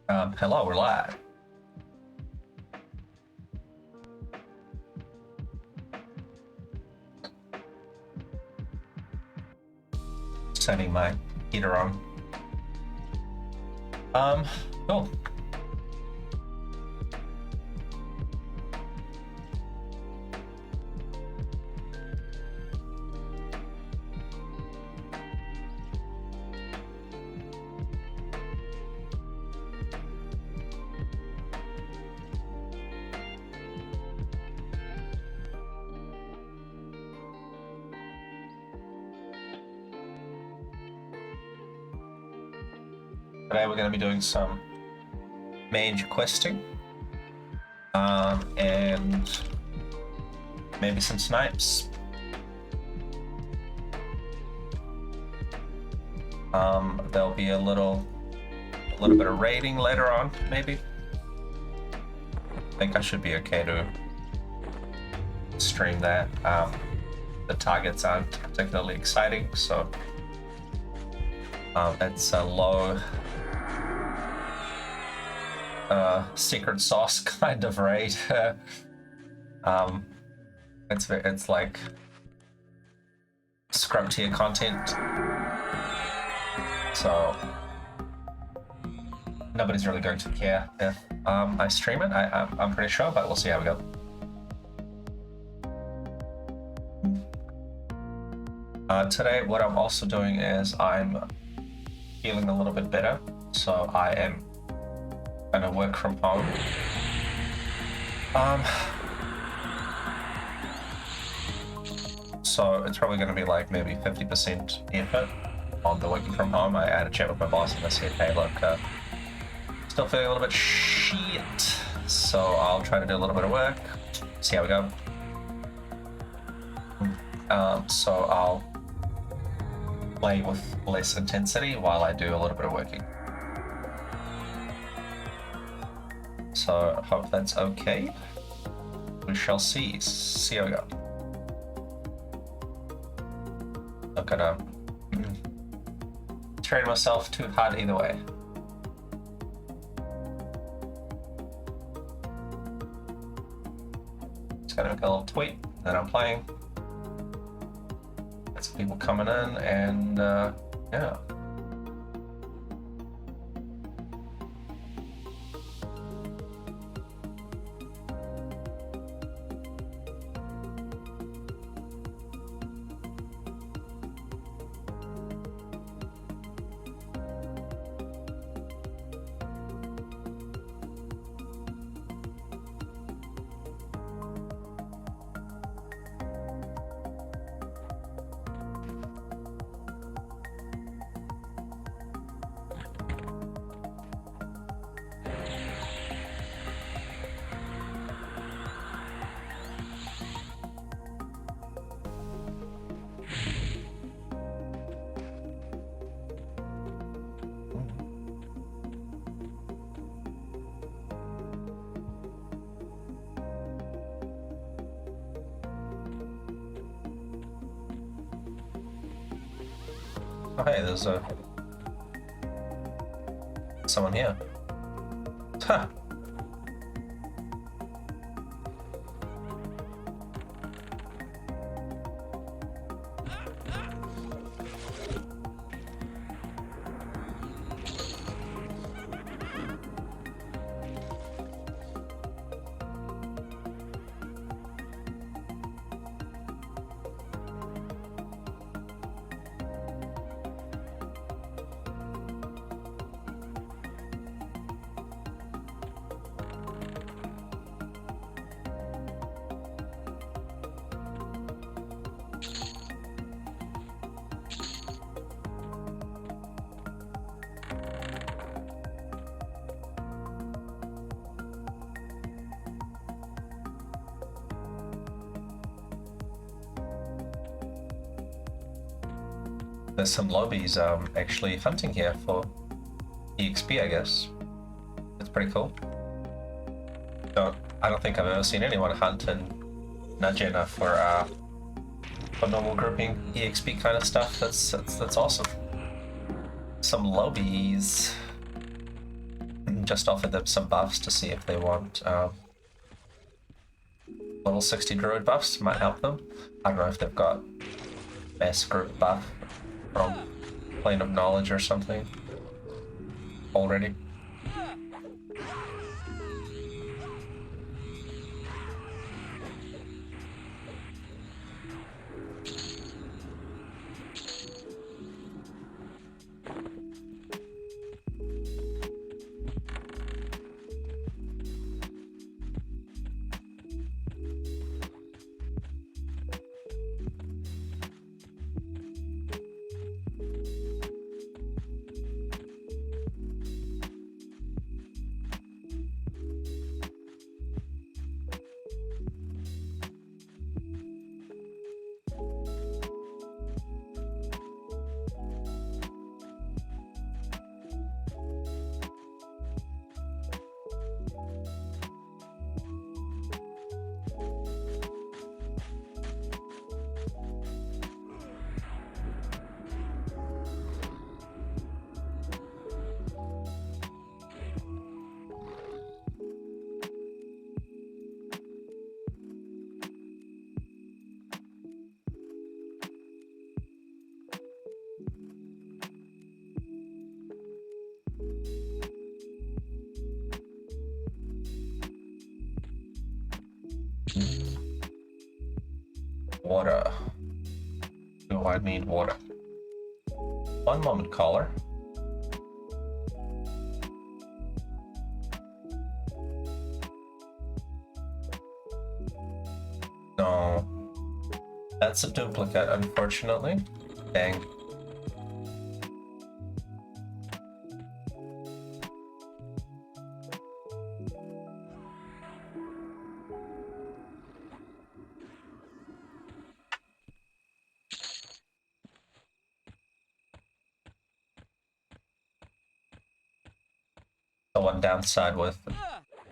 Hello, we're live. Setting my heater on. Cool. Today we're going to be doing some mage questing, and maybe some snipes. There'll be a little bit of raiding later on, maybe. I think I should be okay to stream that. The targets aren't particularly exciting, so it's a low secret sauce kind of raid. It's like scrub tier content, so nobody's really going to care if I stream it. I'm pretty sure, but we'll see how we go. Today, what I'm also doing is I'm feeling a little bit better, so I am gonna work from home. So it's probably gonna be like maybe 50% effort on the working from home. I had a chat with my boss and I said, hey look, still feeling a little bit shit, so I'll try to do a little bit of work, see how we go. So I'll play with less intensity while I do a little bit of working. So I hope that's okay. We shall see. See how we go. Not gonna train myself too hard either way. Just gonna make a little tweet that I'm playing. Get some people coming in, and yeah. Oh hey, there's someone here. Huh. There's some lobbies actually hunting here for EXP, I guess. It's pretty cool. I don't think I've ever seen anyone hunt in Najena for normal grouping EXP kind of stuff. That's awesome. Some lobbies. just offered them some buffs to see if they want level 60 druid buffs. Might help them. I don't know if they've got best group buff from Plane of Knowledge or something already. Water. Do I need water? One moment, caller. No. That's a duplicate, unfortunately. Dang. The one downside with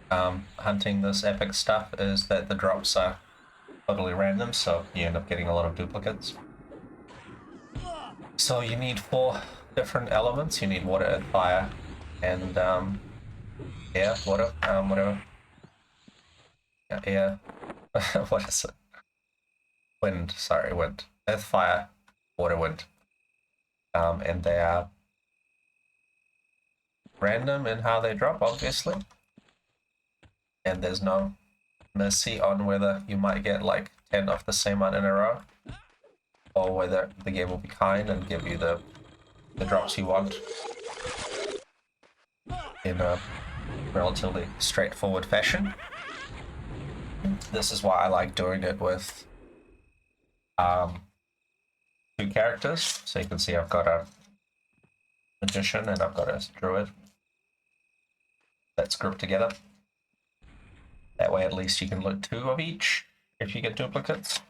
hunting this epic stuff is that the drops are totally random, so you end up getting a lot of duplicates. So you need 4 different elements. You need water and fire and air, water, whatever. Air. What is it? Wind, sorry, wind. Earth, fire, water, wind. And they are random in how they drop, obviously. And there's no mercy on whether you might get like 10 of the same one in a row, or whether the game will be kind and give you the drops you want in a relatively straightforward fashion. This is why I like doing it with 2 characters. So you can see I've got a magician and I've got a druid that's grouped together. That way at least you can loot 2 of each if you get duplicates.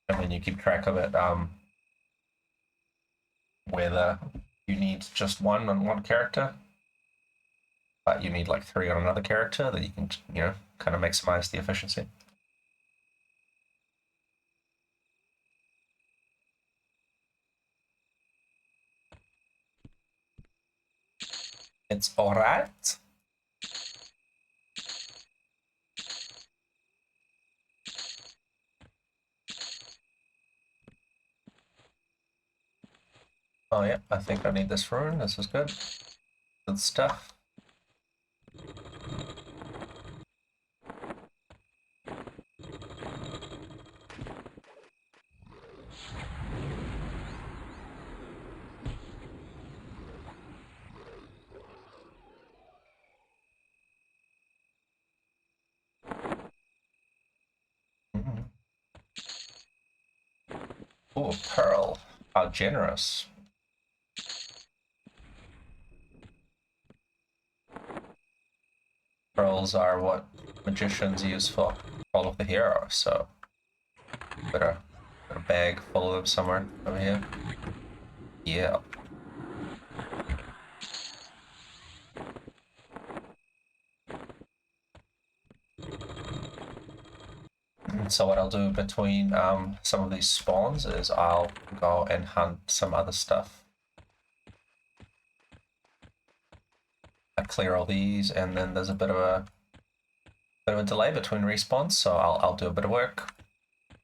And then you keep track of it, whether you need just 1 on one character, but you need like 3 on another character, that you can, you know, kind of maximize the efficiency. It's alright. Oh yeah, I think I need this rune. This is good. Good stuff. Oh, pearl. How generous. Pearls are what magicians use for all of the heroes, so got a bag full of them somewhere over here. Yeah. So what I'll do between some of these spawns is I'll go and hunt some other stuff. I clear all these, and then there's a bit of a delay between respawns, so I'll do a bit of work.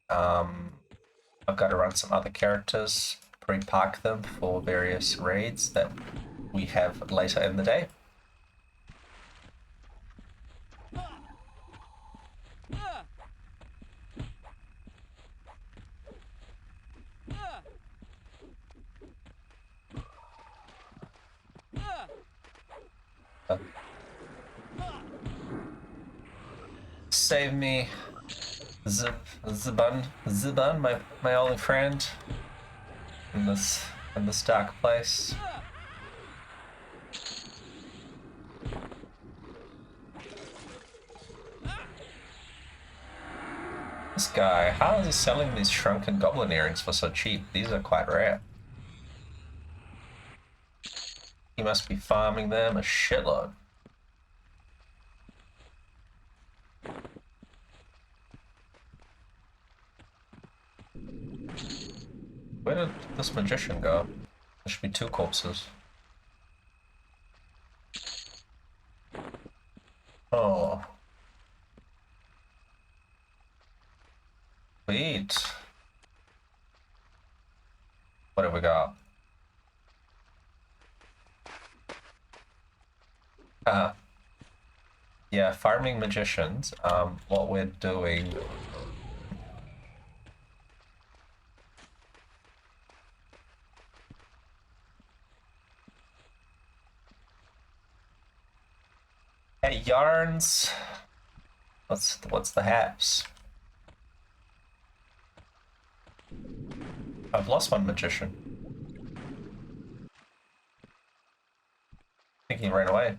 I've got to run some other characters, pre-park them for various raids that we have later in the day. Save me, Ziban, my only friend in this dark place. This guy, how is he selling these shrunken goblin earrings for so cheap? These are quite rare. He must be farming them a shitload. Where did this magician go? There should be 2 corpses. Oh. Sweet. What have we got? Yeah, farming magicians. What we're doing... Hey, yarns. What's the haps? I've lost one magician. I think he ran away.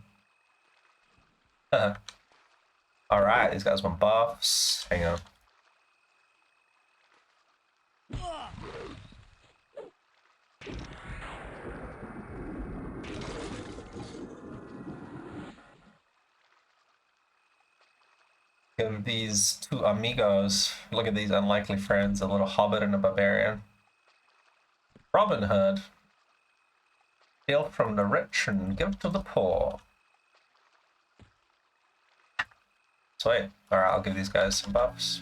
Alright, these guys want buffs. Hang on. Give these 2 amigos, look at these unlikely friends, a little hobbit and a barbarian. Robin Hood. Steal from the rich and give to the poor. Sweet. Alright, I'll give these guys some buffs.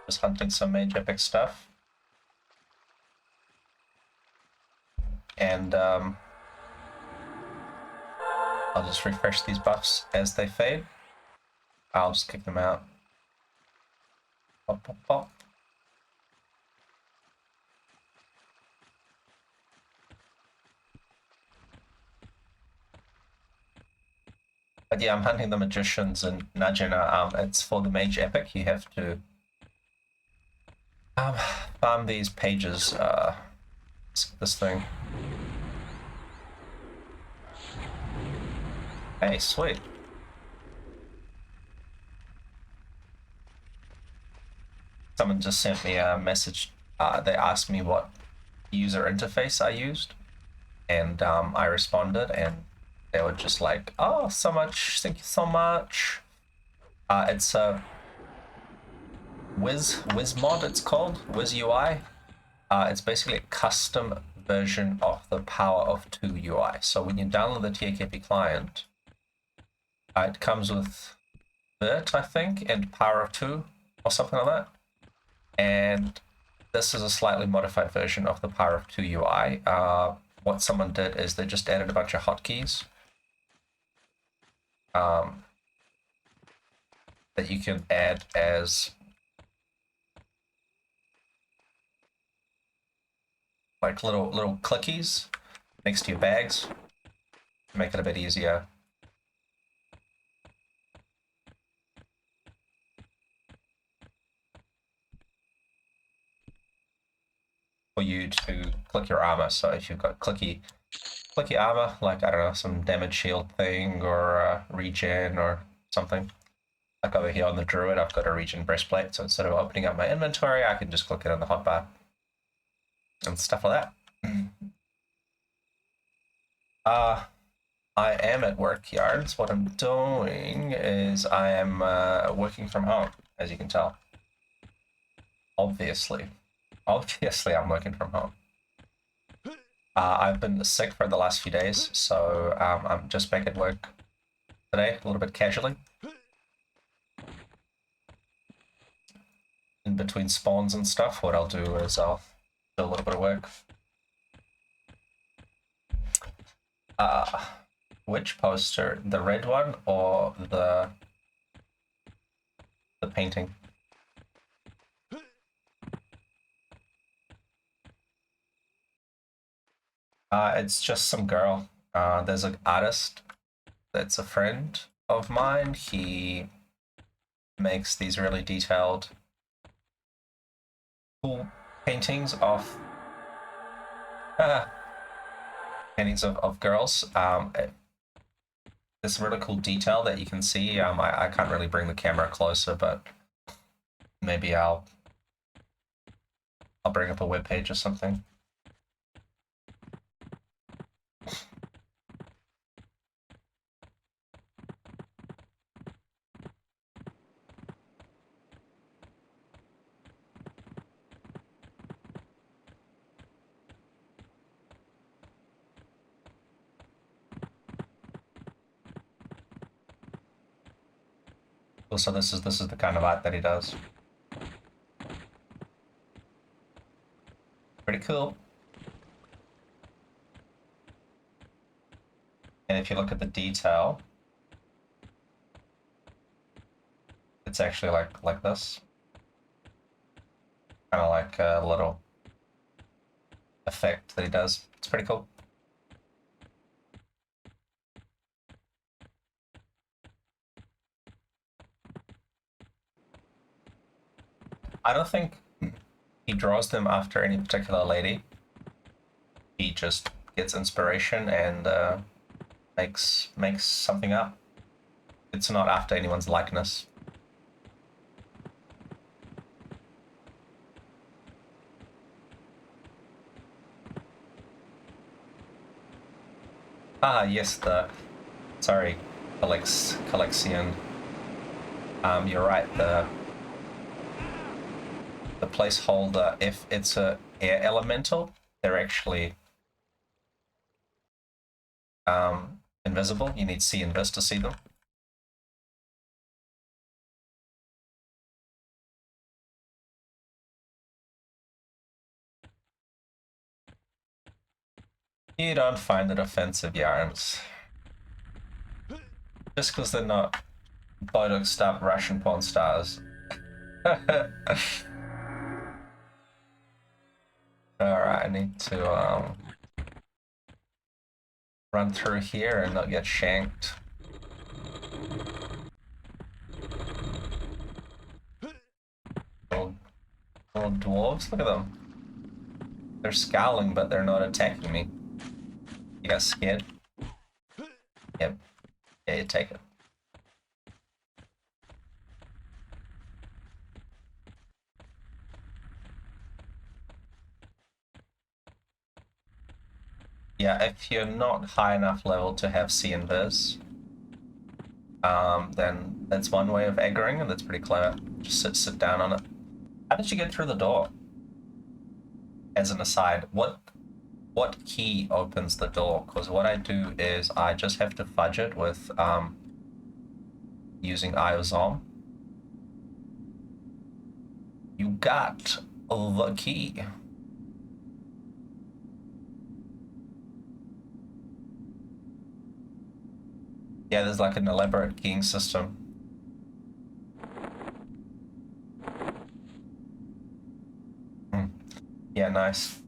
Just hunting some Mage Epic stuff. And I'll just refresh these buffs as they fade. I'll just kick them out. Pop, pop, pop. But yeah, I'm hunting the magicians in Najena. It's for the Mage Epic. You have to farm these pages. This thing. Hey, sweet. Someone just sent me a message. They asked me what user interface I used, and I responded, and they were just like, "Oh, so much! Thank you so much." It's a WizMod. It's called WizUI. It's basically a custom version of the Power of 2 UI. So when you download the TAKP client, it comes with Vert, I think, and Power of 2 or something like that. And this is a slightly modified version of the Power of 2 UI. What someone did is they just added a bunch of hotkeys that you can add as like little clickies next to your bags to make it a bit easier. For you to click your armor. So if you've got clicky armor, like I don't know, some damage shield thing or regen or something. Like over here on the druid, I've got a regen breastplate, so instead of opening up my inventory, I can just click it in the hotbar and stuff like that. I am at work yards. What I'm doing is I am working from home, as you can tell. Obviously, I'm working from home. I've been sick for the last few days, so I'm just back at work today, a little bit casually. In between spawns and stuff, what I'll do is I'll do a little bit of work. Which poster? The red one or the painting? It's just some girl. There's an artist that's a friend of mine. He makes these really detailed, cool paintings of girls. There's really cool detail that you can see. I can't really bring the camera closer, but maybe I'll bring up a web page or something. So this is the kind of art that he does. Pretty cool. And if you look at the detail, it's actually like this. Kind of like a little effect that he does. It's pretty cool. I don't think he draws them after any particular lady. He just gets inspiration and makes something up. It's not after anyone's likeness. Yes, sorry, Collection. You're right, the placeholder, if it's a air elemental, they're actually invisible. You need see-invis to see them. You don't find it offensive, Yarns. Just because they're not botoxed up Russian porn stars. Alright, I need to run through here and not get shanked. Little dwarves, look at them. They're scowling, but they're not attacking me. You guys scared? Yep. Yeah, you take it. Yeah, if you're not high enough level to have see-invis, then that's one way of aggroing, and that's pretty clever. Just sit down on it. How did you get through the door? As an aside, what key opens the door? Because what I do is I just have to fudge it with using Iozom. You got the key. Yeah, there's like an elaborate keying system. Yeah, nice.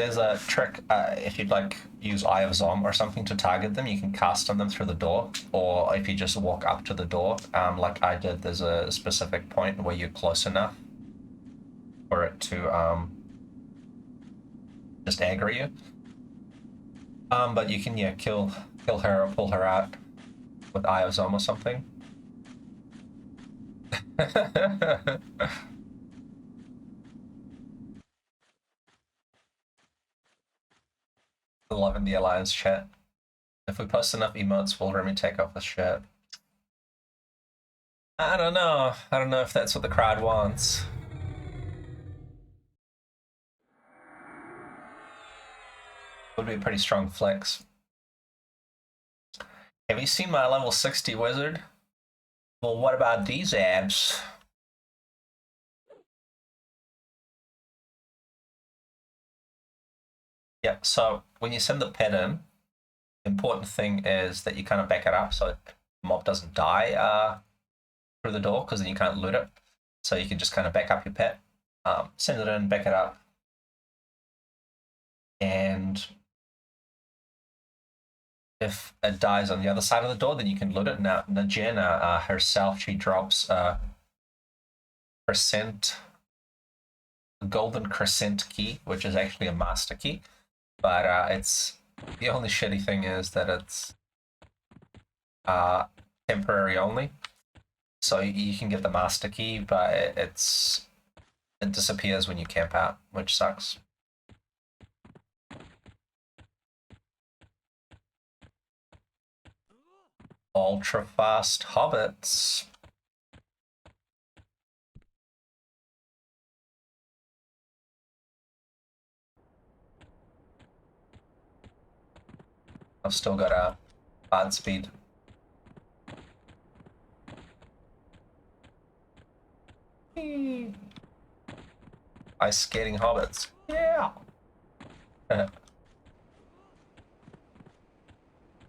There's a trick, if you'd like use Eye of Zom or something to target them, you can cast on them through the door, or if you just walk up to the door, like I did, there's a specific point where you're close enough for it to just aggro you. But you can, yeah, kill her or pull her out with Eye of Zom or something. Loving the Alliance chat. If we post enough emotes, will Remy take off his shirt? I don't know. I don't know if that's what the crowd wants. Would be a pretty strong flex. Have you seen my level 60 wizard? Well, what about these abs? Yeah, so when you send the pet in, the important thing is that you kind of back it up so the mob doesn't die through the door, because then you can't loot it. So you can just kind of back up your pet, send it in, back it up, and if it dies on the other side of the door, then you can loot it. Now, Najena herself, she drops golden crescent key, which is actually a master key, but it's the only shitty thing is that it's temporary only. So you can get the master key, but it disappears when you camp out, which sucks. Ultra fast hobbits. I've still got a bad speed. Ice skating hobbits. Yeah. It's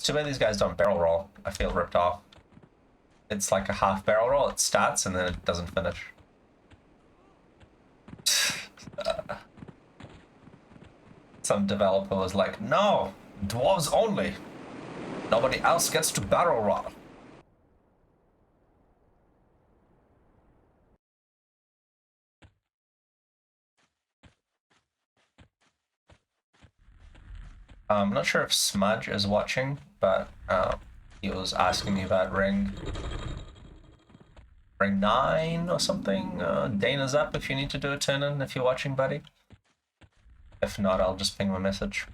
too bad these guys don't barrel roll. I feel ripped off. It's like a half barrel roll. It starts and then it doesn't finish. Some developer was like, no, dwarves only. Nobody else gets to barrel roll. I'm not sure if Smudge is watching, but he was asking me about ring 9 or something. Dain is up if you need to do a turn-in if you're watching, buddy. If not, I'll just ping my message.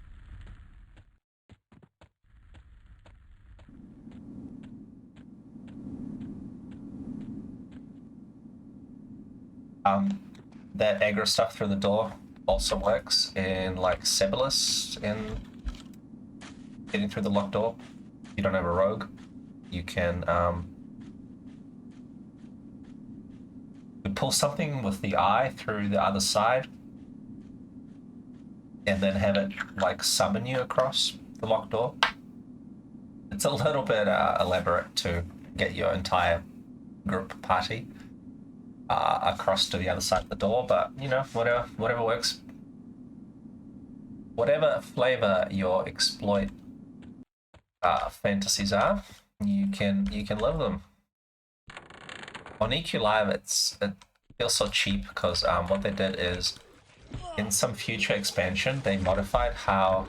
That aggro stuff through the door also works in like Sibyllus in getting through the locked door. If you don't have a rogue, you can pull something with the eye through the other side and then have it like summon you across the locked door. It's a little bit elaborate to get your entire group party across to the other side of the door, but you know, whatever works. Whatever flavor your exploit fantasies are, you can live them. On EQ Live, it feels so cheap because what they did is, in some future expansion, they modified how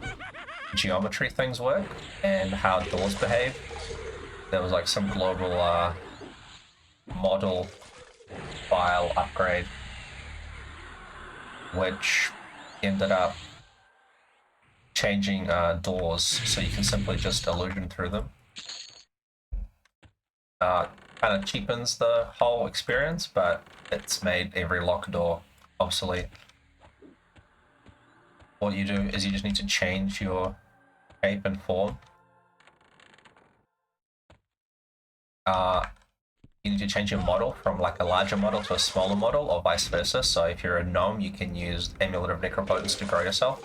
geometry things work and how doors behave. There was like some global model file upgrade, which ended up changing doors so you can simply just illusion through them. Kind of cheapens the whole experience, but it's made every locked door obsolete. What you do is you just need to change your shape and form. You need to change your model from like a larger model to a smaller model, or vice versa. So if you're a gnome, you can use Amulet of Necropotence to grow yourself.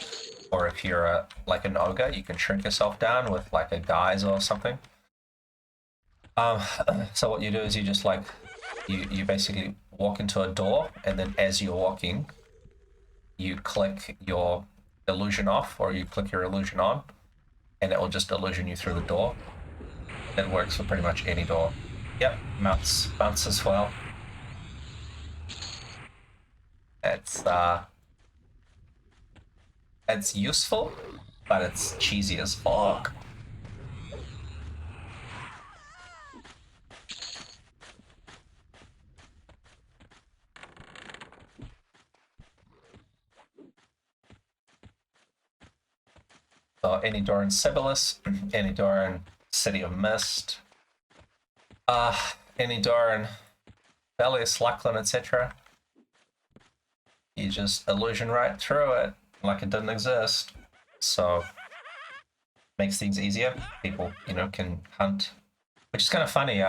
Or if you're like an ogre, you can shrink yourself down with like a guise or something. So what you do is you just like, you basically walk into a door, and then as you're walking, you click your illusion off or you click your illusion on, and it will just illusion you through the door. It works for pretty much any door. Yep, bounce as well. It's useful, but it's cheesy as fuck. So any door in Sibyllus, any door in City of Mist, any door in Bellius, Lachlan, etc. You just illusion right through it like it didn't exist. So makes things easier. People, you know, can hunt, which is kind of funny.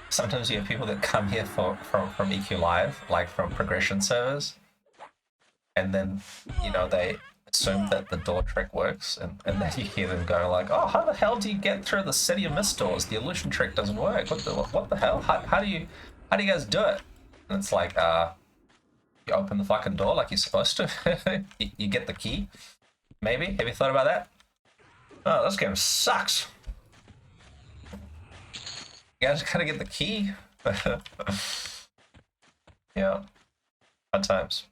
Sometimes you have people that come here from EQ Live, like from progression servers, and then, you know, they assume that the door trick works, and then you hear them going like, "Oh, how the hell do you get through the City of Mist doors? The illusion trick doesn't work. What the hell? How do you guys do it?" And it's like, you open the fucking door like you're supposed to. you get the key. Maybe. Have you thought about that? Oh, this game sucks. You guys gotta get the key. Yeah. Fun times.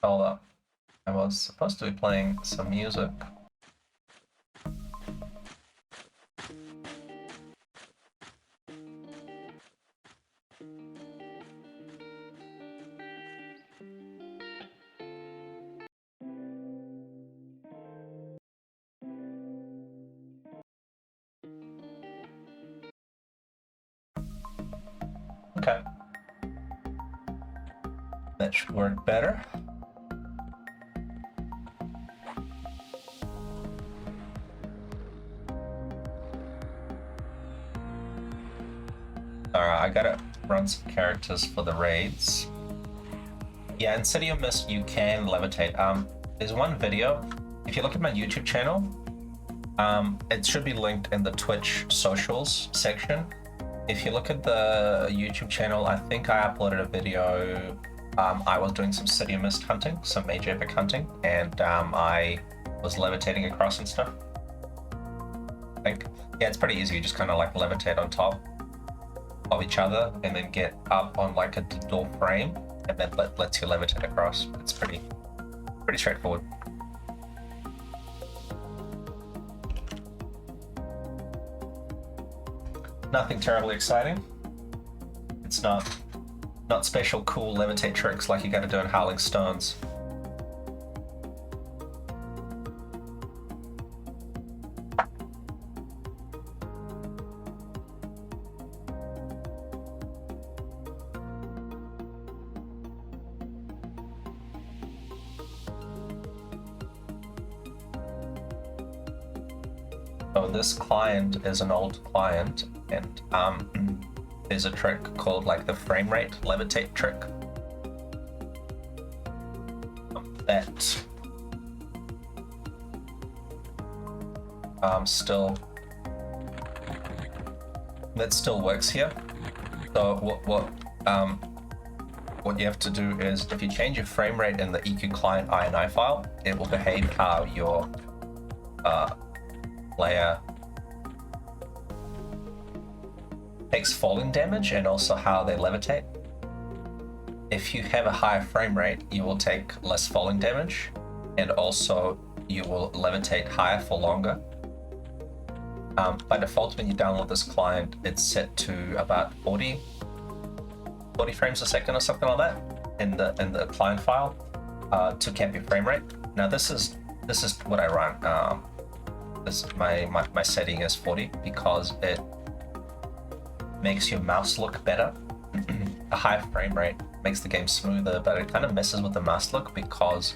Hold up. I was supposed to be playing some music. Okay. That should work better. Alright, I gotta run some characters for the raids. Yeah, in City of Mist you can levitate. There's one video. If you look at my YouTube channel, it should be linked in the Twitch socials section. If you look at the YouTube channel, I think I uploaded a video. I was doing some City of Mist hunting, some Mage Epic hunting, and I was levitating across and stuff. I think. Yeah, it's pretty easy. You just kind of like levitate on top of each other and then get up on like a door frame, and then lets you levitate across. It's pretty straightforward. Nothing terribly exciting. It's not special cool levitate tricks like you gotta do in Howling Stones. So this client is an old client, and there's a trick called like the frame rate levitate trick that still works here. So what you have to do is, if you change your frame rate in the EQ client INI file, it will behave how your player takes falling damage and also how they levitate. If you have a higher frame rate, you will take less falling damage, and also you will levitate higher for longer. By default, when you download this client, it's set to about 40 frames a second or something like that in the client file to cap your frame rate. Now this is what I run. My setting is 40 because it makes your mouse look better. A high frame rate makes the game smoother, but it kind of messes with the mouse look because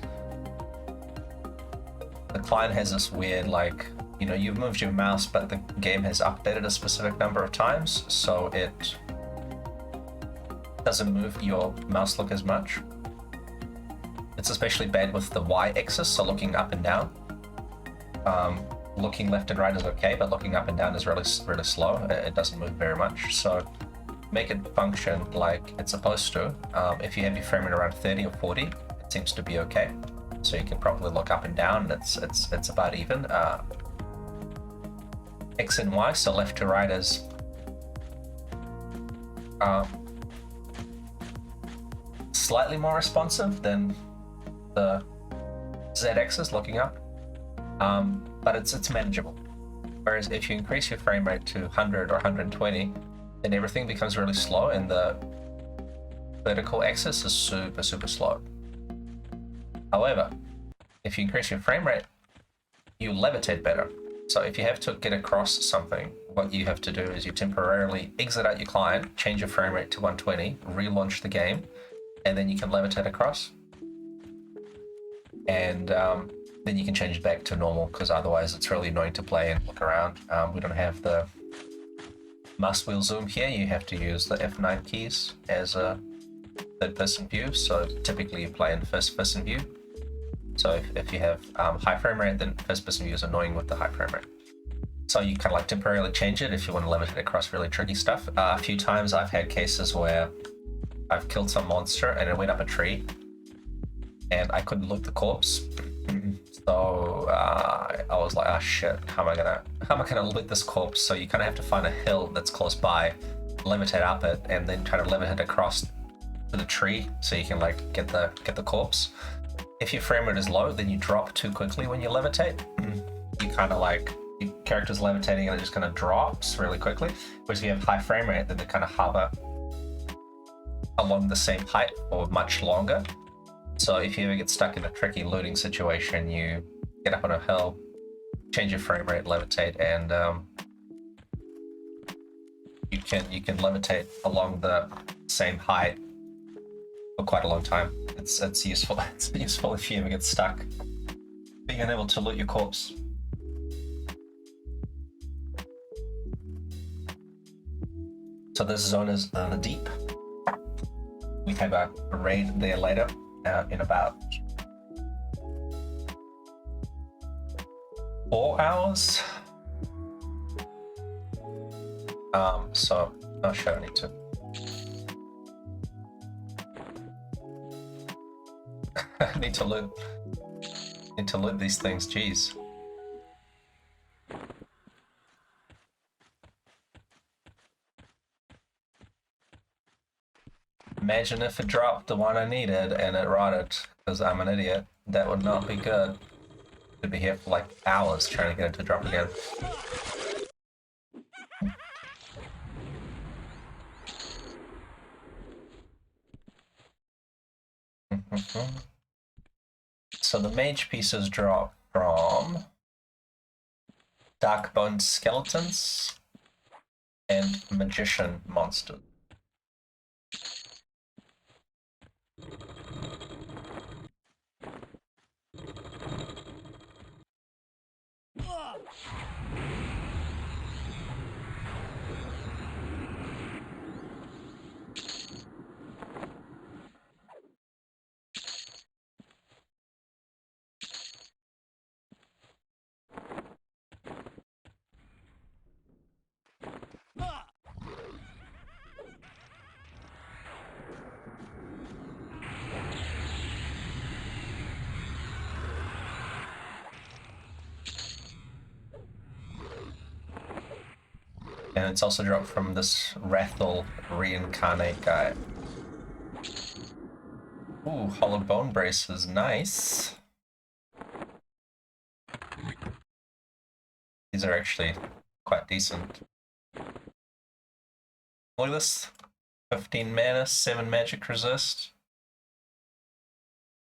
the client has this weird, like, you know, you've moved your mouse, but the game has updated a specific number of times, so it doesn't move your mouse look as much. It's especially bad with the Y-axis, so looking up and down. looking left and right is okay, but looking up and down is really slow. It doesn't move very much. So make it function like it's supposed to. If you have your frame rate around 30 or 40, it seems to be okay. So you can properly look up and down, and it's about even. X and Y, so left to right is slightly more responsive than the Z-axis looking up, but it's manageable. Whereas if you increase your frame rate to 100 or 120, then everything becomes really slow, and the vertical axis is super slow. However, if you increase your frame rate, you levitate better. So if you have to get across something, what you have to do is you temporarily exit out your client, change your frame rate to 120, relaunch the game, and then you can levitate across. And then you can change it back to normal, because otherwise it's really annoying to play and look around. We don't have the mouse wheel zoom here. You have to use the F9 keys as a third-person view, so typically you play in first-person view. So if you have high frame rate, then first-person view is annoying with the high frame rate. So you kind of like temporarily change it if you want to levitate across really tricky stuff. A few times I've had cases where I've killed some monster and it went up a tree, and I couldn't loot the corpse. So I was like, oh shit, how am I gonna loot this corpse? So you kind of have to find a hill that's close by, levitate up it, and then try to levitate across to the tree so you can like get the corpse. If your frame rate is low, then you drop too quickly when you levitate. You kind of like, your character's levitating and it just kind of drops really quickly. Whereas if you have high frame rate, then they kind of hover along the same height for much longer. So if you ever get stuck in a tricky looting situation, you get up on a hill, change your frame rate, levitate, and you can levitate along the same height for quite a long time. It's useful. It's useful if you ever get stuck, being unable to loot your corpse. So this zone is the deep. We have a raid there later in about 4 hours. So oh shit, I need to. I need to loot these things. Jeez. Imagine if it dropped the one I needed and it rotted because I'm an idiot. That would not be good. Could be here for like hours trying to get it to drop again. So the mage pieces drop from dark boned skeletons and magician monsters. And it's also dropped from this Rathel reincarnate guy. Ooh, hollow bone braces, nice. These are actually quite decent. Look at this. 15 mana, 7 magic resist.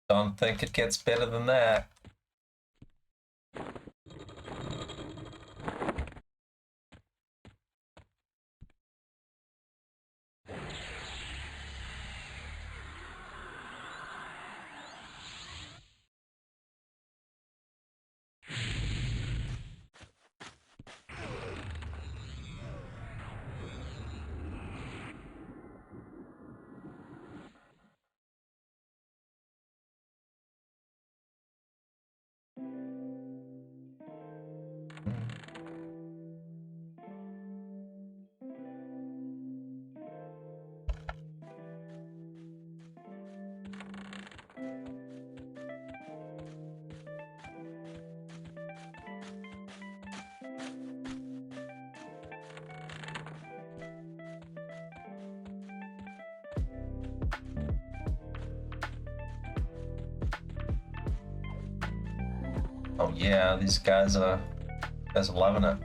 Don't think it gets better than that. yeah, these guys are loving it.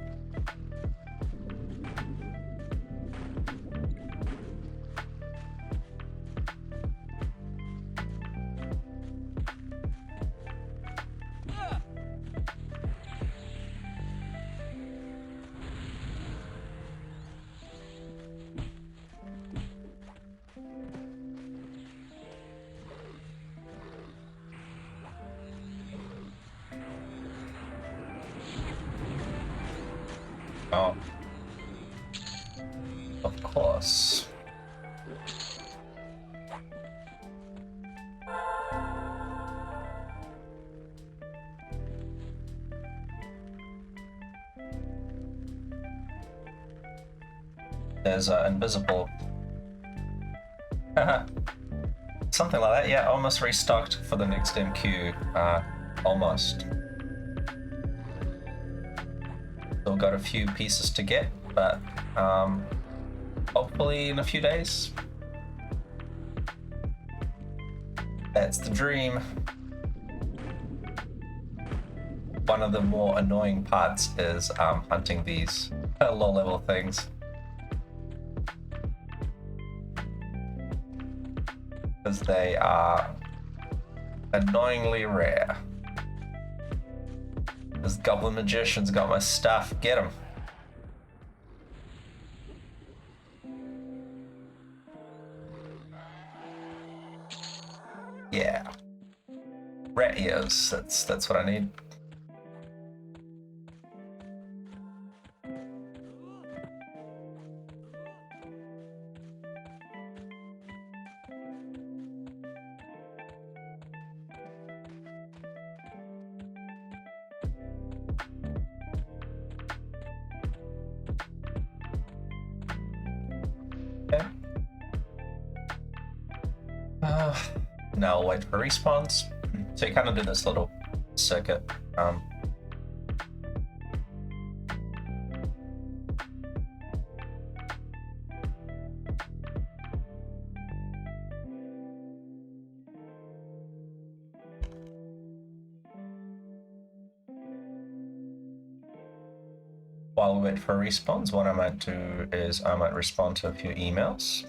Oh, of course. There's invisible. Something like that. Yeah, almost restocked for the next MQ. Almost. Still got a few pieces to get, but hopefully in a few days. That's the dream. One of the more annoying parts is hunting these low-level things. Because they are annoyingly rare. This goblin magician's got my stuff. Get him. Yeah. Rat ears. That's what I need. Now I'll wait for respawns. So you kind of do this little circuit. While we wait for respawns, what I might do is I might respond to a few emails.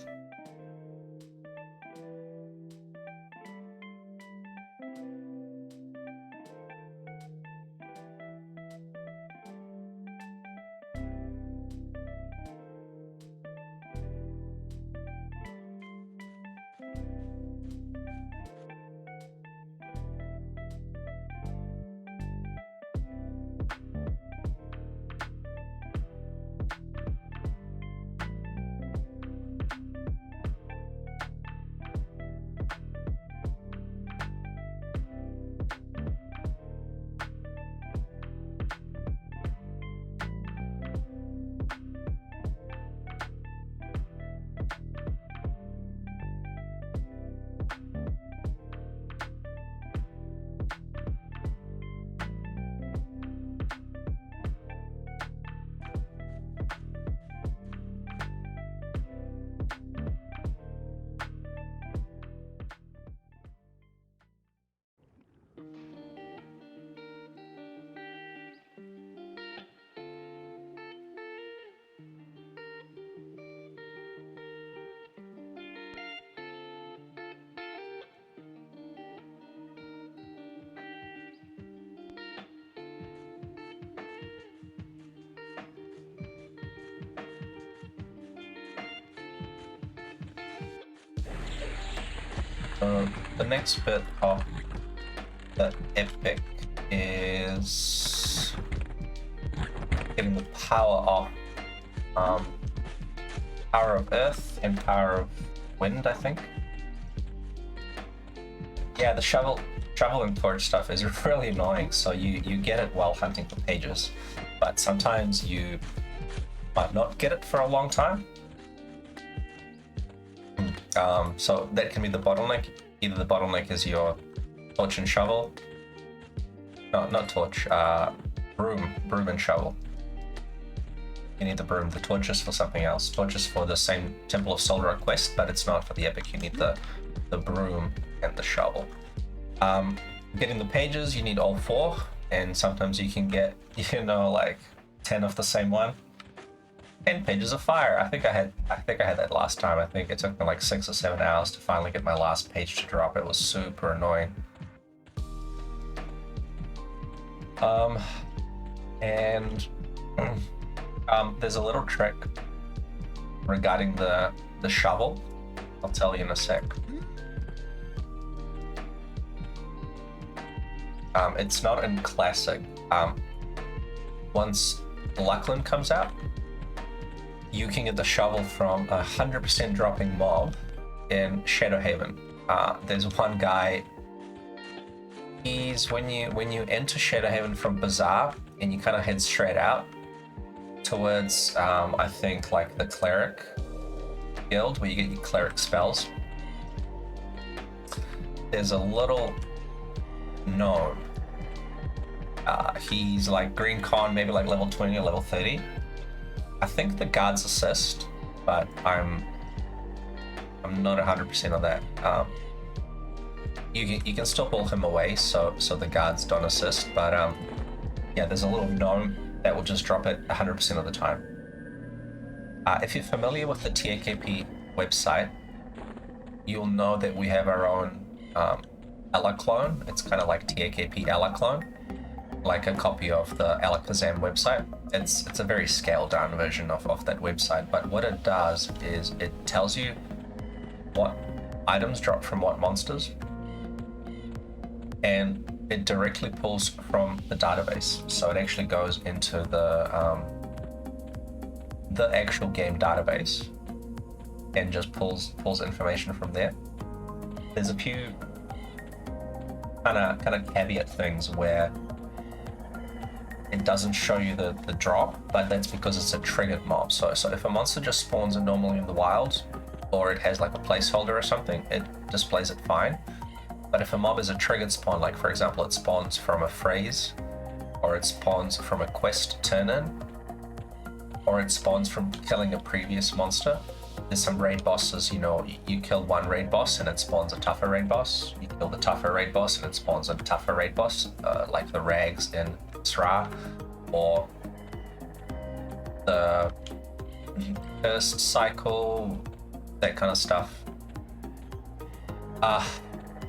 The next bit of the epic is getting the power off Power of Earth and Power of Wind, I think. Yeah, the shovel and torch stuff is really annoying, so you get it while hunting for pages, but sometimes you might not get it for a long time. So that can be the bottleneck. Either the bottleneck is your torch and shovel. No, not torch, broom and shovel. You need the broom. The torch is for something else. Torch is for the same Temple of Solar quest, but it's not for the epic. You need the broom and the shovel. Getting the pages, you need all four, and sometimes you can get, you know, like 10 of the same one. 10 pages of fire. I think I had that last time. I think it took me like 6 or 7 hours to finally get my last page to drop. It was super annoying. And there's a little trick regarding the shovel. I'll tell you in a sec. It's not in classic. Once Luckland comes out, you can get the shovel from a 100% dropping mob in Shadowhaven. There's one guy. He's when you enter Shadowhaven from Bazaar and you kind of head straight out towards I think like the cleric guild where you get your cleric spells. There's a little gnome. He's like green con, maybe like level 20 or level 30. I think the guards assist, but I'm not 100% on that. You can still pull him away, so the guards don't assist. But yeah, there's a little gnome that will just drop it 100% of the time. If you're familiar with the TAKP website, you'll know that we have our own Ella clone. It's kind of like TAKP Ella clone, like a copy of the Alakazam website. It's a very scaled down version of that website, but what it does is it tells you what items drop from what monsters, and it directly pulls from the database. So it actually goes into the actual game database and just pulls information from there. There's a few kind of caveat things where it doesn't show you the drop, but that's because it's a triggered mob. So if a monster just spawns in normally in the wild, or it has like a placeholder or something, it displays it fine. But if a mob is a triggered spawn, like for example it spawns from a phrase, or it spawns from a quest turn-in, or it spawns from killing a previous monster. There's some raid bosses, you know, you kill one raid boss and it spawns a tougher raid boss. You kill the tougher raid boss and it spawns a tougher raid boss, like the Rags in Sra, or the Cursed Cycle, that kind of stuff.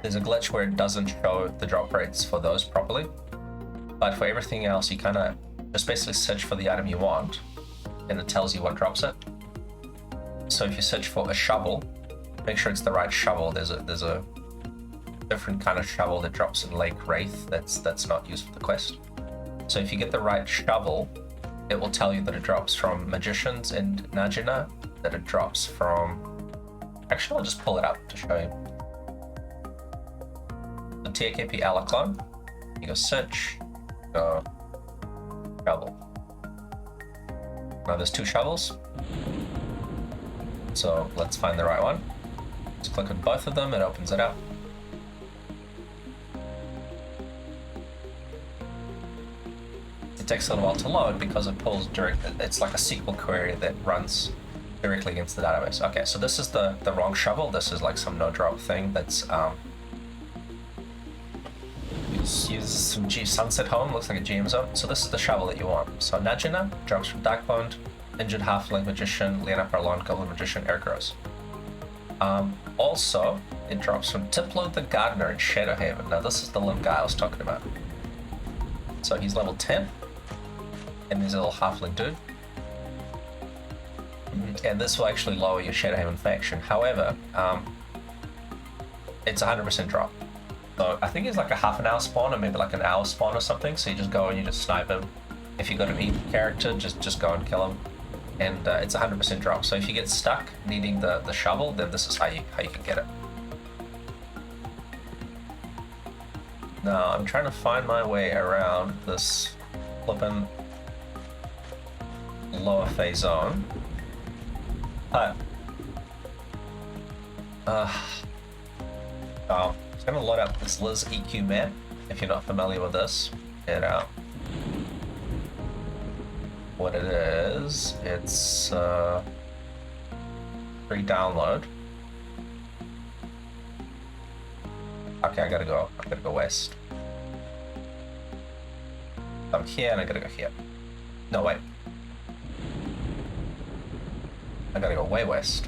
There's a glitch where it doesn't show the drop rates for those properly, but for everything else you kind of just basically search for the item you want and it tells you what drops it. So if you search for a shovel, make sure it's the right shovel. There's a different kind of shovel that drops in Lake Wraith that's not used for the quest. So if you get the right shovel, it will tell you that it drops from Magicians and Najena, that it drops from... Actually, I'll just pull it up to show you. The TAKP Ala clone. You go search, go shovel. Now there's 2 shovels. So let's find the right one. Just click on both of them, it opens it up. It takes a little while to load because it pulls direct. It's like a SQL query that runs directly against the database. Okay, so this is the wrong shovel. This is like some no drop thing that's use some Sunset Home, looks like a GM zone. So this is the shovel that you want. So Najena drops from Darkbone, Injured Halfling Magician, Lena Parlon, Goblin Magician, Aircrows. Also, it drops from Tiplo the Gardener in Shadowhaven. Now this is the little guy I was talking about. So he's level 10, and he's a little halfling dude. And this will actually lower your Shadowhaven faction. However, it's 100% drop. So I think it's like a half an hour spawn or maybe like an hour spawn or something. So you just go and you just snipe him. If you got an evil character, just go and kill him. And it's 100% drop. So if you get stuck needing the shovel, then this is how you can get it. Now I'm trying to find my way around this flippin' lower phase zone. But I'm just gonna load up this Liz EQ map. If you're not familiar with this, check it out. What it is, it's free download. Okay, I gotta go west. here and I gotta go here. No, wait. I gotta go way west.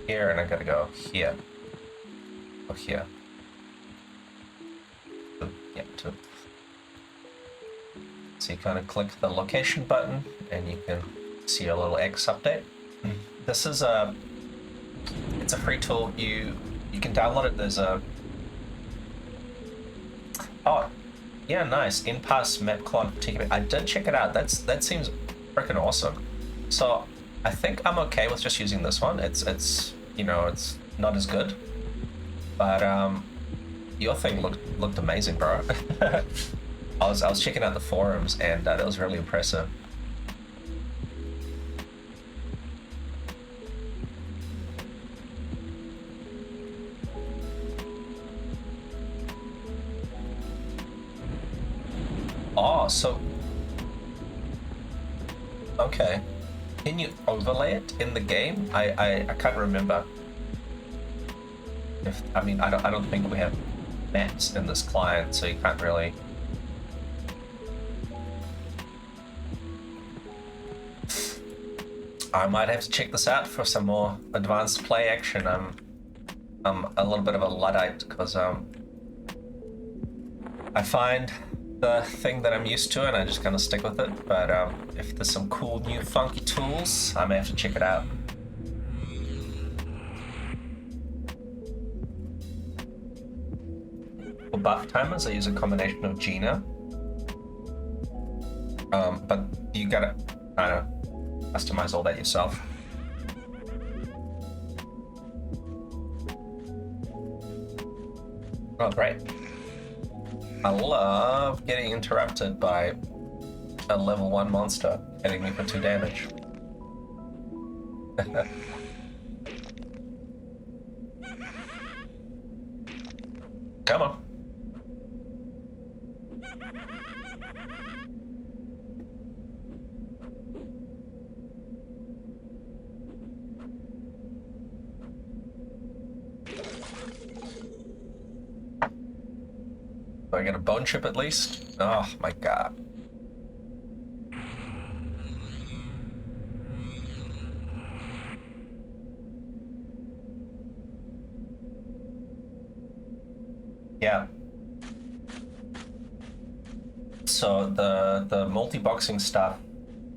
Here and I gotta go here. Or here. Yeah, 2. So you kind of click the location button and you can see a little X update. This is it's a free tool. You can download it. There's a yeah, nice in-pass map clone TAKP. I did check it out. That seems freaking awesome. So I think I'm okay with just using this one. It's you know, it's not as good, but your thing looked amazing, bro. I was checking out the forums and that was really impressive. Oh, so okay. Can you overlay it in the game? I can't remember. I don't think we have maps in this client, so you can't really. I might have to check this out for some more advanced play action. I'm a little bit of a Luddite because I find the thing that I'm used to and I just kind of stick with it. But if there's some cool new funky tools, I may have to check it out. For buff timers, I use a combination of Gina. But you gotta, I don't know, customize all that yourself. Oh, great. I love getting interrupted by a level 1 monster hitting me for 2 damage. Come on. Do I get a bone chip at least? Oh my god. Yeah. So the multi-boxing stuff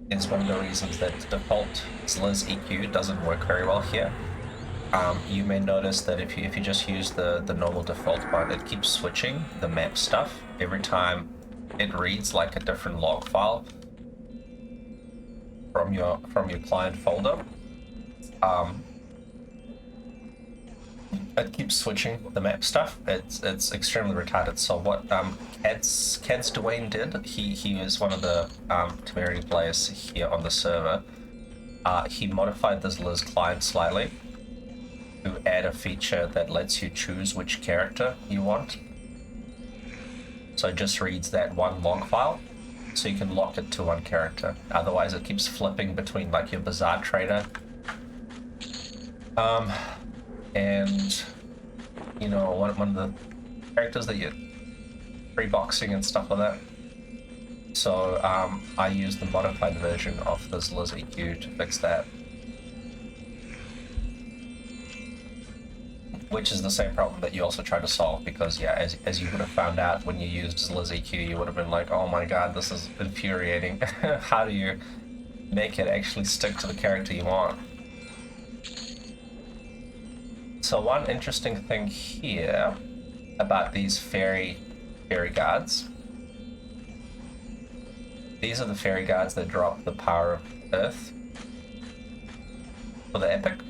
is one of the reasons that default Liz EQ doesn't work very well here. You may notice that if you just use the normal default one, it keeps switching the map stuff every time it reads like a different log file from your client folder. It keeps switching the map stuff. It's extremely retarded. So what Cad's Dain did, he was one of the temerity players here on the server. He modified this Liz client slightly to add a feature that lets you choose which character you want. So it just reads that one log file, so you can lock it to one character. Otherwise it keeps flipping between like your Bazaar Trader and you know one of the characters that you're free-boxing and stuff like that. So I used the modified version of this Liz EQ to fix that. Which is the same problem that you also try to solve, because yeah, as you would have found out when you used Liz EQ, you would have been like, oh my god, this is infuriating. How do you make it actually stick to the character you want? So one interesting thing here about these fairy guards. These are the fairy guards that drop the power of Earth for the epic.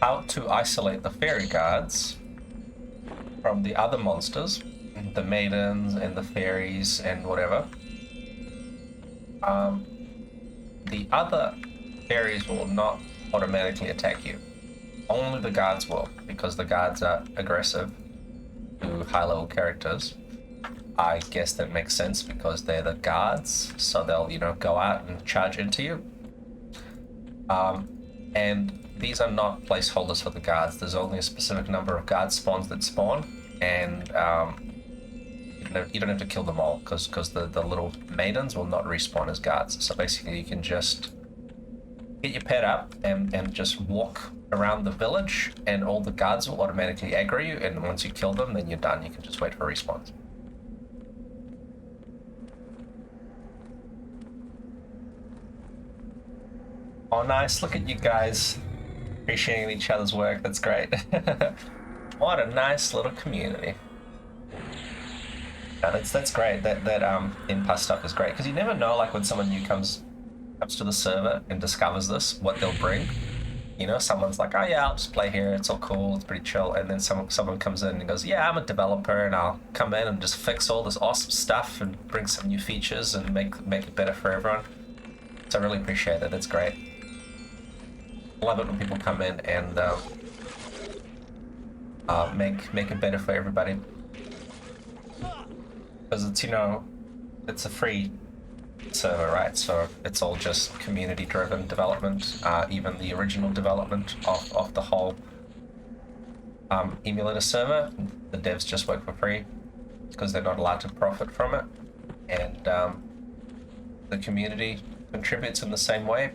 How to isolate the fairy guards from the other monsters, the maidens and the fairies and whatever. The other fairies will not automatically attack you. Only the guards will, because the guards are aggressive to high-level characters. I guess that makes sense because they're the guards, so they'll, you know, go out and charge into you. And these are not placeholders for the guards. There's only a specific number of guard spawns that spawn, and you don't have to kill them all because the little maidens will not respawn as guards. So basically, you can just get your pet up and just walk around the village, and all the guards will automatically aggro you. And once you kill them, then you're done. You can just wait for respawns. Oh, nice. Look at you guys appreciating each other's work. That's great. What a nice little community. Yeah, that's great. That in-pass stuff is great because you never know, like when someone new comes to the server and discovers this, what they'll bring. You know, someone's like, oh yeah, I'll just play here. It's all cool. It's pretty chill. And then someone comes in and goes, yeah, I'm a developer and I'll come in and just fix all this awesome stuff and bring some new features and make it better for everyone. So I really appreciate that. That's great. Love it when people come in and make it better for everybody. Because it's, you know, it's a free server, right? So it's all just community-driven development. Even the original development of the whole emulator server, the devs just work for free because they're not allowed to profit from it, and the community contributes in the same way.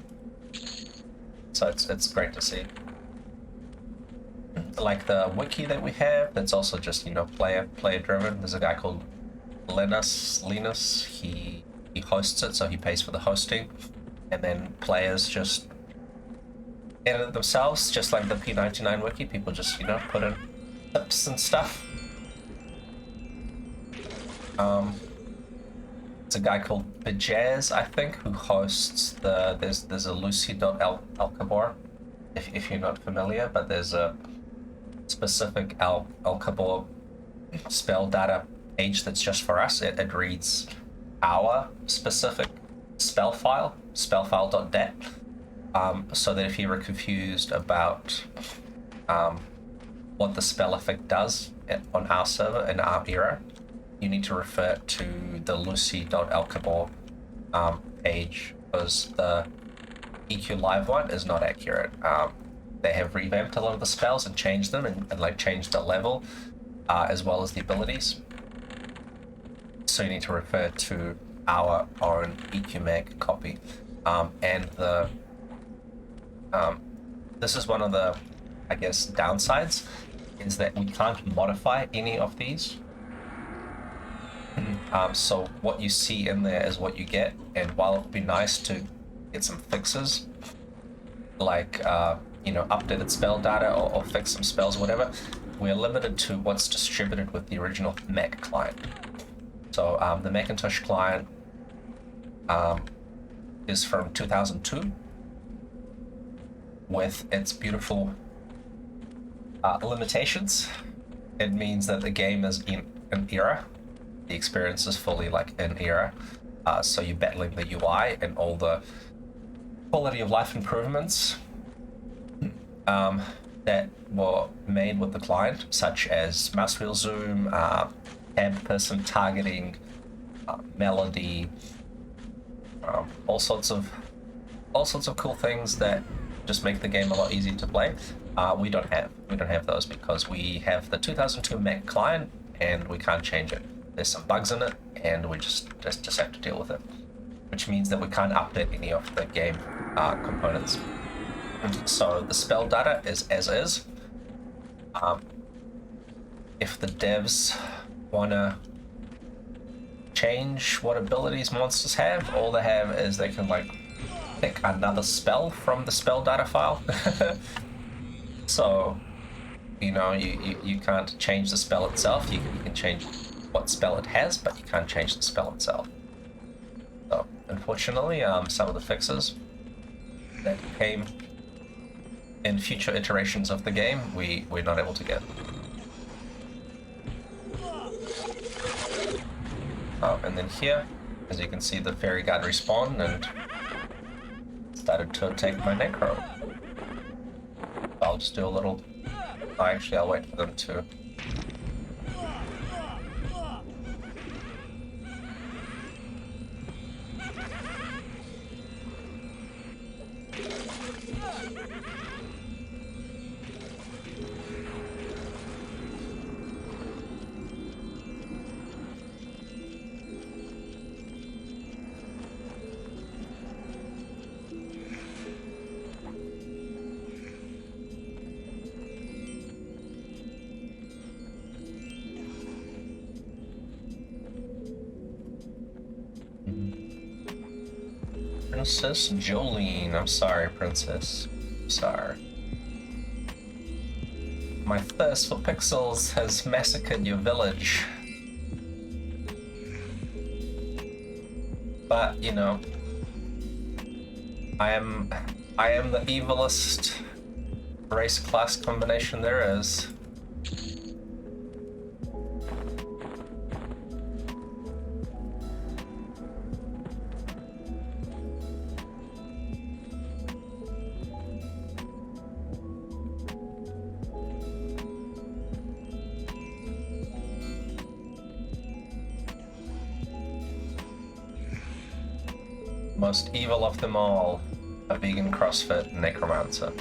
So it's great to see. Like the wiki that we have, that's also just, you know, player driven. There's a guy called Linus. He hosts it, so he pays for the hosting, and then players just edit it themselves, just like the P99 wiki. People just, you know, put in tips and stuff. It's a guy called Bajaz, I think, who hosts there's a Lucy.Alcabor, if you're not familiar, but there's a specific Alcabor spell data page that's just for us. It reads our specific spell file, spellfile.dat, so that if you were confused about what the spell effect does on our server in our era, you need to refer to the Lucy.Alcabor page, because the EQ Live one is not accurate. They have revamped a lot of the spells and changed them and like changed the level as well as the abilities. So you need to refer to our own EQmag copy. And this is one of the, I guess, downsides, is that we can't modify any of these. So what you see in there is what you get, and while it would be nice to get some fixes, like you know, updated spell data or fix some spells or whatever, we're limited to what's distributed with the original Mac client. So the Macintosh client is from 2002 with its beautiful limitations. It means that the game is in an era. The experience is fully like an era. So you're battling the UI and all the quality of life improvements that were made with the client, such as mouse wheel zoom, tab person targeting, melody, all sorts of cool things that just make the game a lot easier to play. We don't have those because we have the 2002 Mac client and we can't change it. There's some bugs in it, and we just have to deal with it, which means that we can't update any of the game components. So the spell data is as is. If the devs wanna change what abilities monsters have, all they have is they can like pick another spell from the spell data file. So, you know, you can't change the spell itself. You can change what spell it has, but you can't change the spell itself. So, unfortunately, some of the fixes that came in future iterations of the game, we're not able to get. And then here, as you can see, the fairy guard respawned and started to take my necro. I'll just do a little. Actually, I'll wait for them to. Princess Jolene. I'm sorry, Princess. Sorry. My thirst for pixels has massacred your village. But, you know, I am the evilest race class combination there is. Most evil of them all, a vegan CrossFit necromancer.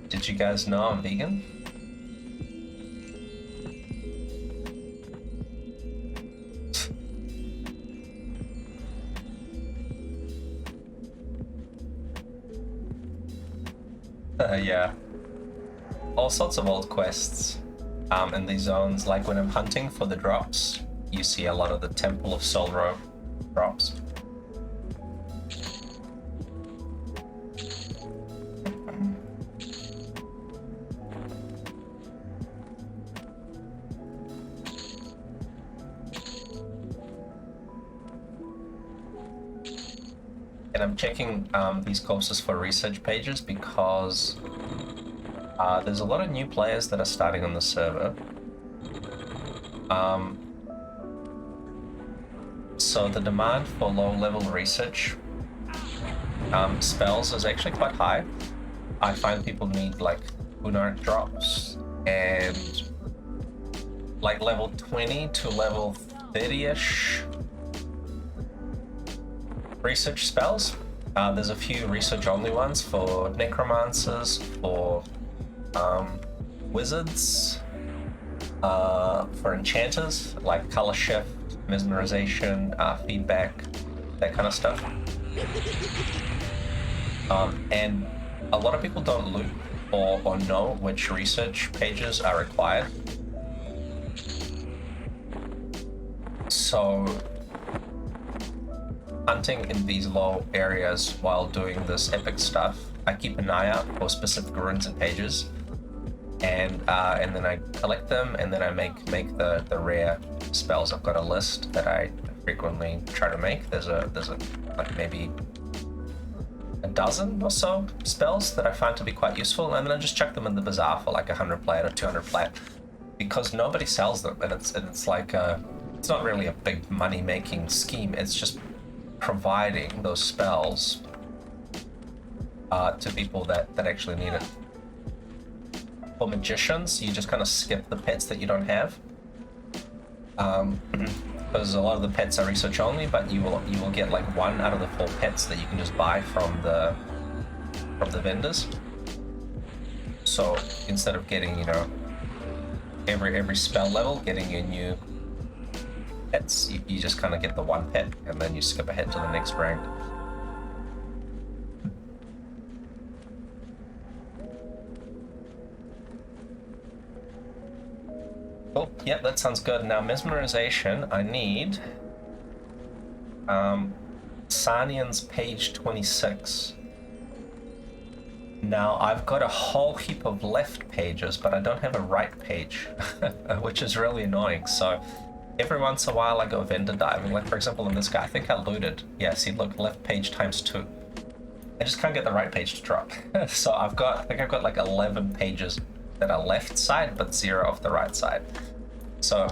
Did you guys know I'm vegan? Yeah. All sorts of old quests. In these zones, like when I'm hunting for the drops, you see a lot of the Temple of Veeshan drops. And I'm checking these courses for research pages because there's a lot of new players that are starting on the server. So the demand for low-level research spells is actually quite high. I find people need like Unark drops and like level 20 to level 30-ish research spells. There's a few research-only ones for necromancers, for wizards, for enchanters like color shift, mesmerization, feedback, that kind of stuff. And a lot of people don't loot or know which research pages are required. So hunting in these low areas while doing this epic stuff, I keep an eye out for specific runes and pages. And then I collect them, and then I make the rare spells. I've got a list that I frequently try to make. There's a like maybe a dozen or so spells that I find to be quite useful, and then I just chuck them in the bazaar for like 100 plat or 200 plat, because nobody sells them, and it's like it's not really a big money making scheme. It's just providing those spells to people that actually need it. For magicians, you just kind of skip the pets that you don't have, because a lot of the pets are research only, but you will get like 1 out of the 4 pets that you can just buy from the vendors. So instead of getting, you know, every spell level getting your new pets, you just kind of get the 1 pet and then you skip ahead to the next rank. Oh, yeah, that sounds good. Now, mesmerization, I need Sanian's page 26. Now, I've got a whole heap of left pages, but I don't have a right page, which is really annoying. So every once in a while I go vendor diving. Like, for example, in this guy, I think I looted. Yeah, see, look, left page times 2. I just can't get the right page to drop. So I think I've got like 11 pages that are left side, but 0 of the right side. So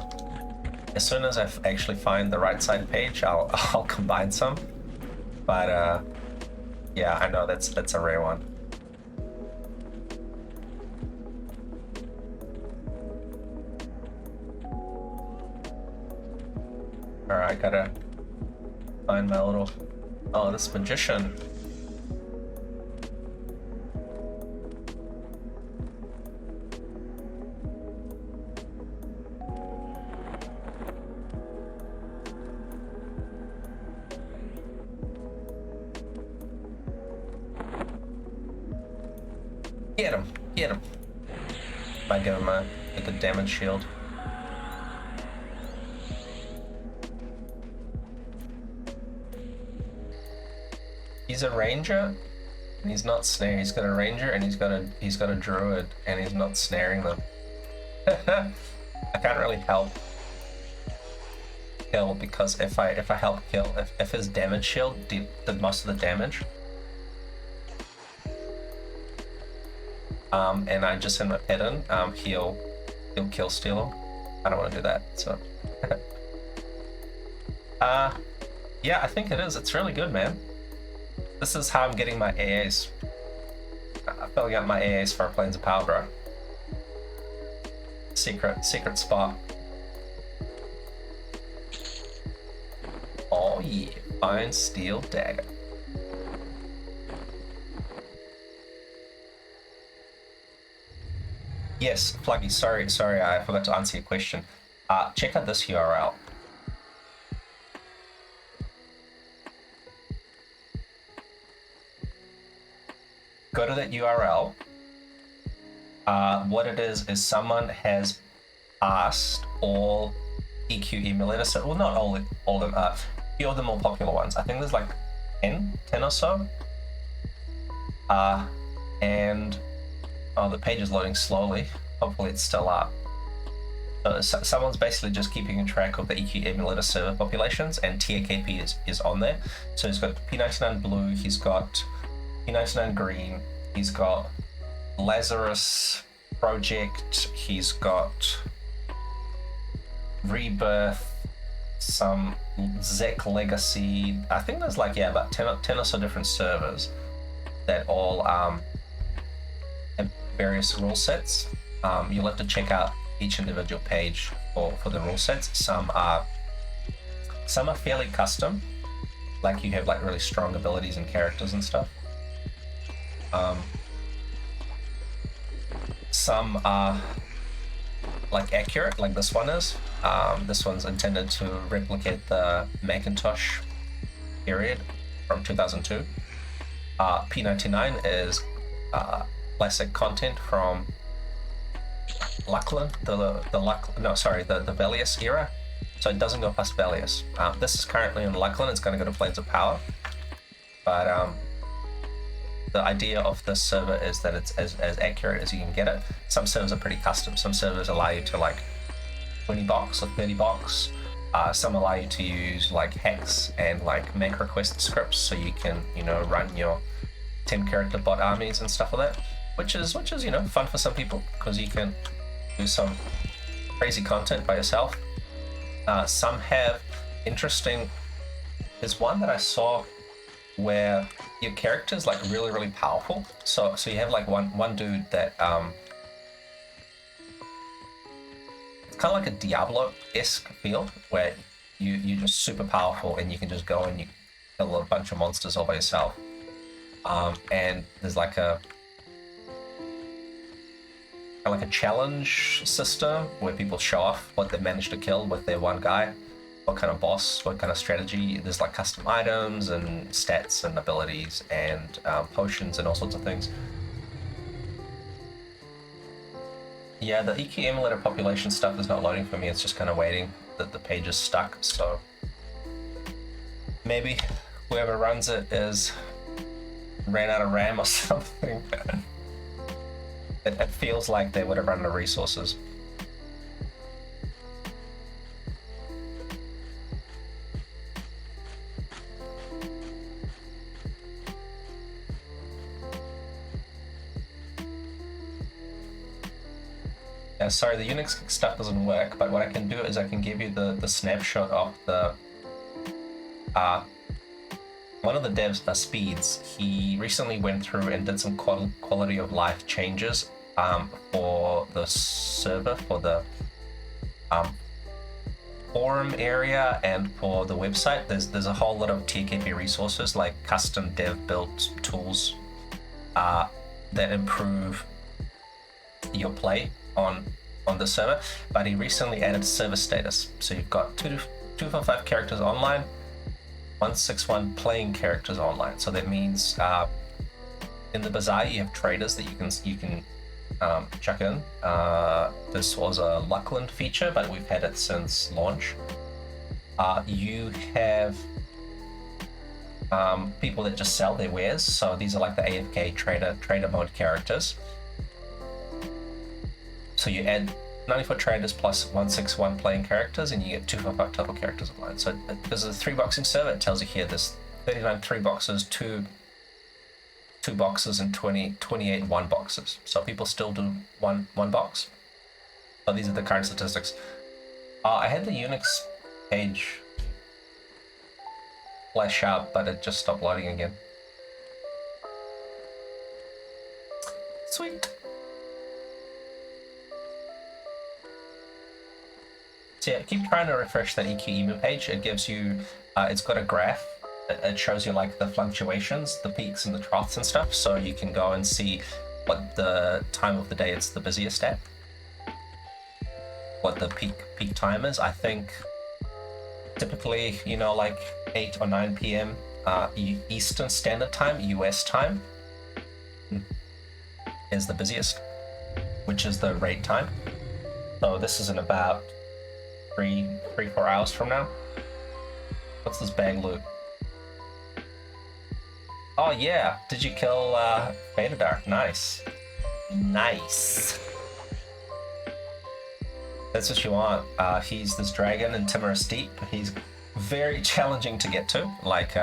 as soon as I actually find the right side page, I'll combine some. But yeah, I know that's a rare one. Alright, gotta find my little... Oh, this magician. Get him! Might give him a good damage shield. he's a ranger, and he's not snaring. He's got a ranger, and he's got a druid, and he's not snaring them. I can't really help kill, because if I help kill, if his damage shield did most of the damage, and I just send my pet in, he'll kill steal him. I don't want to do that, so. Yeah, I think it is. It's really good, man. This is how I'm getting my AAs. I'm filling out my AAs for Planes of Power, bro. Secret spot. Oh yeah, Iron Steel Dagger. Yes, Fluggy, sorry, I forgot to answer your question. Check out this URL. Go to that URL. What it is someone has asked all EQemulator, so, well, not all of them, a few of the more popular ones. I think there's like 10 or so. And oh, the page is loading slowly. Hopefully it's still up. So someone's basically just keeping a track of the EQemulator server populations, and TAKP is on there. So he's got P99 blue, he's got P99 green, he's got Lazarus Project, he's got Rebirth, some Zek Legacy. I think there's like, yeah, about 10 or so different servers that all have various rule sets. You'll have to check out each individual page for the rule sets. Some are fairly custom, like you have like really strong abilities and characters and stuff. Some are like accurate, like this one is. This one's intended to replicate the Macintosh period from 2002. P99 is classic content from Lachlan, the Velius era. So it doesn't go past Velius. This is currently in Lachlan. It's going to go to Planes of Power, but the idea of this server is that it's as accurate as you can get it. Some servers are pretty custom. Some servers allow you to like 20 box or 30 box. Some allow you to use like hex and like make request scripts, so you can, you know, run your 10 character bot armies and stuff like that, which is you know, fun for some people, because you can do some crazy content by yourself. Some have interesting. There's one that I saw where your character is like really powerful. So you have like one dude that it's kind of like a Diablo-esque feel, where you're just super powerful and you can just go and you kill a bunch of monsters all by yourself. And there's like a challenge system where people show off what they managed to kill with their one guy, what kind of boss, what kind of strategy. There's like custom items and stats and abilities and potions and all sorts of things. Yeah, the EQemulator population stuff is not loading for me. It's just kind of waiting that the page is stuck. So maybe whoever runs it ran out of RAM or something. It feels like they would have run out of resources. Yeah, sorry, the Unix stuff doesn't work, but what I can do is I can give you the snapshot of the one of the devs, Speeds. He recently went through and did some quality of life changes for the server, for the forum area, and for the website. There's a whole lot of TAKP resources, like custom dev built tools that improve your play on the server. But he recently added server status, so you've got 255 characters online, 161 playing characters online. So that means in the bazaar you have traders that you can chuck in. This was a Luckland feature, but we've had it since launch. You have people that just sell their wares. So these are like the AFK trader mode characters. So you add 94 traders plus 161 playing characters, and you get 255 total characters online. So because of the 3-boxing server, it tells you here there's 39 3-boxes, two boxes, and 28 1-boxes. So people still do one box. So these are the current statistics. I had the Unix page flash up, but it just stopped loading again. Sweet. So yeah, keep trying to refresh that EQemulator page. It gives you, it's got a graph. It shows you like the fluctuations, the peaks and the troughs and stuff. So you can go and see what the time of the day it's the busiest at. What the peak time is. I think typically, you know, like 8 or 9 p.m. Eastern Standard Time, US time, is the busiest, which is the raid time. So this is in about 3-4 hours from now. What's this bag loot? Oh yeah, did you kill Betadar? Nice. Nice. That's what you want. He's this dragon in Timorous Deep. He's very challenging to get to. Like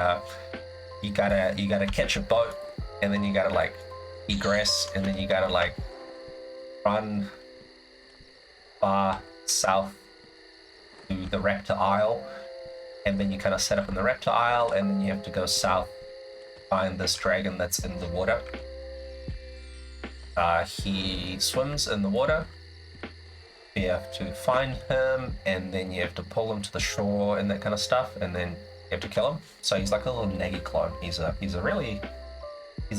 you gotta catch a boat, and then you gotta like egress, and then you gotta like run far south to the Raptor Isle, and then you kind of set up in the Raptor Isle, and then you have to go south, find this dragon that's in the water. He swims in the water. You have to find him, and then you have to pull him to the shore and that kind of stuff, and then you have to kill him. So he's like a little Negi clone. He's a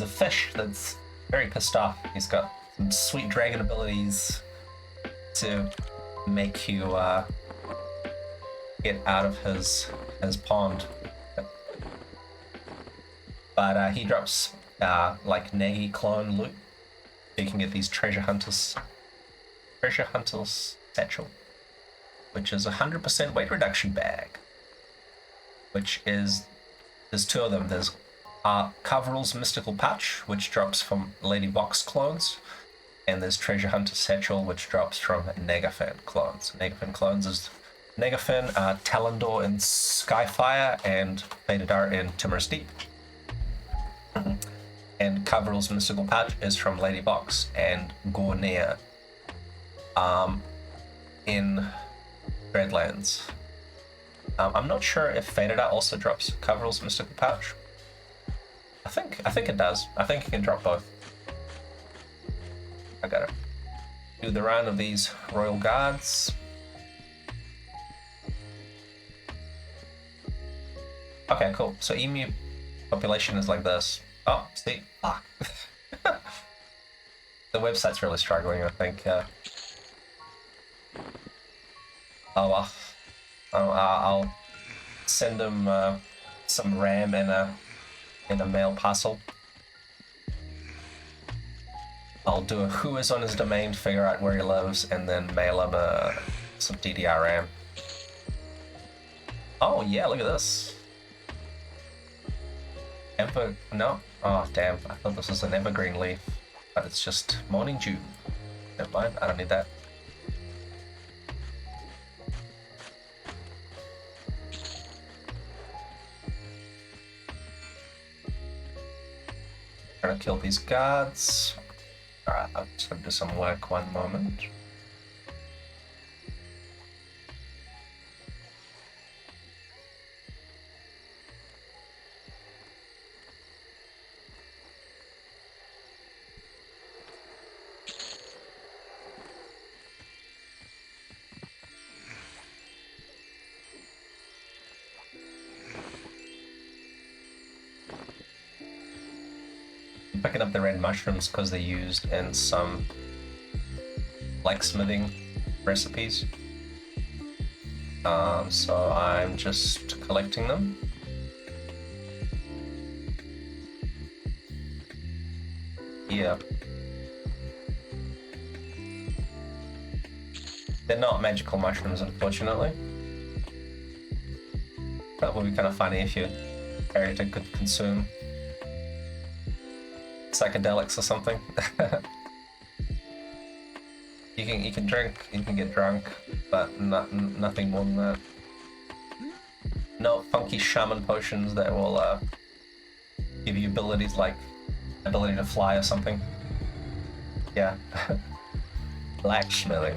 fish that's very pissed off. He's got some sweet dragon abilities to make you get out of his pond. But he drops like Negi clone loot. You can get these treasure hunters satchel, which is 100% weight reduction bag, which is, there's 2 of them. There's Coverall's mystical pouch, which drops from Lady Vox clones, and there's treasure hunter satchel, which drops from Negafan clones. Negafan clones is Negafan, Talendor in Skyfire, and Betadar in Timorous Deep. And Coverall's mystical pouch is from Lady Vox and Gornea in Dreadlands. I'm not sure if Betadar also drops Coverall's mystical pouch. I think it does. I think it can drop both. I gotta do the round of these royal guards. Okay, cool. So emu population is like this. Oh, see, fuck. The website's really struggling, I think. I'll send him some RAM in a mail parcel. I'll do a who is on his domain, figure out where he lives, and then mail him some DDR RAM. Oh yeah, look at this. No? Oh damn, I thought this was an evergreen leaf, but it's just morning dew. Never mind, I don't need that. Trying to kill these guards. Alright, I'm just gonna do some work, one moment. Picking up the red mushrooms because they're used in some blacksmithing recipes. So I'm just collecting them. Yeah. They're not magical mushrooms, unfortunately. That would be kind of funny if you character could consume psychedelics or something. you can drink, you can get drunk, but nothing more than that. No funky shaman potions that will give you abilities like ability to fly or something. Yeah. Blacksmithing.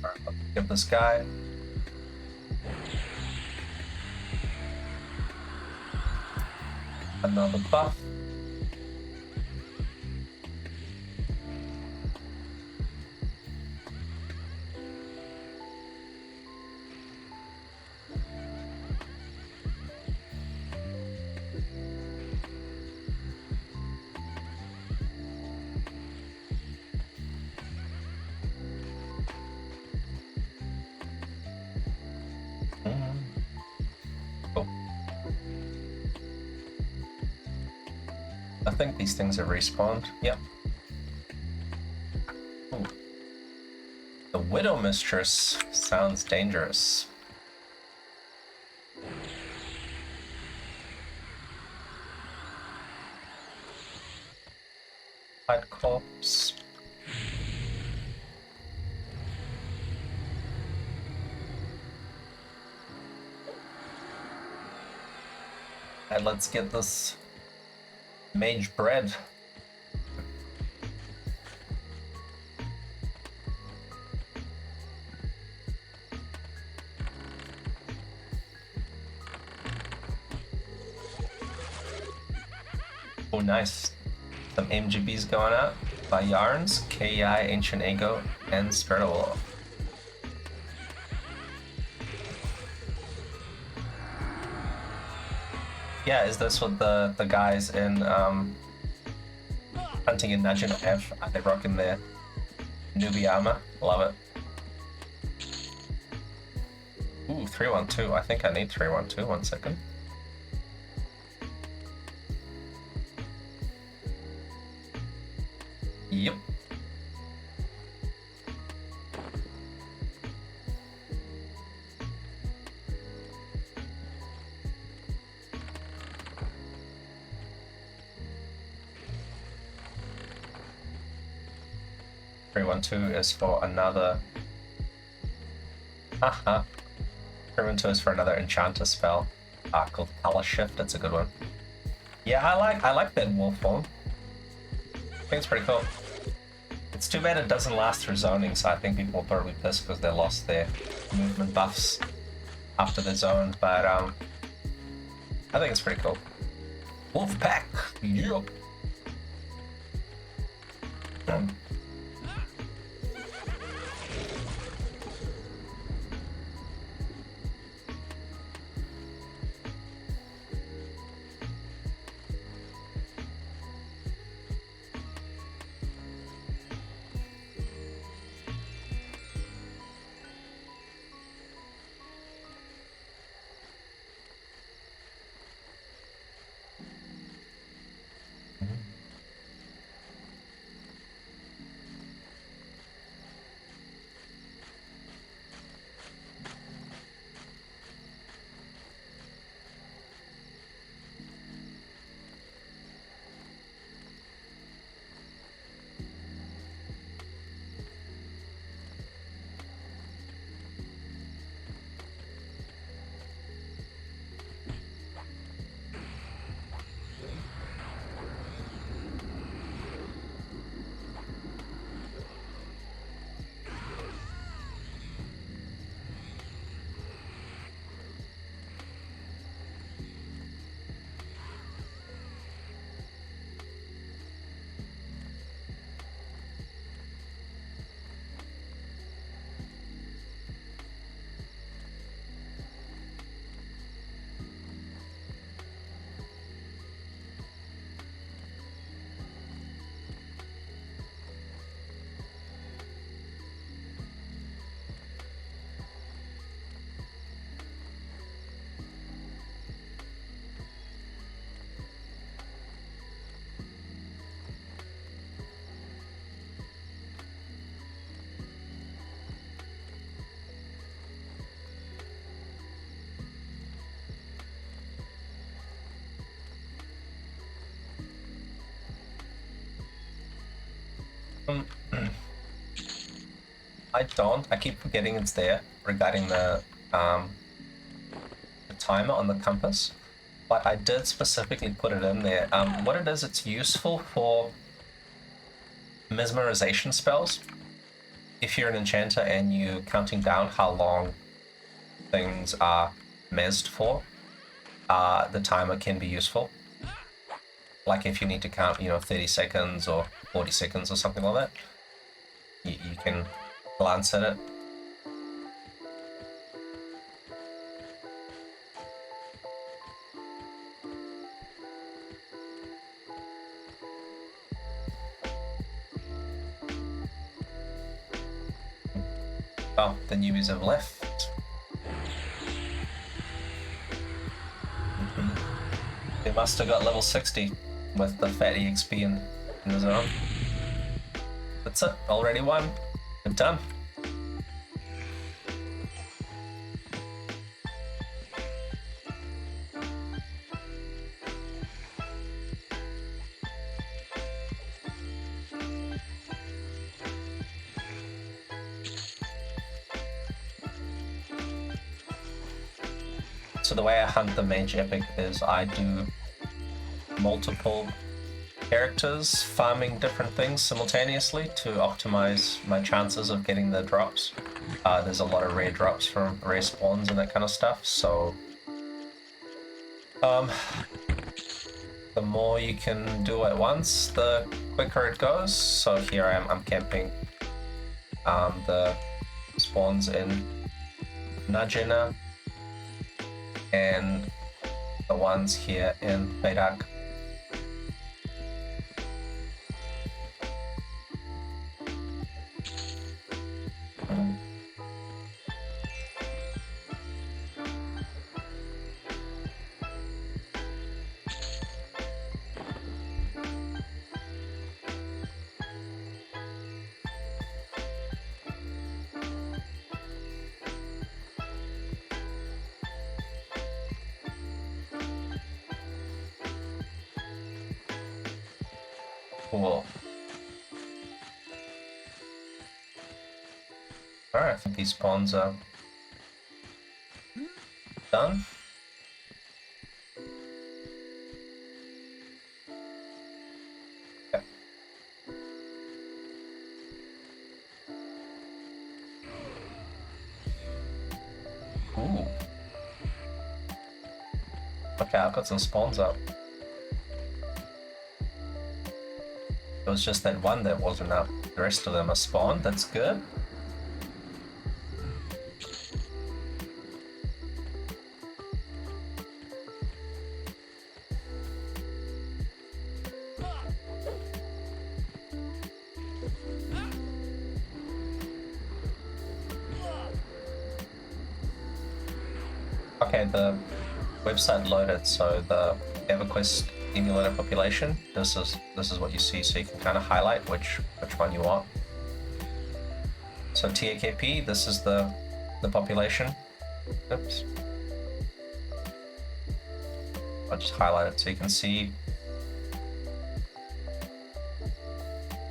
Alright, let's give this guy. Another buff. I think these things are respawned. Yep. Ooh. The Widow Mistress sounds dangerous. White corpse. And let's get this mage bread. Oh, nice. Some MGBs going out by Yarns, KI, Ancient Ego, and Spirit of War. Yeah, is this what the guys in Hunting in Najena have? Are they rocking their newbie armor? Love it. Ooh, 312. I think I need 312. 1 second. Yep. Is for another. Haha. 312 is for another enchanter spell called Color Shift. That's a good one. Yeah, I like that wolf form. I think it's pretty cool. It's too bad it doesn't last through zoning, so I think people will probably piss because they lost their movement buffs after the zoned, but I think it's pretty cool. Wolf pack, yup. Um, I don't. I keep forgetting it's there regarding the timer on the compass, but I did specifically put it in there. What it is, it's useful for mesmerization spells. If you're an enchanter and you're counting down how long things are mezzed for, the timer can be useful. Like if you need to count, 30 seconds or 40 seconds or something like that, you can glance at it. Oh, the newbies have left. They must have got level 60 with the fat EXP in the zone. That's it, already won. Good done. So the way I hunt the Mage Epic is I do multiple characters farming different things simultaneously to optimize my chances of getting the drops. There's a lot of rare drops from rare spawns and that kind of stuff, so the more you can do at once, the quicker it goes. So here I am, I'm camping the spawns in Najena and the ones here in Beiraq. Cool. Alright, I think these spawns are done. Okay. Ooh. Okay, I've got some spawns up. It was just that one that wasn't up. The rest of them are spawned. That's good. Okay, the website loaded, so the EverQuest emulator population. This is what you see, so you can kind of highlight which one you want. So TAKP, this is the population. Oops. I'll just highlight it so you can see.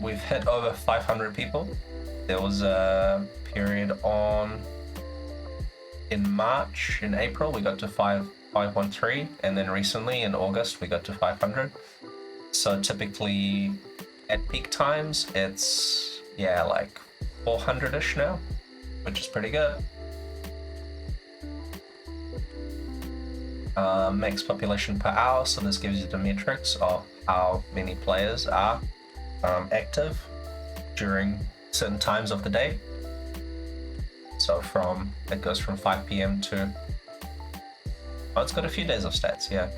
We've hit over 500 people. There was a period in March, in April, we got to 513, and then recently in August we got to 500. So typically at peak times it's like 400-ish now, which is pretty good. Max population per hour, so this gives you the metrics of how many players are active during certain times of the day. So it goes from 5 PM to, it's got a few days of stats, yeah.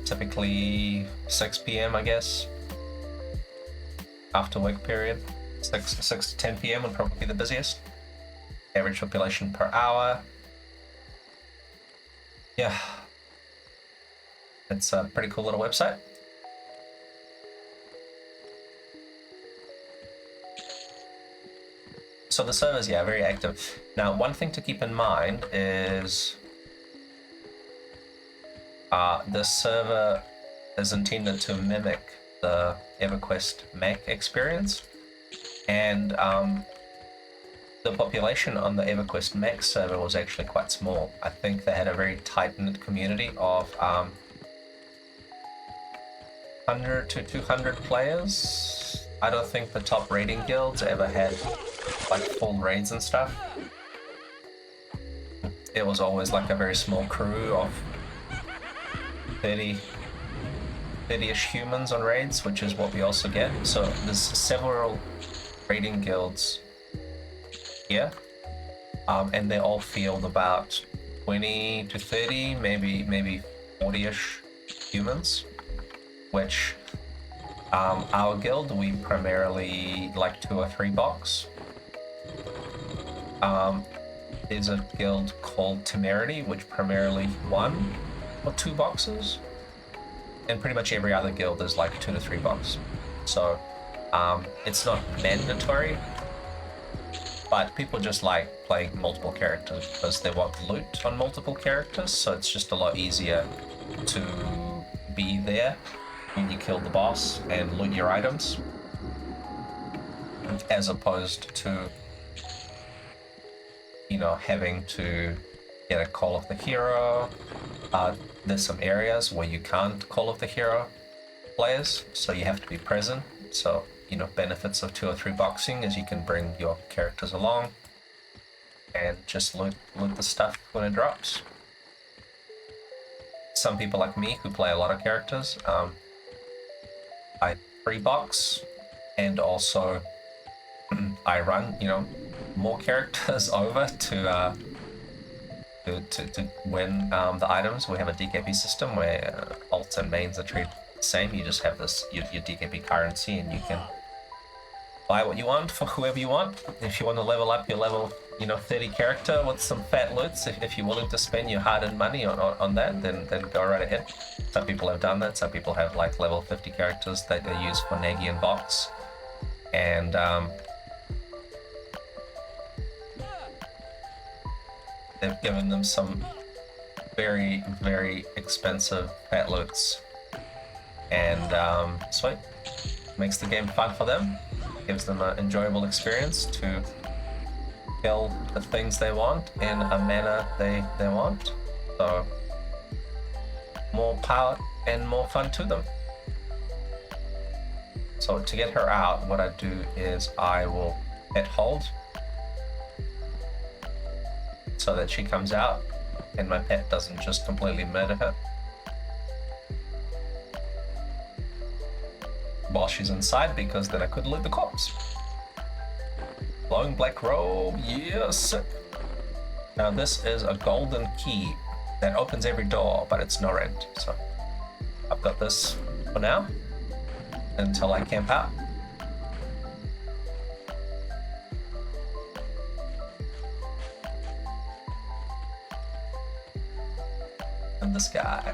Typically 6 PM, I guess. After work period, 6 to 10 PM would probably be the busiest. Average population per hour. Yeah. It's a pretty cool little website. So the server's, very active. Now, one thing to keep in mind is the server is intended to mimic the EverQuest Mac experience, and the population on the EverQuest Mac server was actually quite small. I think they had a very tight-knit community of 100 to 200 players. I don't think the top raiding guilds ever had like full raids and stuff. It was always like a very small crew of 30-ish humans on raids, which is what we also get. So there's several raiding guilds here, and they all field about 20 to 30, maybe 40-ish humans, which our guild, we primarily like 2 or 3 box. There's a guild called Temerity, which primarily 1 or 2 boxes, and pretty much every other guild is like 2 to 3 box. So it's not mandatory, but people just like playing multiple characters because they want loot on multiple characters, so it's just a lot easier to be there when you kill the boss and loot your items, as opposed to, you know, having to get a call of the hero. There's some areas where you can't call of the hero players, so you have to be present. So, you know, benefits of 2 or 3 boxing is you can bring your characters along and just loot the stuff when it drops. Some people like me who play a lot of characters, I 3 box, and also I run, you know, more characters over to win the items. We have a DKP system where alts and mains are treated the same. You just have this your DKP currency, and you can buy what you want for whoever you want. If you want to level up your level, you know, 30 character with some fat loots, if you're willing to spend your hard-earned money on that, then go right ahead. Some people have done that. Some people have like level 50 characters that they use for Nagi and bots, and they've given them some very, very expensive fat loots, and sweet, makes the game fun for them, gives them an enjoyable experience to kill the things they want in a manner they want. So more power and more fun to them. So to get her out, what I do is I will hit hold so that she comes out and my pet doesn't just completely murder her while she's inside, because then I could loot the corpse. Glowing black robe, yes. Now this is a golden key that opens every door, but it's no rent. So I've got this for now until I camp out. And this guy.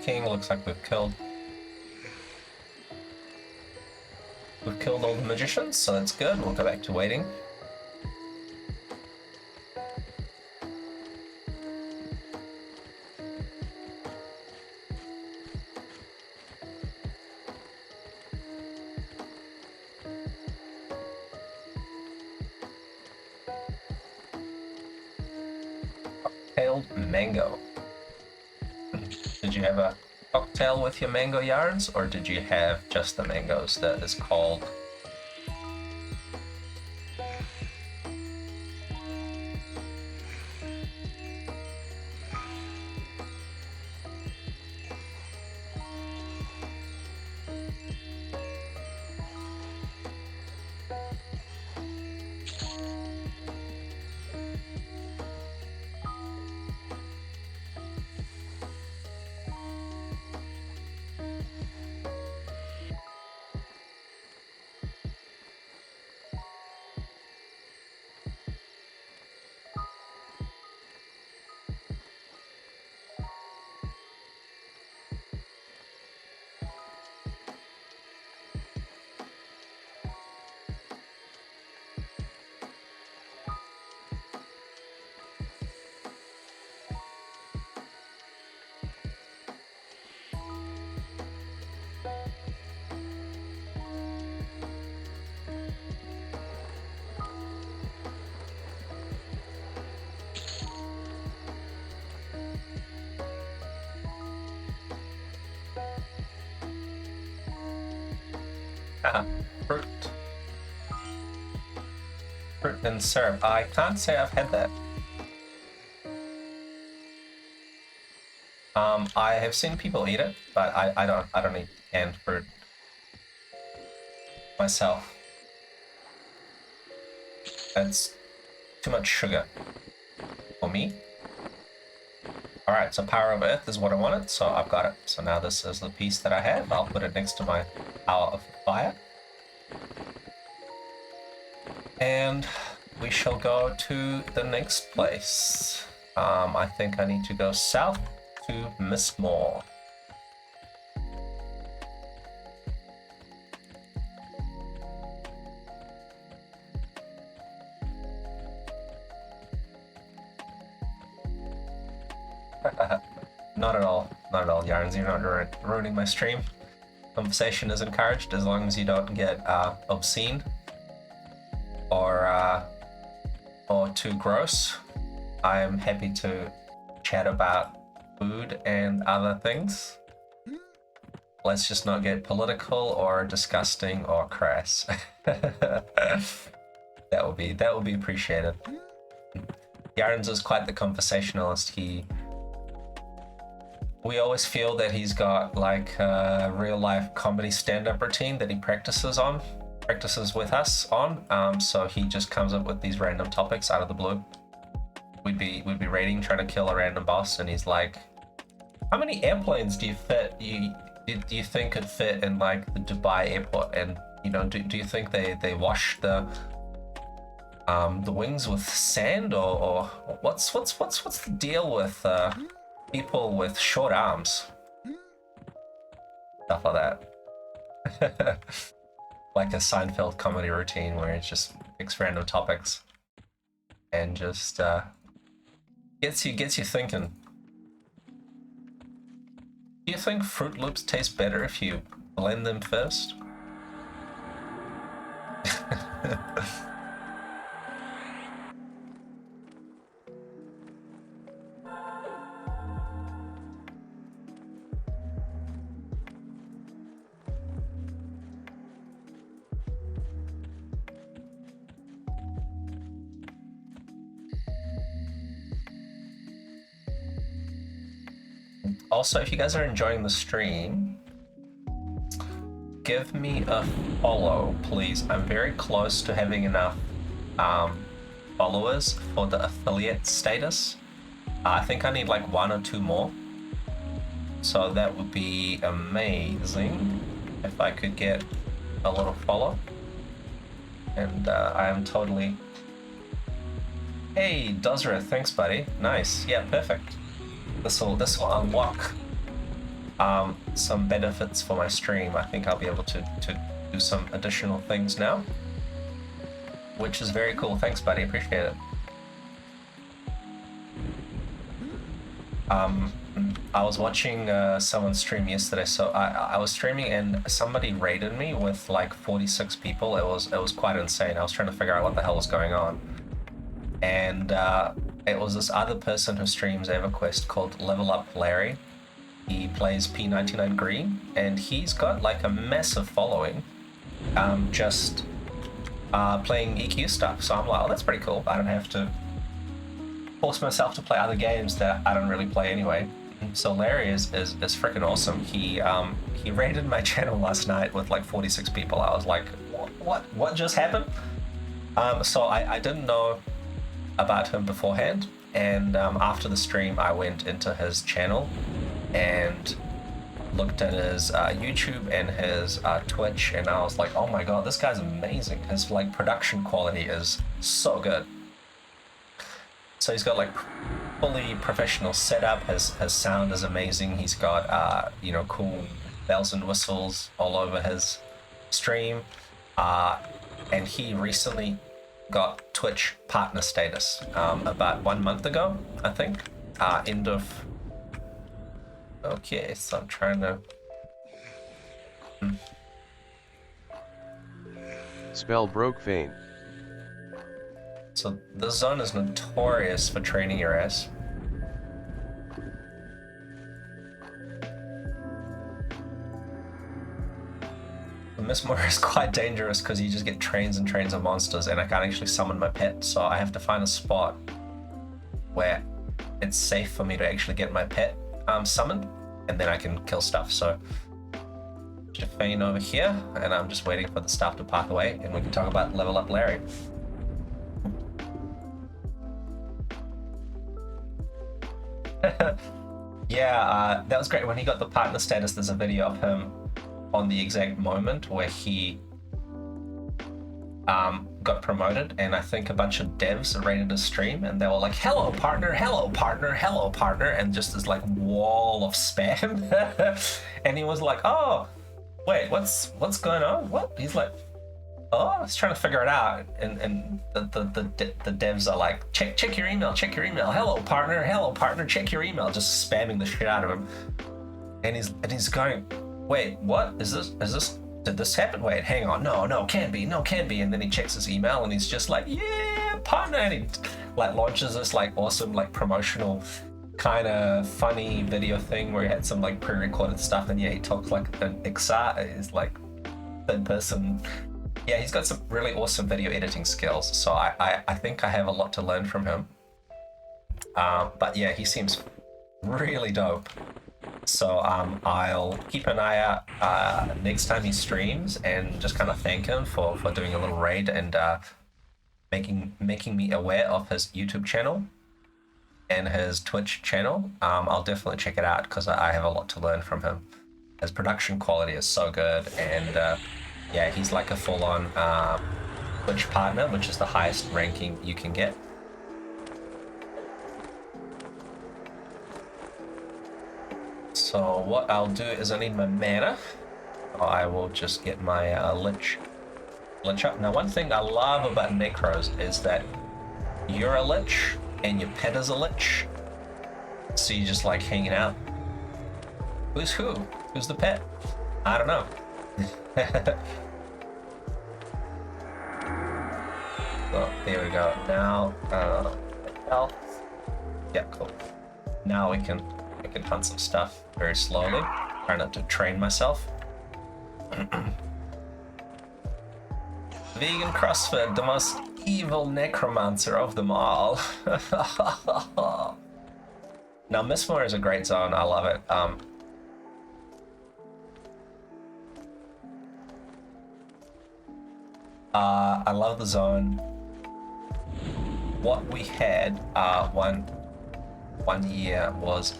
King, looks like we've killed all the magicians, so that's good. We'll go back to waiting. Cocktailed mango. Did you have a cocktail with your mango yarns, or did you have just the mangoes that is called? Fruit. Fruit and syrup. I can't say I've had that. I have seen people eat it, but I don't eat canned fruit myself. That's too much sugar for me. Alright, so Power of Earth is what I wanted, so I've got it. So now this is the piece that I have. I'll put it next to my Power of Fire. And we shall go to the next place. I think I need to go south to Mistmoore. Not at all, Yarns. You're not ruining my stream. Conversation is encouraged as long as you don't get obscene or too gross. I am happy to chat about food and other things. Let's just not get political or disgusting or crass. that would be appreciated. Yarns is quite the conversationalist. We always feel that he's got like a real life comedy stand-up routine that he practices with us on. So he just comes up with these random topics out of the blue. We'd be raiding, trying to kill a random boss, and he's like, "How many airplanes do you think could fit in like the Dubai airport? And you know, do you think they wash the wings with sand, or what's the deal with people with short arms?" Stuff like that. Like a Seinfeld comedy routine where it just picks random topics and just gets you thinking. Do you think Fruit Loops taste better if you blend them first? Also, if you guys are enjoying the stream, give me a follow, please. I'm very close to having enough followers for the affiliate status. I think I need like 1 or 2 more. So that would be amazing if I could get a little follow. And I am totally... Hey, Dozra, thanks buddy. Nice, yeah, perfect. This will unlock some benefits for my stream. I think I'll be able to do some additional things now, which is very cool. Thanks, buddy. Appreciate it. I was watching someone stream yesterday. So I was streaming and somebody raided me with like 46 people. It was quite insane. I was trying to figure out what the hell was going on, and it was this other person who streams EverQuest called Level Up Larry. He plays P99 Green, and he's got like a massive following, just playing EQ stuff. So I'm like, oh, that's pretty cool. I don't have to force myself to play other games that I don't really play anyway. So Larry is freaking awesome. He raided my channel last night with like 46 people. I was like, what just happened? So I didn't know about him beforehand, and after the stream I went into his channel and looked at his YouTube and his Twitch, and I was like, oh my god, this guy's amazing. His like production quality is so good. So he's got like fully professional setup. His sound is amazing. He's got you know, cool bells and whistles all over his stream, and he recently got Twitch partner status about 1 month ago, I think. End of... Okay, so I'm trying to... Spell broke vein. So this zone is notorious for training your ass. Mistmoore is quite dangerous because you just get trains and trains of monsters, and I can't actually summon my pet, so I have to find a spot where it's safe for me to actually get my pet summoned, and then I can kill stuff. So Fane over here, and I'm just waiting for the staff to path away, and we can talk about level up Larry. Yeah, that was great. When he got the partner status, there's a video of him on the exact moment where he got promoted, and I think a bunch of devs rated his stream, and they were like, hello partner, hello partner, hello partner, and just this like wall of spam. And he was like, oh wait, what's going on? What? He's like, oh, I was trying to figure it out, and the devs are like, check your email, hello partner, check your email, just spamming the shit out of him. And he's going, wait, what is this? Did this happen? Wait, hang on, no, can't be. And then he checks his email, and he's just like, yeah, partner, and he like launches this like awesome like promotional kind of funny video thing where he had some like pre-recorded stuff, and yeah, he talks like an XR is like third person. Yeah, he's got some really awesome video editing skills, so I think I have a lot to learn from him. But yeah, he seems really dope. So I'll keep an eye out next time he streams, and just kind of thank him for doing a little raid and making me aware of his YouTube channel and his Twitch channel. I'll definitely check it out because I have a lot to learn from him. His production quality is so good, and yeah, he's like a full-on Twitch partner, which is the highest ranking you can get. So what I'll do is I need my mana. I will just get my lich up. Now, one thing I love about Necros is that you're a lich and your pet is a lich, so you're just like hanging out. Who's who? Who's the pet? I don't know. So there we go. Now, health. Yeah, cool. Now we can hunt some stuff very slowly. Try not to train myself. Vegan CrossFit, the most evil necromancer of them all. Now, Mistmoore is a great zone. I love it. I love the zone. What we had one year was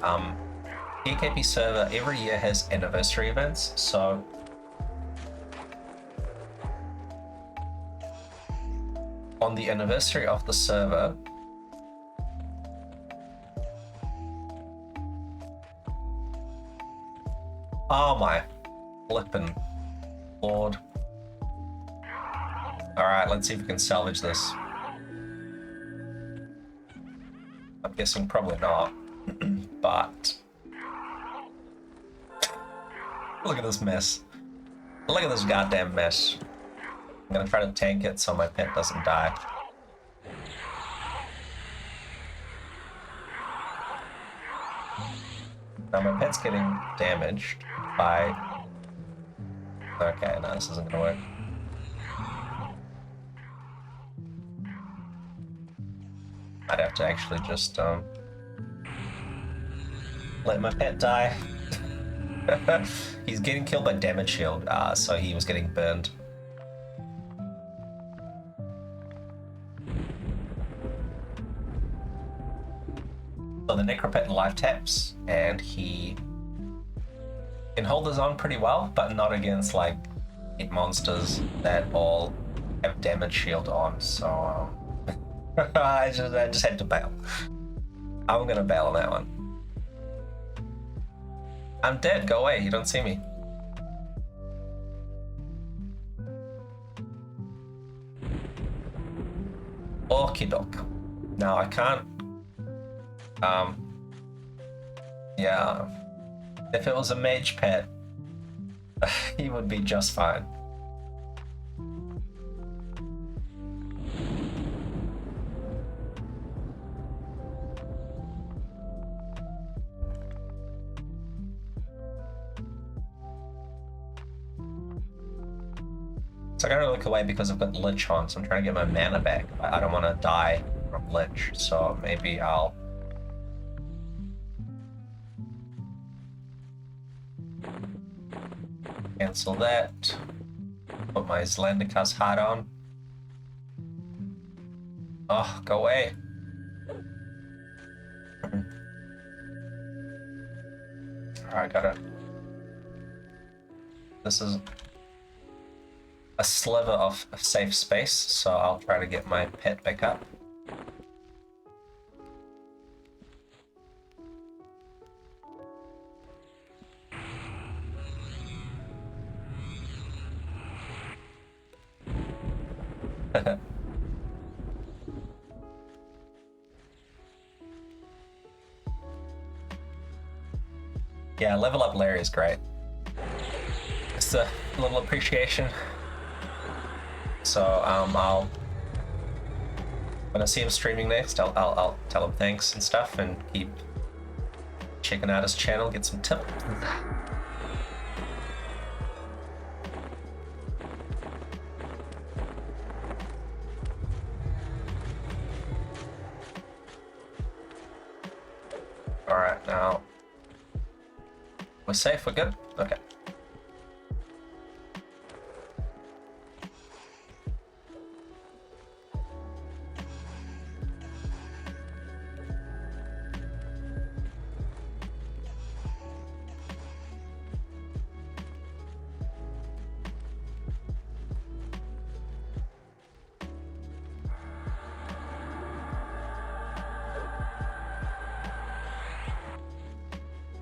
TAKP server every year has anniversary events, so on the anniversary of the server, oh my flippin' lord. Alright, let's see if we can salvage this. I'm guessing probably not, but look at this mess. Look at this goddamn mess. I'm gonna try to tank it so my pet doesn't die. Now my pet's getting damaged by... Okay, no, this isn't gonna work. I'd have to actually just let my pet die. He's getting killed by damage shield, so he was getting burned. So the Necropet life taps, and he can hold his own pretty well, but not against like hit monsters that all have damage shield on. So I just had to bail. I'm gonna bail on that one. I'm dead, go away, you don't see me. Okie doke. Now I can't... yeah. If it was a mage pet, he would be just fine. So I gotta look away because I've got Lich on, so I'm trying to get my mana back. I don't want to die from Lich, so maybe I'll... cancel that. Put my Zlandikas hat on. Oh, go away. Alright, gotta... This is a sliver of safe space, so I'll try to get my pet back up. Yeah, level up Larry is great. It's a little appreciation. So I'll when I see him streaming next, I'll tell him thanks and stuff, and keep checking out his channel, get some tips. All right, now we're safe. We're good. Okay.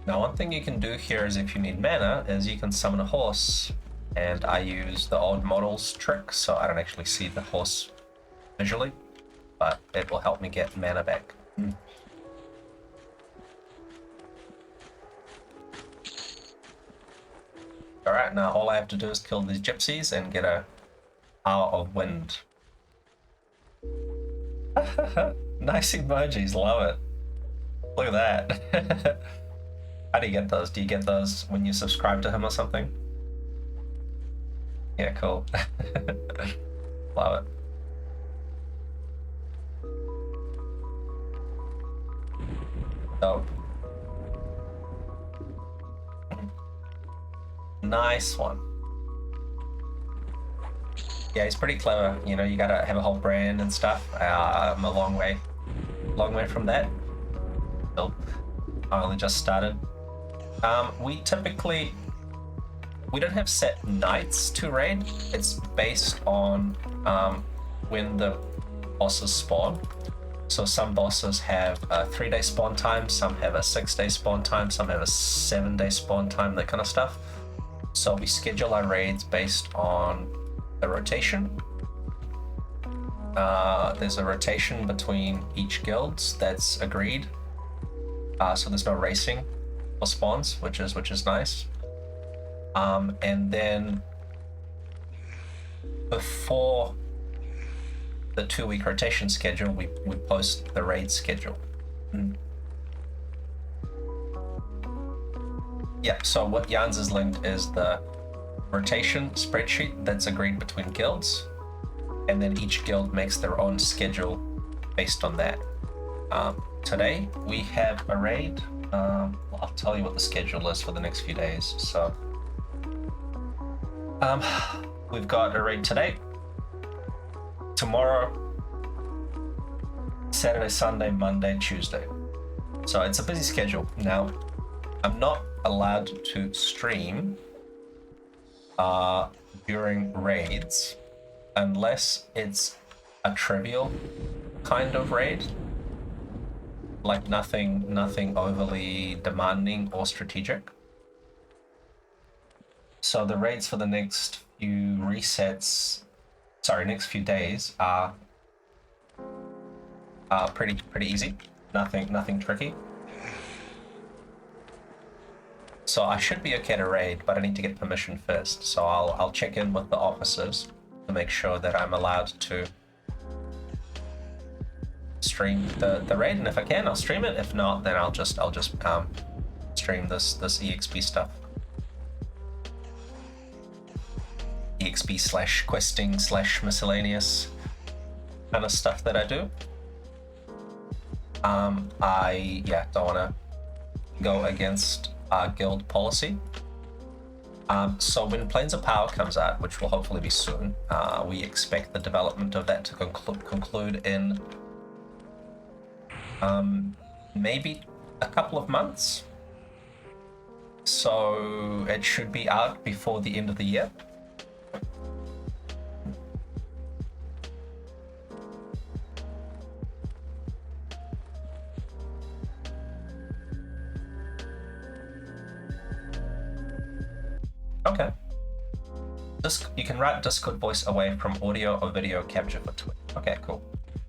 Now, one thing you can do here is, if you need mana, is you can summon a horse, and I use the old models trick, so I don't actually see the horse visually, but it will help me get mana back. Alright, now all I have to do is kill these gypsies and get a hour of wind. Nice emojis, love it. Look at that. How do you get those? Do you get those when you subscribe to him or something? Yeah, cool. Love it. Dope. Nice one. Yeah, he's pretty clever. You know, you gotta have a whole brand and stuff. I'm a long way from that. Still, I only just started. We don't have set nights to raid. It's based on when the bosses spawn. So some bosses have a 3-day spawn time, some have a 6-day spawn time, some have a 7-day spawn time, that kind of stuff. So we schedule our raids based on the rotation. There's a rotation between each guilds that's agreed. So there's no racing for spawns, which is nice. And then before the 2-week rotation schedule, we post the raid schedule. Yeah, so what Jans has linked is the rotation spreadsheet that's agreed between guilds, and then each guild makes their own schedule based on that. Today we have a raid. I'll tell you what the schedule is for the next few days. So we've got a raid today, tomorrow, Saturday, Sunday, Monday, Tuesday. So it's a busy schedule. Now, I'm not allowed to stream during raids unless it's a trivial kind of raid, like nothing overly demanding or strategic. So the raids for the next few next few days are pretty easy. Nothing tricky. So I should be okay to raid, but I need to get permission first. So I'll check in with the officers to make sure that I'm allowed to stream the raid, and if I can, I'll stream it. If not, then I'll just stream this EXP stuff. XP slash questing slash miscellaneous kind of stuff that I do. I don't want to go against our guild policy. So when Planes of Power comes out, which will hopefully be soon, we expect the development of that to conclude in maybe a couple of months. So it should be out before the end of the year. Okay. You can write Discord voice away from audio or video capture for Twitch. Okay, cool.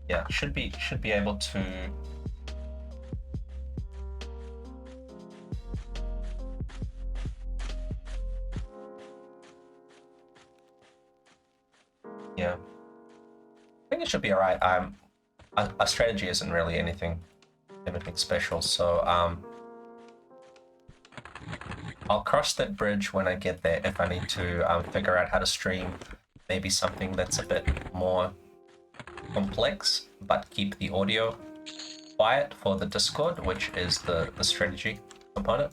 Yeah, should be able to. Yeah, I think it should be alright. Our strategy isn't really anything special, so I'll cross that bridge when I get there if I need to figure out how to stream maybe something that's a bit more complex, but keep the audio quiet for the Discord, which is the strategy component.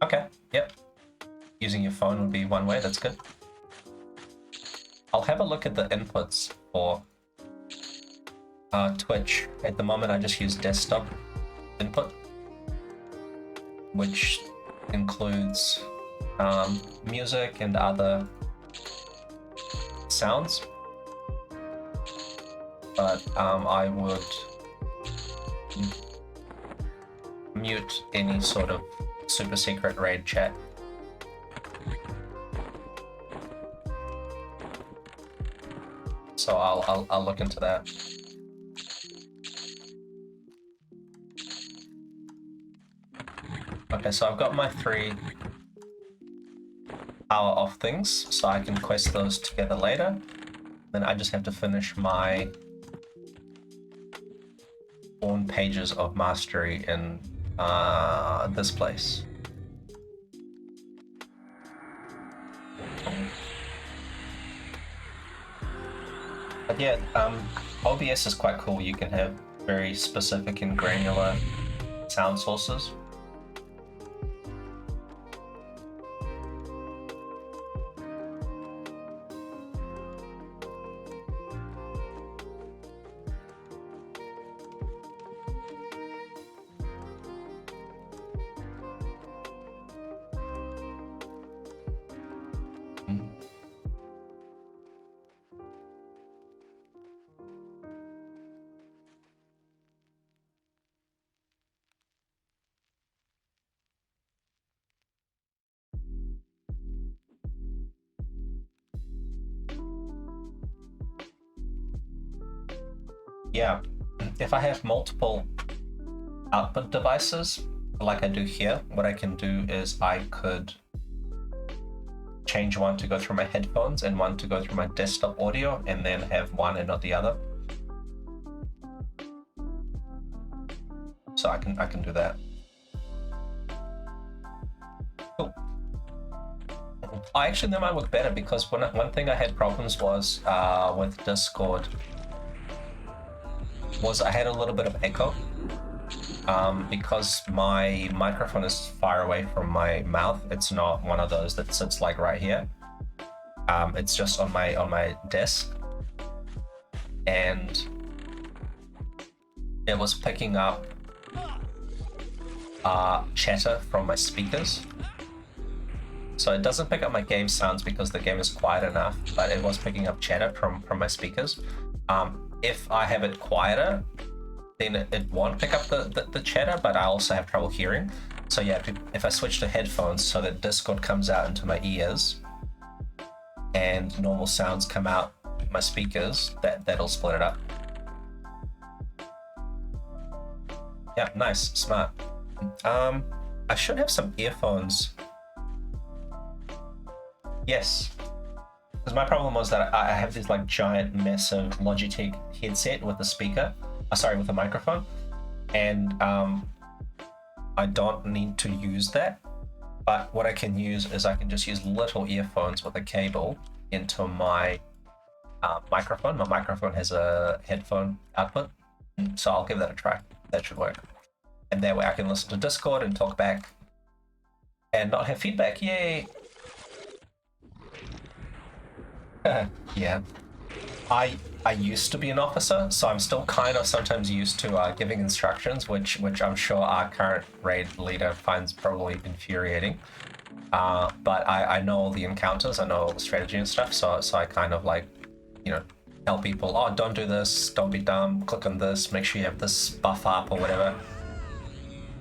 Okay, yep. Using your phone would be one way, that's good. I'll have a look at the inputs for Twitch. At the moment I just use desktop input, which includes music and other sounds. But I would mute any sort of super secret raid chat. So I'll look into that. Okay, so I've got my 3 power off things, so I can quest those together later. Then I just have to finish my 4 pages of mastery in this place. But yeah, OBS is quite cool. You can have very specific and granular sound sources. Yeah, if I have multiple output devices, like I do here, what I can do is I could change one to go through my headphones and one to go through my desktop audio, and then have one and not the other. So I can do that. Cool. Actually, that might work better, because one thing I had problems was with Discord was I had a little bit of echo because my microphone is far away from my mouth. It's not one of those that sits like right here. It's just on my desk, and it was picking up chatter from my speakers. So it doesn't pick up my game sounds because the game is quiet enough, but it was picking up chatter from my speakers. If I have it quieter, then it won't pick up the chatter, but I also have trouble hearing. So yeah, if I switch to headphones so that Discord comes out into my ears and normal sounds come out my speakers, that'll split it up. Yeah, nice, smart. I should have some earphones. Yes. Because my problem was that I have this like giant, massive Logitech headset with a speaker, sorry, with a microphone, and I don't need to use that. But what I can use is I can just use little earphones with a cable into my microphone. My microphone has a headphone output, so I'll give that a try. That should work. And that way I can listen to Discord and talk back and not have feedback. Yay! Yeah. I used to be an officer, so I'm still kind of sometimes used to giving instructions, which I'm sure our current raid leader finds probably infuriating. But I know all the encounters, I know all the strategy and stuff, so I kind of like, you know, tell people, oh, don't do this, don't be dumb, click on this, make sure you have this buff up or whatever.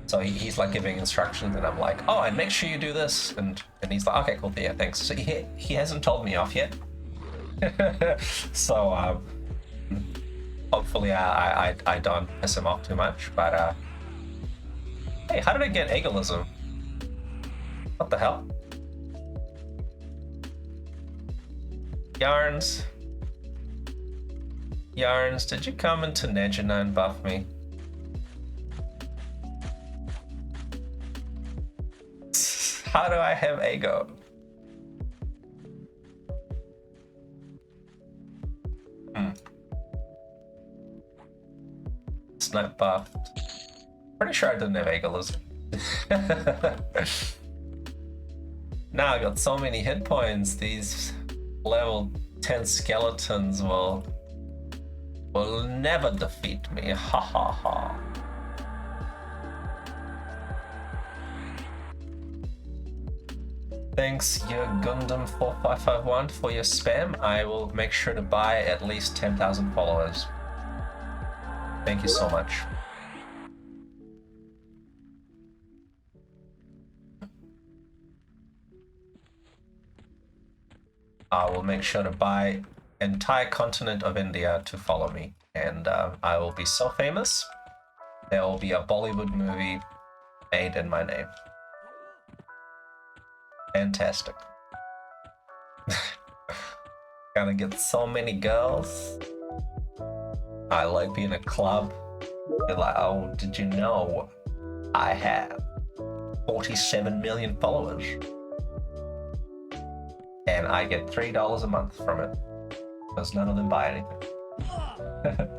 So he's like giving instructions, and I'm like, oh, and make sure you do this, and he's like, okay, cool, yeah, thanks. So he hasn't told me off yet. So hopefully I don't piss him off too much, but hey, how did I get egoism? What the hell? Yarns, did you come into Najena and buff me? How do I have ego? Snipe buffed. Pretty sure I didn't have egoism. Now I got so many hit points. These level 10 skeletons will never defeat me. Ha ha ha. Thanks, your Gundam 4551 for your spam. I will make sure to buy at least 10,000 followers. Thank you so much. I will make sure to buy entire continent of India to follow me, and I will be so famous. There will be a Bollywood movie made in my name. Fantastic. Gonna get so many girls. I like being a club. They're like, oh, did you know I have 47 million followers? And I get $3 a month from it, because none of them buy anything.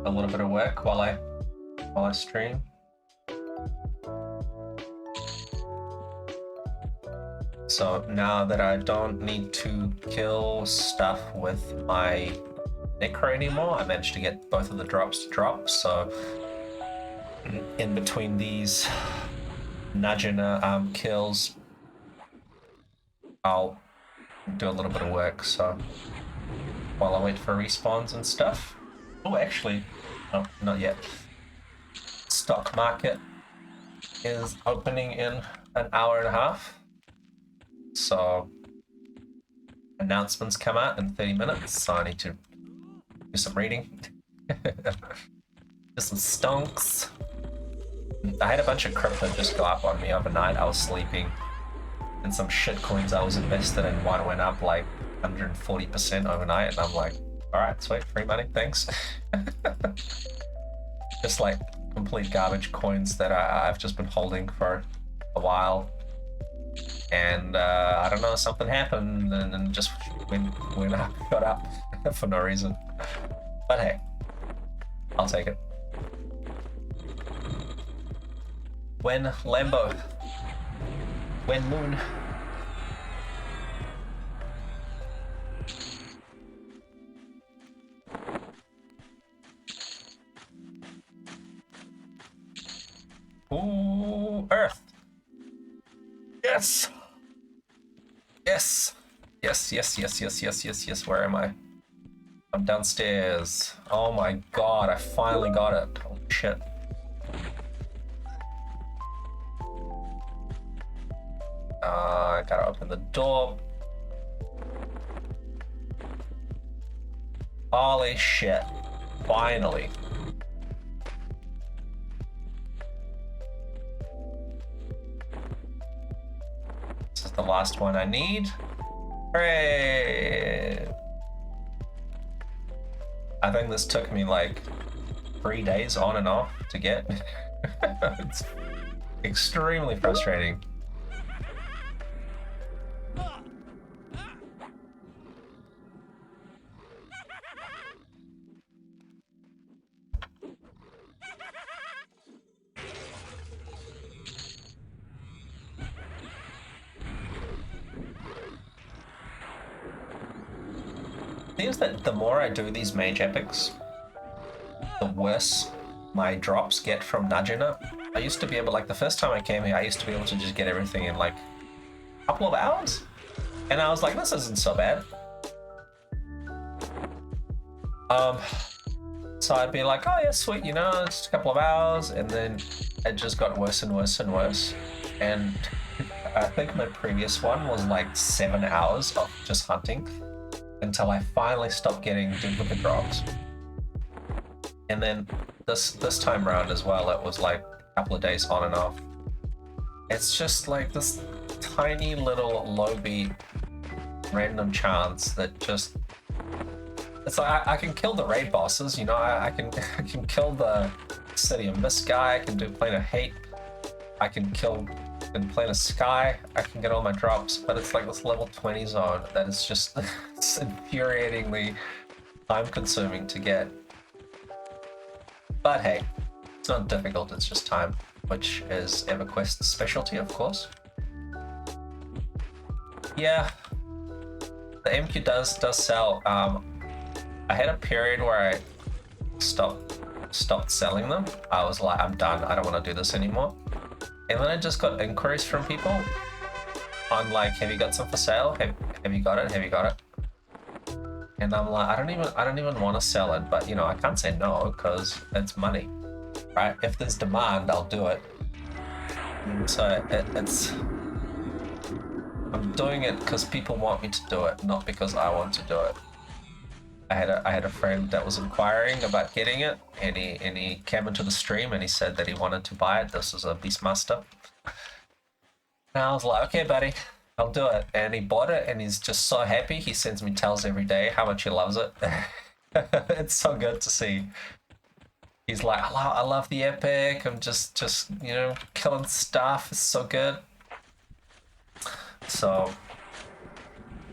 A little bit of work while I stream. So now that I don't need to kill stuff with my Necro anymore, I managed to get both of the drops to drop. So in between these Najena kills, I'll do a little bit of work. So while I wait for respawns and stuff. Oh, actually, no, not yet. Stock market is opening in an hour and a half. So announcements come out in 30 minutes, so I need to do some reading. Do some stonks. I had a bunch of crypto just go up on me overnight. I was sleeping, and some shit coins I was invested in, one went up like 140% overnight, and I'm like, alright, sweet, free money, thanks. Just like complete garbage coins that I've just been holding for a while. And I don't know, something happened and just when I got up for no reason. But hey, I'll take it. When Lambo, when Moon. Ooh, Earth. Yes. Yes. Yes, yes, yes, yes, yes, yes, yes. Where am I? I'm downstairs. Oh my god, I finally got it. Holy shit. I gotta open the door. Holy shit. Finally. This is the last one I need. Hooray! I think this took me like 3 days on and off to get. It's extremely frustrating. Seems that the more I do these Mage Epics, the worse my drops get from Najena. I used to be able, like the first time I came here, I used to be able to just get everything in like a couple of hours. And I was like, this isn't so bad. So I'd be like, oh yeah, sweet, you know, it's a couple of hours. And then it just got worse and worse and worse. And I think my previous one was like 7 hours of just hunting, until I finally stopped getting duplicate drops. And then this time around as well, it was like a couple of days on and off. It's just like this tiny little low beat random chance that just, it's like I can kill the raid bosses, you know, I can kill the City of Mist guy, I can do Plane of Hate, I can kill in Plane of Sky, I can get all my drops, but it's like this level 20 zone that is just it's infuriatingly time consuming to get. But hey, it's not difficult, it's just time, which is EverQuest's specialty, of course. Yeah, the MQ does sell. I had a period where I stopped selling them. I was like, I'm done, I don't want to do this anymore. And then I just got inquiries from people on like, have you got some for sale? Have you got it? Have you got it? And I'm like, I don't even want to sell it, but you know, I can't say no because it's money, right? If there's demand, I'll do it. And so it's I'm doing it because people want me to do it, not because I want to do it. I had a friend that was inquiring about getting it, and he came into the stream and he said that he wanted to buy it. This is a Beastmaster. And I was like, okay, buddy, I'll do it. And he bought it, and he's just so happy. He sends me tells every day how much he loves it. It's so good to see. He's like, I love the epic. I'm just you know, killing stuff. It's so good. So.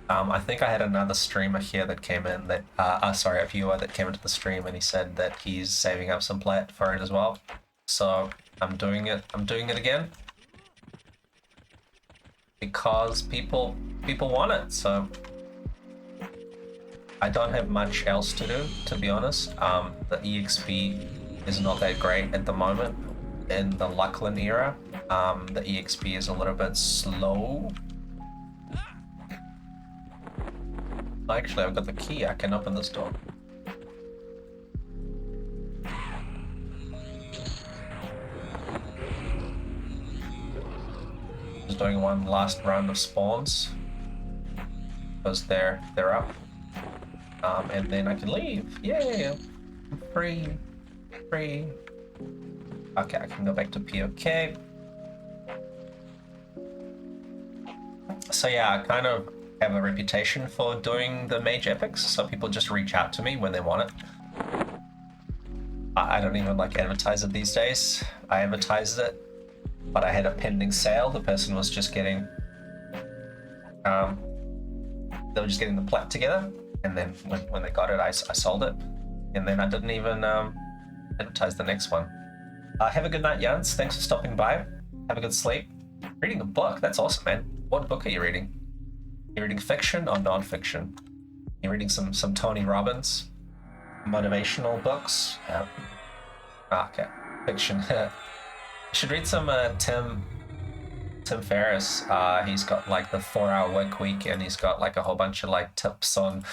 I think I had another streamer here that came in that, sorry, a viewer that came into the stream, and he said that he's saving up some plat for it as well. So I'm doing it again because people want it. So I don't have much else to do, to be honest. The EXP is not that great at the moment in the Luckland era. The EXP is a little bit slow. Actually, I've got the key. I can open this door. Just doing one last round of spawns because they're up, and then I can leave. Yay! I'm free. Okay, I can go back to POK. So yeah, I kind of have a reputation for doing the Mage Epics, so people just reach out to me when they want it. I don't even like advertise it these days. I advertised it, but I had a pending sale. The person was just getting, they were just getting the plat together, and then when they got it, I sold it, and then I didn't even advertise the next one. Have a good night, Jans. Thanks for stopping by. Have a good sleep. Reading a book, that's awesome, man. What book are you reading? You reading fiction or non-fiction? You're reading some Tony Robbins, motivational books? Yeah. Okay, fiction. should read some Tim Ferriss. He's got like the 4-hour work week, and he's got like a whole bunch of like tips on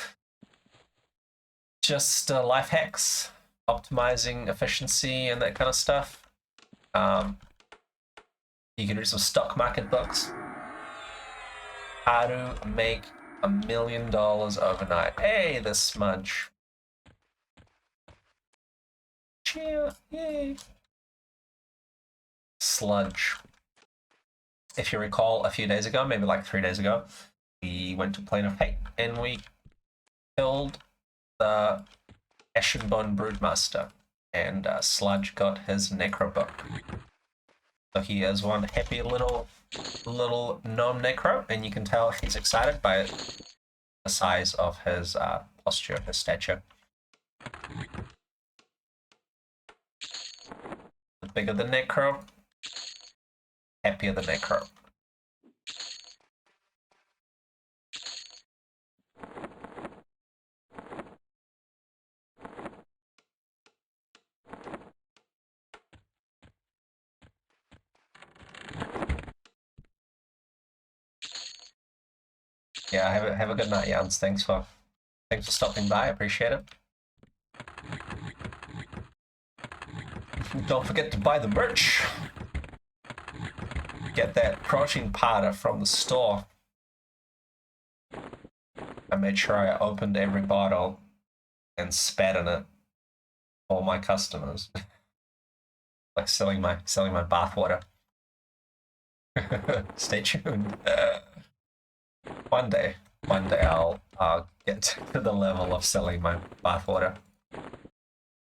just life hacks, optimizing efficiency, and that kind of stuff. You can read some stock market books. How to make $1 million overnight. Hey, the smudge. Cheer, yay. Sludge. If you recall, a few days ago, maybe like 3 days ago, we went to Plane of Hate and we killed the Ashenbone Broodmaster, and Sludge got his necro book. So he is one happy little gnome necro, and you can tell he's excited by it, the size of his posture, his stature. The bigger the necro, happier the necro. Yeah, have a good night, Jans. Thanks for stopping by. I appreciate it. Don't forget to buy the merch. Get that protein powder from the store. I made sure I opened every bottle and spat in it for my customers. Like selling my bathwater. Stay tuned. One day I'll get to the level of selling my bathwater.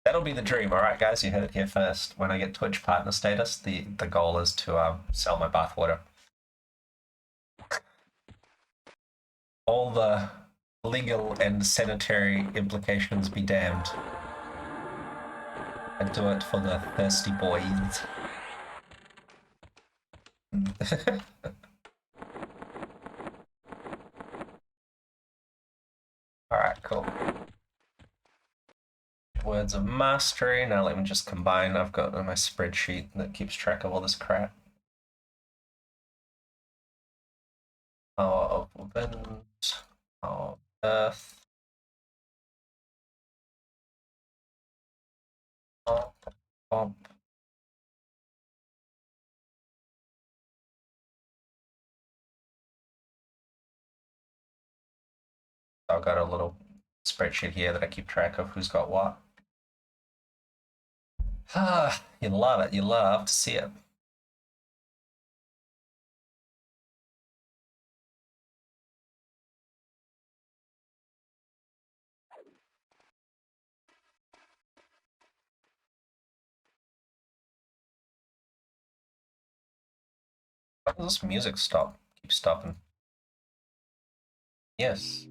That'll be the dream. All right, guys, you heard it here first. When I get Twitch partner status, the goal is to sell my bathwater. All the legal and sanitary implications be damned. I do it for the thirsty boys. Alright, cool. Words of mastery. Now let me just combine. I've got my spreadsheet that keeps track of all this crap. Power of wind, power of earth. Pop. I've got a little spreadsheet here that I keep track of who's got what. You love it. You love to see it. Why does this music stop? Keep stopping. Yes.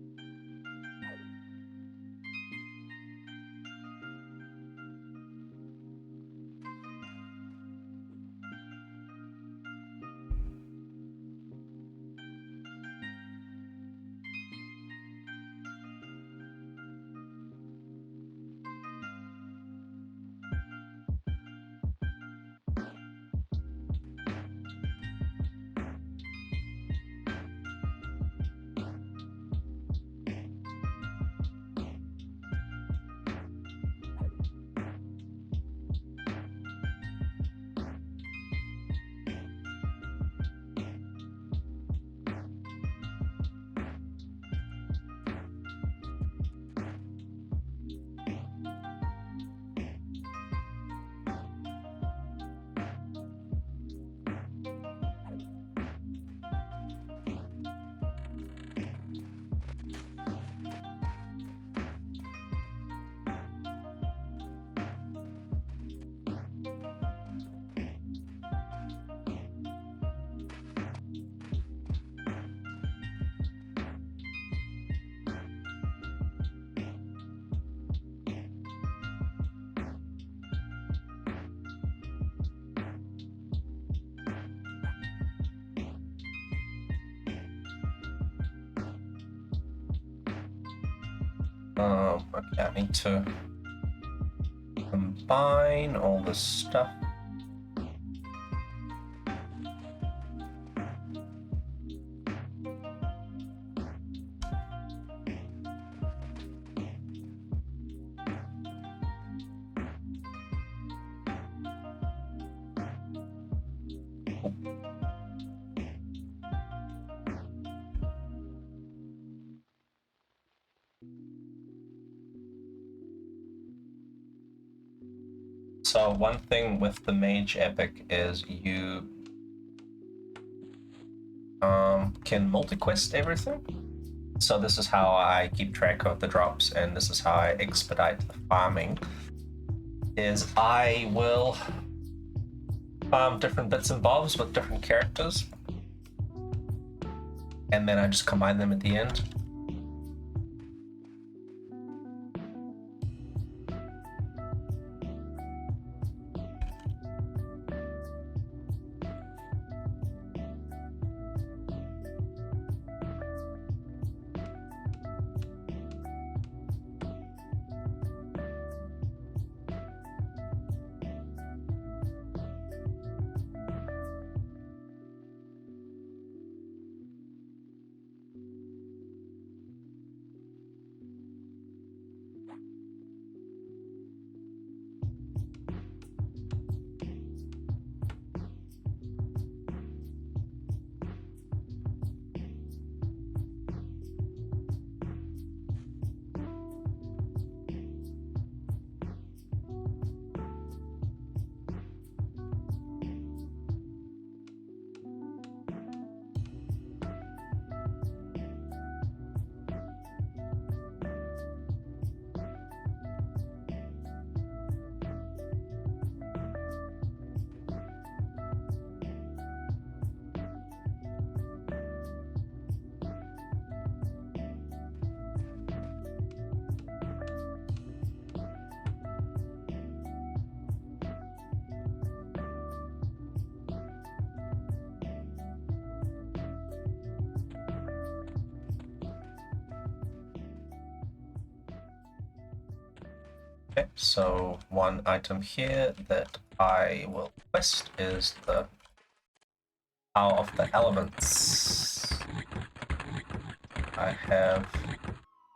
Okay, I need to combine all this stuff. So one thing with the Mage Epic is you can multi-quest everything. So this is how I keep track of the drops, and this is how I expedite the farming, is I will farm different bits and bobs with different characters, and then I just combine them at the end. Okay, so one item here that I will quest is the Power of the Elements. I have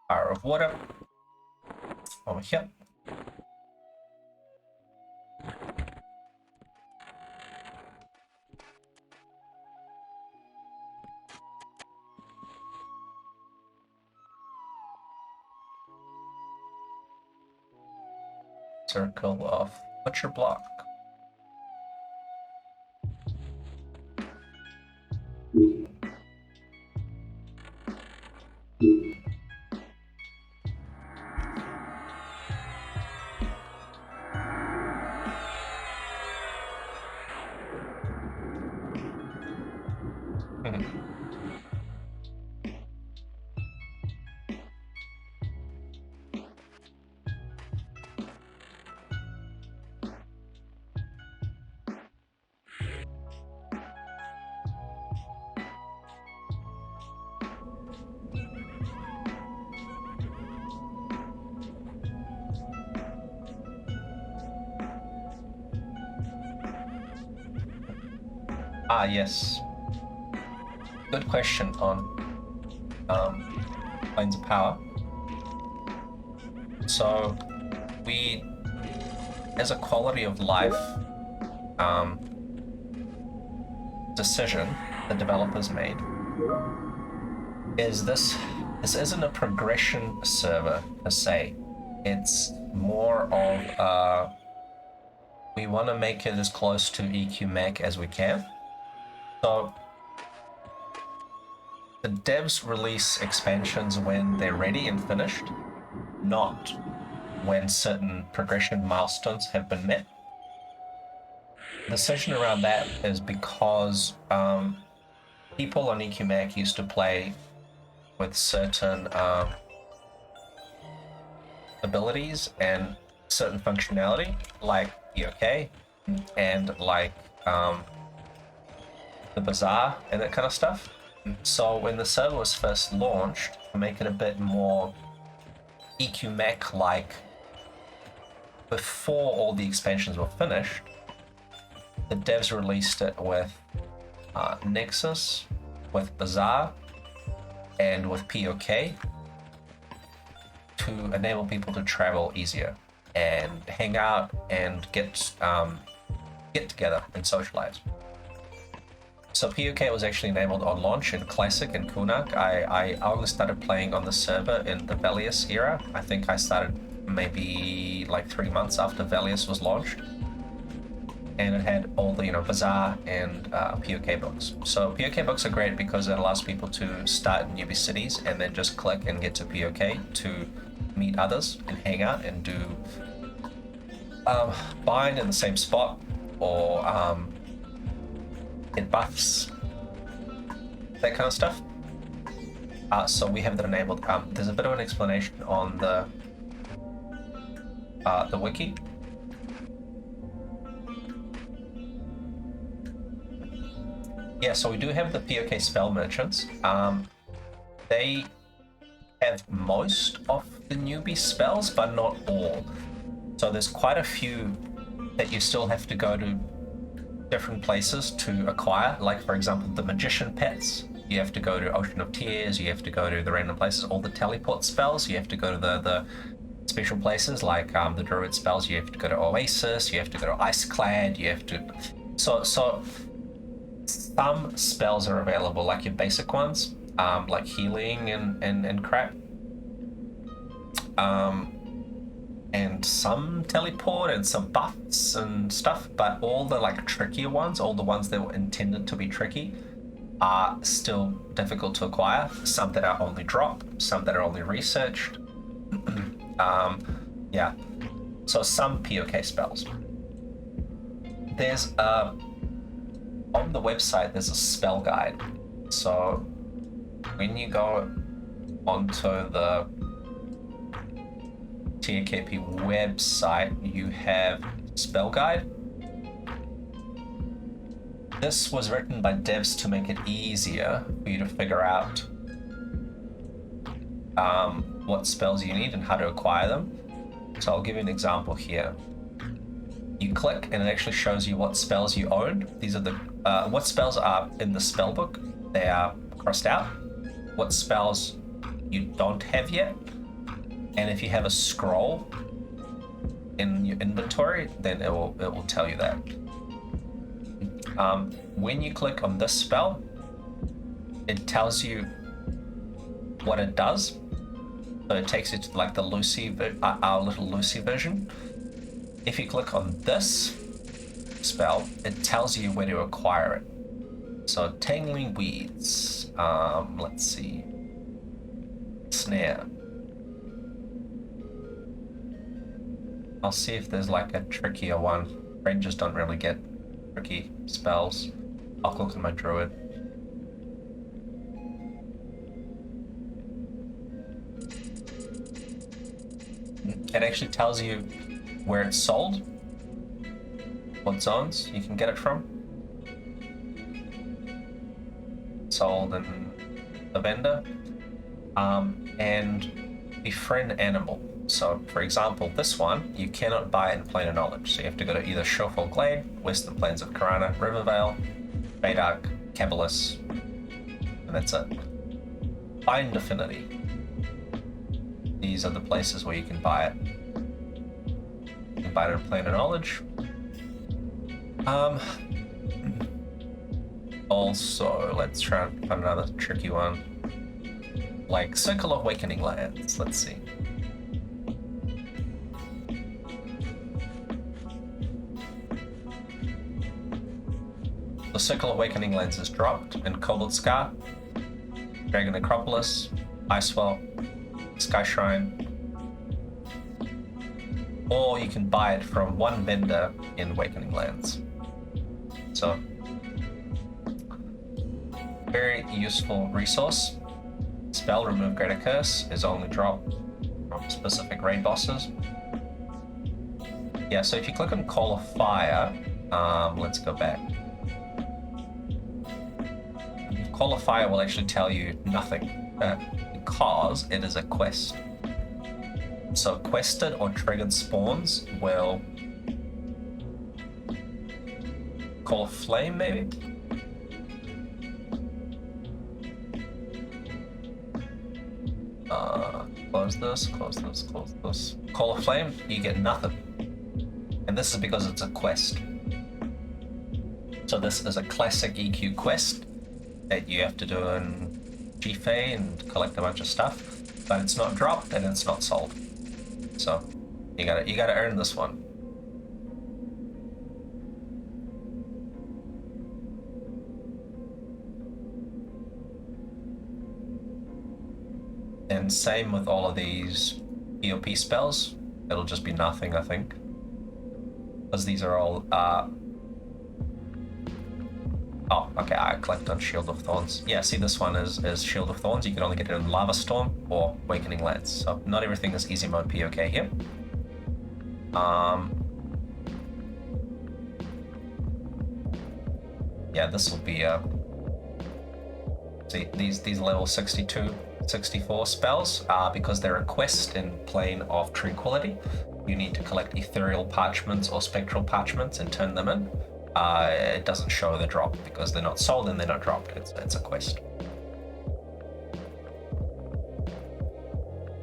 Power of Water over here. Circle of Butcher Block. Ah, yes. Good question on Planes of Power. So, we, as a quality of life decision the developers made, is this isn't a progression server per se. It's more of we want to make it as close to EQMech as we can. So the devs release expansions when they're ready and finished, not when certain progression milestones have been met. The decision around that is because people on EQMech used to play with certain abilities and certain functionality, like POK and like the Bazaar and that kind of stuff. So when the server was first launched, to make it a bit more EQMech-like, before all the expansions were finished, the devs released it with Nexus, with Bazaar, and with POK to enable people to travel easier and hang out and get together and socialize. So POK was actually enabled on launch in Classic and Kunark. I only started playing on the server in the Velius era. I think I started maybe like 3 months after Velius was launched. and it had all the Bazaar and POK books. So POK books are great because it allows people to start in newbie cities and then just click and get to POK to meet others and hang out and do bind in the same spot or get buffs, that kind of stuff. So we have that enabled. There's a bit of an explanation on the wiki. Yeah, so we do have the POK spell merchants. They have most of the newbie spells, but not all. So there's quite a few that you still have to go to different places to acquire. Like, for example, the magician pets. You have to go to Ocean of Tears, you have to go to the random places. All the teleport spells, you have to go to the special places, like the druid spells, you have to go to Oasis, you have to go to Iceclad, you have to... So some spells are available, like your basic ones, like healing and crap. And some teleport and some buffs and stuff, but all the like trickier ones, all the ones that were intended to be tricky, are still difficult to acquire. Some that are only drop, some that are only researched. Yeah, so some POK spells. There's on the website there's a spell guide. So when you go onto the TAKP website, you have spell guide. This was written by devs to make it easier for you to figure out what spells you need and how to acquire them. So I'll give you an example here. You click and it actually shows you what spells you own. These are the what spells are in the spell book. They are crossed out. What spells you don't have yet. And if you have a scroll in your inventory, then it will tell you that. When you click on this spell, it tells you what it does. So it takes you to like the Lucy, our little Lucy version. If you click on this spell, it tells you where to acquire it. So Tangling Weeds, let's see, Snare. I'll see if there's like a trickier one. Rangers don't really get tricky spells. I'll click on my druid. It actually tells you where it's sold, what zones you can get it from. Sold in the vendor. And befriend animal. So, for example, this one, you cannot buy it in Plane of Knowledge. So you have to go to either Showfall Glade, Western Plains of Karana, Rivervale, Baydark, Cabalus, and that's it. Find Affinity. These are the places where you can buy it. You can buy it in Plane of Knowledge. Also, let's try and find another tricky one. Like Circle of Awakening Lands, let's see. The Circle of Awakening Lands is dropped in Cobalt Scar, Dragon Necropolis, Icewell, Sky Shrine, or you can buy it from one vendor in Awakening Lands. So, very useful resource. Spell Remove Greater Curse is only dropped from specific raid bosses. Yeah, so if you click on Call of Fire, let's go back. Call of Fire will actually tell you nothing because it is a quest. So quested or triggered spawns will Call of Flame maybe? Close this, close this, close this. Call of Flame, you get nothing. And this is because it's a quest. So this is a classic EQ quest that you have to do in GFA and collect a bunch of stuff, but it's not dropped and it's not sold. So you gotta earn this one. And same with all of these POP spells. It'll just be nothing, I think. Because these are all... Oh, okay, I clicked on Shield of Thorns. Yeah, see, this one is Shield of Thorns. You can only get it in Lava Storm or Awakening Lance. So not everything is easy mode POK here. Yeah, this will be see, these level 62, 64 spells, because they're a quest in Plane of Tranquility. You need to collect ethereal parchments or spectral parchments and turn them in. It doesn't show the drop because they're not sold and they're not dropped. It's a quest.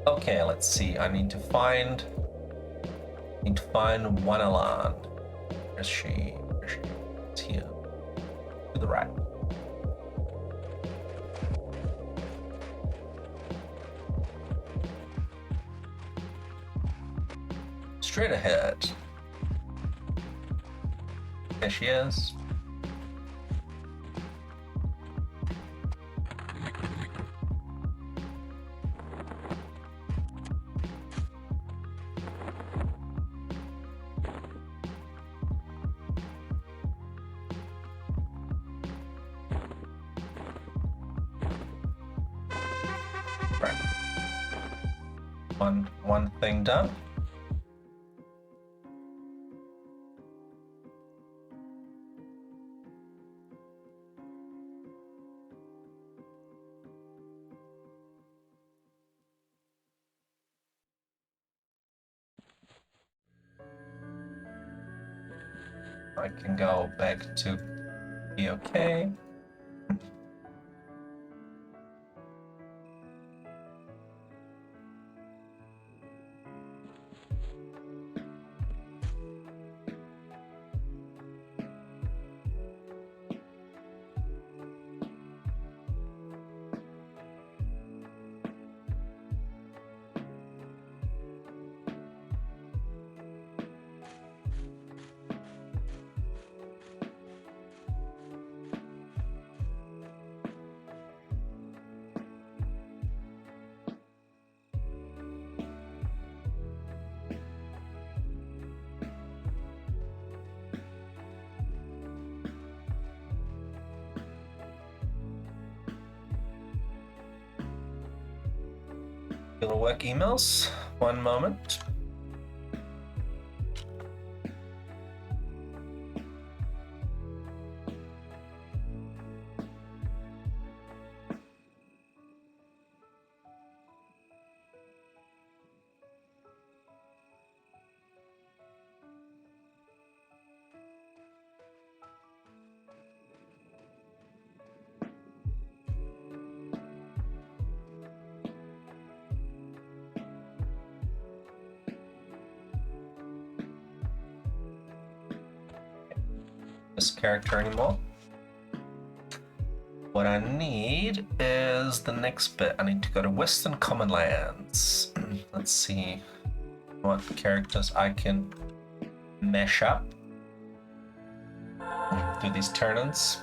Okay, let's see. I need to find one Elan. Where's she? It's here. To the right. Straight ahead. There she is. Right. One thing done. I can go back to be okay. Little work emails. One moment. This character anymore. What I need is the next bit. I need to go to Western Common Lands. Let's see what characters I can mesh up. Do these turn-ins.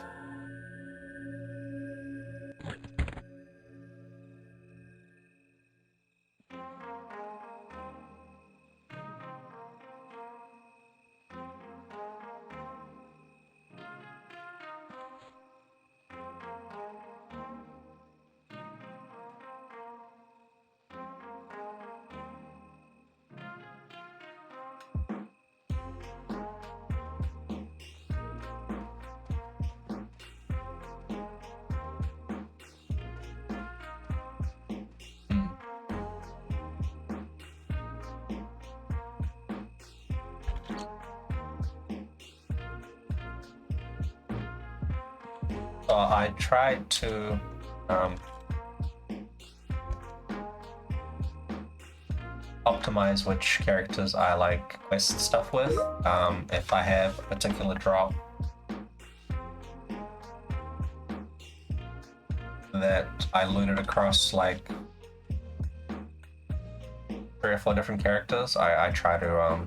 So I tried to optimize which characters I like quest stuff with. If I have a particular drop that I looted across like 3 or 4 different characters, I try to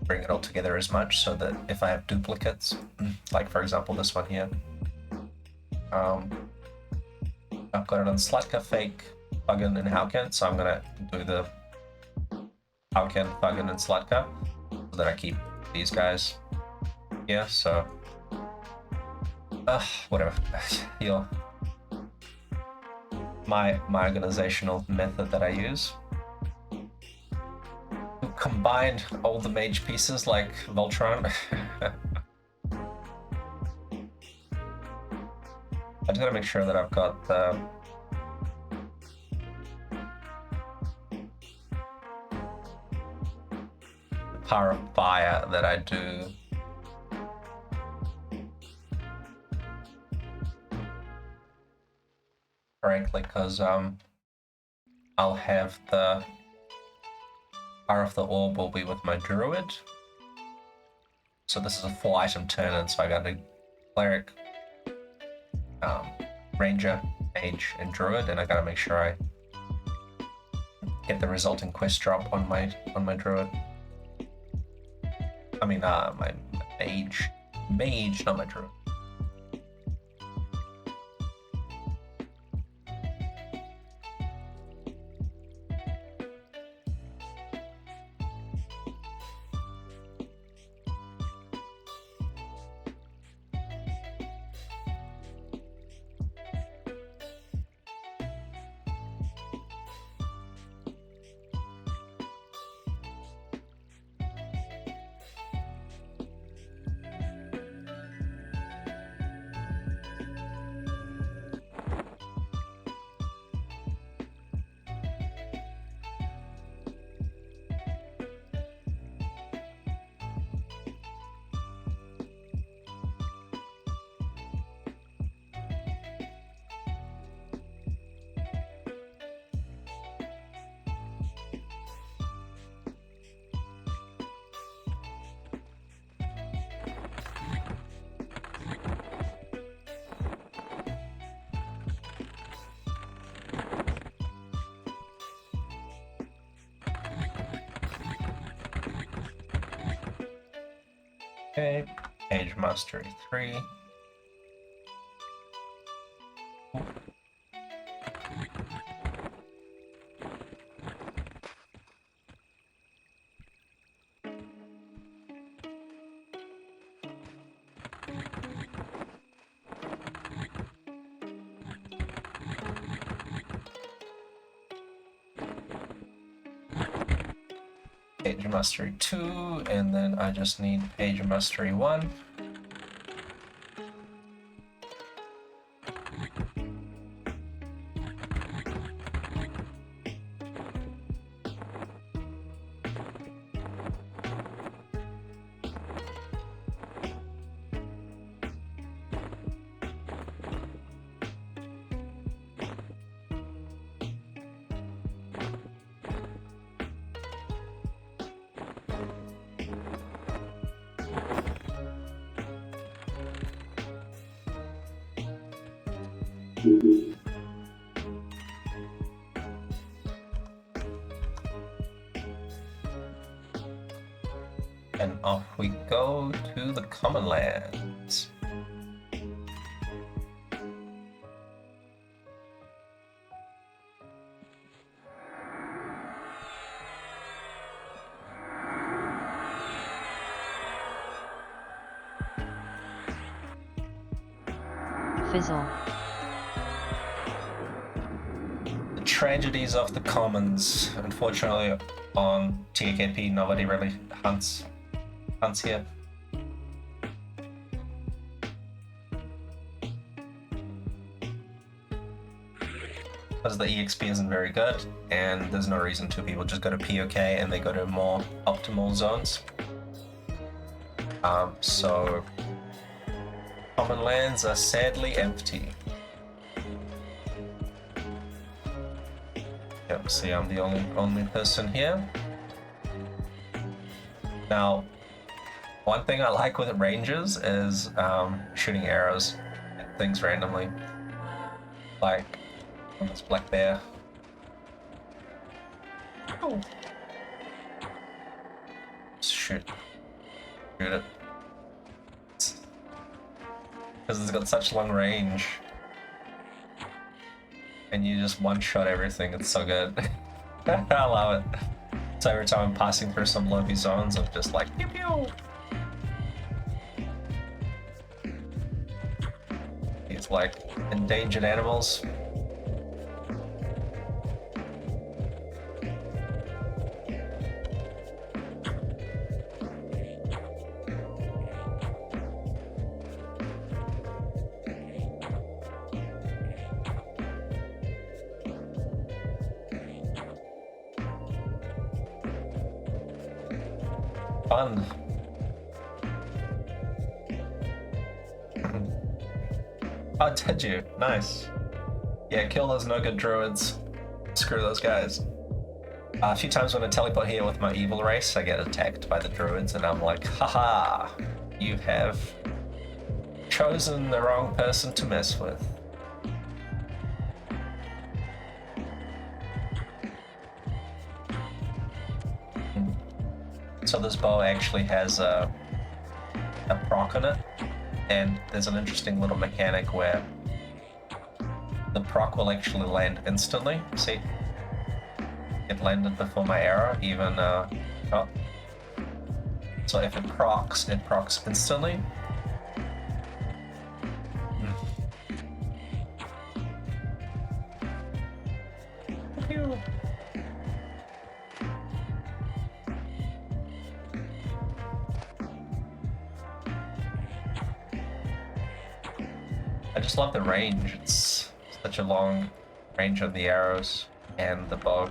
bring it all together as much so that if I have duplicates, like for example this one here, I've got it on Slatka Fake, Thuggin and Hauken, so I'm gonna do the Hauken, Thuggin, and Slutka, so that I keep these guys here, so... whatever. Heal. My organizational method that I use. Combined all the mage pieces like Voltron. I just gotta make sure that I've got the power of fire that I do. Correctly, because I'll have the power of the orb will be with my druid. So this is a 4-item turn, and so I got a cleric, ranger, mage, and druid, and I gotta make sure I get the resulting quest drop on my druid. I mean, my mage, not my druid. Okay, Mage Mastery 3. Page Mastery 2, and then I just need Page Mastery 1. And off we go to the Common Lands. Fizzle. The tragedies of the Commons. Unfortunately, on TAKP, nobody really hunts here. Because the EXP isn't very good, and there's no reason to. People just go to POK and they go to more optimal zones. So Common Lands are sadly empty. Yep, see, I'm the only person here. Now, one thing I like with Rangers is shooting arrows at things randomly. Like on this black bear. Oh. Shoot it. Because it's got such long range. and you just one-shot everything. It's so good. I love it. So every time I'm passing through some lobby zones, I'm just like, pew pew! These like endangered animals. Fun. Oh, did you? Nice. Yeah, kill those no good druids. Screw those guys. A few times when I teleport here with my evil race, I get attacked by the druids, and I'm like, haha, you have chosen the wrong person to mess with. So this bow actually has a proc on it, and there's an interesting little mechanic where the proc will actually land instantly. See? It landed before my arrow, even, oh. So if it procs instantly. Pew. I just love the range. It's such a long range of the arrows and the bow.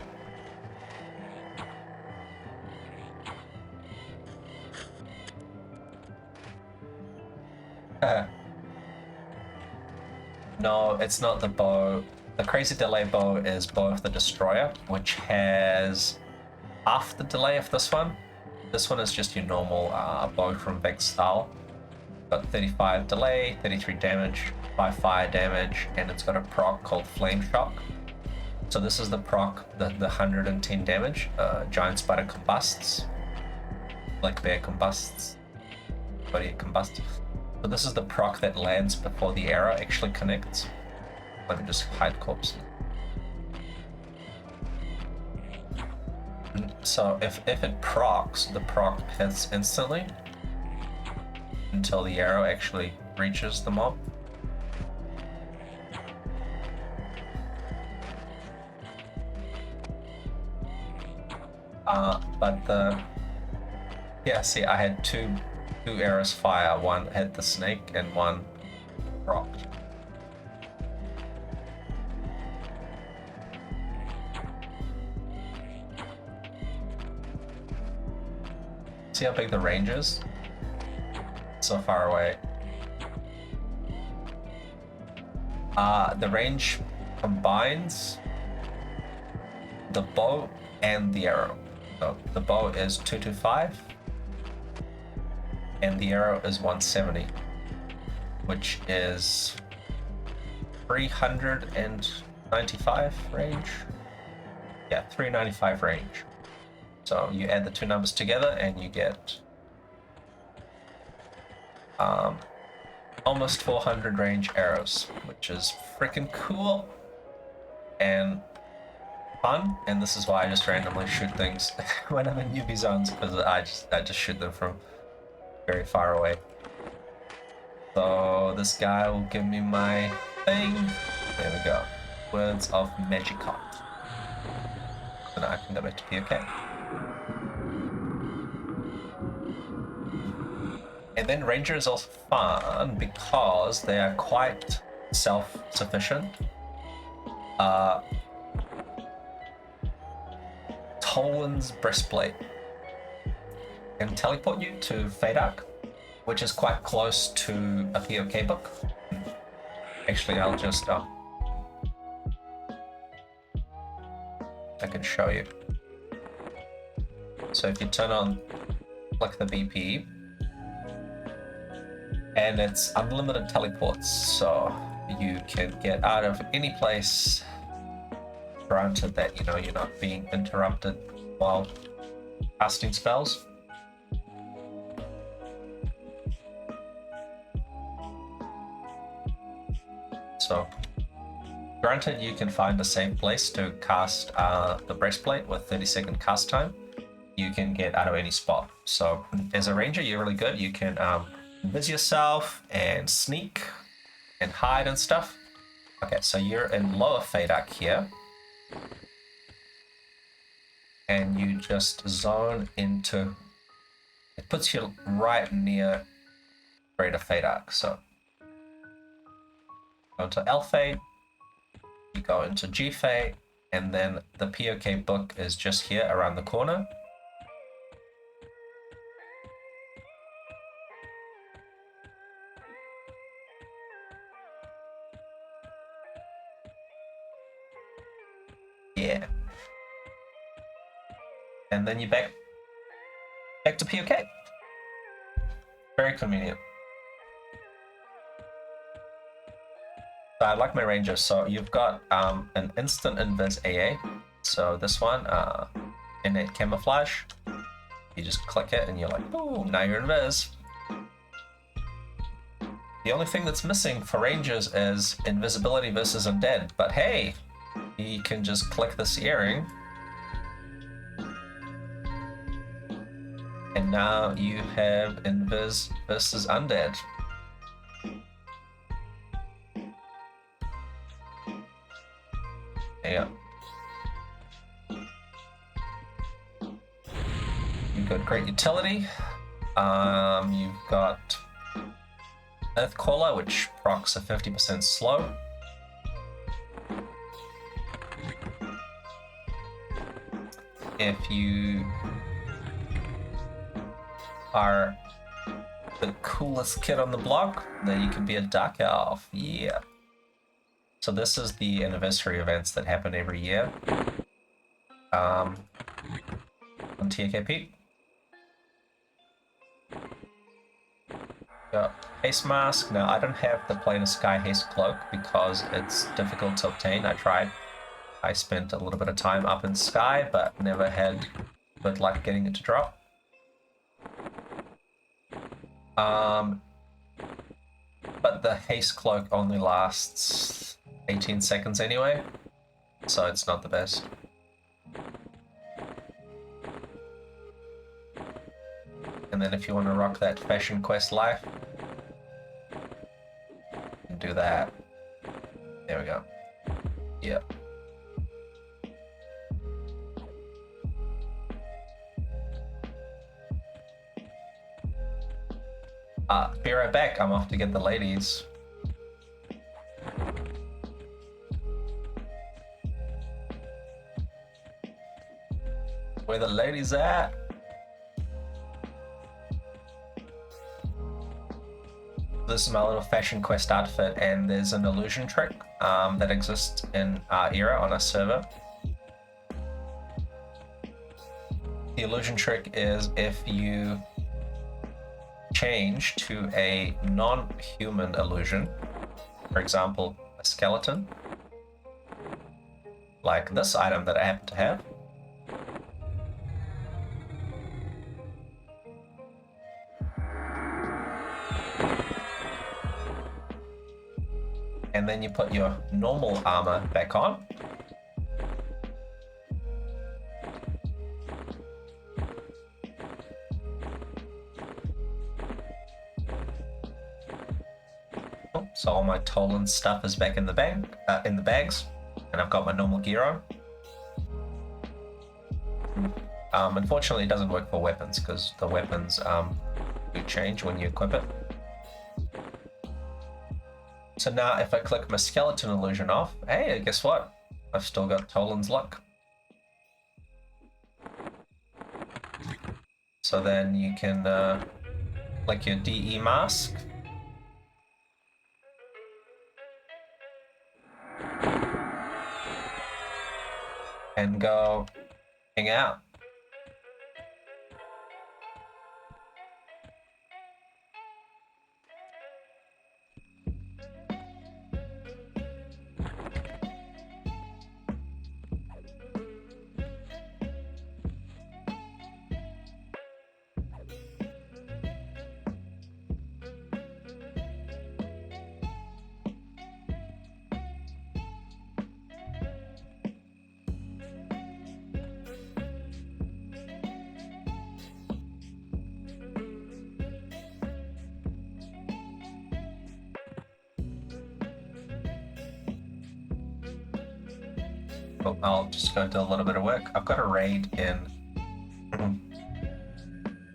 No, it's not the bow. The crazy delay bow is Bow of the Destroyer, which has half the delay of this one. This one is just your normal bow from Vex style. Got 35 delay, 33 damage, 5 fire damage, and it's got a proc called Flame Shock. So this is the proc, the 110 damage. Giant Spider combusts. Black Bear combusts. But it combusts. So this is the proc that lands before the arrow actually connects. Let me just hide corpse. So if it procs, the proc hits instantly until the arrow actually reaches the mob. Yeah, see, I had two arrows fire. One hit the snake and one procced. See how big the range is? So far away. The range combines the bow and the arrow. So the bow is 225 and the arrow is 170, which is 395 range. Yeah, 395 range. So you add the two numbers together and you get almost 400 range arrows, which is freaking cool and fun. And this is why I just randomly shoot things when I'm in newbie zones, because I just shoot them from very far away. So this guy will give me my thing. There we go. Words of Magicot. So now I can go back to POK. And then Ranger is also fun because they are quite self-sufficient. Tolan's Breastplate can teleport you to Fadak, which is quite close to a POK book. Actually, I'll just I can show you. So if you turn on, click the BP, and it's unlimited teleports, so you can get out of any place, granted that you're not being interrupted while casting spells. So Granted, you can find a safe place to cast the breastplate with 30-second cast time. You can get out of any spot. So as a ranger, you're really good. You can invis yourself and sneak and hide and stuff. Okay, so you're in lower Fadak here. And you just zone into... It puts you right near Greater Fadak. So go into LFay, you go into GFay, and then the POK book is just here around the corner. Yeah. And then you back to POK. Very convenient. So I like my ranger. So you've got an instant invis AA. So this one, innate camouflage. You just click it and you're like, boom, now you're invis. The only thing that's missing for rangers is invisibility versus undead. But hey, you can just click this earring. And now you have invis versus undead. Yeah. You've got great utility. You've got Earthcaller, which procs a 50% slow. If you are the coolest kid on the block, then you can be a Dark Elf. Yeah. So this is the anniversary events that happen every year on TAKP. Got Haste Mask. Now I don't have the Planar Sky Haste Cloak because it's difficult to obtain. I tried. I spent a little bit of time up in Sky, but never had good luck getting it to drop. But the Haste Cloak only lasts 18 seconds anyway, so it's not the best. And then if you want to rock that Fashion Quest life, you can do that. There we go. Yep. Be right back, I'm off to get the ladies. Where the ladies at? This is my little Fashion Quest outfit, and there's an illusion trick that exists in our era on our server. The illusion trick is if you change to a non-human illusion, for example, a skeleton, like this item that I happen to have. And then you put your normal armor back on. So all my Tolan stuff is back in the bag, in the bags, and I've got my normal gear on. Unfortunately, it doesn't work for weapons because the weapons do change when you equip it. So now, if I click my skeleton illusion off, hey, guess what? I've still got Tolan's luck. So then you can click your DE mask. And go hang out. But I'll just go do a little bit of work. I've got a raid in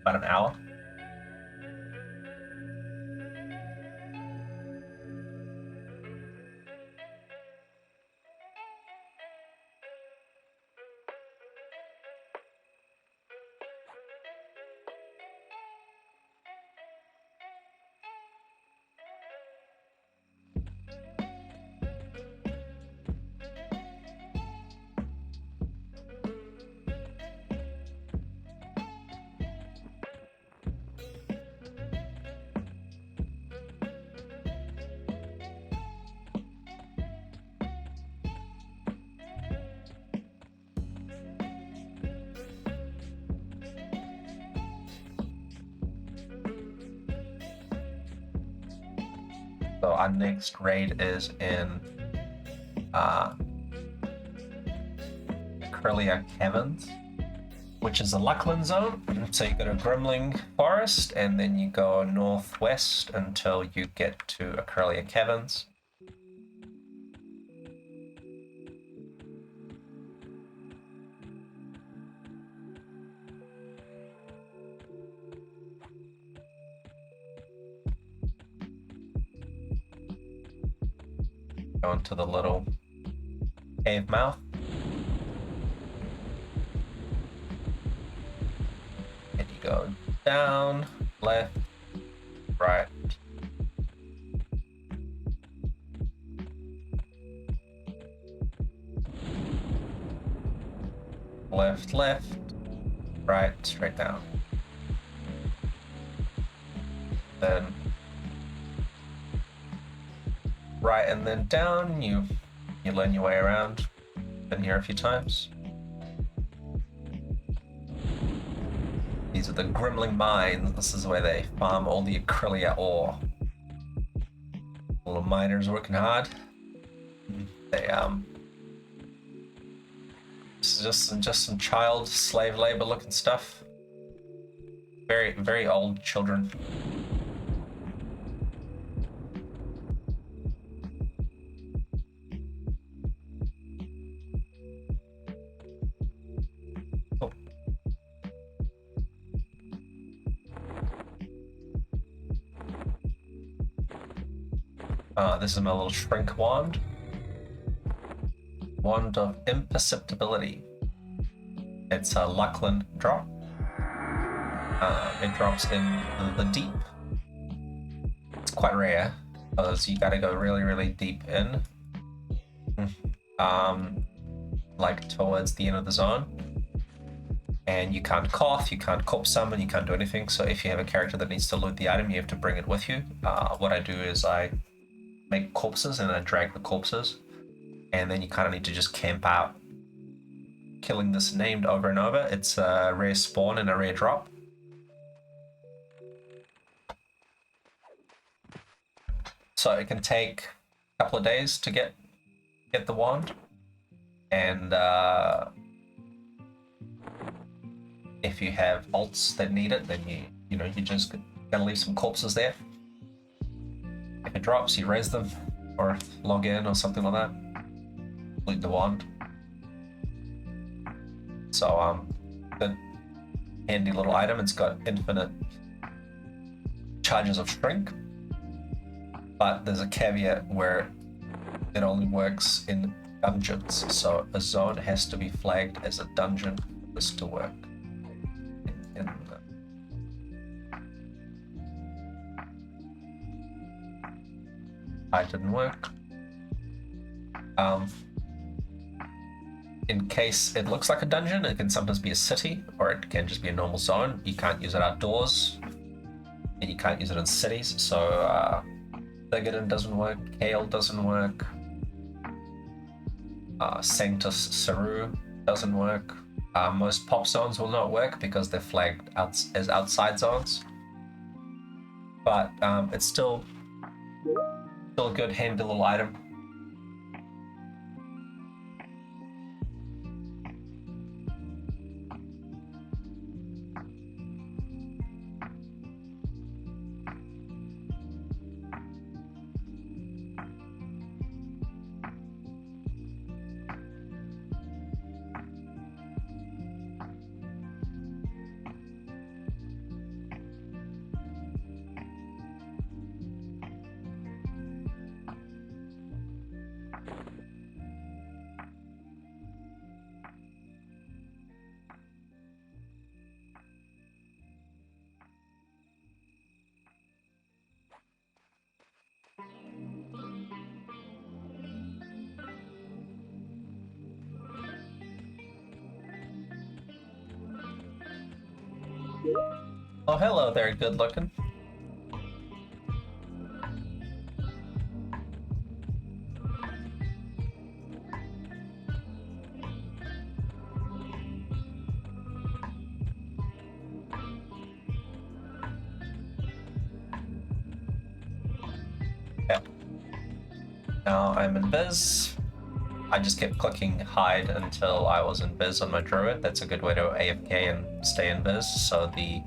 about an hour. So our next raid is in Acrylia Caverns, which is a Luckland zone. So you go to Grumbling Forest, and then you go northwest until you get to Acrylia Caverns. Go into the little cave mouth. And you go down, left, right. Left, left, right, straight down. Then right and then down, you learn your way around. Been here a few times. These are the Grumbling Minds. This is where they farm all the Acrylia ore. Little miners working hard. They this is just some child slave labor looking stuff. Very, very old children. This is my little shrink wand. Wand of Imperceptibility. It's a Luckland drop. It drops in the deep. It's quite rare, because you gotta go really, really deep in. Like towards the end of the zone. And you can't cough, you can't corpse summon, you can't do anything. So if you have a character that needs to loot the item, you have to bring it with you. What I do is I make corpses and I drag the corpses, and then you kind of need to just camp out, killing this named over and over. It's a rare spawn and a rare drop. So it can take a couple of days to get the wand, and if you have alts that need it, then you just gonna leave some corpses there. If it drops, you raise them, or log in, or something like that. Complete the wand. So good, handy little item. It's got infinite charges of shrink, but there's a caveat where it only works in dungeons. So a zone has to be flagged as a dungeon for this to work. It didn't work. In case it looks like a dungeon, it can sometimes be a city, or it can just be a normal zone. You can't use it outdoors, and you can't use it in cities. So Bigotin doesn't work, Kale doesn't work, Sanctus Saru doesn't work. Most pop zones will not work because they're flagged as outside zones. But it's still a good handy little item. Oh, hello there, good looking. Yeah. Now I'm in Biz. I just kept clicking hide until I was in Biz on my druid. That's a good way to AFK and stay in Biz, so the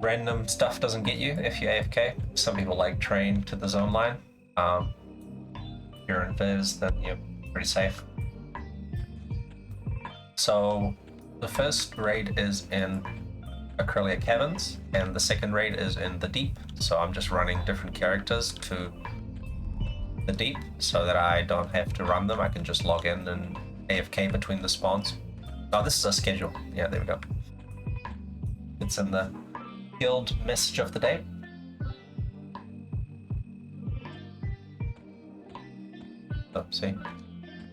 random stuff doesn't get you if you AFK. Some people like train to the zone line. If you're in Viz, then you're pretty safe. So the first raid is in Acrylia Caverns, and the second raid is in the Deep. So I'm just running different characters to the Deep so that I don't have to run them. I can just log in and AFK between the spawns. Oh, this is a schedule. Yeah, there we go. It's in the guild message of the day. Oh, see.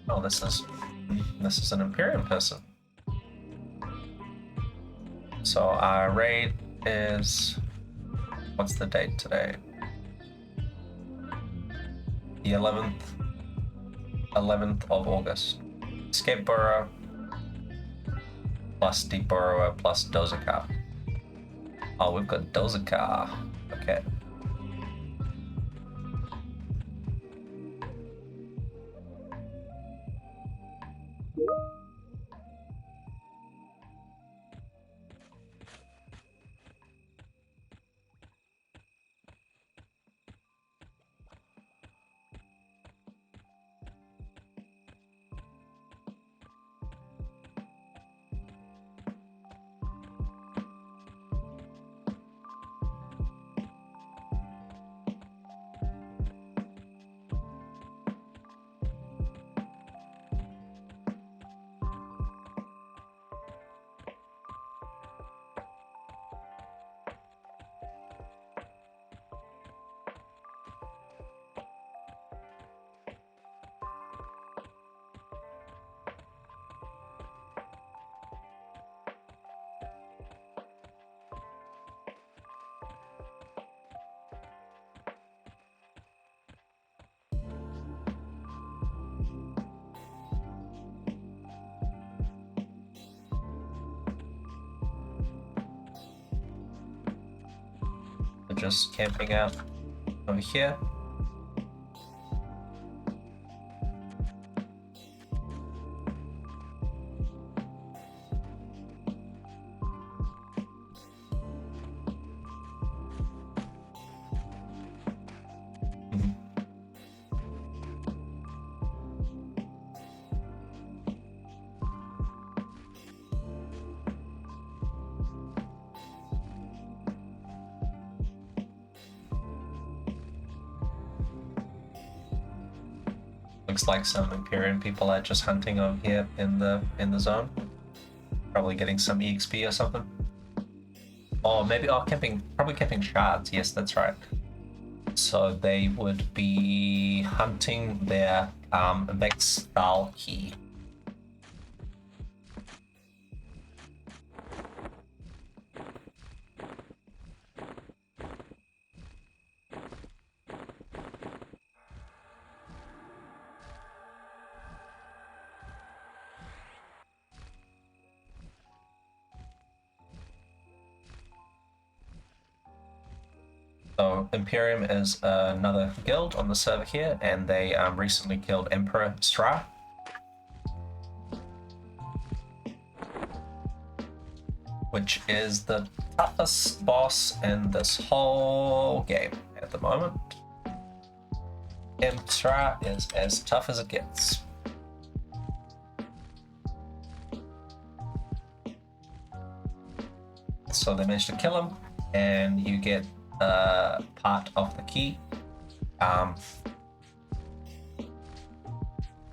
Oh, this is an Imperium person. So our raid is, what's the date today? The 11th of August. Escape Burrow plus Deep Burrower plus Dozakar. Oh, we've got Dozakar. Okay. Just camping out over here. Looks like some Imperium people are just hunting over here in the zone. Probably getting some EXP or something. Or maybe probably camping shards. Yes, that's right. So they would be hunting their Vextal key. So Imperium is another guild on the server here, and they recently killed Emperor Stra. Which is the toughest boss in this whole game at the moment. Stra is as tough as it gets. So they managed to kill him, and you get part of the key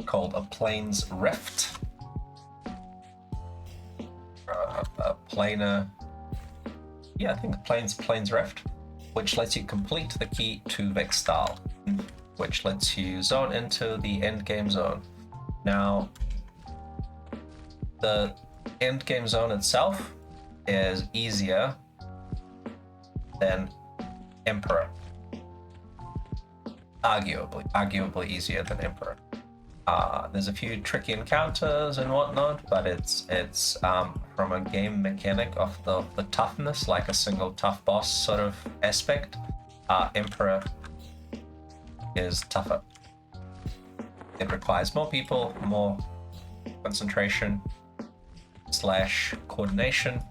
called a Plains Rift. A planar, yeah, I think Plains Rift, which lets you complete the key to Vextal, which lets you zone into the end game zone. Now, the end game zone itself is easier than Emperor. Arguably easier than Emperor. There's a few tricky encounters and whatnot, but it's from a game mechanic of the toughness, like a single tough boss sort of aspect. Emperor is tougher. It requires more people, more concentration / coordination.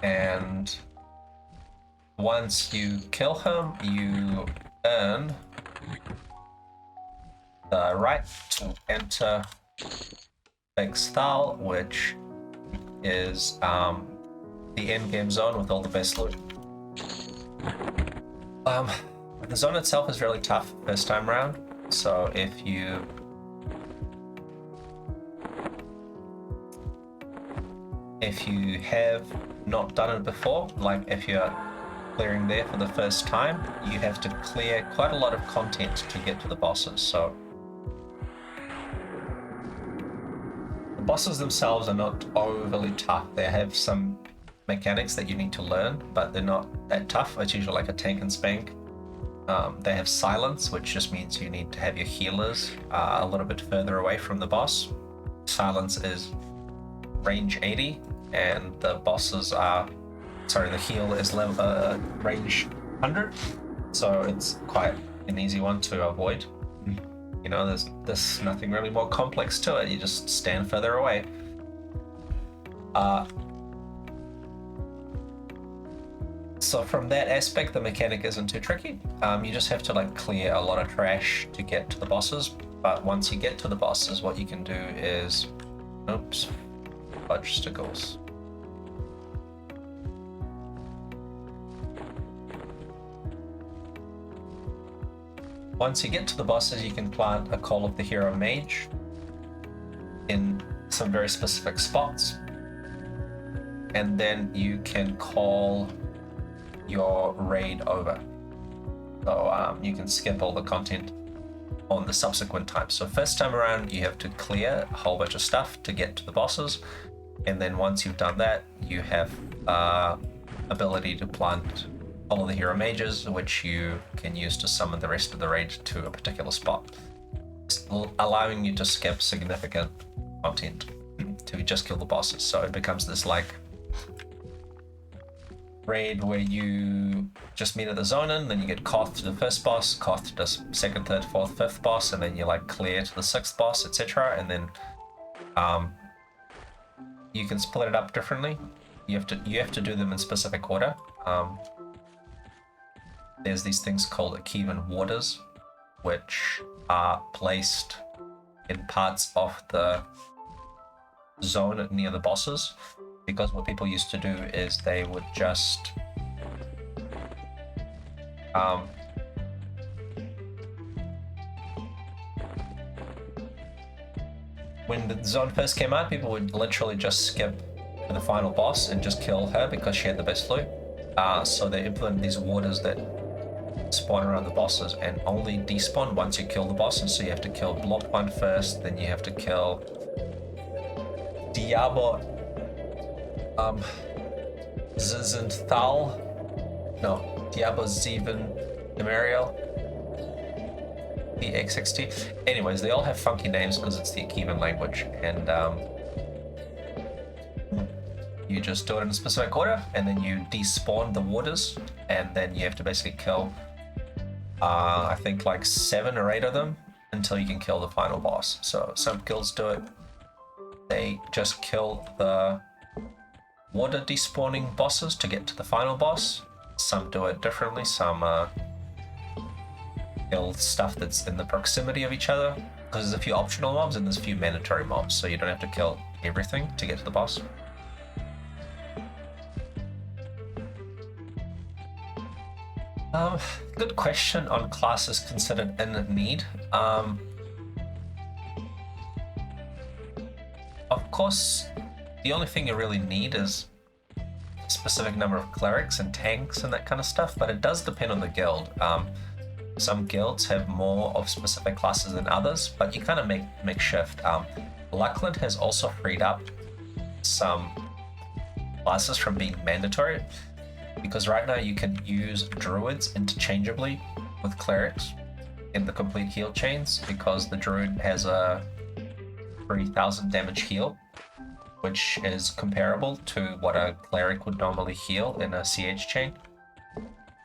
And once you kill him, you earn the right to enter Big Stal, which is the end game zone with all the best loot. The zone itself is really tough first time around, so if you have not done it before, like if you're clearing there for the first time, you have to clear quite a lot of content to get to the bosses. So the bosses themselves are not overly tough. They have some mechanics that you need to learn, but they're not that tough. It's usually like a tank and spank. They have silence, which just means you need to have your healers a little bit further away from the boss. Silence is range 80, and the bosses are, the heal is level range 100, so it's quite an easy one to avoid. You know, there's nothing really more complex to it. You just stand further away. So from that aspect, the mechanic isn't too tricky. You just have to like clear a lot of trash to get to the bosses. But once you get to the bosses, what you can do is, obstacles. Once you get to the bosses, you can plant a Call of the Hero Mage in some very specific spots, and then you can call your raid over. So you can skip all the content on the subsequent time. So first time around, you have to clear a whole bunch of stuff to get to the bosses, and then once you've done that, you have ability to plant all of the hero mages, which you can use to summon the rest of the raid to a particular spot, allowing you to skip significant content to just kill the bosses. So it becomes this like raid where you just meet at the zone in, then you get Koth to the first boss, Koth to the second, third, fourth, fifth boss, and then you like clear to the sixth boss, etc. And then you can split it up differently. You have to do them in specific order. There's these things called Achievement Waters, which are placed in parts of the zone near the bosses, because what people used to do is they would just when the zone first came out, people would literally just skip to the final boss and just kill her because she had the best loot. So they implemented these waters that spawn around the bosses and only despawn once you kill the bosses. So you have to kill Block 1 first, then you have to kill Diabo Zizenthal. No, Diabo Zeven Demariel. PXXT. Anyways, they all have funky names because it's the Achievement language, and you just do it in a specific order, and then you despawn the waters, and then you have to basically kill I think like 7 or 8 of them until you can kill the final boss. So some guilds do it, they just kill the water despawning bosses to get to the final boss. Some do it differently. Some kill stuff that's in the proximity of each other, because there's a few optional mobs and there's a few mandatory mobs, so you don't have to kill everything to get to the boss. Good question on classes considered in need. Of course, the only thing you really need is a specific number of clerics and tanks and that kind of stuff, but it does depend on the guild. Some guilds have more of specific classes than others, but you kind of make shift. Luckland has also freed up some classes from being mandatory, because right now you can use druids interchangeably with clerics in the complete heal chains, because the druid has a 3000 damage heal, which is comparable to what a cleric would normally heal in a CH chain.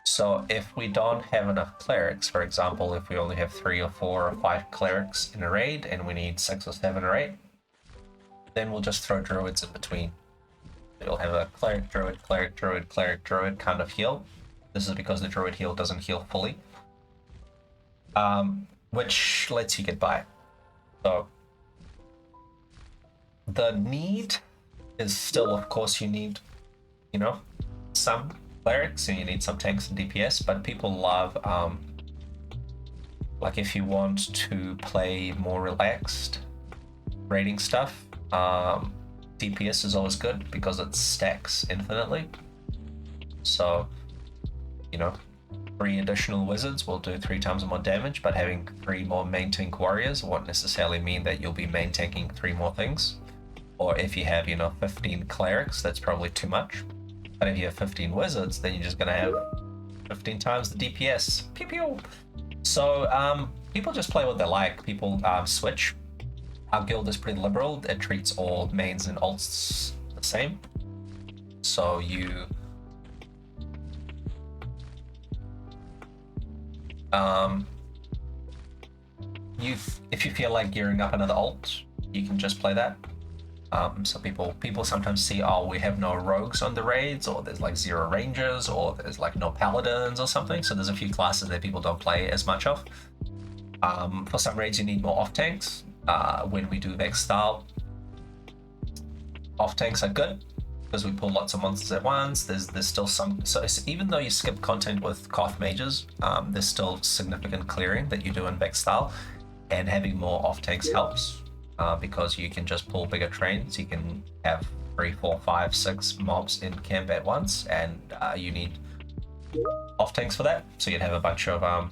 So if we don't have enough clerics, for example, if we only have 3 or 4 or 5 clerics in a raid and we need 6 or 7 or 8, then we'll just throw druids in between. It'll have a cleric, druid, cleric, druid, cleric, druid kind of heal. This is because the druid heal doesn't heal fully, which lets you get by. So the need is still, of course, you need, you know, some clerics and you need some tanks and DPS, but people love, like if you want to play more relaxed raiding stuff, DPS is always good because it stacks infinitely. So, you know, 3 additional wizards will do 3 times more damage, but having 3 more main tank warriors won't necessarily mean that you'll be main tanking 3 more things. Or if you have, you know, 15 clerics, that's probably too much. But if you have 15 wizards, then you're just gonna have 15 times the DPS. Pew pew! So people just play what they like. People switch. Our guild is pretty liberal. It treats all mains and alts the same. So if you feel like gearing up another alt, you can just play that. So people sometimes see, oh, we have no rogues on the raids, or there's like 0 rangers, or there's like no paladins or something. So there's a few classes that people don't play as much of. For some raids you need more off tanks. When we do Vex style, off tanks are good because we pull lots of monsters at once. There's still some, so even though you skip content with Koth mages, there's still significant clearing that you do in Vex style, and having more off tanks helps. Because you can just pull bigger trains. You can have 3, 4, 5, 6 mobs in camp at once, and you need off tanks for that. So you'd have a bunch of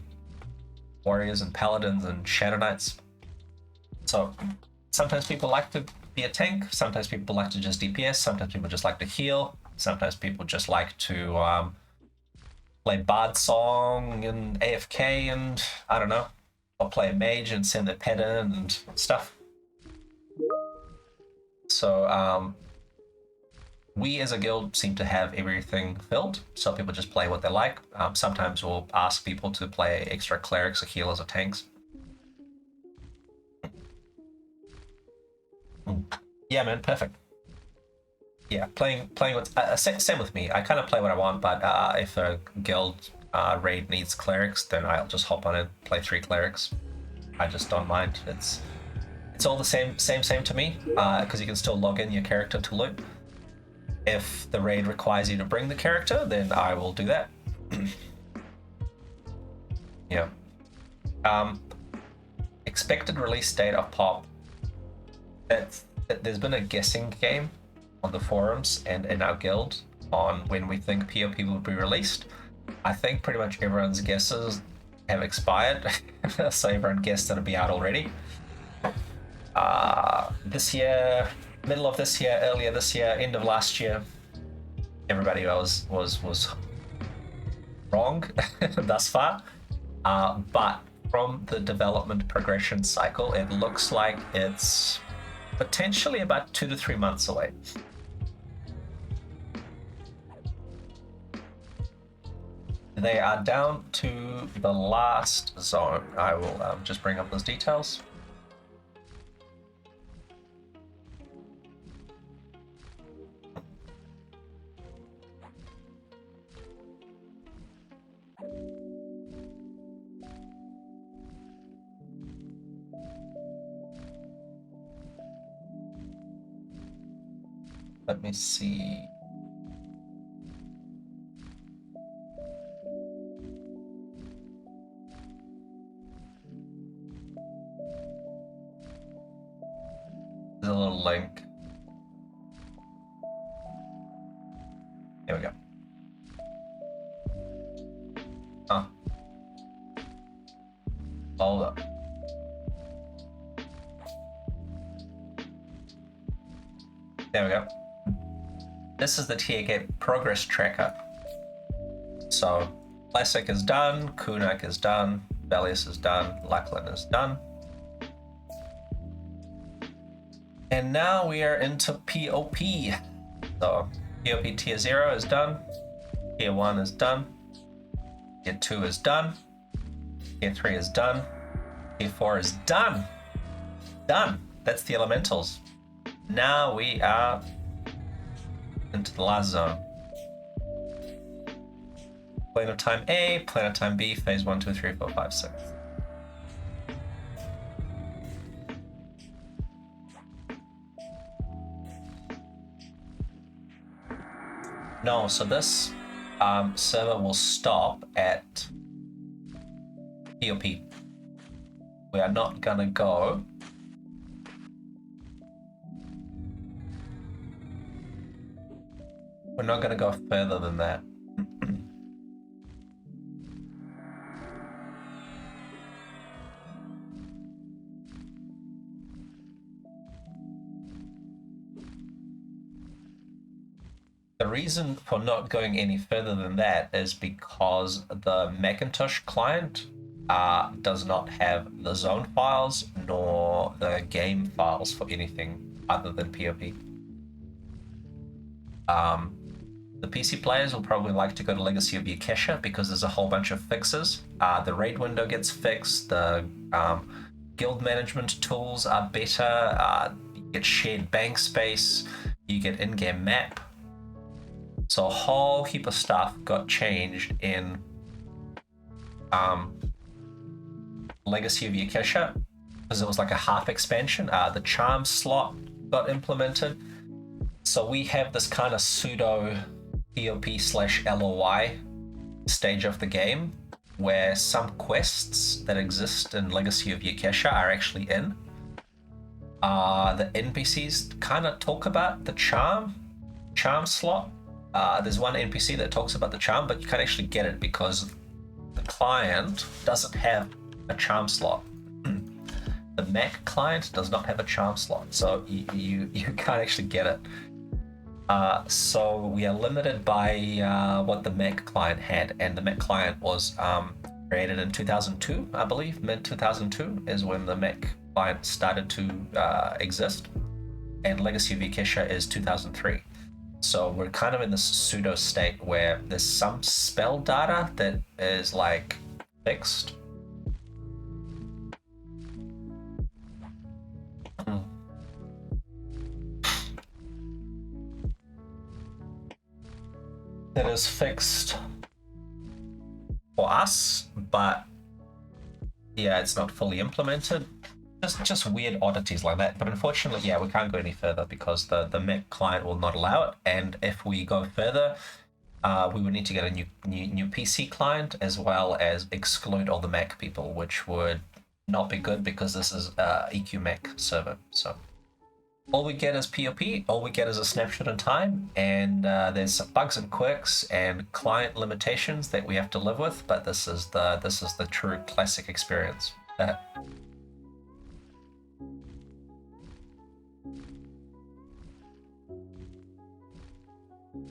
warriors and paladins and shadow knights. So sometimes people like to be a tank. Sometimes people like to just DPS. Sometimes people just like to heal. Sometimes people just like to play Bard Song and AFK and I don't know, or play a mage and send their pet in and stuff. So we as a guild seem to have everything filled, so people just play what they like. Sometimes we'll ask people to play extra clerics or healers or tanks. Yeah, man, perfect. Yeah, playing with same with me. I kind of play what I want, but if a guild raid needs clerics, then I'll just hop on and play 3 clerics. I just don't mind. It's all the same to me, because you can still log in your character to loot. If the raid requires you to bring the character, then I will do that. Yeah. Expected release date of Pop. There's been a guessing game on the forums and in our guild on when we think POP will be released. I think pretty much everyone's guesses have expired, so everyone guessed it'll be out already. This year, middle of this year, earlier this year, end of last year, everybody was wrong thus far. But from the development progression cycle, it looks like it's potentially about 2 to 3 months away. They are down to the last zone. I will just bring up those details. Let me see. There's a little link. Here we go. Oh. There we go. This is the TAKP progress tracker. So Classic is done, Kunak is done, Velius is done, Lachlan is done. And now we are into POP. So POP tier 0 is done, tier 1 is done, tier 2 is done, tier 3 is done, tier 4 is done. Done. That's the elementals. Now we are into the last zone. Plane of time A, plane of time B, phase 1, 2, 3, 4, 5, 6. No, so this server will stop at POP. We are not gonna go We're not going to go further than that. The reason for not going any further than that is because the Macintosh client does not have the zone files nor the game files for anything other than POP. The PC players will probably like to go to Legacy of Yakesha because there's a whole bunch of fixes. The raid window gets fixed, the guild management tools are better, you get shared bank space, you get in-game map. So a whole heap of stuff got changed in Legacy of Yakesha because it was like a half expansion. The charm slot got implemented. So we have this kind of pseudo POP/LOI stage of the game where some quests that exist in Legacy of Yakesha are actually in. The NPCs kind of talk about the charm slot. There's one NPC that talks about the charm, but you can't actually get it because the client doesn't have a charm slot. The Mac client does not have a charm slot, so you can't actually get it. So we are limited by what the Mac client had, and the Mac client was created in 2002, I believe. Mid-2002 is when the Mac client started to exist, and Legacy of Yakesha is 2003. So we're kind of in this pseudo state where there's some spell data that is like fixed. That is fixed for us, but yeah, it's not fully implemented. Just weird oddities like that. But unfortunately, yeah, we can't go any further because the Mac client will not allow it. And if we go further, we would need to get a new PC client as well as exclude all the Mac people, which would not be good because this is EQ Mac server. So all we get is POP, all we get is a snapshot in time, and there's some bugs and quirks and client limitations that we have to live with, but this is the true classic experience.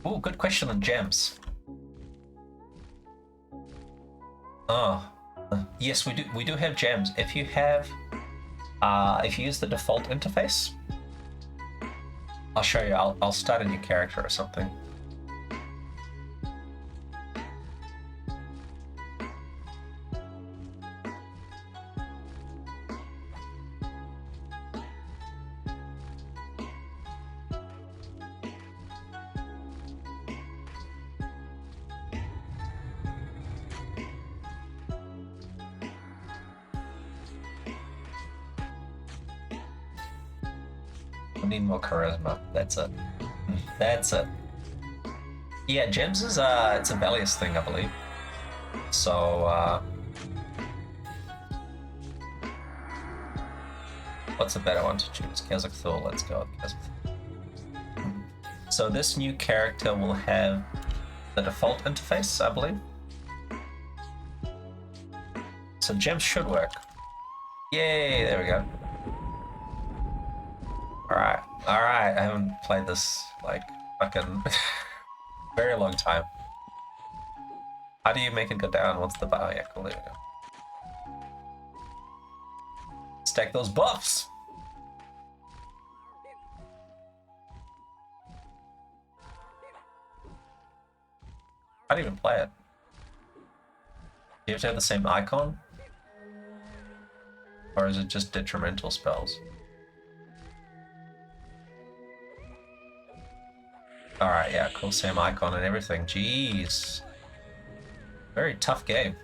Oh, good question on gems. Oh, yes, we do have gems. If you use the default interface, I'll show you. I'll start a new character or something. I need more charisma. That's it. That's it. Yeah, gems is it's a Velius thing, I believe. So what's a better one to choose? Kazakhstan. Let's go with Kazakhstan. So this new character will have the default interface, I believe. So gems should work. Yay! There we go. Alright, alright. I haven't played this, like, fucking very long time. How do you make it go down? What's the... Oh, yeah, cool, there we go. Stack those buffs! How do you even play it? Do you have to have the same icon? Or is it just detrimental spells? Alright, yeah, cool, same icon and everything. Jeez. Very tough game.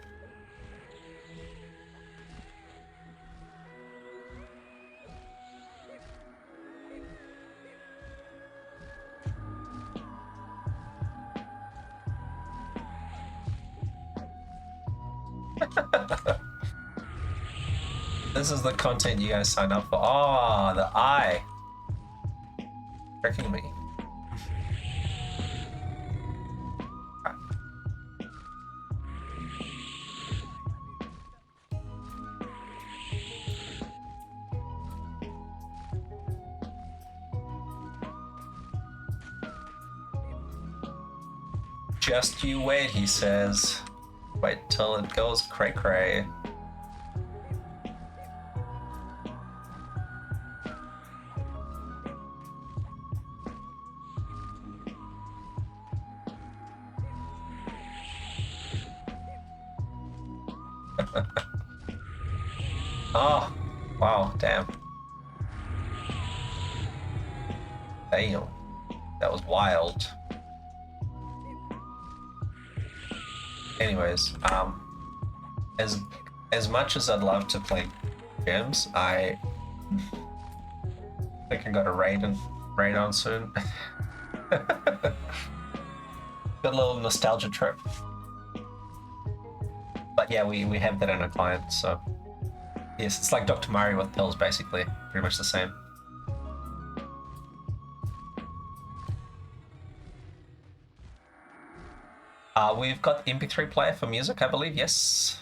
This is the content you guys sign up for. Oh, the eye. Tricking me. Just you wait, he says. Wait till it goes cray-cray. Oh, wow, damn. Damn. That was wild. Anyways, as much as I'd love to play games, I think I got a raid on soon. Got a little nostalgia trip. But yeah, we have that in a client, so yes, it's like Dr. Mario with pills, basically. Pretty much the same. We've got the MP3 player for music, I believe, yes.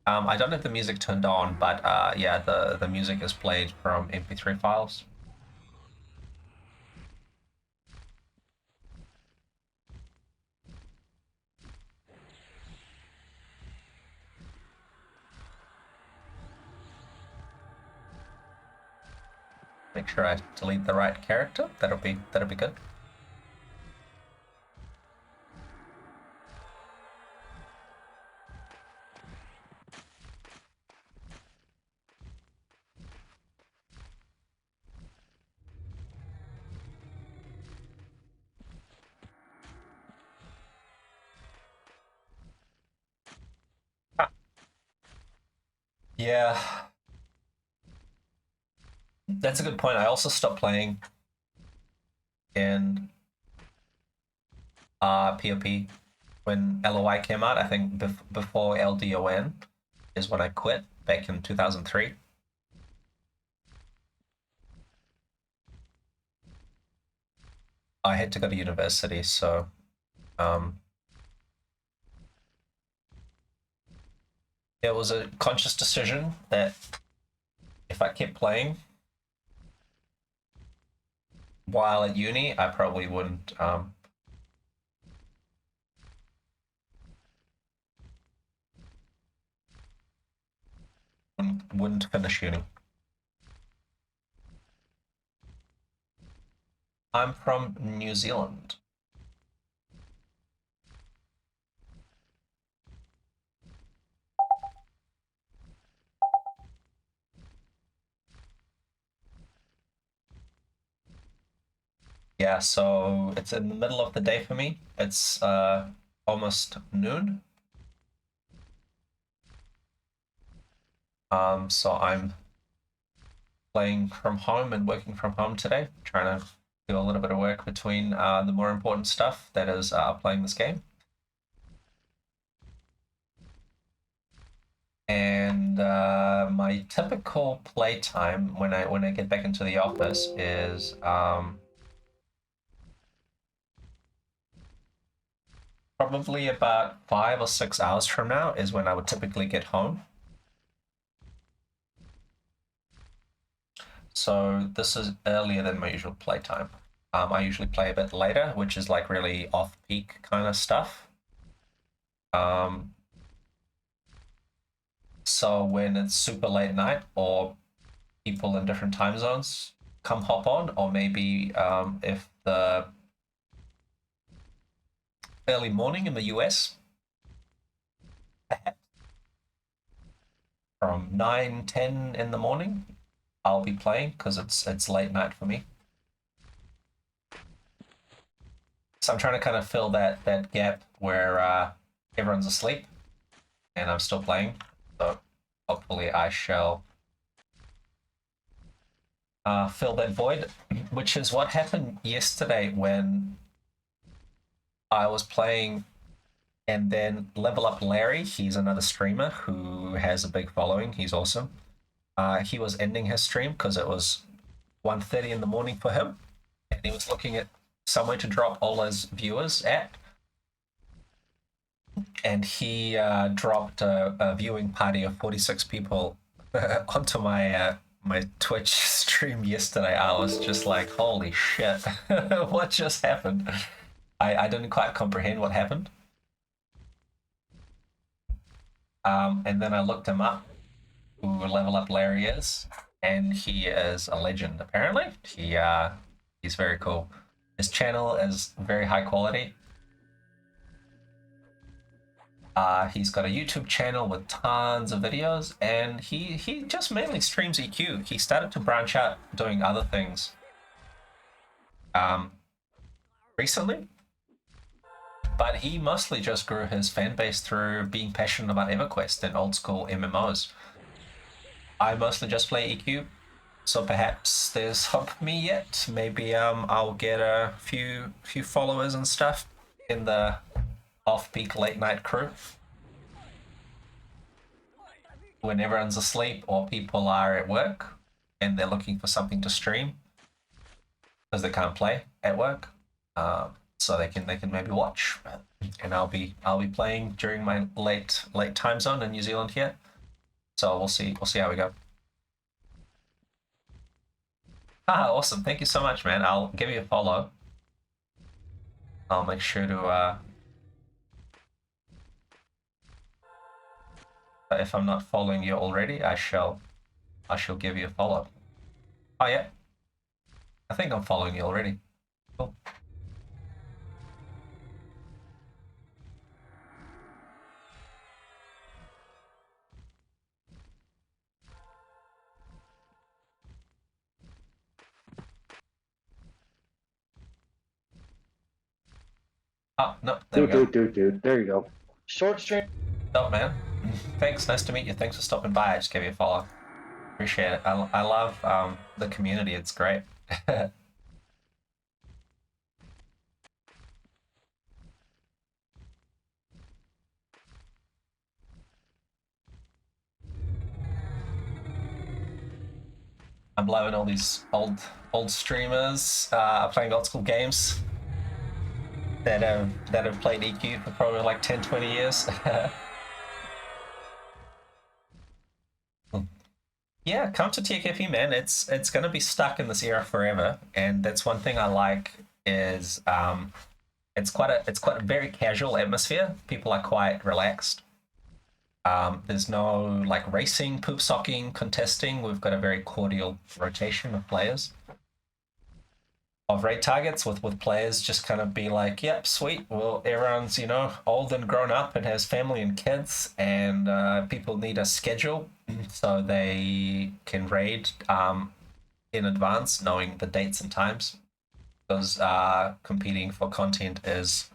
I don't have the music turned on, but yeah, the music is played from MP3 files. Make sure I delete the right character. That'll be good. Yeah. That's a good point. I also stopped playing in POP when LOI came out. I think before LDON is when I quit back in 2003. I had to go to university, so it was a conscious decision that if I kept playing while at uni, I probably wouldn't finish uni. I'm from New Zealand. Yeah, so it's in the middle of the day for me. It's almost noon. So I'm playing from home and working from home today, trying to do a little bit of work between the more important stuff, that is playing this game. And my typical playtime when I get back into the office is probably about 5 or 6 hours from now is when I would typically get home. So this is earlier than my usual playtime. I usually play a bit later, which is like really off-peak kind of stuff. So when it's super late night or people in different time zones come hop on, or maybe if the early morning in the US, from 9-10 in the morning, I'll be playing because it's late night for me. So I'm trying to kind of fill that gap where everyone's asleep and I'm still playing. So hopefully I shall fill that void, which is what happened yesterday when I was playing. And then Level Up Larry, he's another streamer who has a big following. He's awesome. He was ending his stream because it was 1:30 in the morning for him, and he was looking at somewhere to drop all his viewers at. And he dropped a viewing party of 46 people onto my Twitch stream yesterday. I was just like, holy shit, what just happened? I didn't quite comprehend what happened. And then I looked him up, who Level Up Larry is, and he is a legend, apparently. He's very cool. His channel is very high quality. He's got a YouTube channel with tons of videos, and he just mainly streams EQ. He started to branch out doing other things recently, but he mostly just grew his fan base through being passionate about EverQuest and old school MMOs. I mostly just play EQ, so perhaps there's hope for me yet. Maybe I'll get a few followers and stuff in the off-peak late night crew when everyone's asleep or people are at work and they're looking for something to stream because they can't play at work. So they can maybe watch, and I'll be playing during my late time zone in New Zealand here. So we'll see how we go. Awesome! Thank you so much, man. I'll give you a follow. I'll make sure to if I'm not following you already, I shall give you a follow. Oh yeah, I think I'm following you already. Cool. Oh, no, there we go. Dude. There you go. Short stream. Oh, man. Thanks, nice to meet you. Thanks for stopping by. I just gave you a follow. Appreciate it. I love the community. It's great. I'm loving all these old streamers playing old school games that have played EQ for probably like 10-20 years. Yeah, come to TAKP, man. It's gonna be stuck in this era forever, and that's one thing I like is it's quite a very casual atmosphere. People are quite relaxed. There's no like racing, poop socking, contesting. We've got a very cordial rotation of players. Of raid targets with players just kind of be like, yep, sweet. Well, everyone's, old and grown up and has family and kids, and people need a schedule so they can raid in advance, knowing the dates and times. Because competing for content is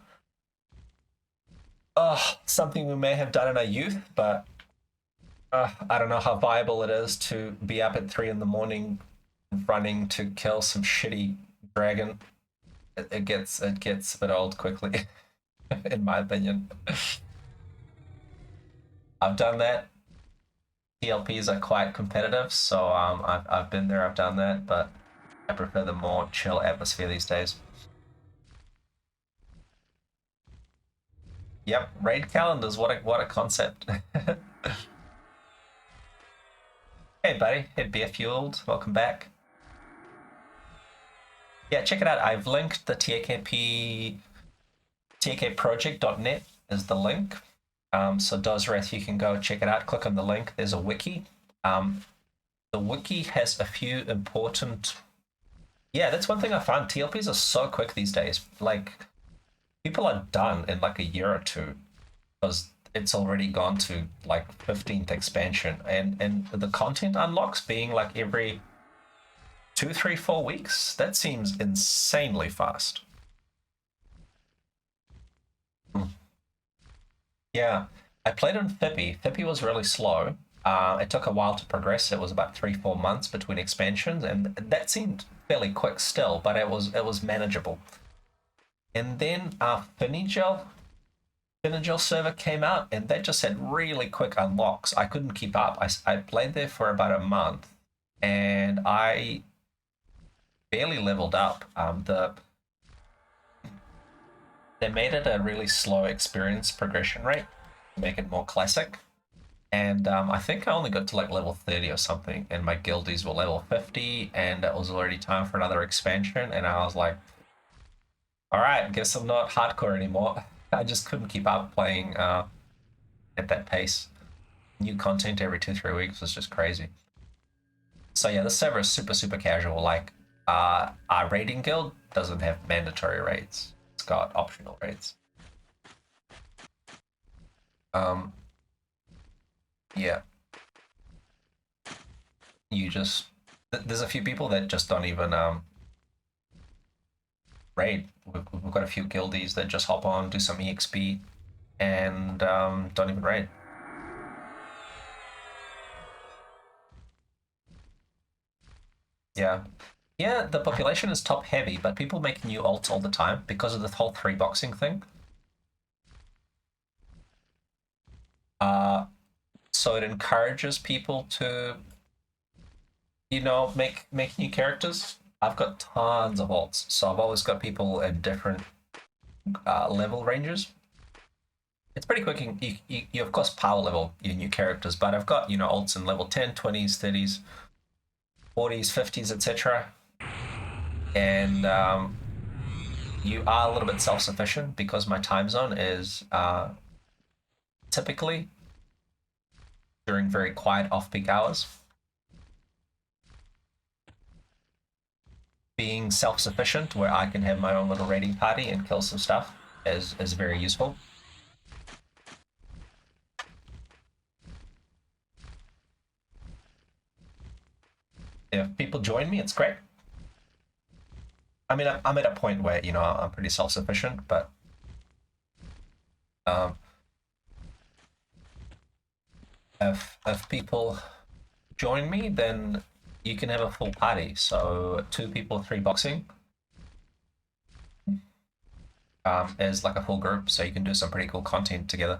something we may have done in our youth, but I don't know how viable it is to be up at 3 in the morning running to kill some shitty dragon. It gets a bit old quickly, in my opinion. I've done that. TLPs are quite competitive, so I've been there, I've done that, but I prefer the more chill atmosphere these days. Yep, raid calendars, what a concept. Hey buddy, hey Beer Fueled, welcome back. Yeah, check it out. I've linked the TAKP, takproject.net is the link. So Dozreth, you can go check it out. Click on the link. There's a wiki. The wiki has a few important... Yeah, that's one thing I found. TLPs are so quick these days. Like, people are done in like a year or two because it's already gone to like 15th expansion, and the content unlocks being like every 2, 3, 4 weeks. That seems insanely fast. Yeah, I played on Fippy. Fippy was really slow. It took a while to progress. It was about 3, 4 months between expansions, and that seemed fairly quick still, but it was manageable. And then Finigel server came out, and that just had really quick unlocks. I couldn't keep up. I played there for about a month, and I barely leveled up. They made it a really slow experience progression rate to make it more classic. And I think I only got to like level 30 or something, and my guildies were level 50, and it was already time for another expansion, and I was like, alright, guess I'm not hardcore anymore. I just couldn't keep up playing at that pace. New content every 2, 3 weeks was just crazy. So yeah, this server is super, super casual. Like, our raiding guild doesn't have mandatory raids. It's got optional raids. Yeah. You just... There's a few people that just don't even raid. We've got a few guildies that just hop on, do some EXP, and don't even raid. Yeah. Yeah, the population is top heavy, but people make new alts all the time because of the whole 3-boxing thing. So it encourages people to, you know, make new characters. I've got tons of alts, so I've always got people at different level ranges. It's pretty quick. You of course power level your new characters, but I've got, you know, alts in level 10, 20s, 30s, 40s, 50s, etc. And you are a little bit self-sufficient because my time zone is typically during very quiet off-peak hours. Being self-sufficient, where I can have my own little raiding party and kill some stuff, is very useful. If people join me, it's great. I mean, I'm at a point where, you know, I'm pretty self-sufficient, but if people join me, then you can have a full party. So 2 people, 3-boxing is like a full group, so you can do some pretty cool content together.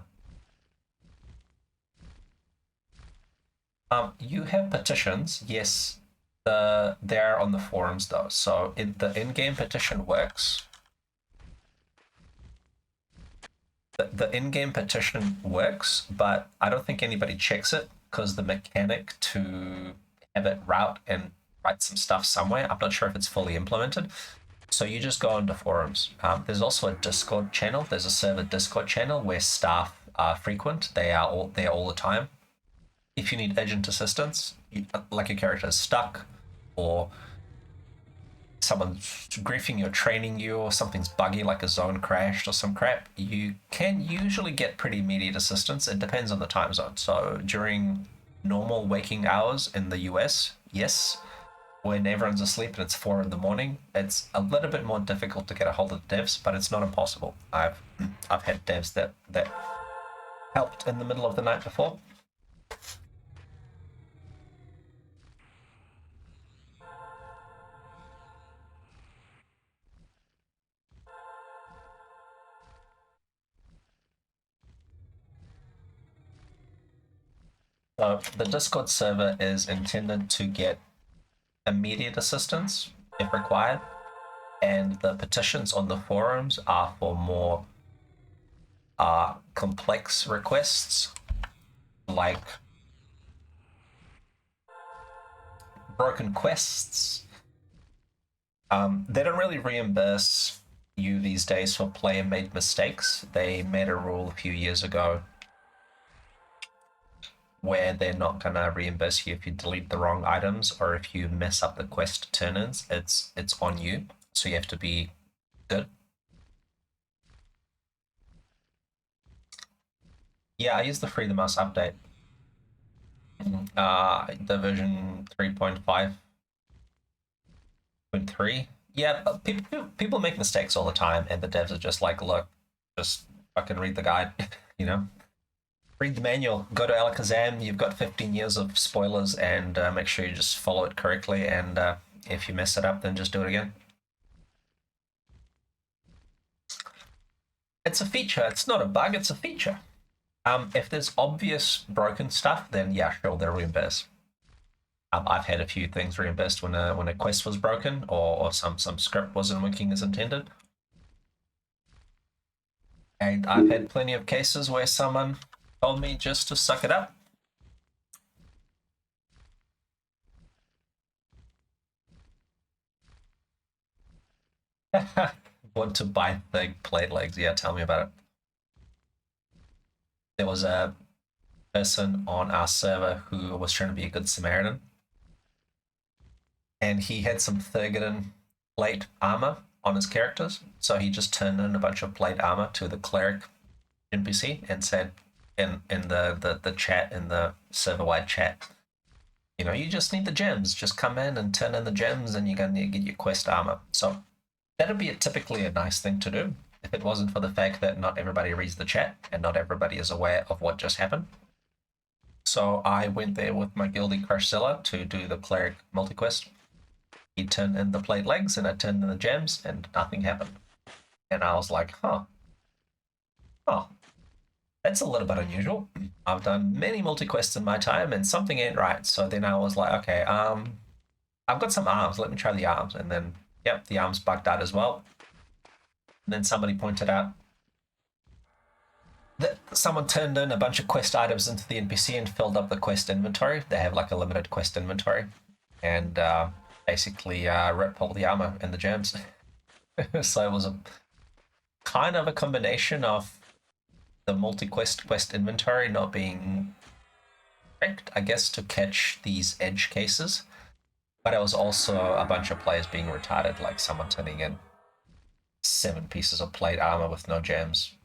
You have petitions, yes. They're on the forums though, so the in-game petition works. The in-game petition works, but I don't think anybody checks it because the mechanic to have it route and write some stuff somewhere, I'm not sure if it's fully implemented. So you just go onto forums. There's also a Discord channel. There's a server Discord channel where staff are frequent. They are all there all the time. If you need urgent assistance, like your character is stuck, or someone's griefing you or training you, or something's buggy like a zone crashed or some crap, you can usually get pretty immediate assistance. It depends on the time zone. So during normal waking hours in the US, yes, when everyone's asleep and it's 4 in the morning, it's a little bit more difficult to get a hold of devs, but it's not impossible. I've had devs that helped in the middle of the night before. So the Discord server is intended to get immediate assistance if required, and the petitions on the forums are for more complex requests, like broken quests, They don't really reimburse you these days for player-made mistakes. They made a rule a few years ago where they're not gonna reimburse you if you delete the wrong items or if you mess up the quest turn-ins. It's on you, so you have to be good. Yeah, I use the Free the Mouse update. The version 3.5.3. Yeah, people make mistakes all the time, and the devs are just like, look, just fucking read the guide, you know? Read the manual, go to Alakazam, you've got 15 years of spoilers, and make sure you just follow it correctly, and if you mess it up, then just do it again. It's a feature, it's not a bug, it's a feature. If there's obvious broken stuff, then yeah, sure, they'll reimburse. I've had a few things reimbursed when a quest was broken or some script wasn't working as intended. And I've had plenty of cases where someone told me just to suck it up. Want to buy the plate legs? Yeah, tell me about it. There was a person on our server who was trying to be a good Samaritan, and he had some Thurgoden plate armor on his characters, so he just turned in a bunch of plate armor to the cleric NPC and said in the chat, in the server-wide chat, you know, you just need the gems. Just come in and turn in the gems and you're going to get your quest armor. So that'd be typically a nice thing to do if it wasn't for the fact that not everybody reads the chat and not everybody is aware of what just happened. So I went there with my guildie Crushzilla to do the cleric multi-quest. He turned in the plate legs and I turned in the gems and nothing happened. And I was like, oh, that's a little bit unusual. I've done many multi-quests in my time and something ain't right. So then I was like, okay, I've got some arms. Let me try the arms. And then, yep, the arms bugged out as well. And then somebody pointed out that someone turned in a bunch of quest items into the NPC and filled up the quest inventory. They have like a limited quest inventory. And basically ripped all the armor and the gems. So it was a kind of a combination of the multi-quest quest inventory not being correct, I guess, to catch these edge cases. But it was also a bunch of players being retarded, like someone turning in 7 pieces of plate armor with no gems.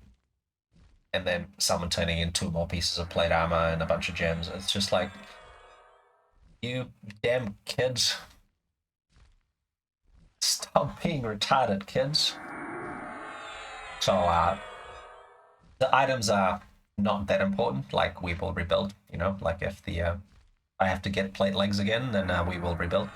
And then someone turning in 2 more pieces of plate armor and a bunch of gems. It's just like, you damn kids. Stop being retarded, kids. So, the items are not that important. Like, we will rebuild, you know? Like, if the I have to get plate legs again, then we will rebuild.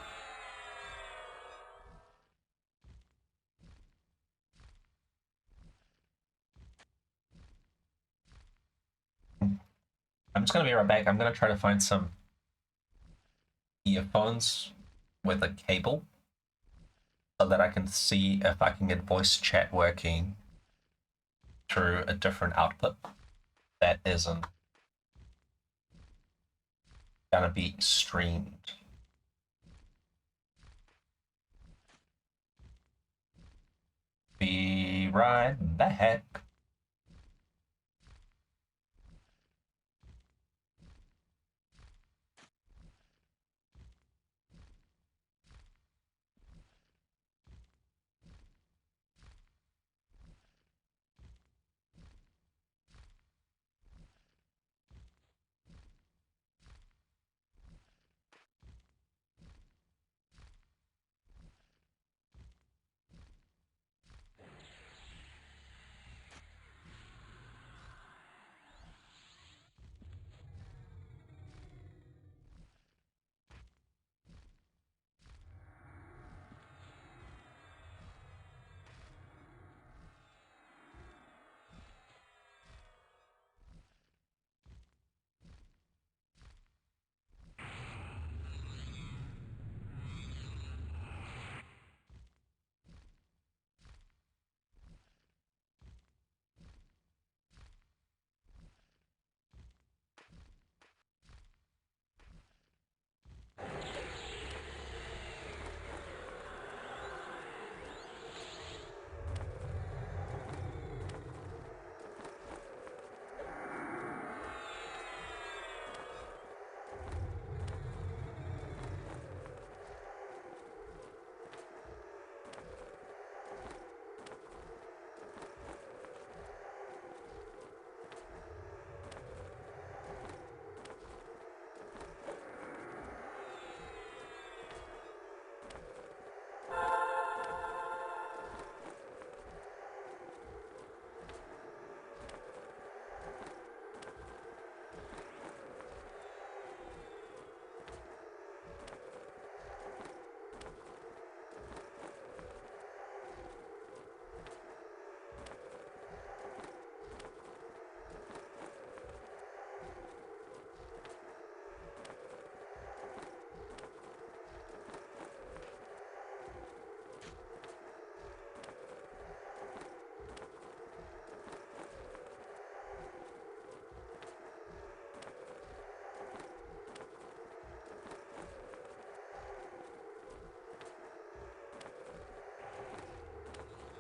I'm just gonna be right back. I'm gonna try to find some earphones with a cable so that I can see if I can get voice chat working through a different output that isn't gonna be streamed. Be right back.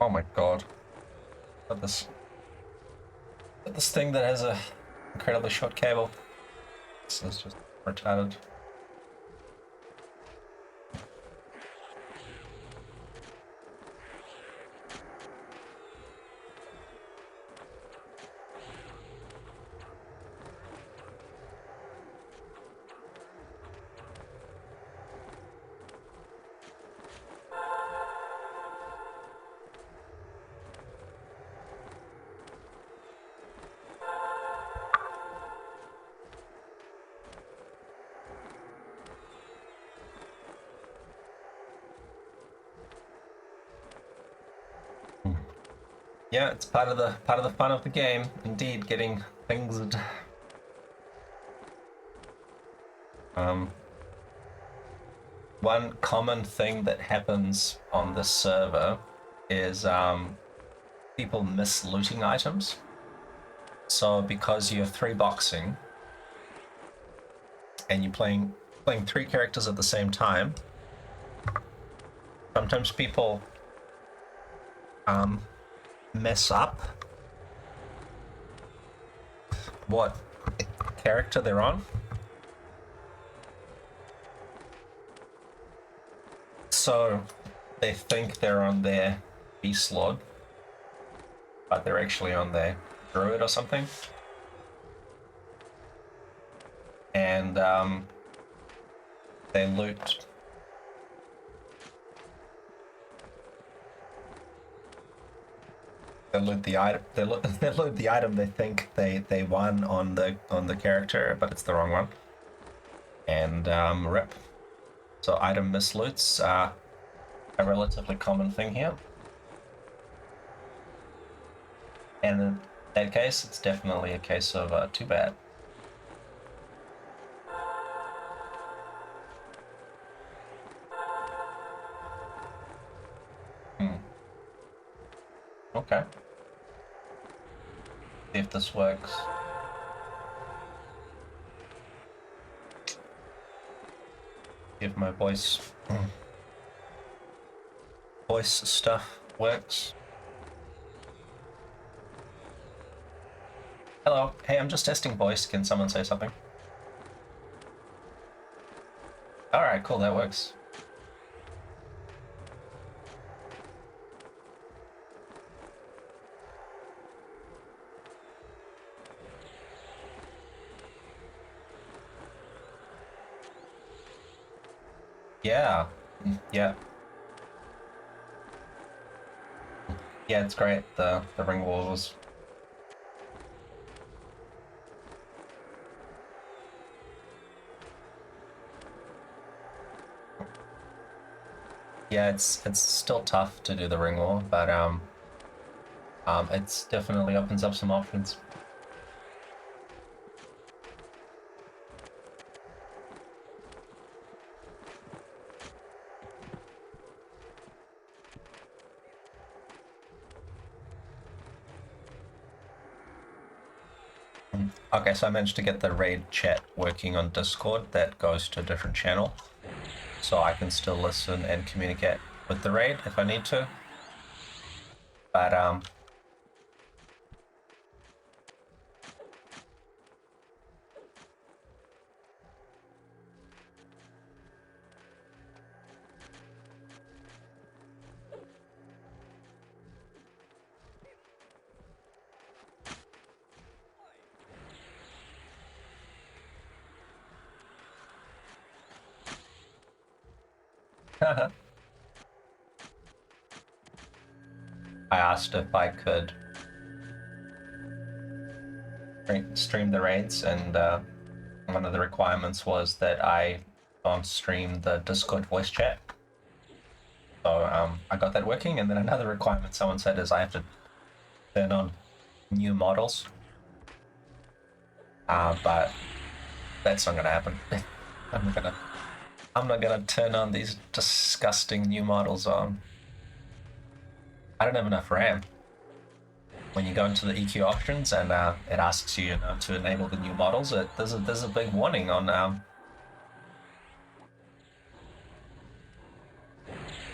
Oh my god. Got this thing that has a incredibly short cable. This is just retarded. Yeah, it's part of the fun of the game. Indeed, getting things. One common thing that happens on this server is people miss looting items. So because you're 3-boxing and you're playing 3 characters at the same time, sometimes people mess up what character they're on. So they think they're on their Beast Lord, but they're actually on their Druid or something. And they loot the item. They loot the item they think they won on the character, but it's the wrong one. And rip. So item misloots are a relatively common thing here. And in that case, it's definitely a case of too bad. Okay. See if this works. See if my voice stuff works. Hello. Hey, I'm just testing voice. Can someone say something? Alright, cool, that works. Yeah. Yeah. Yeah, it's great. The ring walls. Yeah, it's still tough to do the ring wall, but it's definitely opens up some options. Okay, so I managed to get the raid chat working on Discord. That goes to a different channel, so I can still listen and communicate with the raid if I need to. But I asked if I could stream the raids, and one of the requirements was that I don't stream the Discord voice chat. So I got that working, and then another requirement someone said is I have to turn on new models. But that's not gonna happen. I'm not gonna turn on these disgusting new models on. I don't have enough RAM. When you go into the EQ options and it asks you, to enable the new models, there's a big warning on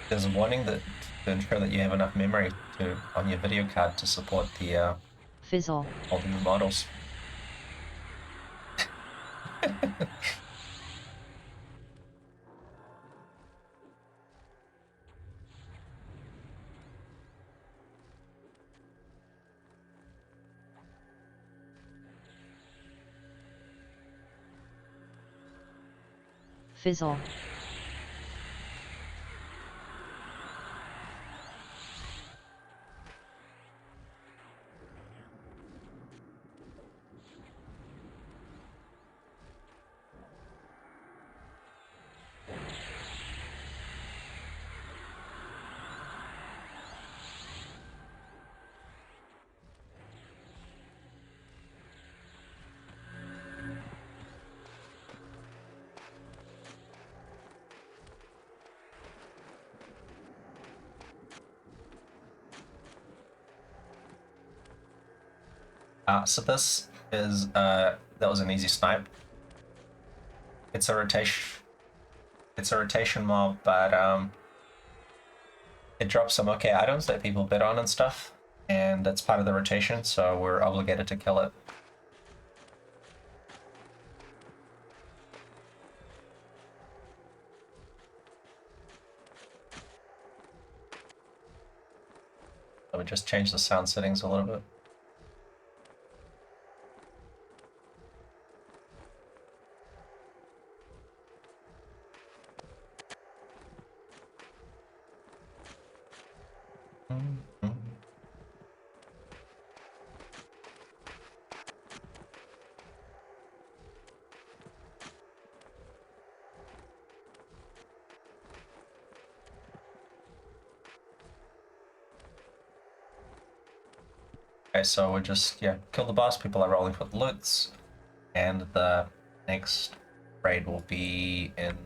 there's a warning that to ensure that you have enough memory to on your video card to support the Fizzle. all the new models. Fizzle. So this is that was an easy snipe. It's a rotation. It's a rotation mob, but it drops some okay items that people bid on and stuff, and that's part of the rotation, so we're obligated to kill it. So we just change the sound settings a little bit. Okay, so we just, kill the boss, people are rolling for the loots, and the next raid will be in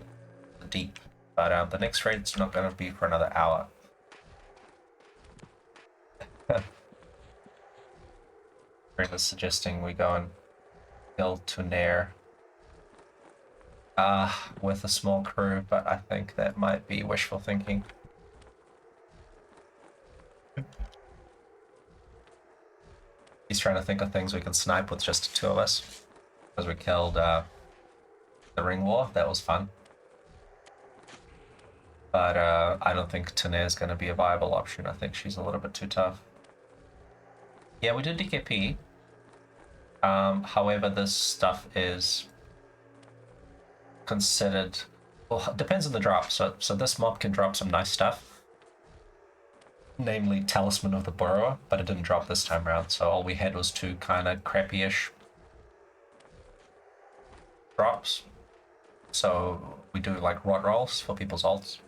the deep, but the next raid's not going to be for another hour. Greg was suggesting we go and kill Tunair with a small crew, but I think that might be wishful thinking. He's trying to think of things we can snipe with just the two of us. Because we killed the Ring War, that was fun. But I don't think Tunair is going to be a viable option. I think she's a little bit too tough. Yeah, we did DKP. However, this stuff is considered... Well, it depends on the drop. So this mob can drop some nice stuff. Namely Talisman of the Burrower, but it didn't drop this time around, so all we had was two kind of crappy-ish drops. So we do like rot rolls for people's ults.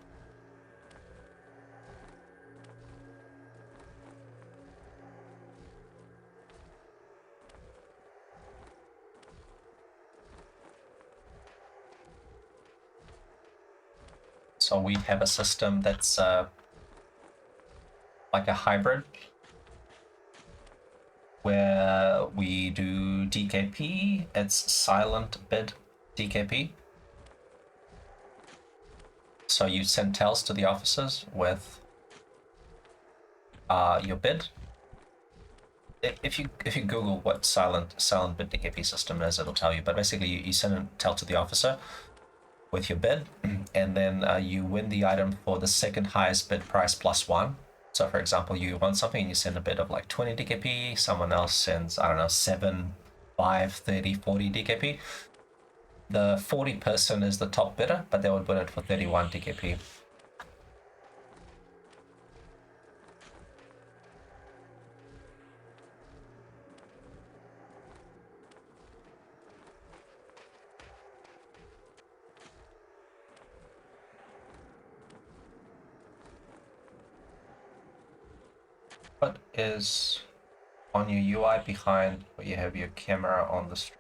So we have a system that's like a hybrid where we do DKP, it's silent bid DKP. So you send tells to the officers with your bid. If you Google what silent bid DKP system is, it'll tell you. But basically, you send a tell to the officer with your bid, and then you win the item for the second highest bid price plus one. So for example, you want something and you send a bid of like 20 DKP, someone else sends, I don't know, 7, 5, 30, 40 DKP. The 40 person is the top bidder, but they would win it for 31 DKP. What is on your UI behind where you have your camera on the stream?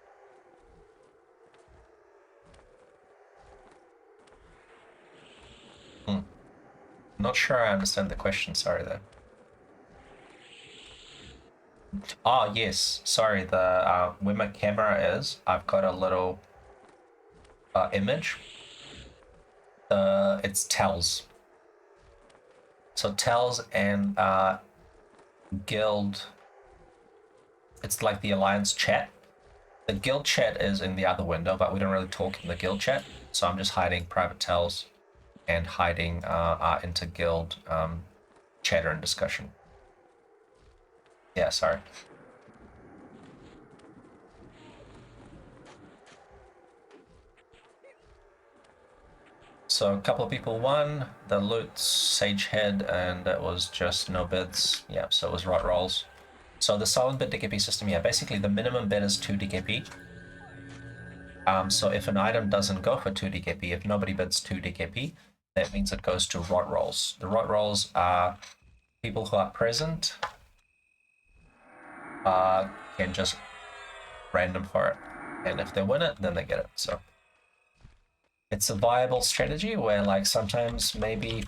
Not sure I understand the question, sorry though. Oh yes, sorry, the where my camera is, I've got a little image. It's tells. So tells and guild, it's like the alliance chat. The guild chat is in the other window, but we don't really talk in the guild chat. So I'm just hiding private tells and hiding our inter-guild chatter and discussion. Yeah, sorry. So a couple of people won. The loot Sage Head, and that was just no bids. Yeah, so it was right rolls. So the silent bid DKP system, yeah, basically the minimum bid is 2 DKP. So if an item doesn't go for 2 DKP, if nobody bids 2 DKP, that means it goes to rot rolls. The rot rolls are people who are present can just random for it. And if they win it, then they get it. So it's a viable strategy where like sometimes maybe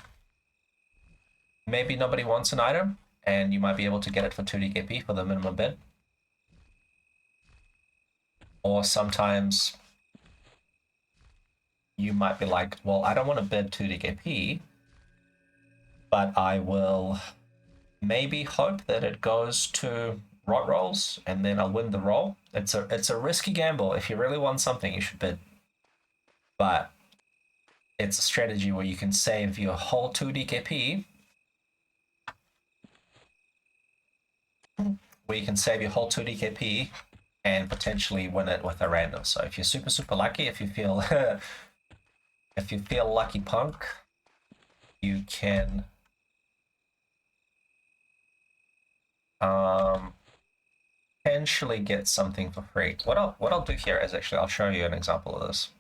nobody wants an item and you might be able to get it for 2 DKP for the minimum bid. Or sometimes you might be like, well, I don't want to bid 2 DKP, but I will maybe hope that it goes to rot rolls and then I'll win the roll. It's a risky gamble. If you really want something, you should bid. But it's a strategy where you can save your whole 2 DKP. Where you can save your whole 2 DKP and potentially win it with a random. So if you're super, super lucky, if you feel if you feel lucky punk, you can potentially get something for free. What I'll do here is actually I'll show you an example of this.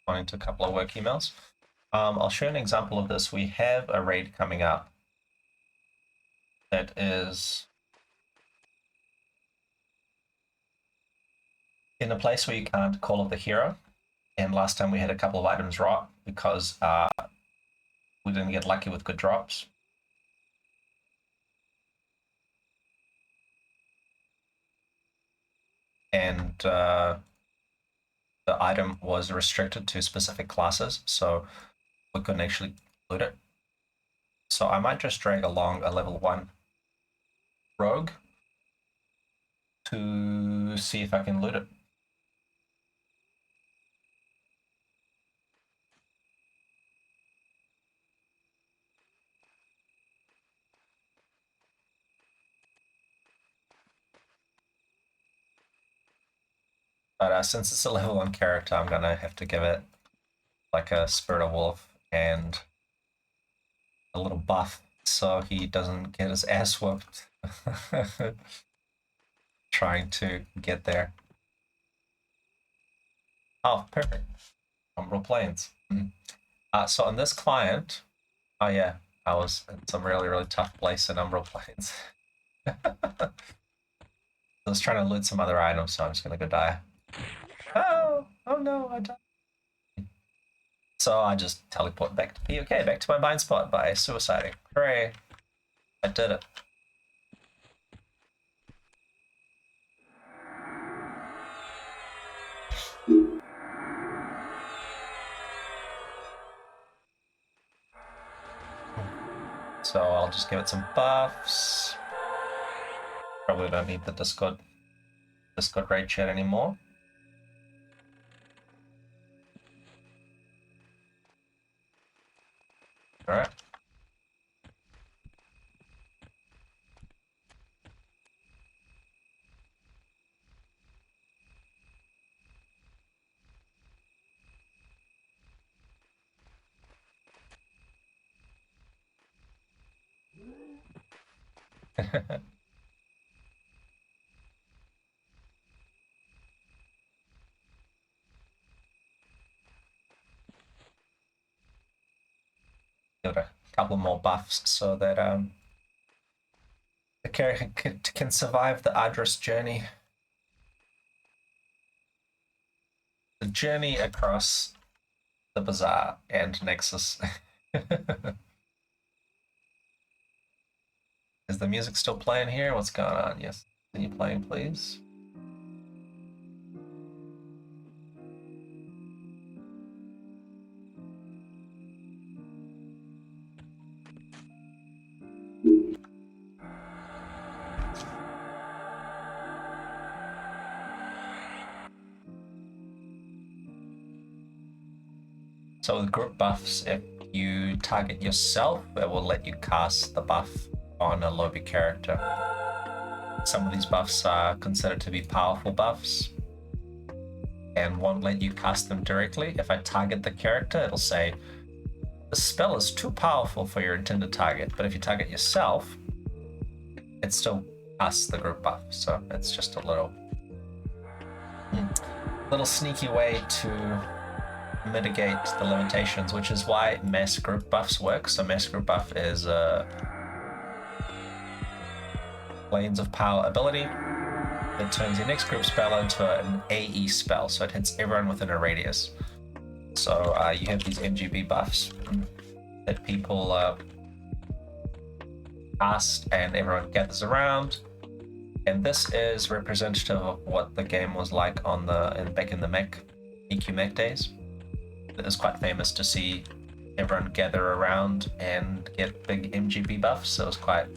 On into a couple of work emails. I'll show you an example of this. We have a raid coming up that is in a place where you can't call up the hero. And last time we had a couple of items rot because we didn't get lucky with good drops. And the item was restricted to specific classes, so we couldn't actually loot it. So I might just drag along a level 1 rogue to see if I can loot it. But since it's a level 1 character, I'm gonna have to give it like a Spirit of Wolf and a little buff so he doesn't get his ass whooped trying to get there. Oh, perfect. Umbral Plains. So on this client, oh yeah, I was in some really, really tough place in Umbral Plains. I was trying to loot some other items, so I'm just gonna go die. Oh no, I died. So I just teleport back to POK, back to my bind spot by suiciding. Hooray! I did it. So I'll just give it some buffs. Probably don't need the Discord raid chat anymore. Alright. Give it a couple more buffs so that the character can survive the arduous journey. The journey across the Bazaar and Nexus. Is the music still playing here? What's going on? Yes. Continue playing, please. So with group buffs, if you target yourself, it will let you cast the buff on a lobby character. Some of these buffs are considered to be powerful buffs and won't let you cast them directly. If I target the character, it'll say, the spell is too powerful for your intended target, but if you target yourself, it still casts the group buff. So it's just a little sneaky way to mitigate the limitations, which is why mass group buffs work. So mass group buff is Planes of Power ability. It turns your next group spell into an AE spell, so it hits everyone within a radius. So you have these MGB buffs that people cast and everyone gathers around. And this is representative of what the game was like on back in the EQemulator days. It is quite famous to see everyone gather around and get big MGB buffs, so it was quite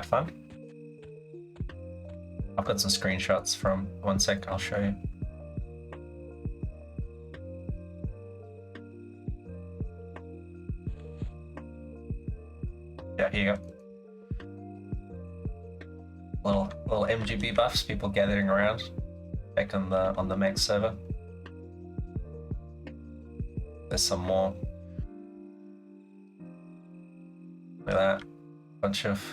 fun. I've got some screenshots from, one sec, I'll show you. Yeah, here you go. Little MGB buffs, people gathering around back on the Max server. There's some more. Look at that. Bunch of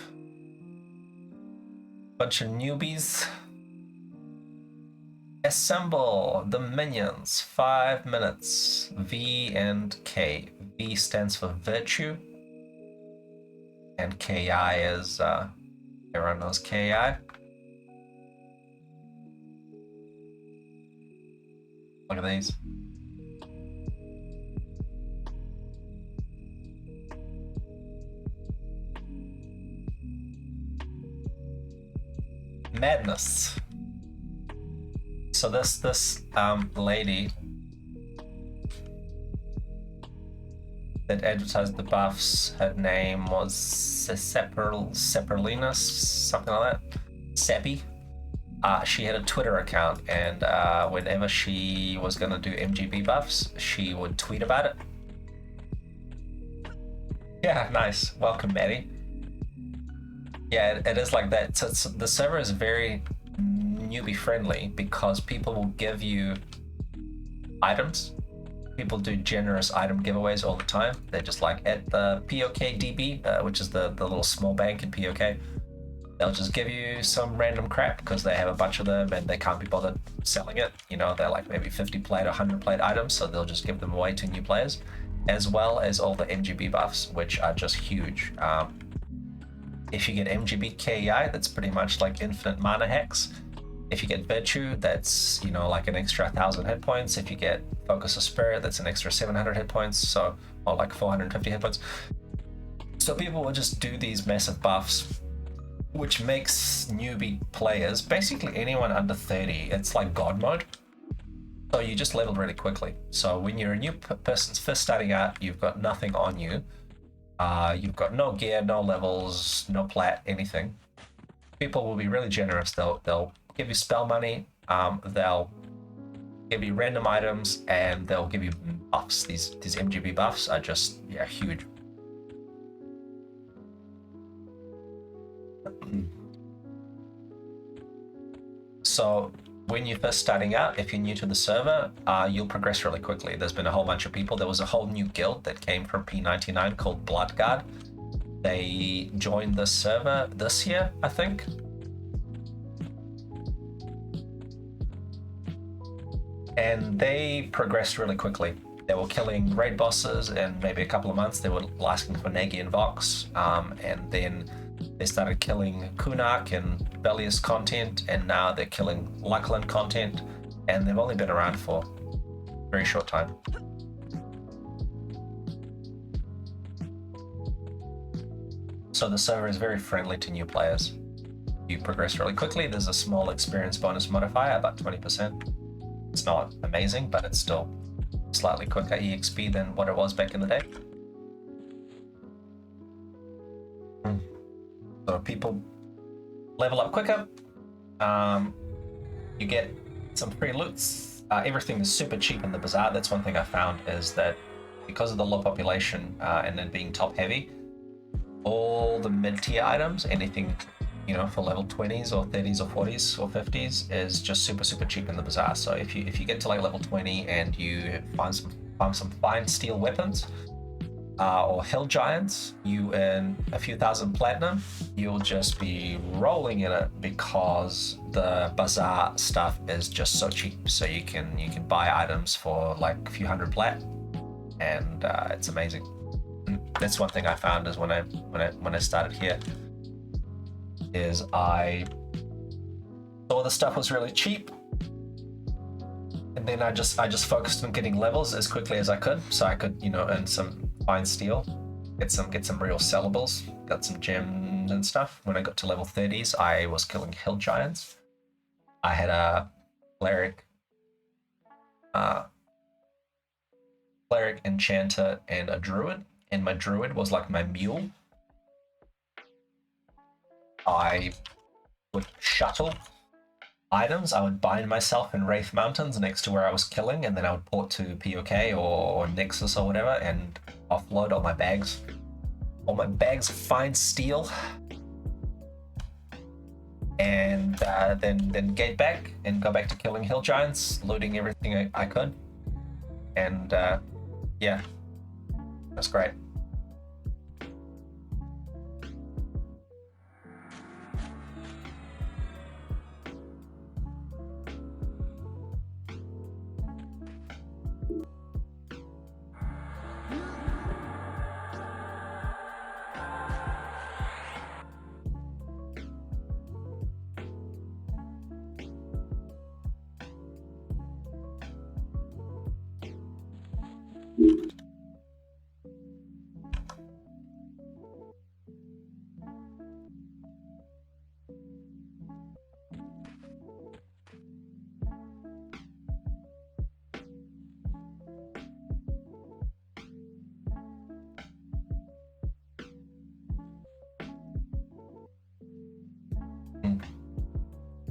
newbies. Assemble the minions. 5 minutes. V and K. V stands for virtue. And KI is everyone knows KI. Look at these. Madness. So this lady that advertised the buffs, her name was Seperlinus, something like that. Seppi. She had a Twitter account, and whenever she was gonna do MGB buffs, she would tweet about it. Yeah, nice. Welcome, Maddie. Yeah, it is like that. So the server is very newbie friendly because people will give you items. People do generous item giveaways all the time. They're just like at the POKDB, which is the little small bank in POK. They'll just give you some random crap because they have a bunch of them and they can't be bothered selling it. You know, they're like maybe 50 plate or 100 plate items, so they'll just give them away to new players, as well as all the MGB buffs, which are just huge. If you get MGB KEI, that's pretty much like infinite mana hacks. If you get Virtue, that's, you know, like an extra 1,000 hit points. If you get Focus of Spirit, that's an extra 700 hit points, so, or like 450 hit points. So people will just do these massive buffs, which makes newbie players, basically anyone under 30, it's like God mode. So you just level really quickly. So when you're a new person first starting out, you've got nothing on you. You've got no gear, no levels, no plat, anything. People will be really generous. They'll give you spell money, they'll give you random items, and they'll give you buffs. These MGB buffs are just, yeah, huge. So when you're first starting out, if you're new to the server, you'll progress really quickly. There's been a whole bunch of people. There was a whole new guild that came from P99 called Bloodguard. They joined the server this year, I think. And they progressed really quickly. They were killing raid bosses in maybe a couple of months. They were asking for Negi and Vox, and then they started killing Kunak and Bellius content, and now they're killing Luckland content, and they've only been around for a very short time. So the server is very friendly to new players. You progress really quickly. There's a small experience bonus modifier, about 20%. It's not amazing, but it's still slightly quicker EXP than what it was back in the day. So people level up quicker. You get some free loots. Everything is super cheap in the bazaar. That's one thing I found, is that because of the low population and then being top heavy, all the mid-tier items, anything, you know, for level 20s or 30s or 40s or 50s, is just super cheap in the bazaar. So if you get to like level 20 and you find some fine steel weapons or hill giants, you earn a few thousand platinum. You'll just be rolling in it because the bazaar stuff is just so cheap. So you can buy items for like a few hundred plat, and it's amazing. That's one thing I found is when I started here, is I saw the stuff was really cheap, and then I just focused on getting levels as quickly as I could, so I could, you know, earn some fine steel, get some real sellables, got some gems and stuff. When I got to level 30s, I was killing hill giants. I had a cleric, enchanter, and a druid, and my druid was like my mule. I would shuttle items. I would bind myself in Wraith Mountains next to where I was killing, and then I would port to POK or Nexus or whatever and offload all my bags. All my bags of fine steel. And then gate back and go back to killing hill giants, looting everything I could. And yeah, that's great.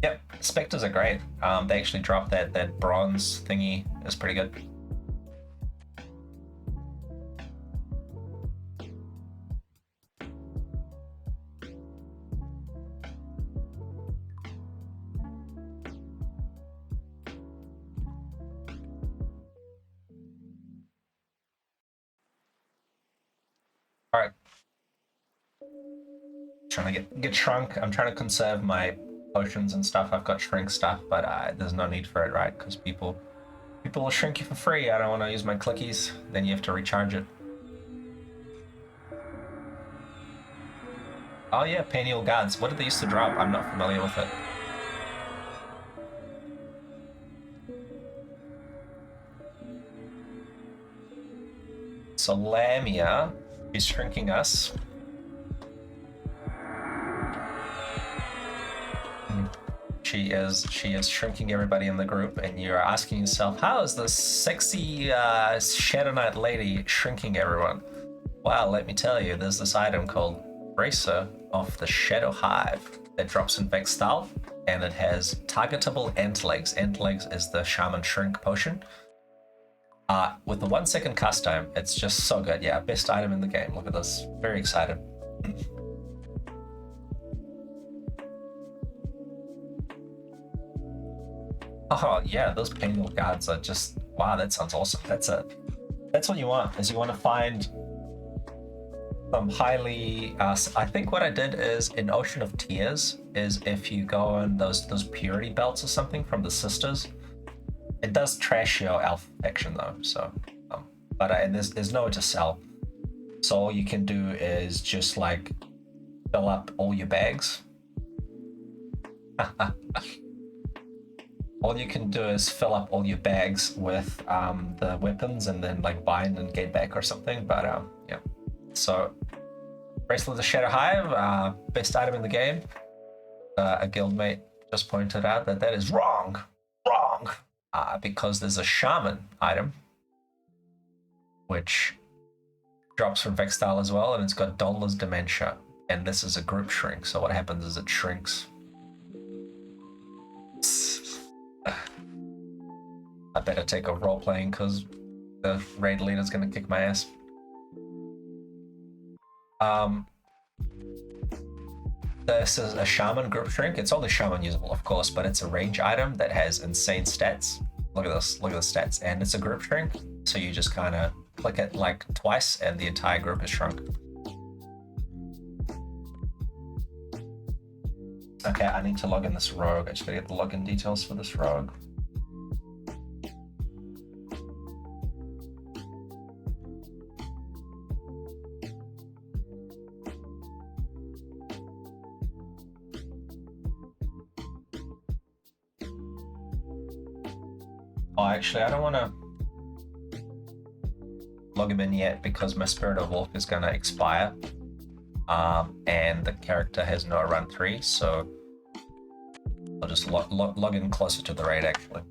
Yep, Spectres are great. They actually dropped that bronze thingy. It's pretty good. All right. Trying to get shrunk. I'm trying to conserve my potions and stuff. I've got shrink stuff, but there's no need for it, right? Because people will shrink you for free. I don't want to use my clickies. Then you have to recharge it. Oh yeah, Penial Guards. What did they used to drop? I'm not familiar with it. So Lamia is shrinking us. She is shrinking everybody in the group, and you're asking yourself, how is this sexy Shadow Knight lady shrinking everyone? Well, let me tell you, there's this item called Bracer of the Shadow Hive that drops in Vextal, and it has targetable Ant Legs. Ant Legs is the Shaman Shrink potion. With the 1 second cast time, it's just so good. Yeah, best item in the game. Look at this. Very excited. Oh yeah, those Penial Guards are just, wow, that sounds awesome. That's what you want, is you want to find highly. I think what I did is in Ocean of Tears is if you go on those purity belts or something from the sisters, it does trash your elf faction though. So, but and there's nowhere to sell. So all you can do is just like fill up all your bags. All you can do is fill up all your bags with the weapons and then like bind and get back or something. But yeah. So Bracelet of the Shadow Hive, best item in the game. A guildmate just pointed out that is wrong. Because there's a shaman item which drops from Vextile as well, and it's got Dollar's Dementia, and this is a group shrink, so what happens is it shrinks. I better take a role playing because the raid leader's gonna kick my ass. This is a shaman group shrink. It's only shaman usable, of course, but it's a range item that has insane stats. Look at this, look at the stats, and it's a group shrink, so you just kind of click it like twice and the entire group is shrunk. Okay, I need to log in this rogue. I just gotta get the login details for this rogue. Oh, actually, I don't want to log him in yet because my Spirit of Wolf is going to expire. And the character has no run 3, so I'll just log in closer to the raid, actually.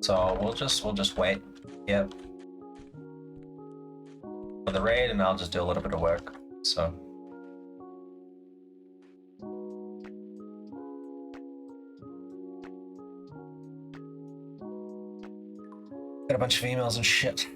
So we'll just wait. Yep. For the raid, and I'll just do a little bit of work. So. Got a bunch of emails and shit.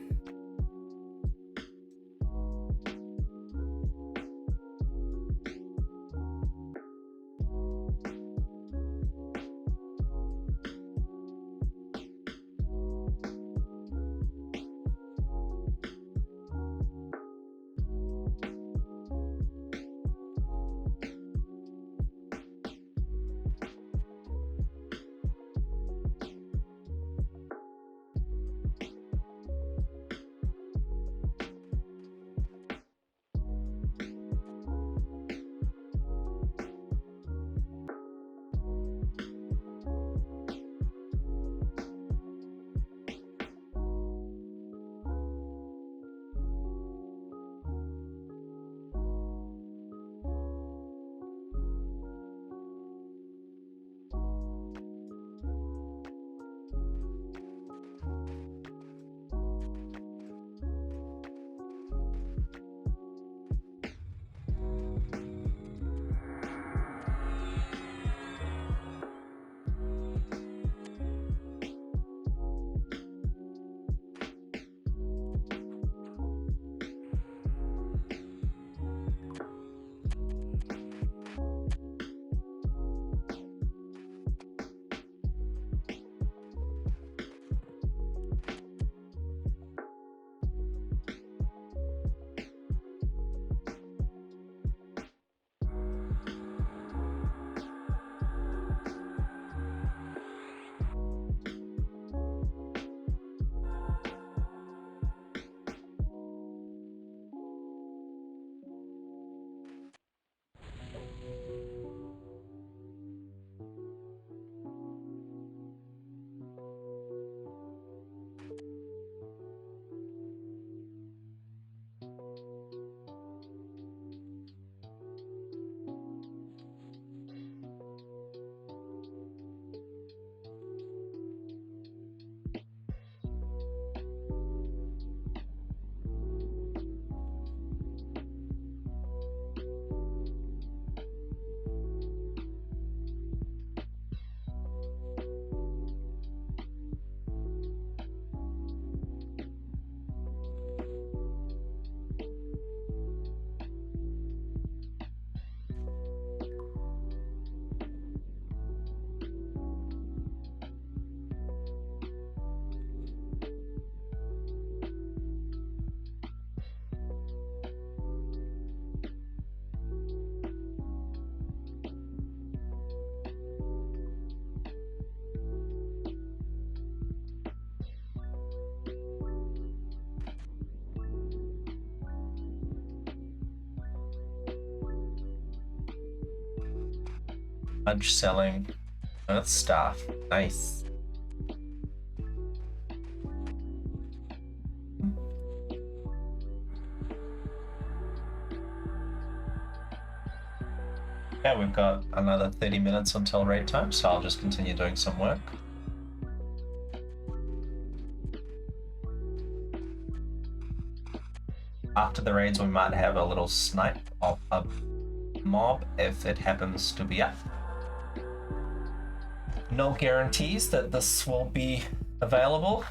Fudge selling earth staff. Nice. Yeah, we've got another 30 minutes until raid time, so I'll just continue doing some work. After the raids, we might have a little snipe of a mob if it happens to be up. No guarantees that this will be available,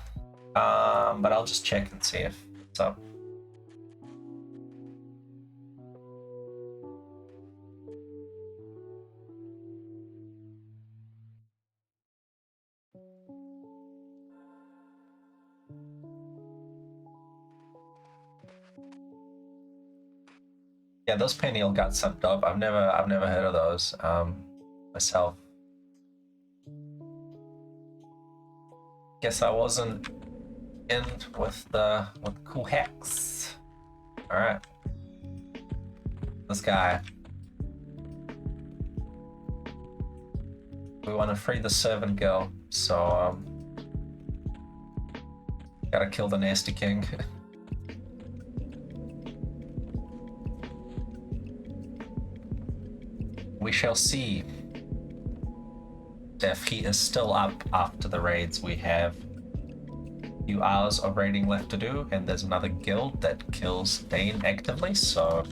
but I'll just check and see if it's up. Yeah, those pineal guts are dope. I've never heard of those myself. Guess I wasn't in with the cool hacks. All right, this guy. We want to free the servant girl, so gotta kill the nasty king. We shall see if he is still up after the raids. We have a few hours of raiding left to do, and there's another guild that kills Dain actively, so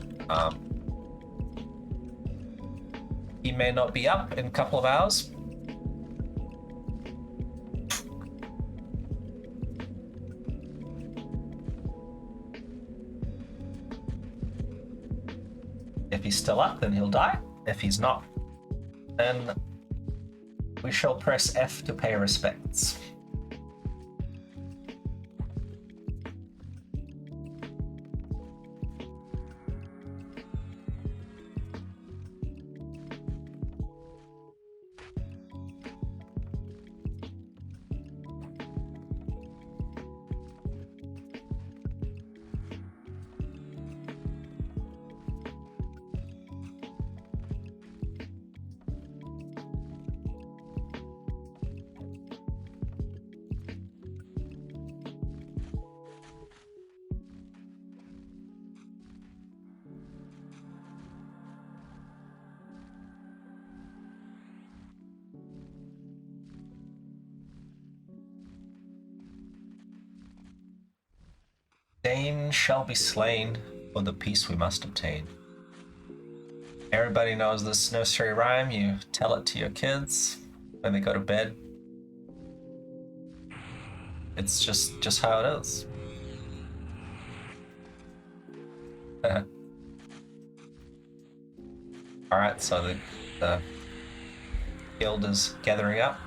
he may not be up in a couple of hours. If he's still up, then he'll die. If he's not, then we shall press F to pay respects. Dain shall be slain for the peace we must obtain. Everybody knows this nursery rhyme. You tell it to your kids when they go to bed. It's just how it is. Alright, so the guild is gathering up.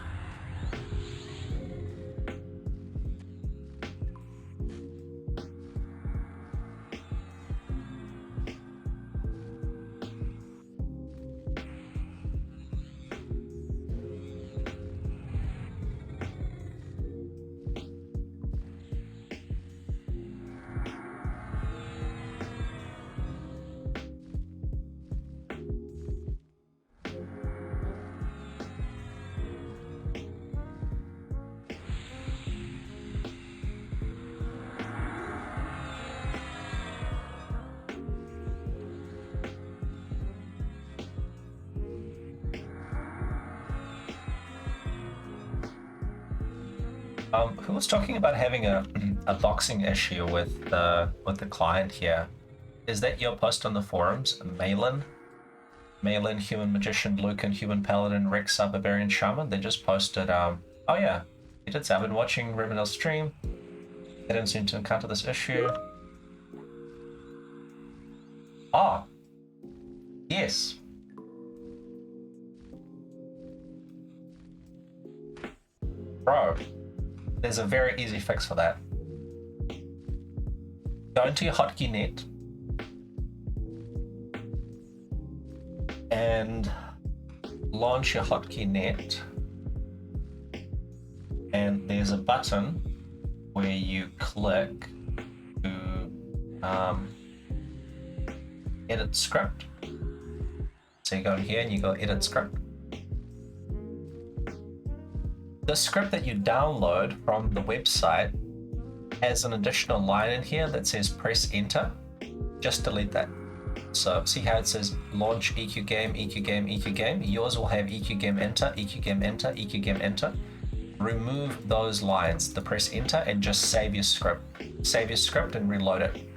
Who was talking about having a boxing issue with the client here? Is that your post on the forums, Malin, Human Magician, Lucan, Human Paladin, Rex, Barbarian Shaman? They just posted. Oh yeah, he did say, I've been watching Rivendell's stream. They didn't seem to encounter this issue. Ah, yes. Bro. There's a very easy fix for that. Go into your hotkey net and launch your hotkey net, and there's a button where you click to edit script. So you go in here and you go edit script, the script that you download from the website has an additional line in here that says press enter. Just delete that. So see how it says launch EQ game, EQ game, EQ game? Yours will have EQ game enter, EQ game enter, EQ game enter. Remove those lines, the press enter, and just save your script. Save your script and reload it.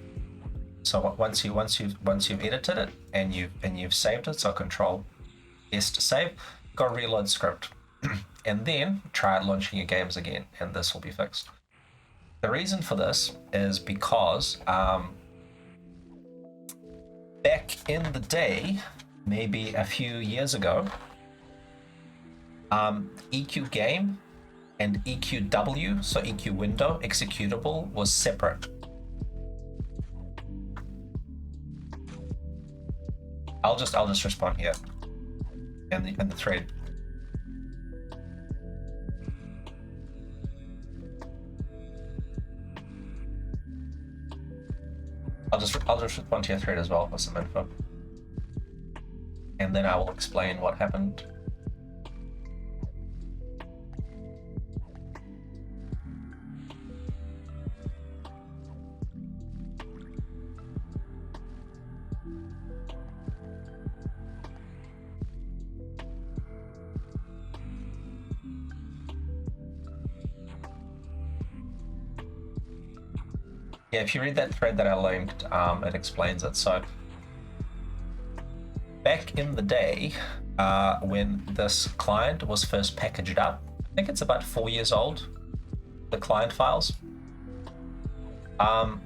So once you've edited it and you've saved it, so Control S to save, go reload script, and then try launching your games again, and this will be fixed. The reason for this is because back in the day, maybe a few years ago, EQ game and EQW, so EQ window executable, was separate. I'll just respond here in the thread. I'll just respond to your thread as well for some info, and then I will explain what happened. Yeah, if you read that thread that I linked, it explains it. So back in the day, when this client was first packaged up, I think it's about 4 years old, the client files. EQ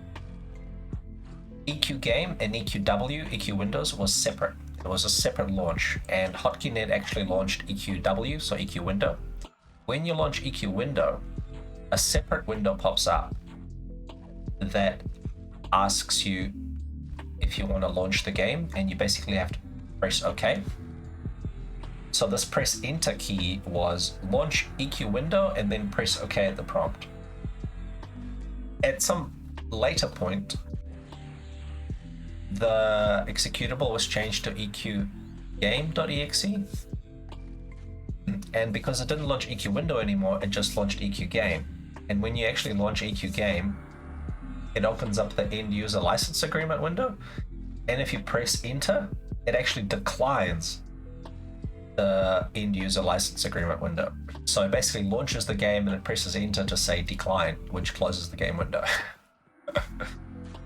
game and EQW, EQ Windows, was separate. It was a separate launch, and HotKeyNet actually launched EQW, so EQ Window. When you launch EQ Window, a separate window pops up that asks you if you want to launch the game, and you basically have to press OK. So this press enter key was launch EQ window and then press OK at the prompt. At some later point, the executable was changed to EQGame.exe, and because it didn't launch EQ window anymore, it just launched EQ game. And when you actually launch EQ game, it opens up the end user license agreement window, and if you press enter, it actually declines the end user license agreement window. So it basically launches the game and it presses enter to say decline, which closes the game window.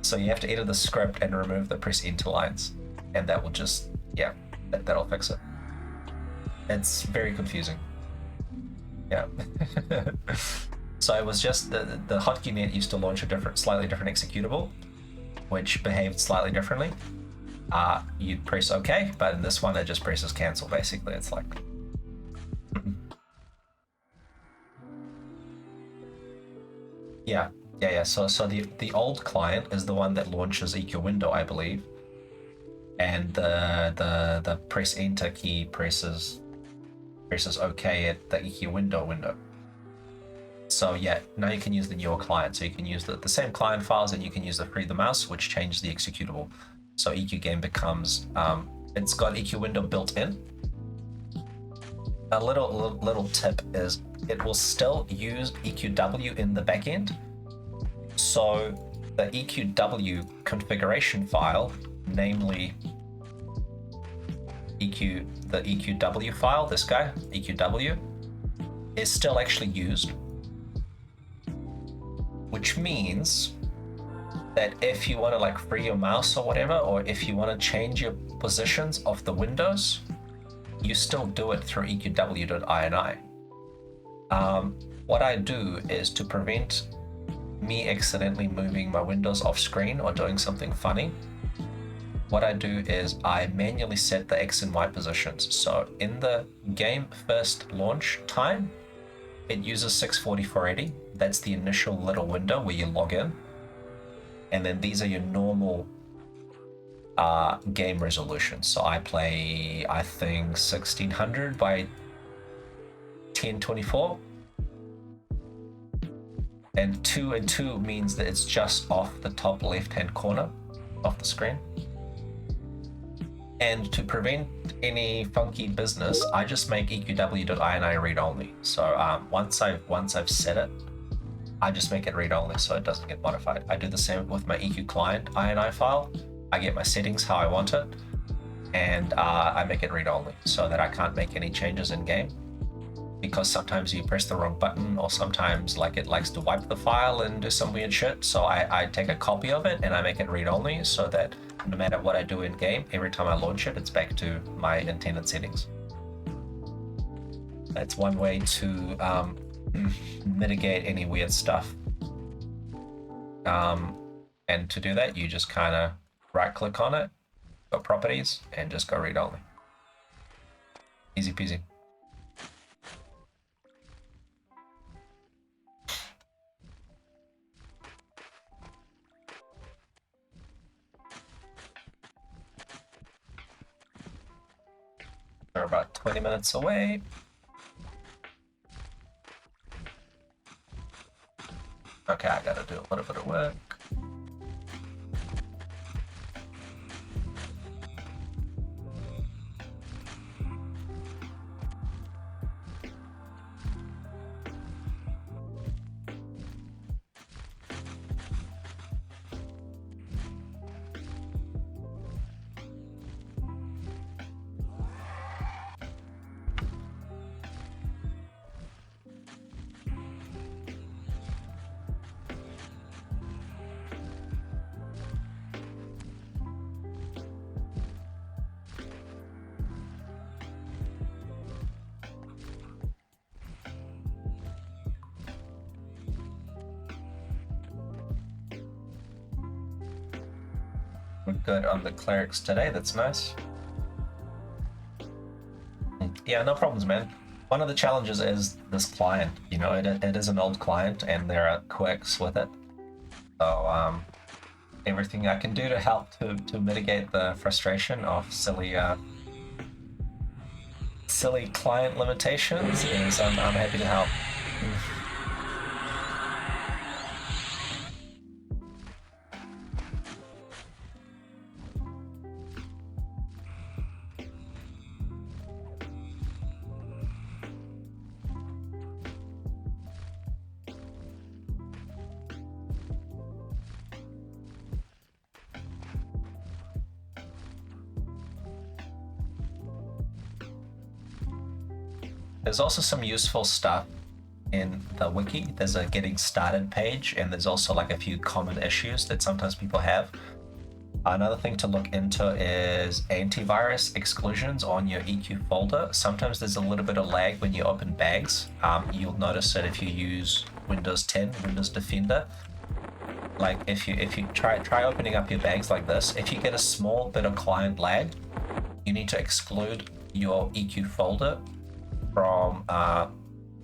So you have to edit the script and remove the press enter lines, and that will just, yeah, that'll fix it. It's very confusing. Yeah. So it was just the HotKeyNet used to launch a slightly different executable, which behaved slightly differently. You'd press OK, but in this one it just presses cancel. Basically, it's like. Yeah. So the old client is the one that launches EQ window, I believe, and the press enter key presses OK at the EQ window. So yeah, now you can use the newer client. So you can use the same client files, and you can use the free the mouse, which changes the executable. So EQ game becomes, it's got EQ window built in. A little tip is it will still use EQW in the backend. So the EQW configuration file, namely the EQW file, this guy, EQW, is still actually used. Which means that if you want to like free your mouse or whatever, or if you want to change your positions of the windows, you still do it through EQW.ini. What I do is, to prevent me accidentally moving my windows off screen or doing something funny, what I do is I manually set the X and Y positions. So in the game first launch time, it uses 640/480. That's the initial little window where you log in. And then these are your normal game resolutions. So I play, I think, 1600 by 1024. And 2 and 2 means that it's just off the top left-hand corner of the screen. And to prevent any funky business, I just make EQW.ini read only. So once I've set it, I just make it read only so it doesn't get modified. I do the same with my EQ client ini file. I get my settings how I want it, and I make it read only so that I can't make any changes in game. Because sometimes you press the wrong button, or sometimes like it likes to wipe the file and do some weird shit. So I take a copy of it and I make it read only so that no matter what I do in game, every time I launch it, it's back to my intended settings. That's one way to mitigate any weird stuff. And to do that, you just kind of right click on it, go properties, and just go read only. Easy peasy. We're about 20 minutes away. Okay, I gotta do a little bit of work. We're good on the clerics today, that's nice. Yeah, no problems, man. One of the challenges is this client. You know, it is an old client and there are quirks with it. So everything I can do to help to mitigate the frustration of silly client limitations is I'm happy to help. There's also some useful stuff in the wiki. There's a getting started page, and there's also like a few common issues that sometimes people have. Another thing to look into is antivirus exclusions on your EQ folder. Sometimes there's a little bit of lag when you open bags. You'll notice that if you use Windows 10, Windows Defender, like if you try opening up your bags like this, if you get a small bit of client lag, you need to exclude your EQ folder from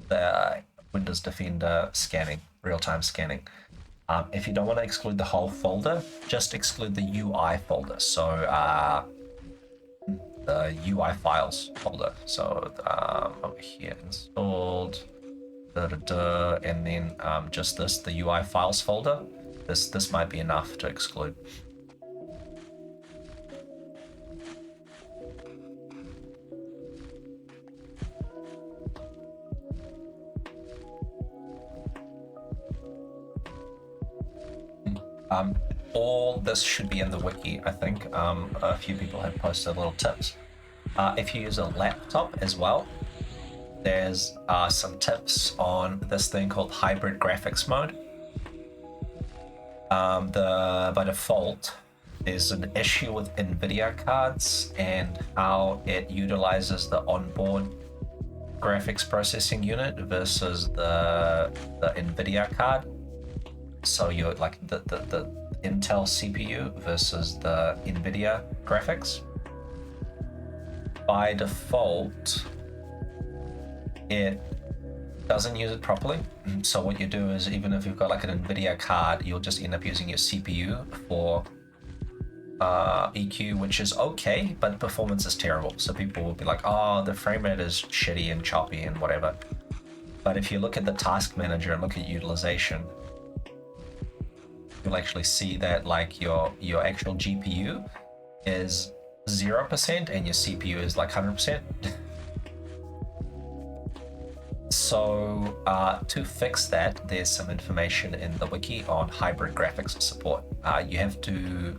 the Windows Defender scanning, real-time scanning. If you don't want to exclude the whole folder, just exclude the UI folder. So the UI files folder. So over here, installed, and then just this, the UI files folder. This might be enough to exclude. All this should be in the wiki, I think. A few people have posted little tips. If you use a laptop as well, there's some tips on this thing called hybrid graphics mode. By default, there's an issue with NVIDIA cards and how it utilizes the onboard graphics processing unit versus the NVIDIA card. So you're like the Intel CPU versus the NVIDIA graphics. By default, it doesn't use it properly. So what you do is, even if you've got like an NVIDIA card, you'll just end up using your CPU for EQ, which is okay, but performance is terrible. So people will be like, oh, the frame rate is shitty and choppy and whatever. But if you look at the task manager and look at utilization, you'll actually see that like your actual GPU is 0% and your CPU is like 100%. So to fix that, there's some information in the wiki on hybrid graphics support. You have to,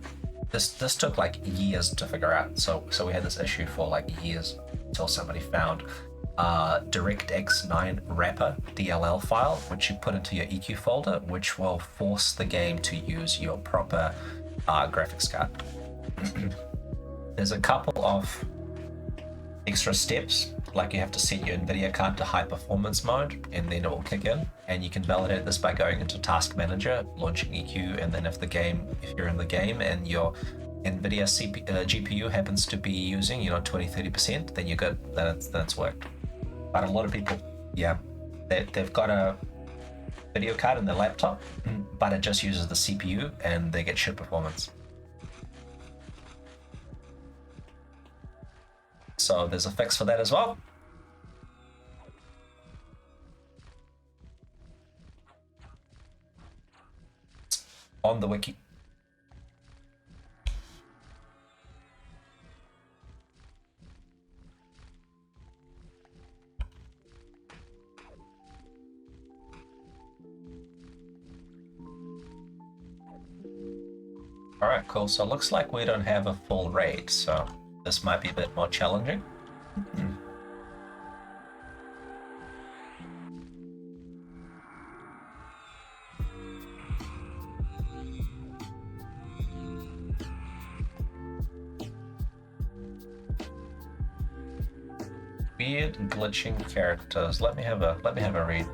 this took like years to figure out. So we had this issue for like years until somebody found DirectX 9 wrapper DLL file, which you put into your EQ folder, which will force the game to use your proper graphics card. There's a couple of extra steps, like you have to set your NVIDIA card to high performance mode and then it will kick in, and you can validate this by going into Task Manager, launching EQ, and then if you're in the game and your NVIDIA GPU happens to be using 20-30%, then you're good, then it's worked. But a lot of people, they've got a video card in their laptop, but it just uses the CPU and they get shit performance. So there's a fix for that as well. On the wiki. Alright, cool. So it looks like we don't have a full raid, so this might be a bit more challenging. Weird glitching characters. Let me have a read.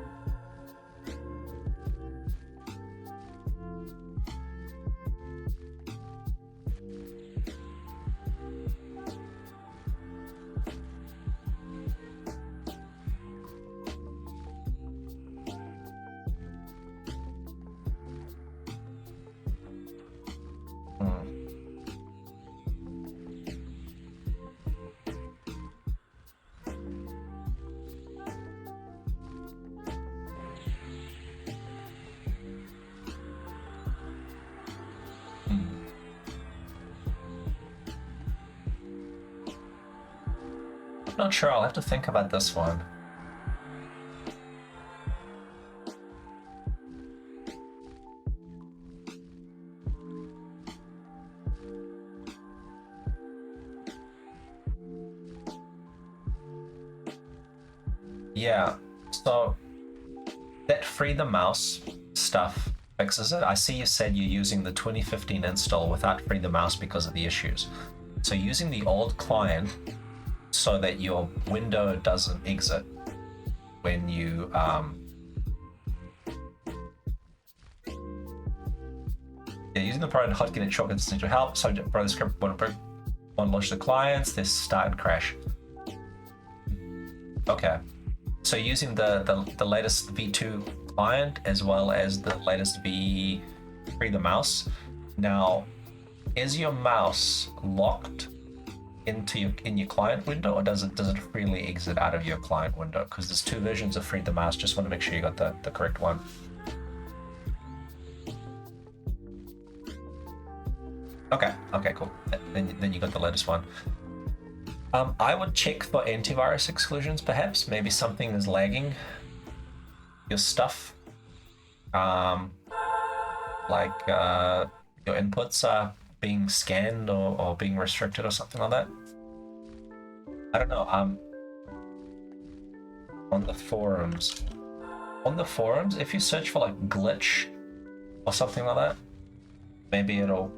Not sure, I'll have to think about this one. Yeah, so that free the mouse stuff fixes it. I see you said you're using the 2015 install without free the mouse because of the issues. So using the old client so that your window doesn't exit when you using the pro hotkey and shortcuts to help. So pro the script won't launch the clients, this start and crash. Okay, so using the latest V2 client as well as the latest V free the mouse. Now, is your mouse locked in your client window, or does it freely exit out of your client window? Because there's two versions of free the mouse. Just want to make sure you got the correct one. Okay, cool. Then you got the latest one. I would check for antivirus exclusions, perhaps. Maybe something is lagging your stuff. Like your inputs are being scanned or being restricted or something like that. I don't know. On the forums, if you search for like glitch or something like that, maybe it'll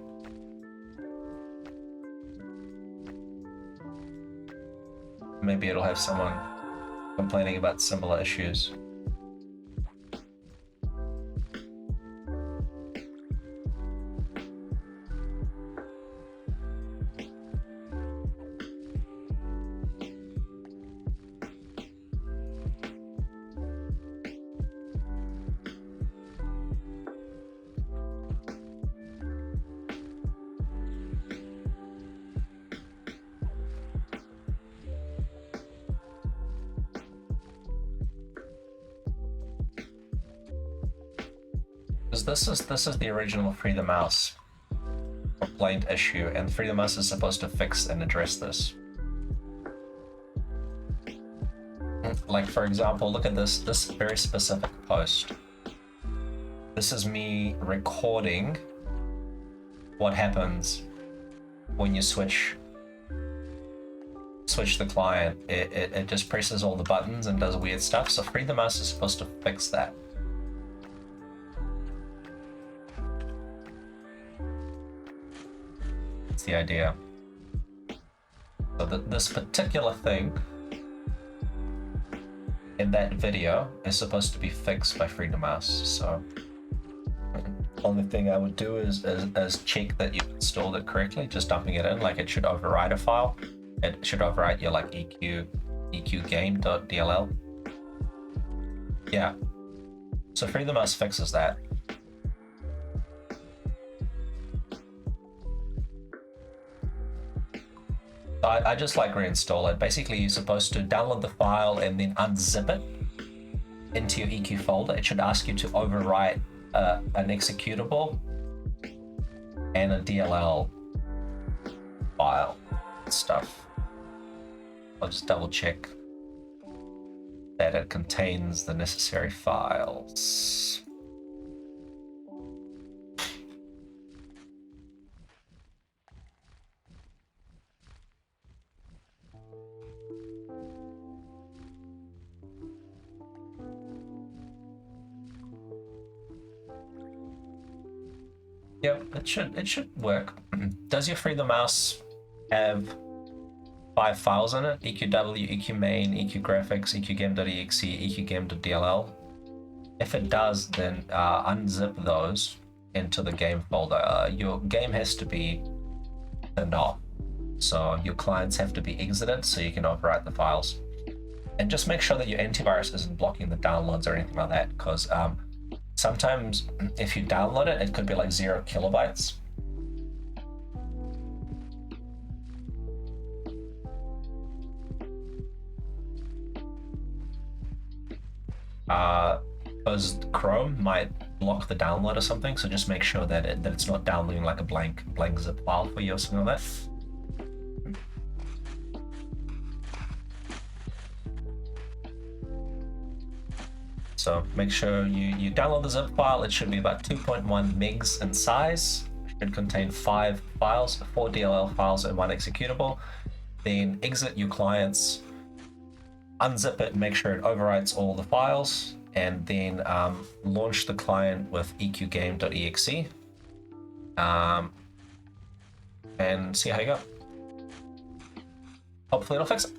have someone complaining about similar issues. This is the original free the mouse complaint issue, and Freedom Us is supposed to fix and address this. Like, for example, look at this very specific post. This is me recording what happens when you switch the client. It just presses all the buttons and does weird stuff. So Freedom Us is supposed to fix that. That's the idea. So this particular thing in that video is supposed to be fixed by Freedom Us. So only thing I would do is check that you installed it correctly, just dumping it in. Like, it should override a file. It should overwrite your like EQgame.dll. Yeah. So Freedom Us fixes that. I just like reinstall it. Basically, you're supposed to download the file and then unzip it into your EQ folder. It should ask you to overwrite an executable and a DLL file and stuff. I'll just double check that it contains the necessary files. Yep, it should work. Does your Freedom Mouse have 5 files in it? EQW, EQmain, EQgraphics, EQgame.exe, EQgame.dll. If it does, then unzip those into the game folder. Your game has to be turned off, so your clients have to be exited so you can overwrite the files. And just make sure that your antivirus isn't blocking the downloads or anything like that, because sometimes if you download it, it could be like 0 kilobytes. Because Chrome might block the download or something, so just make sure that it's not downloading like a blank zip file for you or something like that. So make sure you download the zip file. It should be about 2.1 megs in size. It should contain 5 files, 4 DLL files and 1 executable. Then exit your clients, unzip it, make sure it overwrites all the files, and then launch the client with EQgame.exe and see how you go. Hopefully it'll fix it.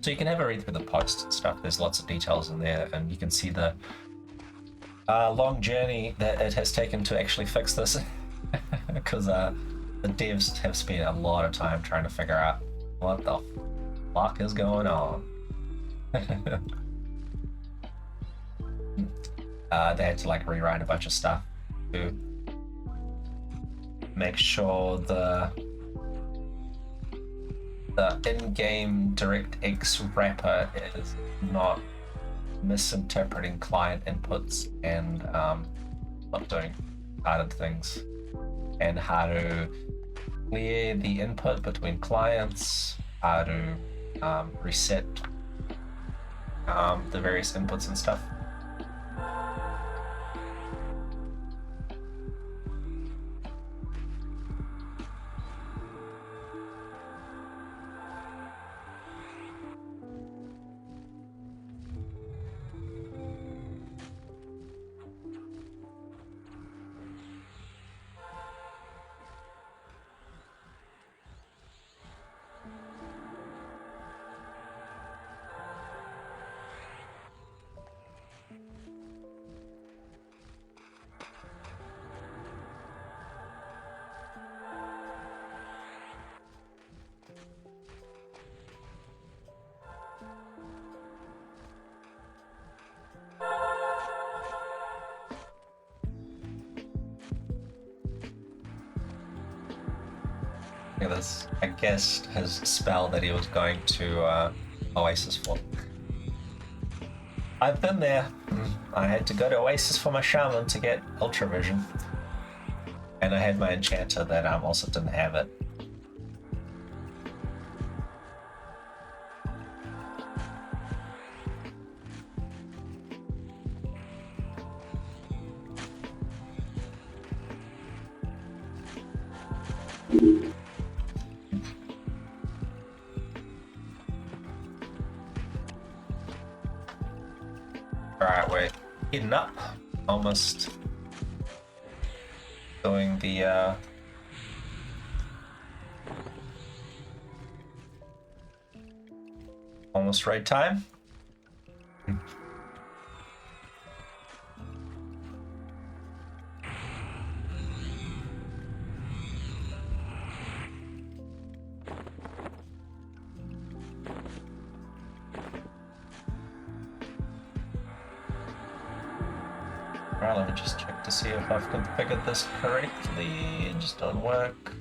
So you can have a read through the posts and stuff. There's lots of details in there, and you can see the long journey that it has taken to actually fix this, because the devs have spent a lot of time trying to figure out what the fuck is going on. They had to like rewrite a bunch of stuff to make sure the in-game DirectX wrapper is not misinterpreting client inputs and not doing hardened things, and how to clear the input between clients, how to reset the various inputs and stuff. Look at this. I guessed his spell that he was going to Oasis for. I've been there. I had to go to Oasis for my shaman to get Ultra Vision. And I had my enchanter that also didn't have it. Alright, we're heading up. Almost doing the almost raid time. Alright, let me just check to see if I've configured this correctly. It just don't work.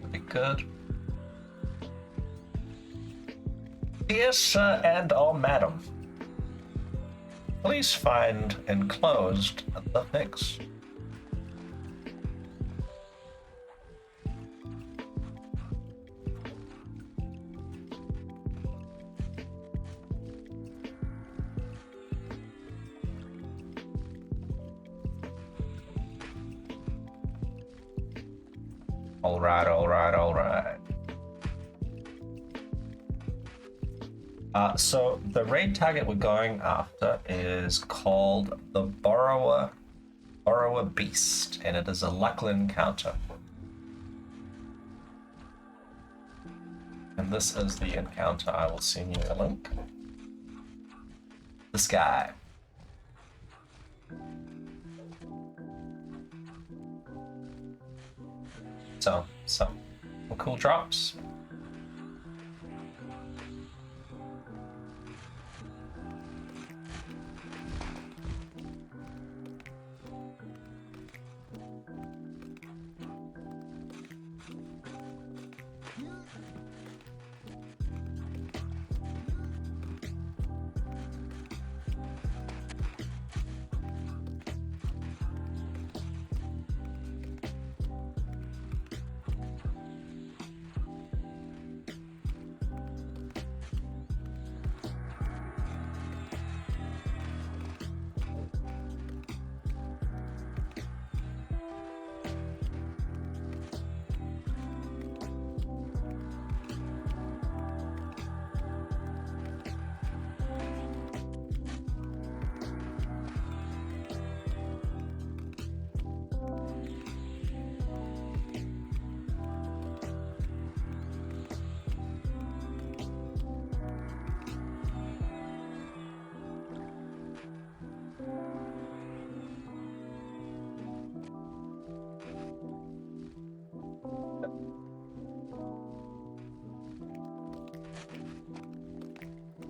Would be good. Dear sir and/or madam, please find enclosed the fix. Alright. So the raid target we're going after is called the Borrower Beast, and it is a Luckland encounter. And this is the encounter. I will send you a link. This guy. So, some cool drops.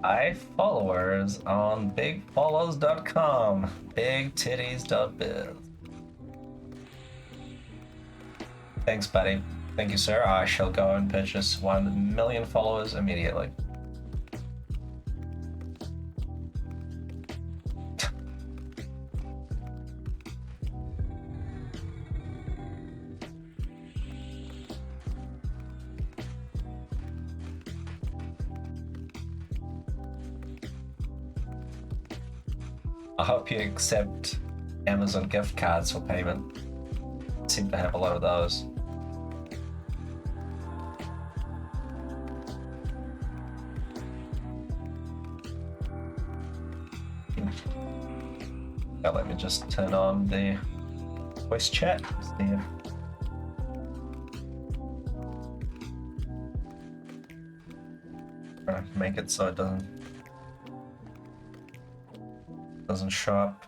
I followers on bigfollows.com, bigtitties.biz. Thanks, buddy. Thank you, sir. I shall go and purchase 1 million followers immediately. I hope you accept Amazon gift cards for payment. Seem to have a lot of those. Now let me just turn on the voice chat. See if trying to make it so it doesn't show up.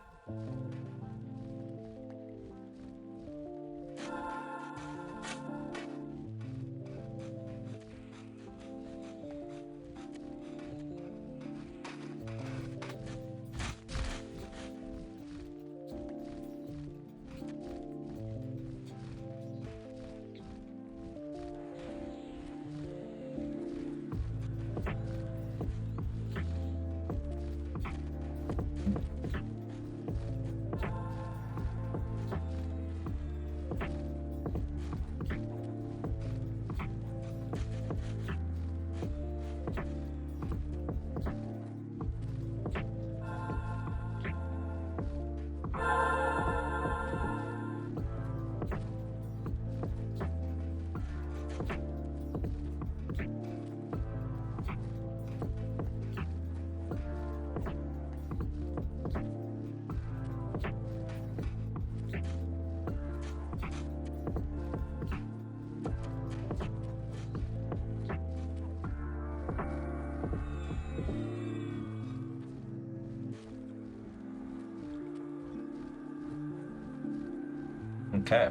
Okay.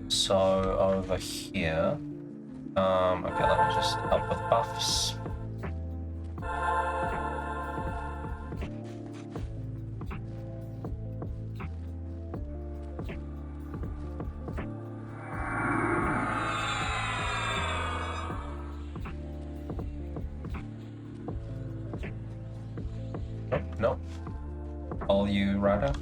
So over here, okay, let me just up with buffs. Nope, nope. All you, Ryder.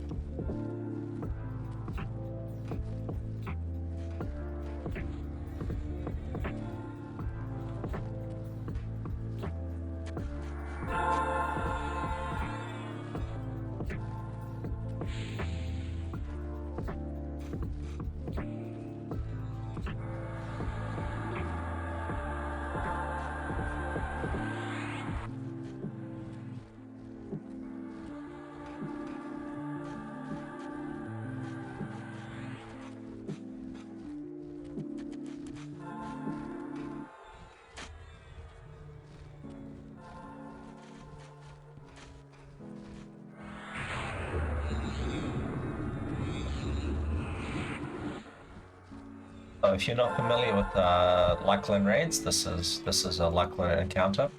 So if you're not familiar with Luckland raids, this is a Luckland encounter.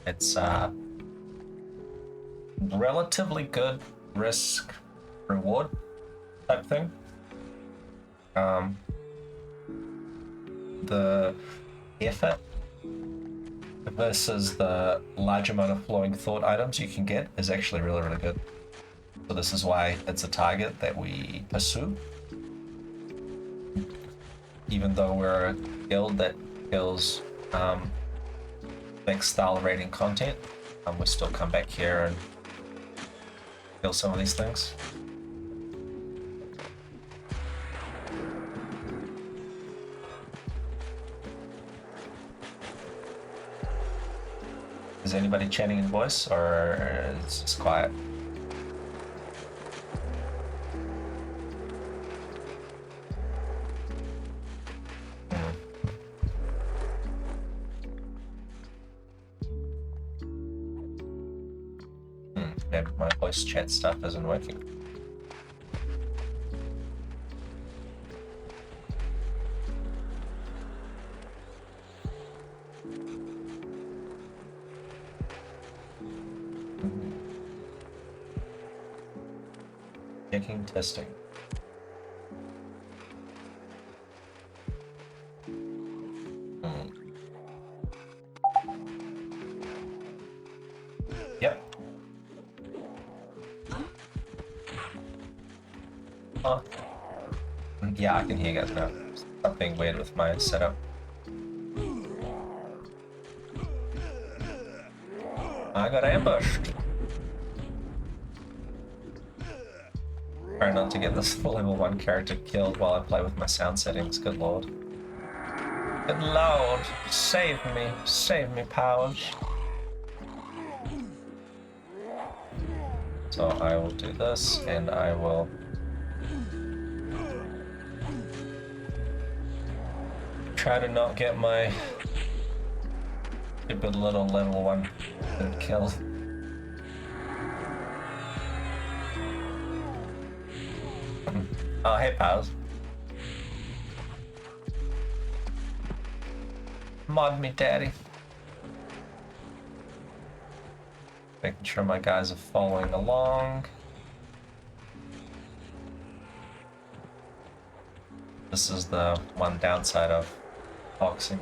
It's relatively good risk reward type thing. The effort versus the large amount of flowing thought items you can get is actually really good. So this is why it's a target that we pursue. Even though we're a guild that kills mixed style raiding content, we still come back here and kill some of these things. Is anybody chatting in voice, or it's just quiet? Maybe my voice chat stuff isn't working. Checking, testing. Yep. Oh. Yeah, I can hear you guys now. Something weird with my setup. I got ambushed. Try not to get this level 1 character killed while I play with my sound settings, good lord. Good lord, save me, powers. So I will do this, and I will try to not get my stupid little level 1 killed. Oh, hey pals. Mod me, daddy. Making sure my guys are following along. This is the one downside of boxing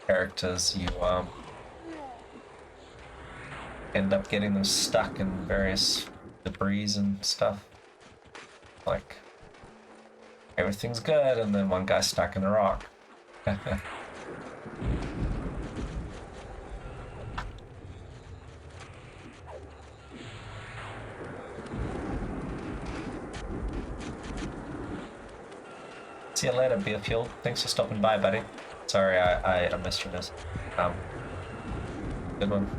characters. You end up getting them stuck in various debris and stuff. Like, everything's good, and then one guy's stuck in a rock. See you later, Beerfield. Thanks for stopping by, buddy. Sorry, I missed you this. Good one.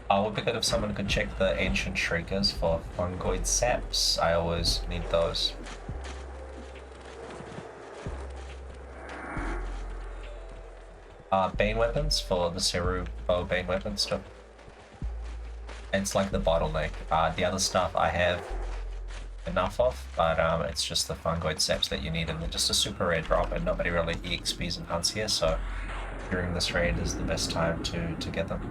Would be good if someone could check the ancient shriekers for fungoid saps. I always need those. Bane weapons for the Seru bow Bane weapon stuff. It's like the bottleneck. The other stuff I have enough of, but it's just the fungoid saps that you need, and they're just a super rare drop, and nobody really EXPs and hunts here, so during this raid is the best time to get them.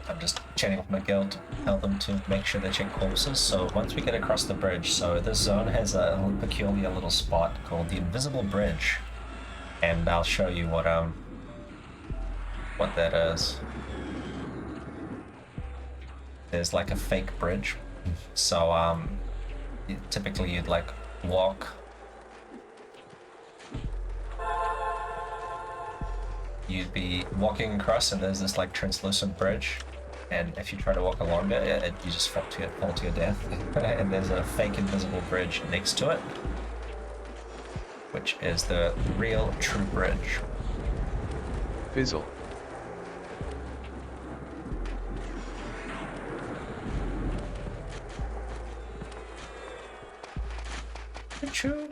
I'm just chatting with my guild to tell them to make sure they check corpses. So once we get across the bridge, so this zone has a peculiar little spot called the Invisible Bridge, and I'll show you what that is. There's like a fake bridge, so typically you'd like walk. You'd be walking across, and there's this like translucent bridge, and if you try to walk along it, you just fall to your death. And there's a fake invisible bridge next to it, which is the real true bridge. Fizzle. Choo.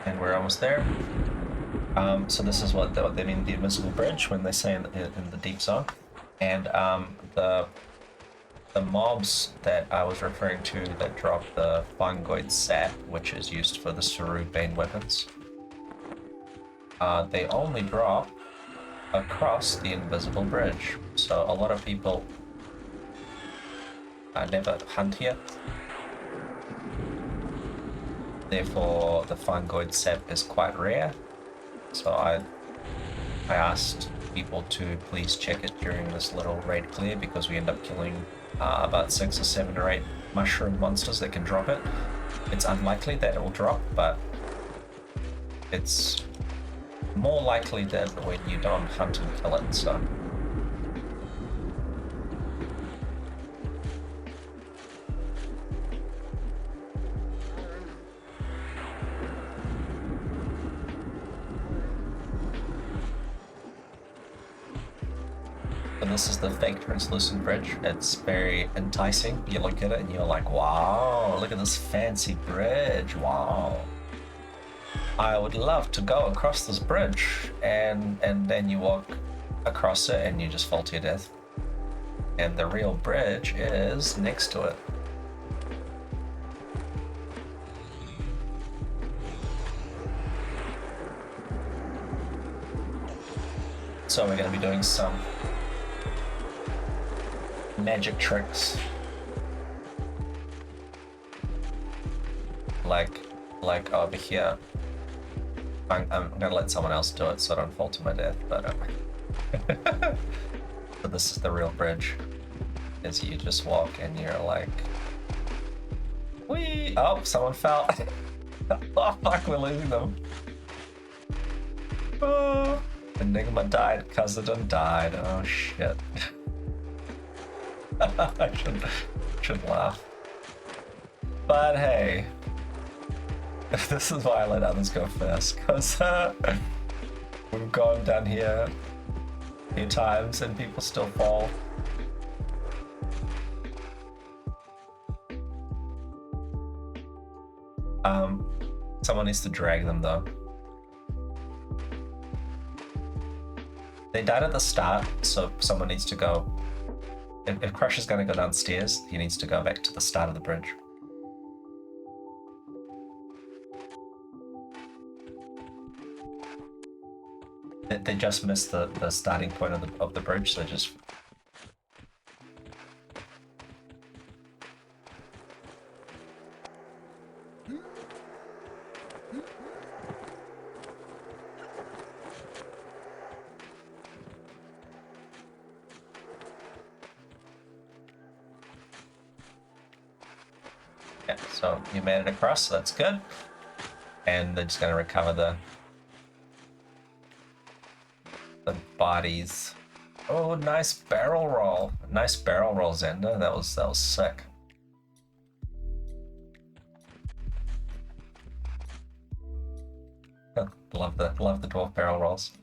And we're almost there. So this is what they mean, the invisible bridge, when they say in the deep zone. And the mobs that I was referring to that drop the fungoid sap, which is used for the Seru Bane weapons, they only drop across the invisible bridge. So a lot of people never hunt here. Therefore, the fungoid sap is quite rare. So I asked people to please check it during this little raid clear, because we end up killing about 6 or 7 or 8 mushroom monsters that can drop it. It's unlikely that it will drop, but it's more likely than when you don't hunt and kill it, so. And this is the fake translucent bridge. It's very enticing. You look at it and you're like, wow, look at this fancy bridge, wow. I would love to go across this bridge, and then you walk across it and you just fall to your death. And the real bridge is next to it. So we're going to be doing some magic tricks, like over here. I'm gonna let someone else do it so I don't fall to my death, but so this is the real bridge, is you just walk and you're like, whee! Oh, someone fell. Oh fuck, we're losing them. Oh, Enigma died, Cousin died, oh shit. I shouldn't laugh. But hey, this is why I let others go first, because we've gone down here a few times and people still fall. Someone needs to drag them though. They died at the start, so someone needs to go. If Crush is going to go downstairs, he needs to go back to the start of the bridge. They just missed the starting point of the bridge, so just... Yeah, so you made it across, so that's good. And they're just going to recover the bodies. Oh, nice barrel roll. Nice barrel roll, Zenda. That was sick. Love the dwarf barrel rolls.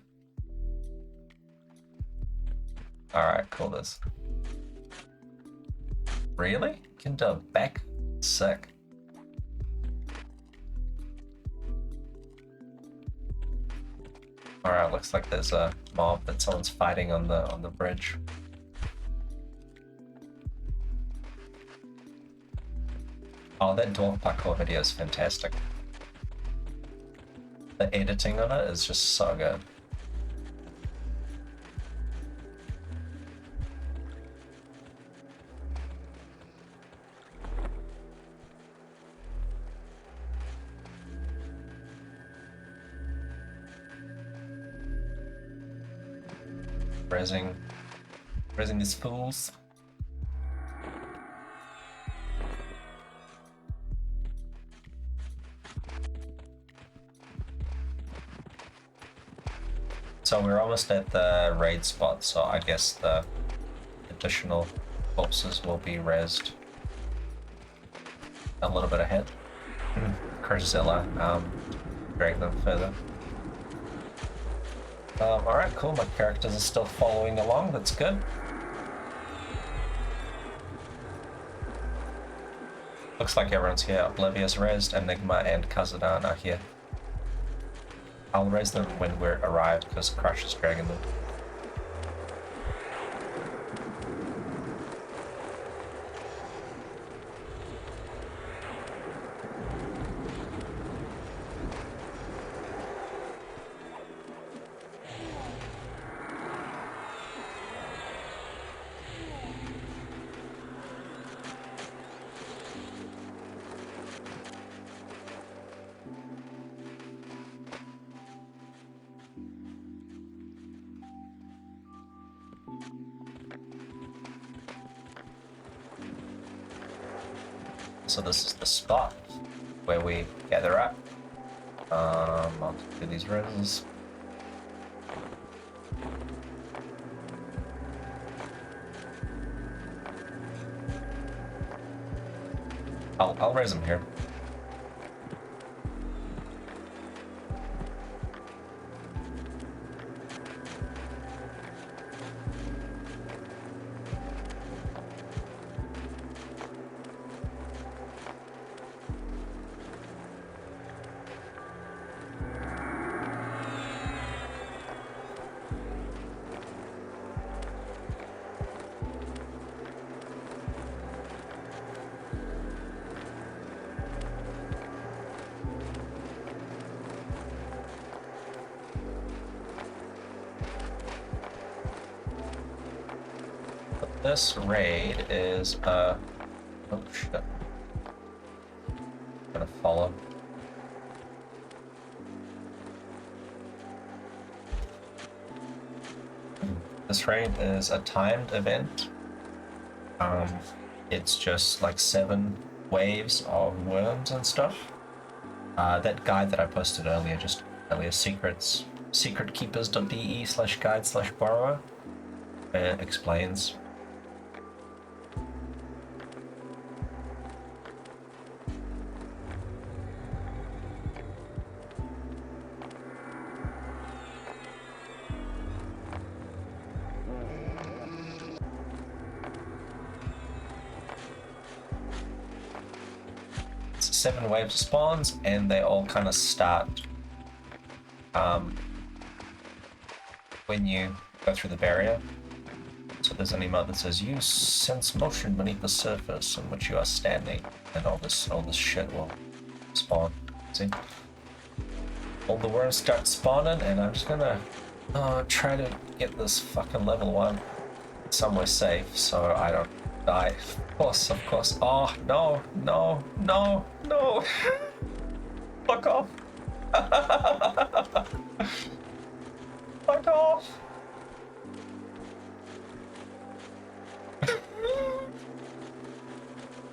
Alright, cool this. Really? Can do a back? Sick. Alright, looks like there's a mob that someone's fighting on the bridge. Oh, that dwarf parkour video is fantastic. The editing on it is just so good. Raising these fools. So we're almost at the raid spot, so I guess the additional corpses will be rezzed a little bit ahead. Curzilla, drag them further. Alright, cool, my characters are still following along, that's good. Looks like everyone's here. Oblivious's rezzed, Enigma and Kazadan are here. I'll raise them when we're arrived because Crush is dragging them. So this is the spot where we gather up. I'll do these roses. I'll raise them here. This raid is oh shit. I'm gonna follow. This raid is a timed event. It's just like 7 waves of worms and stuff. That guide that I posted earlier, secretkeepers.de/guide/borrower, explains. It's 7 waves of spawns, and they all kind of start when you go through the barrier. So there's an emote that says you sense motion beneath the surface on which you are standing, and all this shit will spawn. See? All the worms start spawning, and I'm just gonna try to get this fucking level 1 somewhere safe so I don't die. Of course. Oh, no. Fuck off. Fuck off.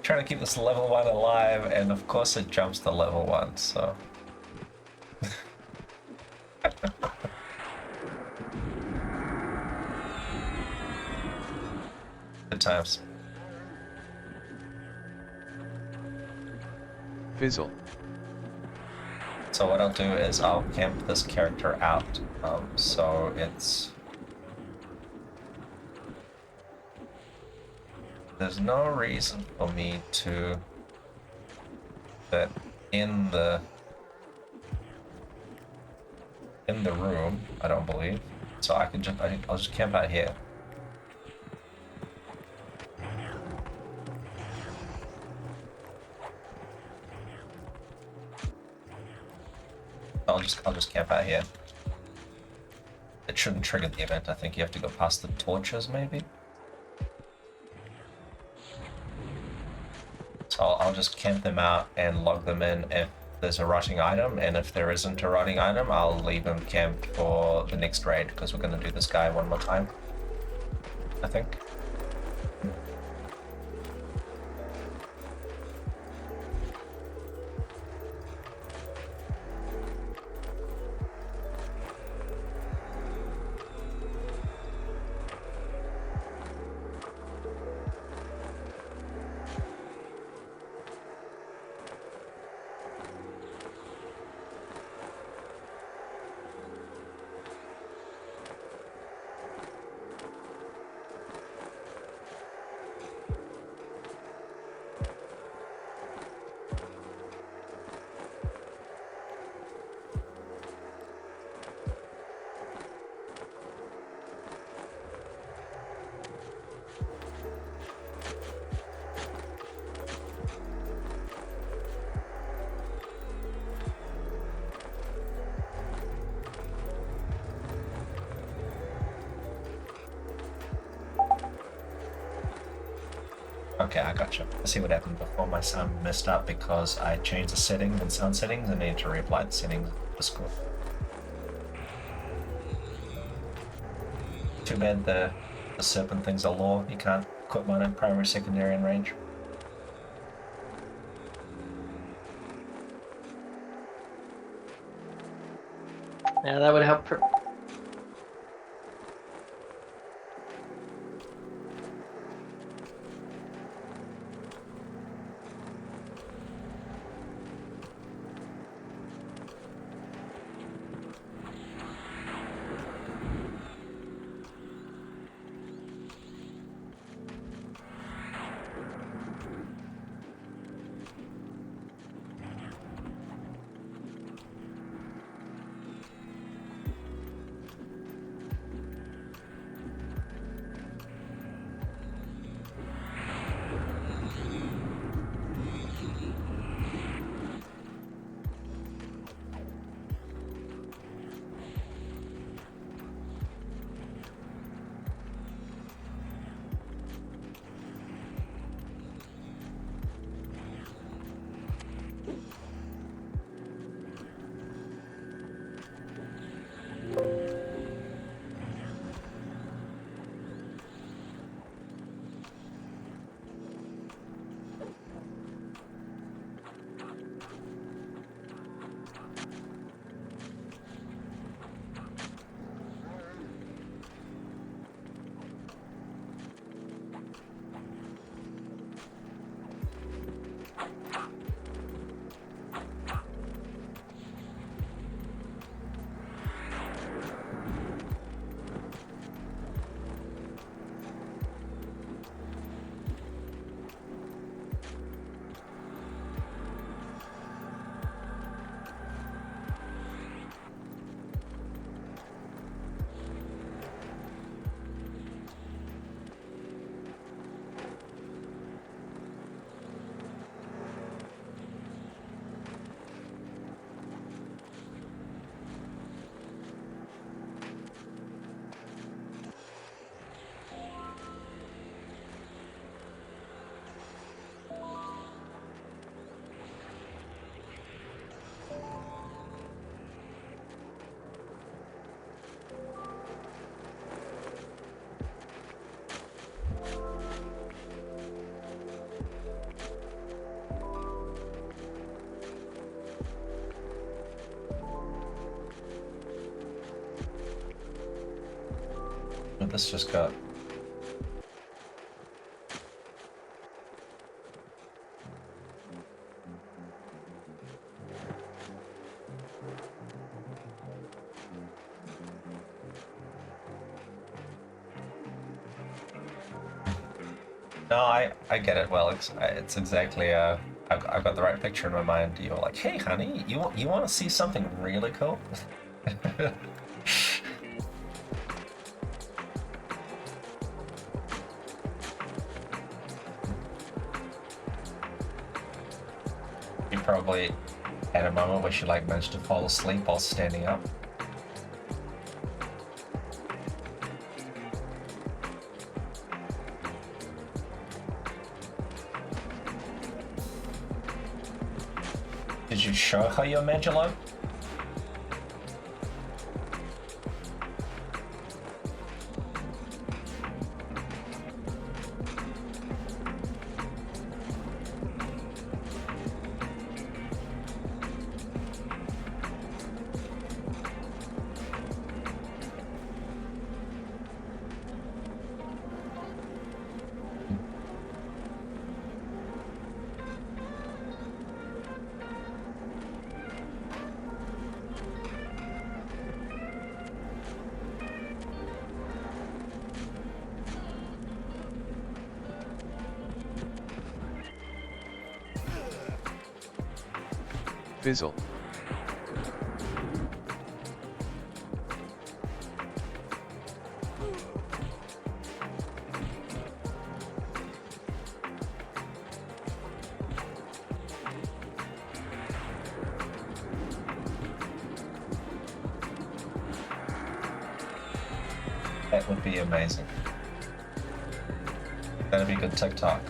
Trying to keep this level 1 alive, and of course it jumps to level 1, so. Good times. So what I'll do is I'll camp this character out, so it's... There's no reason for me to fit in the room, I don't believe. So I can just, I'll just camp out here. I'll just camp out here. It shouldn't trigger the event. I think you have to go past the torches, maybe. So I'll just camp them out and log them in if there's a rotting item, and if there isn't a rotting item, I'll leave them camped for the next raid, because we're going to do this guy one more time, I think. Okay, I gotcha. I see what happened before. My sound messed up because I changed the settings and sound settings and needed to reapply the settings of Discord. Too bad the serpent things are law. You can't quit mine in primary, secondary, and range. Yeah, that would help. But this just got... No, I get it well. It's exactly I've got the right picture in my mind. You're like, hey, honey, you want to see something really cool? You probably had a moment where she like managed to fall asleep while standing up. Did you show her your Magelo? Fizzle. That would be amazing. That'd be good TikTok.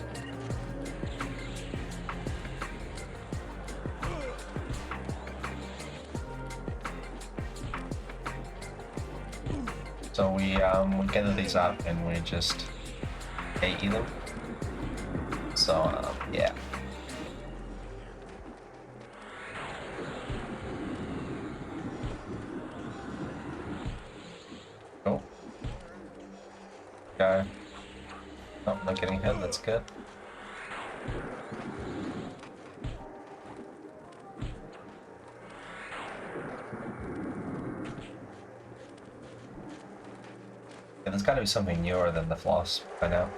So we gather these up and we just AE them. So yeah. Cool. Go. Oh, not getting hit. That's good. Yeah, there's got to be something newer than the floss by now.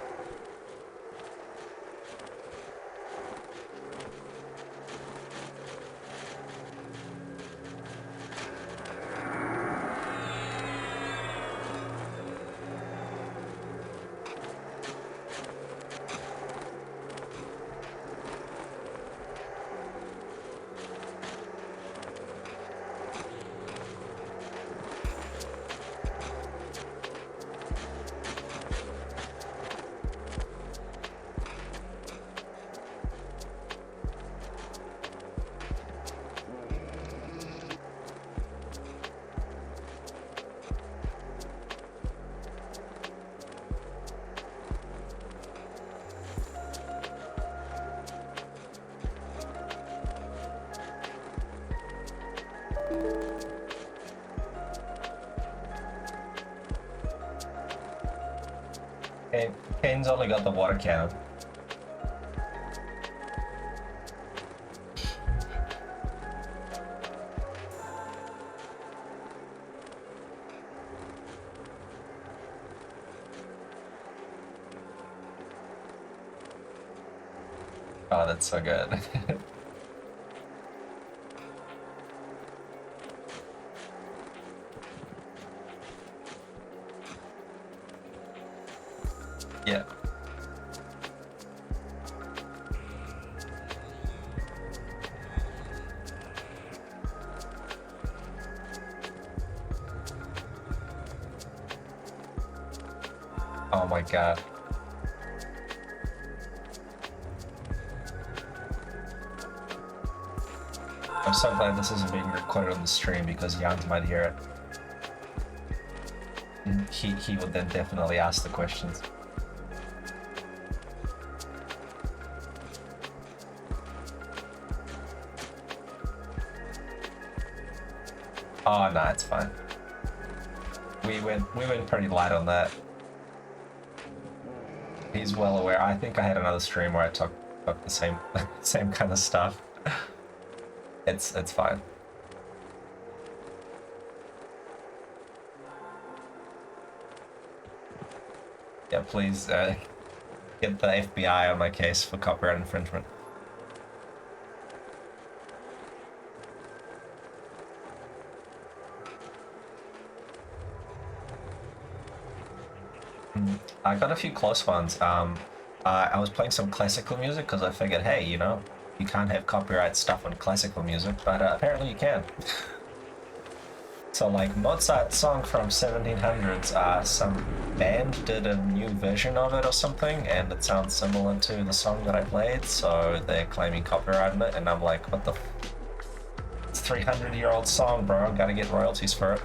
Kane's only got the water cannon. Oh, that's so good. Yeah. Oh my god. I'm so glad this isn't being recorded on the stream because Jans might hear it. And he would then definitely ask the questions. Oh no, it's fine. We went pretty light on that. He's well aware. I think I had another stream where I talked about the same same kind of stuff. It's fine. Yeah, please get the FBI on my case for copyright infringement. I got a few close ones. I was playing some classical music because I figured, hey, you know, you can't have copyright stuff on classical music, but apparently you can. So like Mozart's song from 1700s, some band did a new version of it or something, and it sounds similar to the song that I played, so they're claiming copyright on it, and I'm like, what the it's a 300-year-old song, bro, I gotta get royalties for it.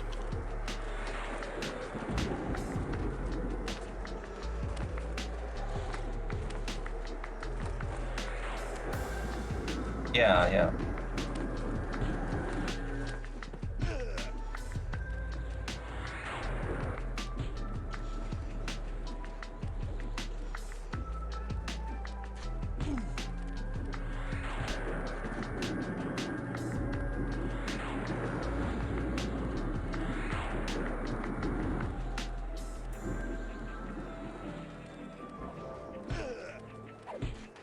Yeah.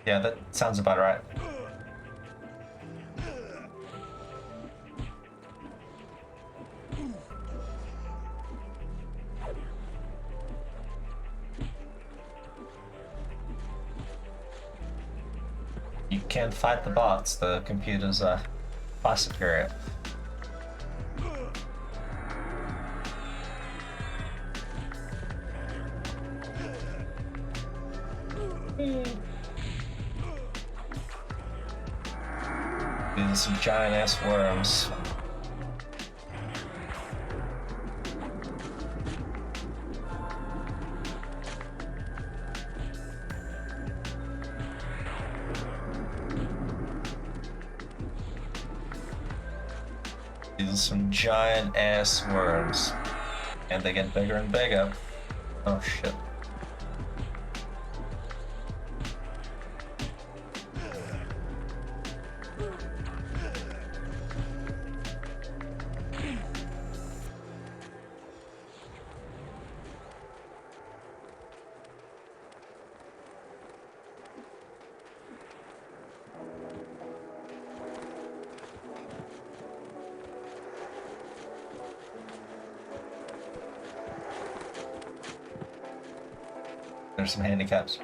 Yeah, that sounds about right. You can't fight the bots, the computers are far superior. These are some giant ass worms. These are some giant ass worms. And they get bigger and bigger. Oh shit. There's some handicaps.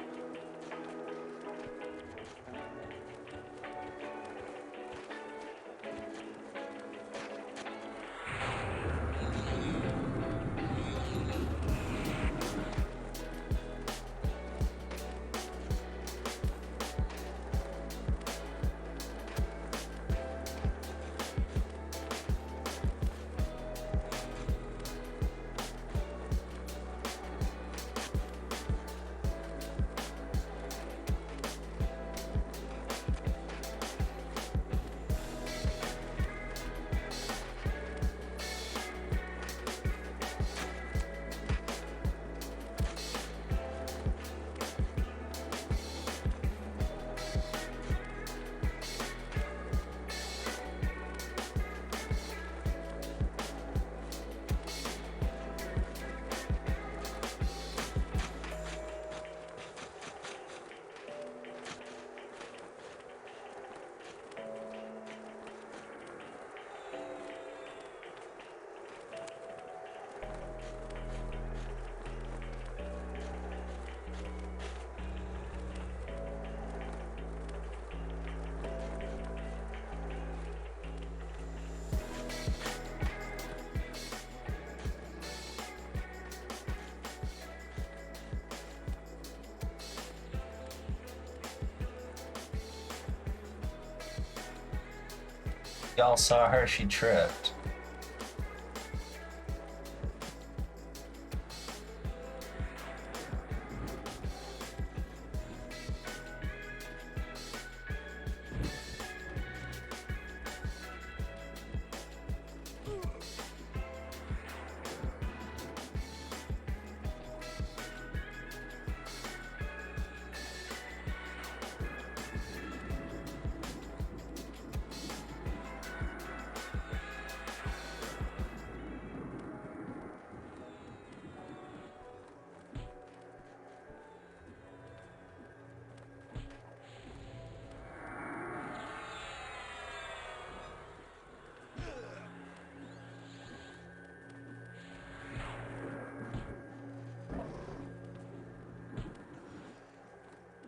Y'all saw her, she tripped.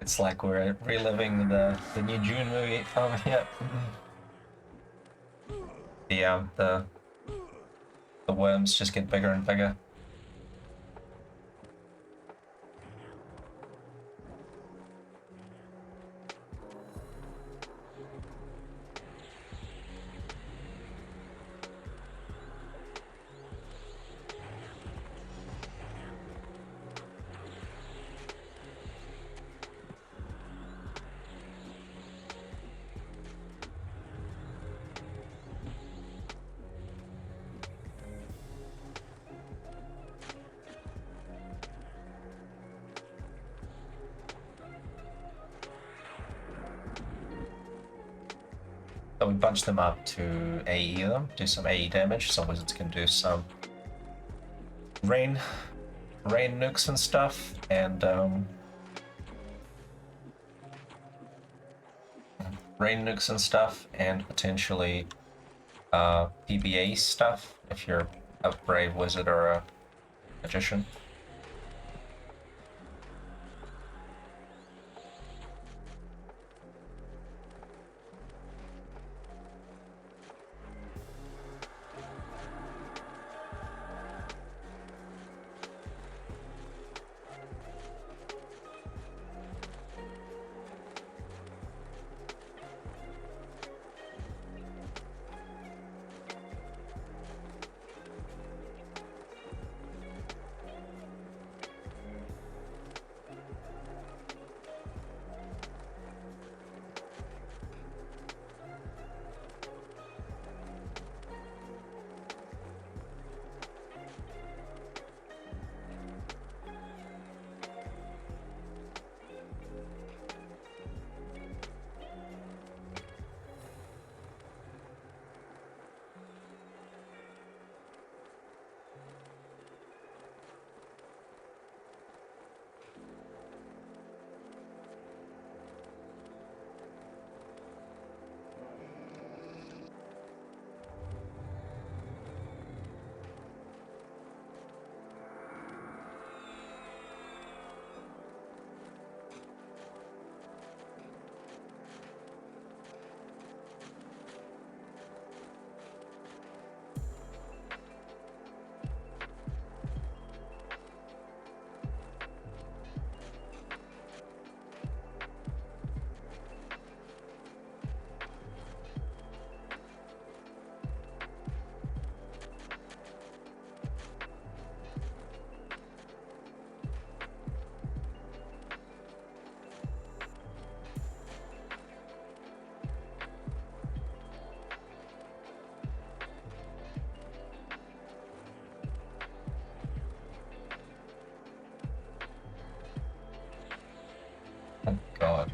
It's like we're reliving the new June movie from here. The worms just get bigger and bigger. So we bunch them up to AE them, do some AE damage, so wizards can do some rain nukes and stuff, and potentially PBA stuff if you're a brave wizard or a magician. Oh god.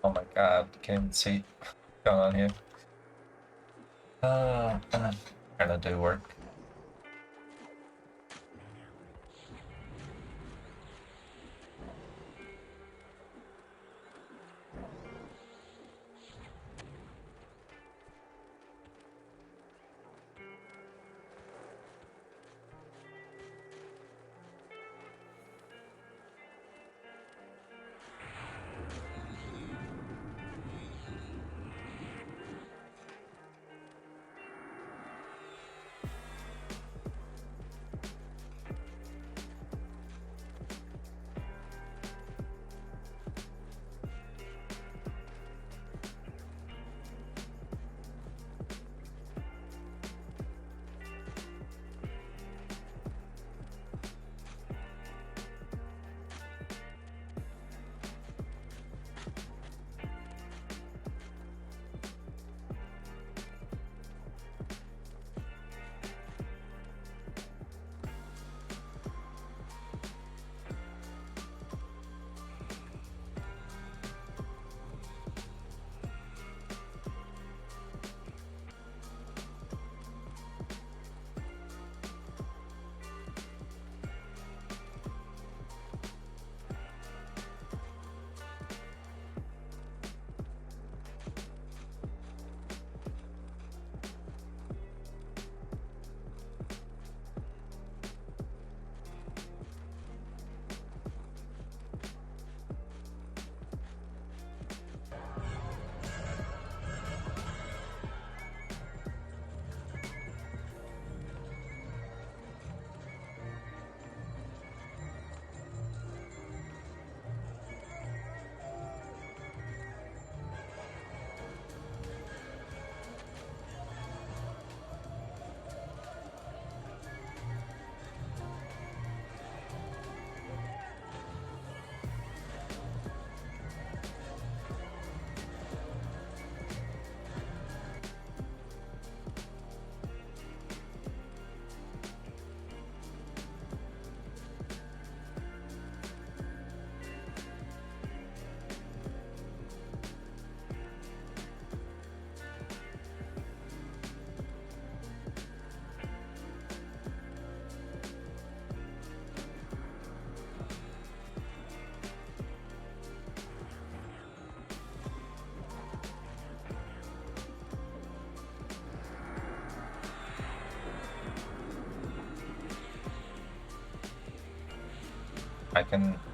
Oh my god, can't even see what's going on here. gonna do work.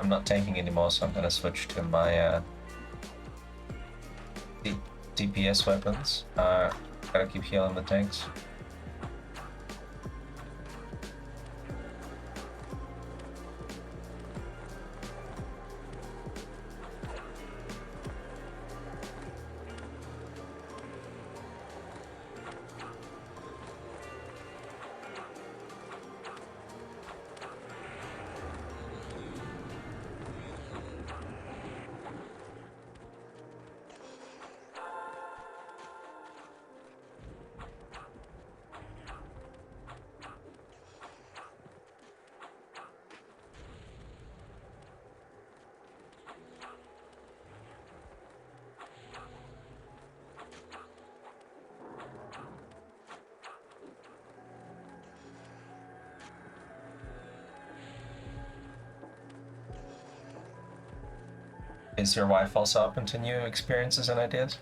I'm not tanking anymore, so I'm gonna switch to my DPS weapons. Gotta keep healing the tanks. Is your wife also open to new experiences and ideas?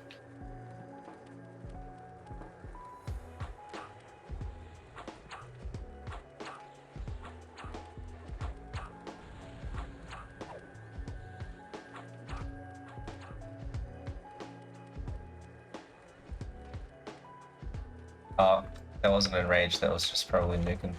That wasn't enraged, that was just probably nuking.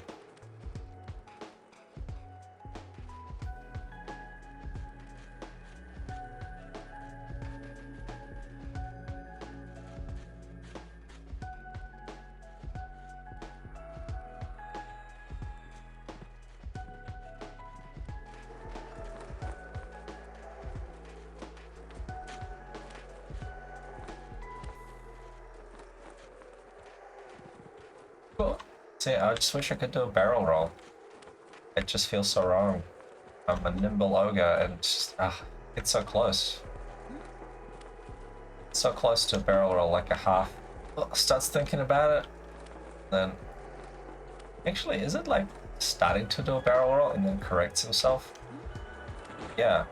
Cool. See, I just wish I could do a barrel roll. It just feels so wrong. I'm a nimble ogre and just, it's so close. So close to a barrel roll, like a half. Starts thinking about it, then Actually, is it like starting to do a barrel roll and then corrects himself? Yeah.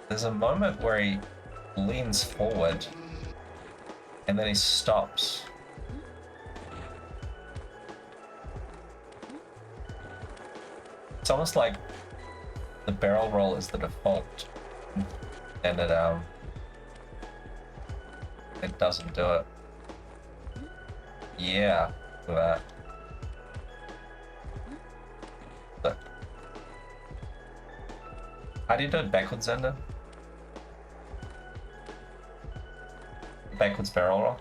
There's a moment where he leans forward and then he stops. It's almost like the barrel roll is the default, and it doesn't do it. Yeah, look at that. But how do you do it backwards, Ender? Backwards barrel roll.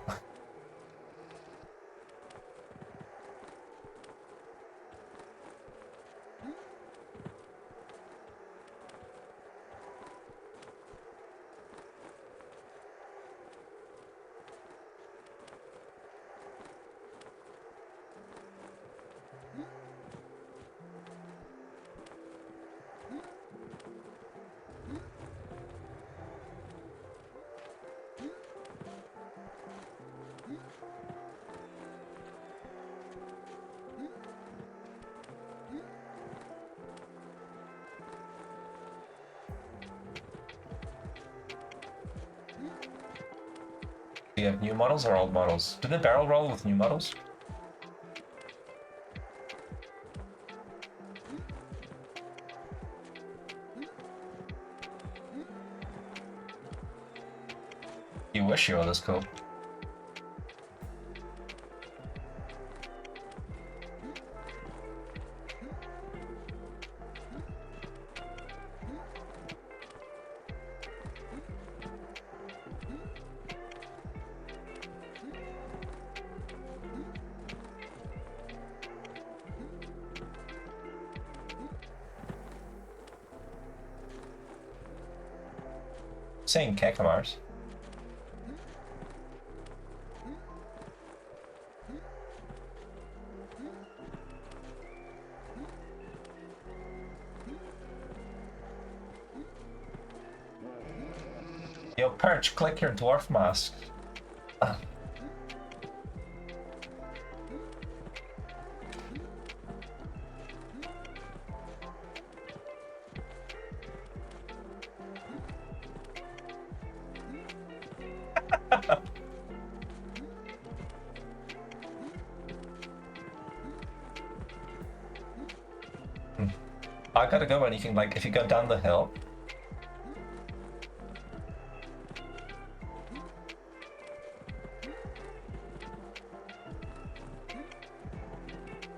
Do you have new models or old models? Do they barrel roll with new models? You wish you were this cool. Saying Kakamars. Yo, Perch, click your dwarf mask. I gotta go, and you can, like, if you go down the hill.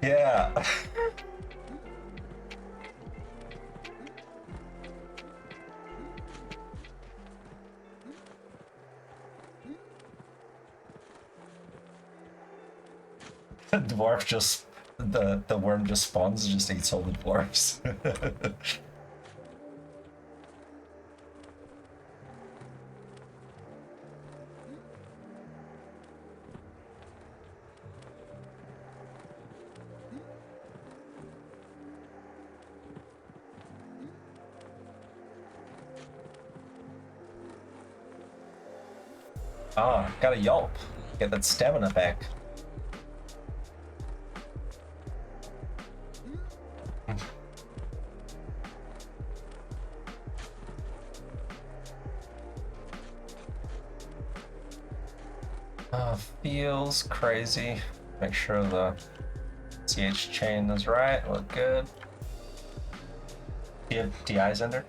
Yeah. The dwarf just, the worm just spawns and just eats all the dwarfs. Ah, got a yelp. Get that stamina back. Feels crazy. Make sure the CH chain is right. Look good. Do you have DIs under?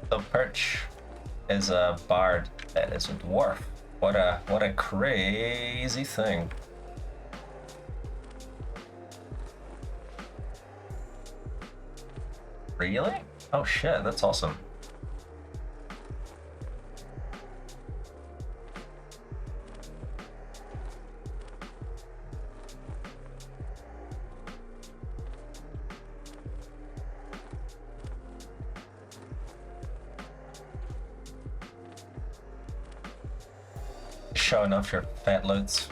The Perch is a bard that is a dwarf. What a crazy thing. Really? Oh shit, that's awesome. Showing off your fat loads.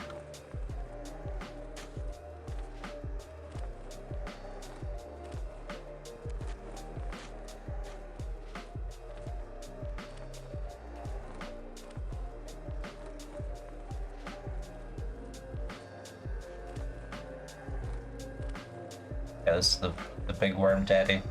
Yeah, this is the big worm daddy.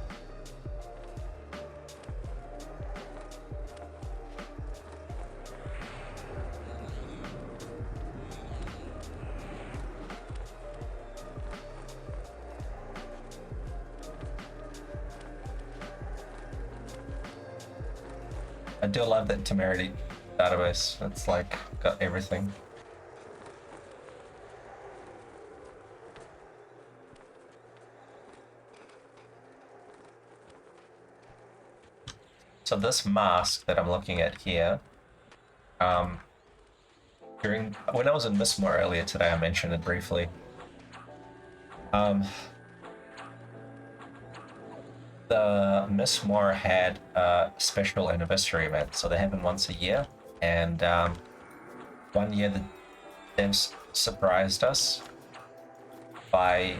I do love that temerity database. It's like got everything. So this mask that I'm looking at here, when I was in Mistmoore earlier today, I mentioned it briefly. The Mistmoore had a special anniversary event, so they happen once a year, and one year the devs surprised us by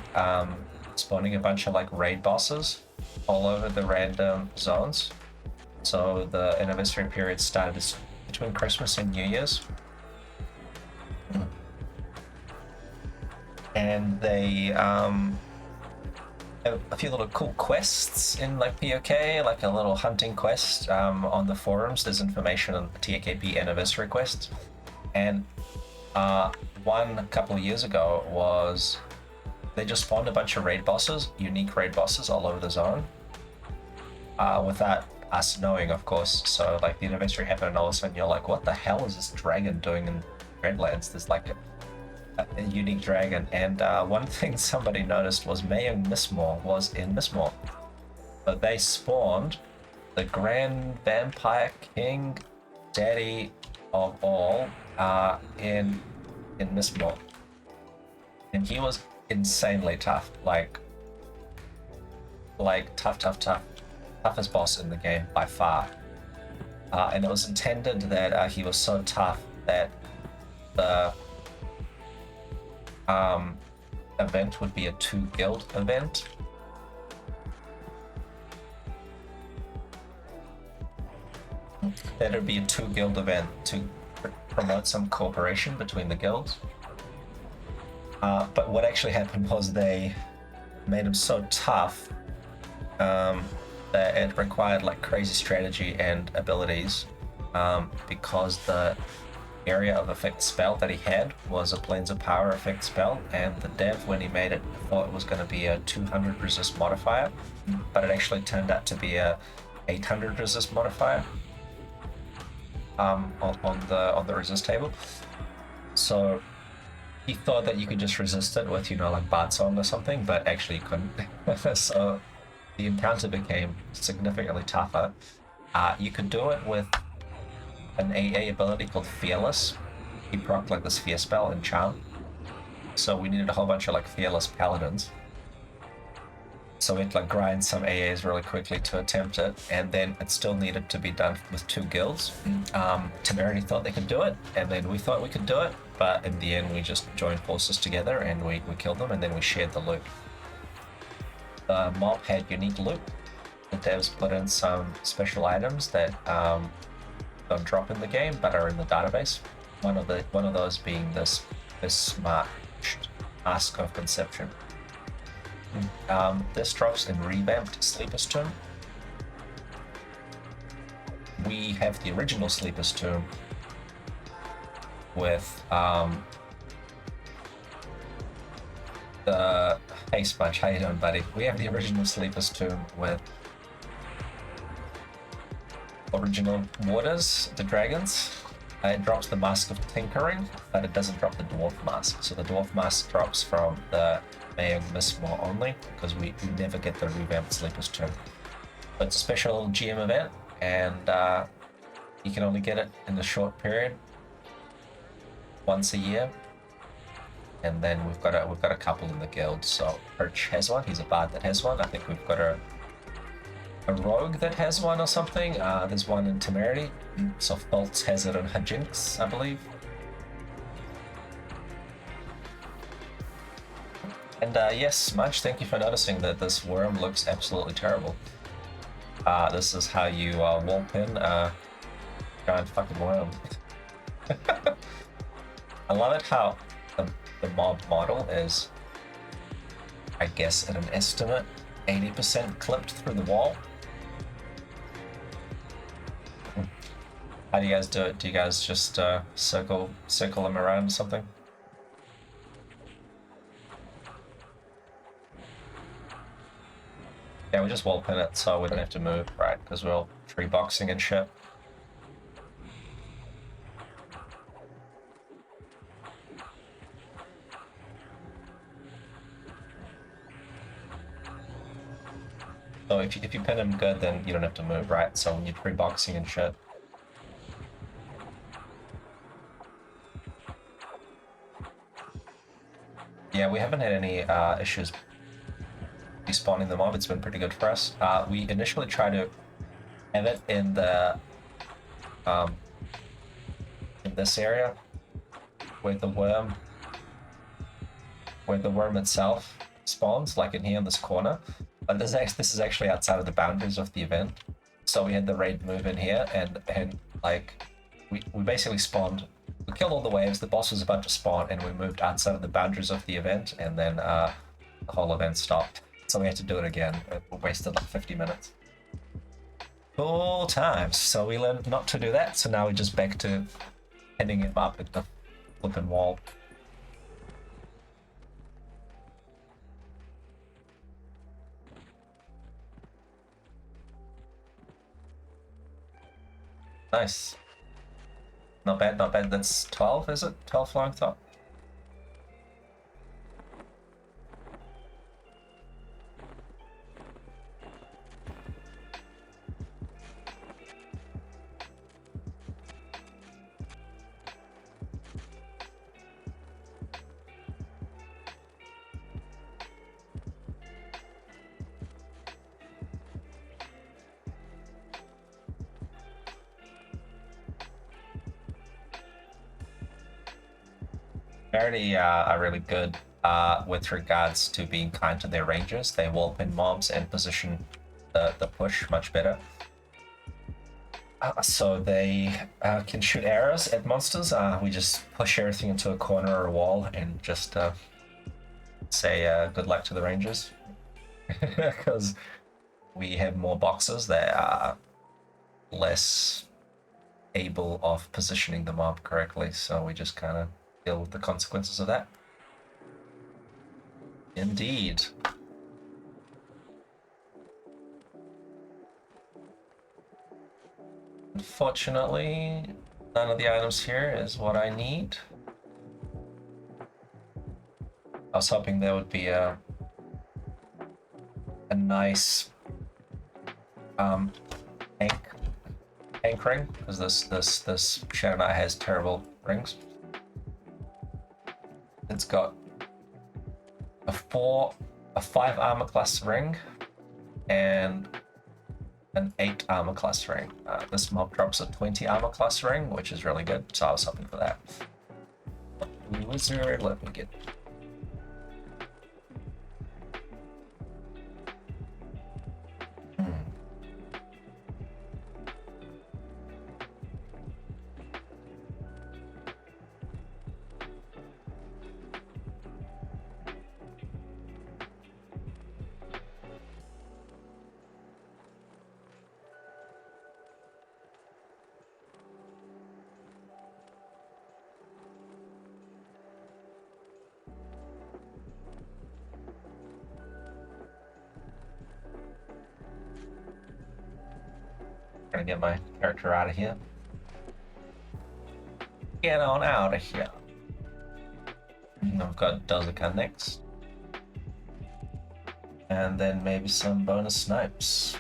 spawning a bunch of like raid bosses all over the random zones. So the anniversary period started between Christmas and New Year's. And they have a few little cool quests in like POK, like a little hunting quest on the forums. There's information on the TAKP anniversary quest. And one a couple of years ago was they just spawned a bunch of raid bosses, unique raid bosses all over the zone. Without us knowing, of course. So like the anniversary happened and all of a sudden you're like, what the hell is this dragon doing in Redlands? There's like a unique dragon. And one thing somebody noticed was Mistmoore was in Mistmoore. But they spawned the Grand Vampire King Daddy of all in Mistmoore. And he was insanely tough, like tough. Toughest boss in the game by far, and it was intended that he was so tough that the event would be a 2 guild event. That would be a 2 guild event to promote some cooperation between the guilds. But what actually happened was they made him so tough that it required like crazy strategy and abilities, because the area of effect spell that he had was a Planes of Power effect spell, and the dev when he made it thought it was going to be a 200 resist modifier, but it actually turned out to be a 800 resist modifier on the resist table. So he thought that you could just resist it with, like Bard Song or something, but actually you couldn't. So the encounter became significantly tougher. You could do it with an AA ability called Fearless. He procced like this Fear spell and Charm. So we needed a whole bunch of like Fearless Paladins. So we'd like grind some AAs really quickly to attempt it, and then it still needed to be done with 2 guilds. Temerity thought they could do it, and then we thought we could do it, but in the end we just joined forces together and we killed them, and then we shared the loot. The mob had unique loot. The devs put in some special items that don't drop in the game but are in the database. One of those being this smart Mask of Conception. This drops in revamped Sleeper's Tomb. We have the original Sleeper's Tomb with the Hey Smudge, how you doing, buddy? We have the original Sleeper's Tomb with original Waters, the dragons. It drops the Mask of Tinkering, but it doesn't drop the Dwarf Mask. So the Dwarf Mask drops from the Mistmoore only, because we never get the revamped Sleeper's Tomb. But it's a special GM event, and you can only get it in a short period, once a year. And then we've got a couple in the guild. So Perch has one. He's a bard that has one. I think we've got a rogue that has one or something. There's one in Temerity. So Fultz has it in Hajinx, I believe. And yes, Smudge, thank you for noticing that this worm looks absolutely terrible. This is how you wall pin a giant fucking worm. I love it how the mob model is I guess at an estimate, 80% clipped through the wall. How do you guys do it? Do you guys just circle them around or something? Yeah, we just wall pin it so we don't have to move, right? Because we're all tree boxing and shit. So if you pin him good, then you don't have to move, right? So when you're tree boxing and shit. Yeah, we haven't had any issues despawning the mob. It's been pretty good for us. We initially tried to have it in the in this area where the worm itself spawns, like in here in this corner. But this is actually outside of the boundaries of the event. So we had the raid move in here, and like we basically spawned. We killed all the waves. The boss was about to spawn, and we moved outside of the boundaries of the event, and then the whole event stopped. So we had to do it again. We wasted like 50 minutes. Cool times. So we learned not to do that. So now we're just back to pinning him up at the flipping wall. Nice. Not bad, not bad. That's 12, is it? 12 flying thought? Charity are really good with regards to being kind to their rangers. They wall pin mobs and position the push much better. So they can shoot arrows at monsters. We just push everything into a corner or a wall and just say good luck to the rangers. Because we have more boxes that are less able of positioning the mob correctly. So we just kind of deal with the consequences of that. Indeed. Unfortunately, none of the items here is what I need. I was hoping there would be a nice tank ring, because this Shadow Knight has terrible rings. It's got a 5 armor class ring and an 8 armor class ring. This mob drops a 20 armor class ring, which is really good, so I was hoping for that. Wizard, let me get. Gonna get my character out of here. Get on out of here. And I've got Dozuka next. And then maybe some bonus snipes.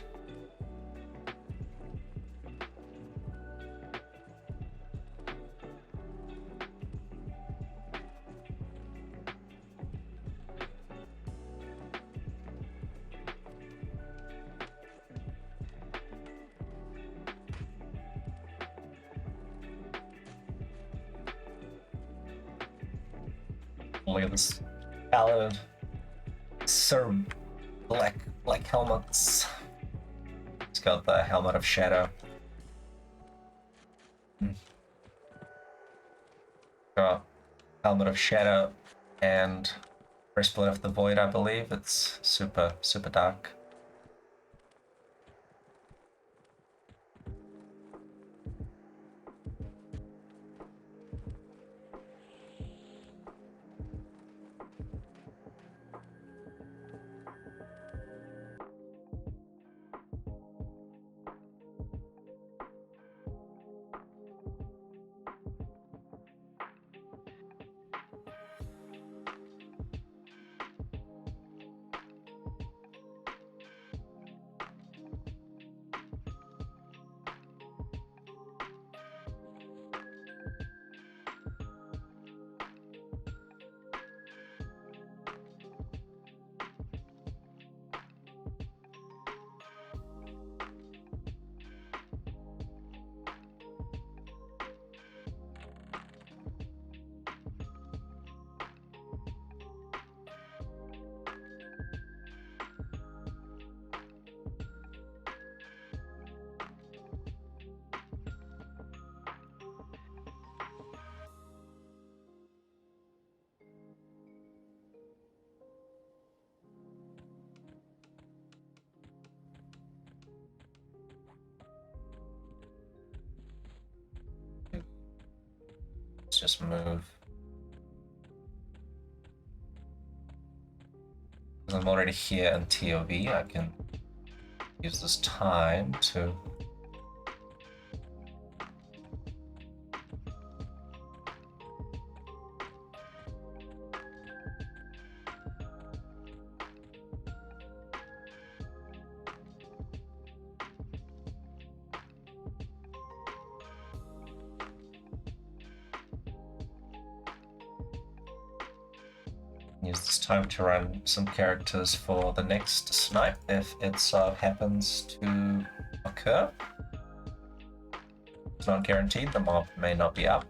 Look at this paladin. Sir Black helmets. It's got the helmet of shadow. Got helmet of shadow and Breastplate of the Void, I believe. It's super dark. Let's just move. Because I'm already here in TOV, I can use this time to use this time to run some characters for the next snipe if it so happens to occur. It's not guaranteed, the mob may not be up,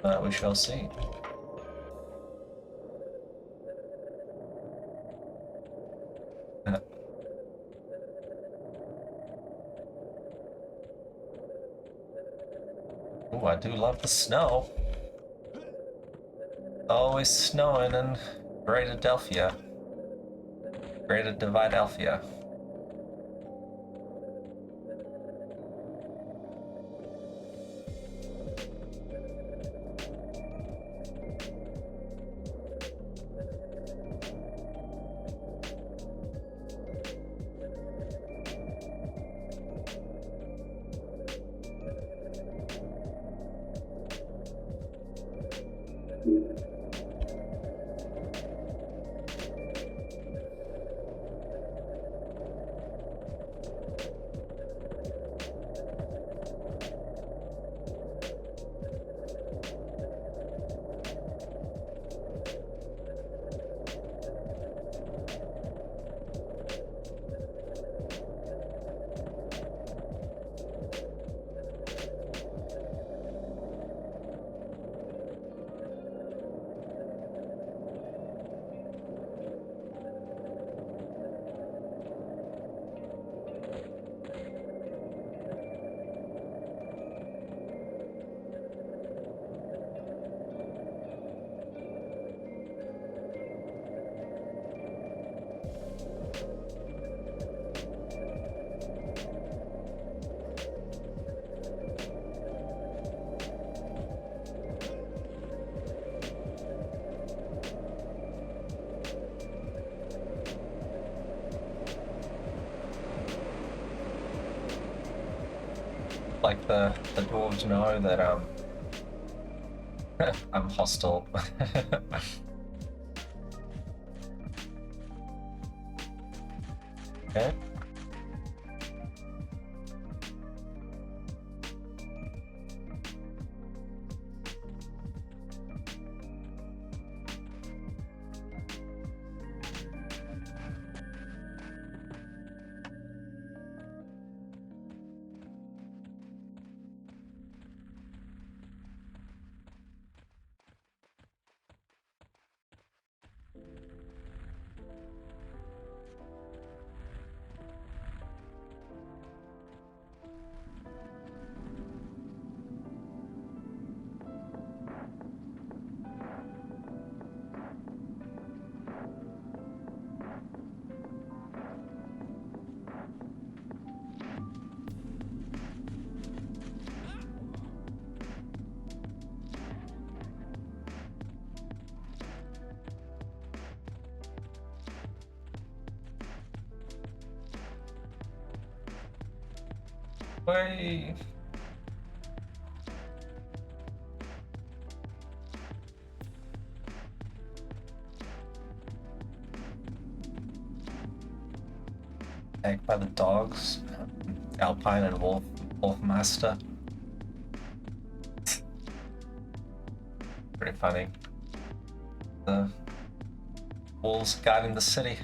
but we shall see. Oh, I do love the snow. Always snowing in Greater Delphia. Greater Divide Alphia. Like the dwarves know that I'm hostile. Okay. Way. Egged by the dogs. Alpine and Wolf Master. Pretty funny. The wolves guarding the city.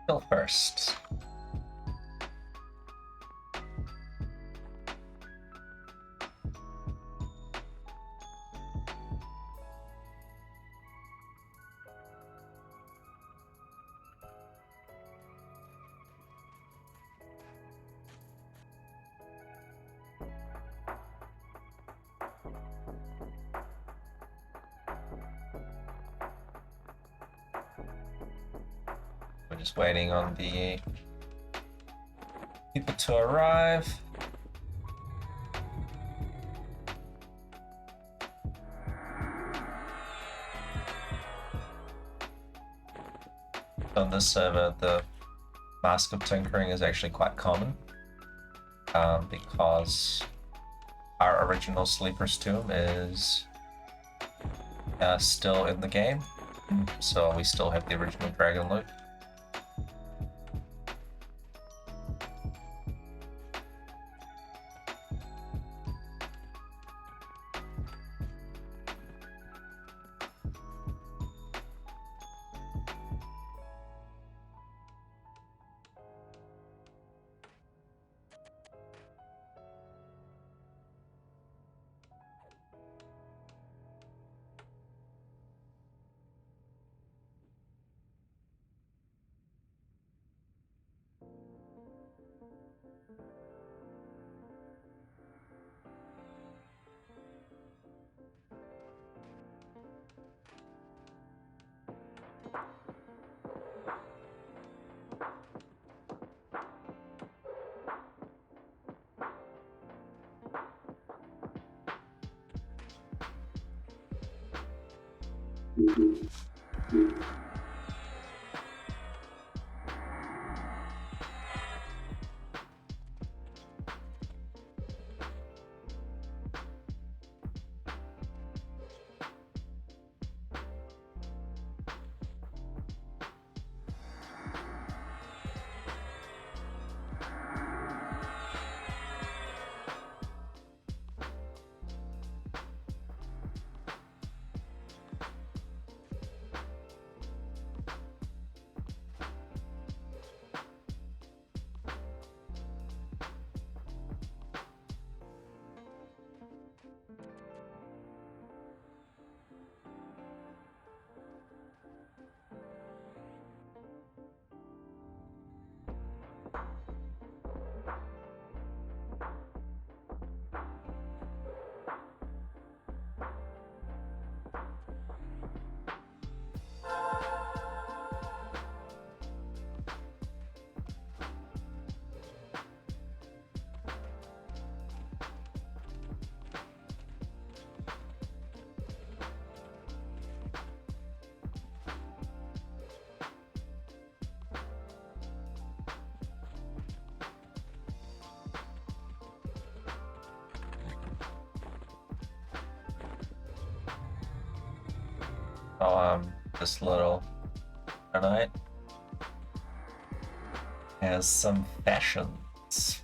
Kill first. We're just waiting on the people to arrive. On this server, the Mask of Tinkering is actually quite common because our original Sleeper's Tomb is still in the game, so we still have the original Dragon Loot. This little knight has some fashions.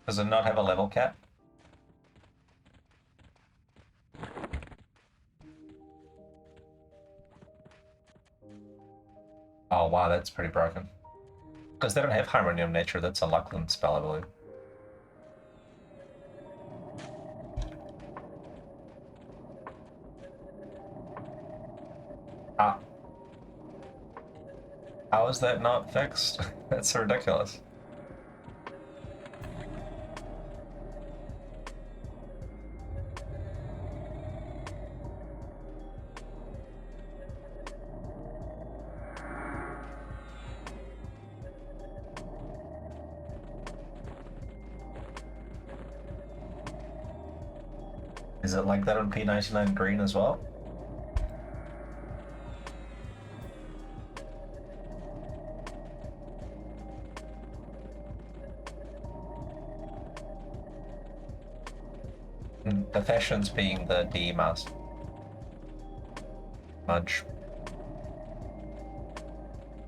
Does it not have a level cap? Oh wow, that's pretty broken. Because they don't have Harmonium Nature, that's a Luckland spell, I believe. Ah. How is that not fixed? That's ridiculous. Is it like that on P99 green as well? The fashions being the D mask. Mudge.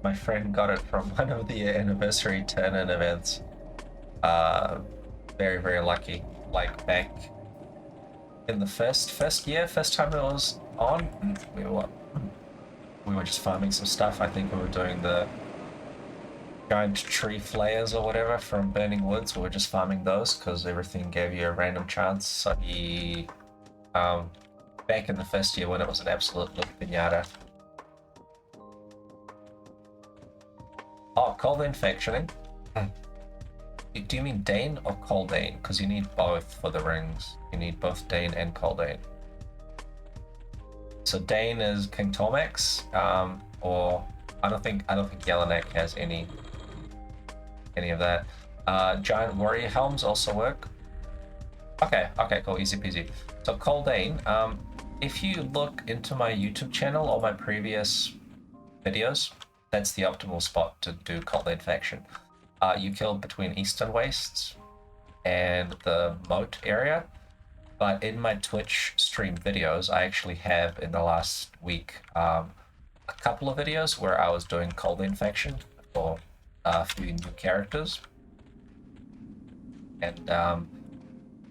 My friend got it from one of the anniversary turn-in events. Very, very lucky. Like back in the first time it was on, we were just farming some stuff. I think we were doing the giant tree flayers or whatever from Burning Woods. We were just farming those because everything gave you a random chance. So he, back in the first year when it was an absolute look pinata. Oh, cold infectioning. Do you mean Dain or Dain? Because you need both for the rings. You need both Dain and Dain. So Dain is King Tormax, or I don't think Yellowneck has any of that. Giant warrior helms also work. Okay, cool, easy peasy. So Dain, if you look into my YouTube channel or my previous videos, that's the optimal spot to do Dain faction. You killed between Eastern Wastes and the moat area, but in my Twitch stream videos, I actually have in the last week a couple of videos where I was doing Dain faction for a few new characters, and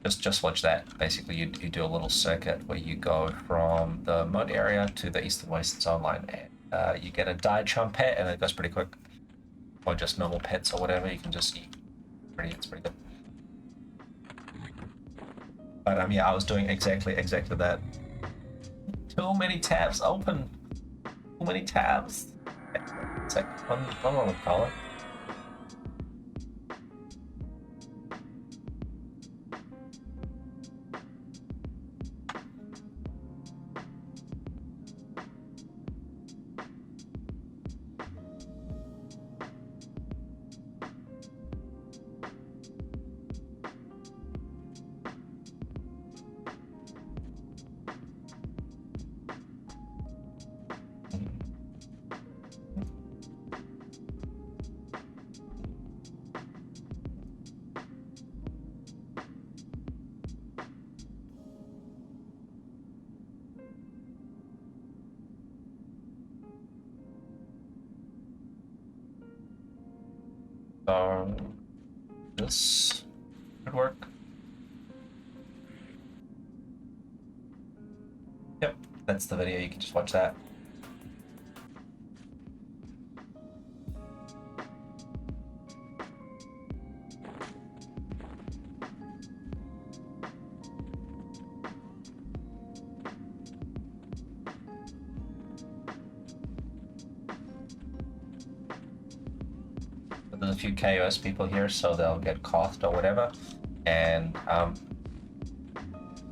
just watch that. Basically, you do a little circuit where you go from the moat area to the Eastern Wastes online, and you get a die chump pet, and it goes pretty quick. Or just normal pets or whatever, you can just eat. It's pretty good. But yeah, I was doing exactly that. Too many tabs open. Too many tabs. It's like one more color. So this could work. Yep, that's the video, you can just watch that. There's a few KOS people here, so they'll get coughed or whatever, and on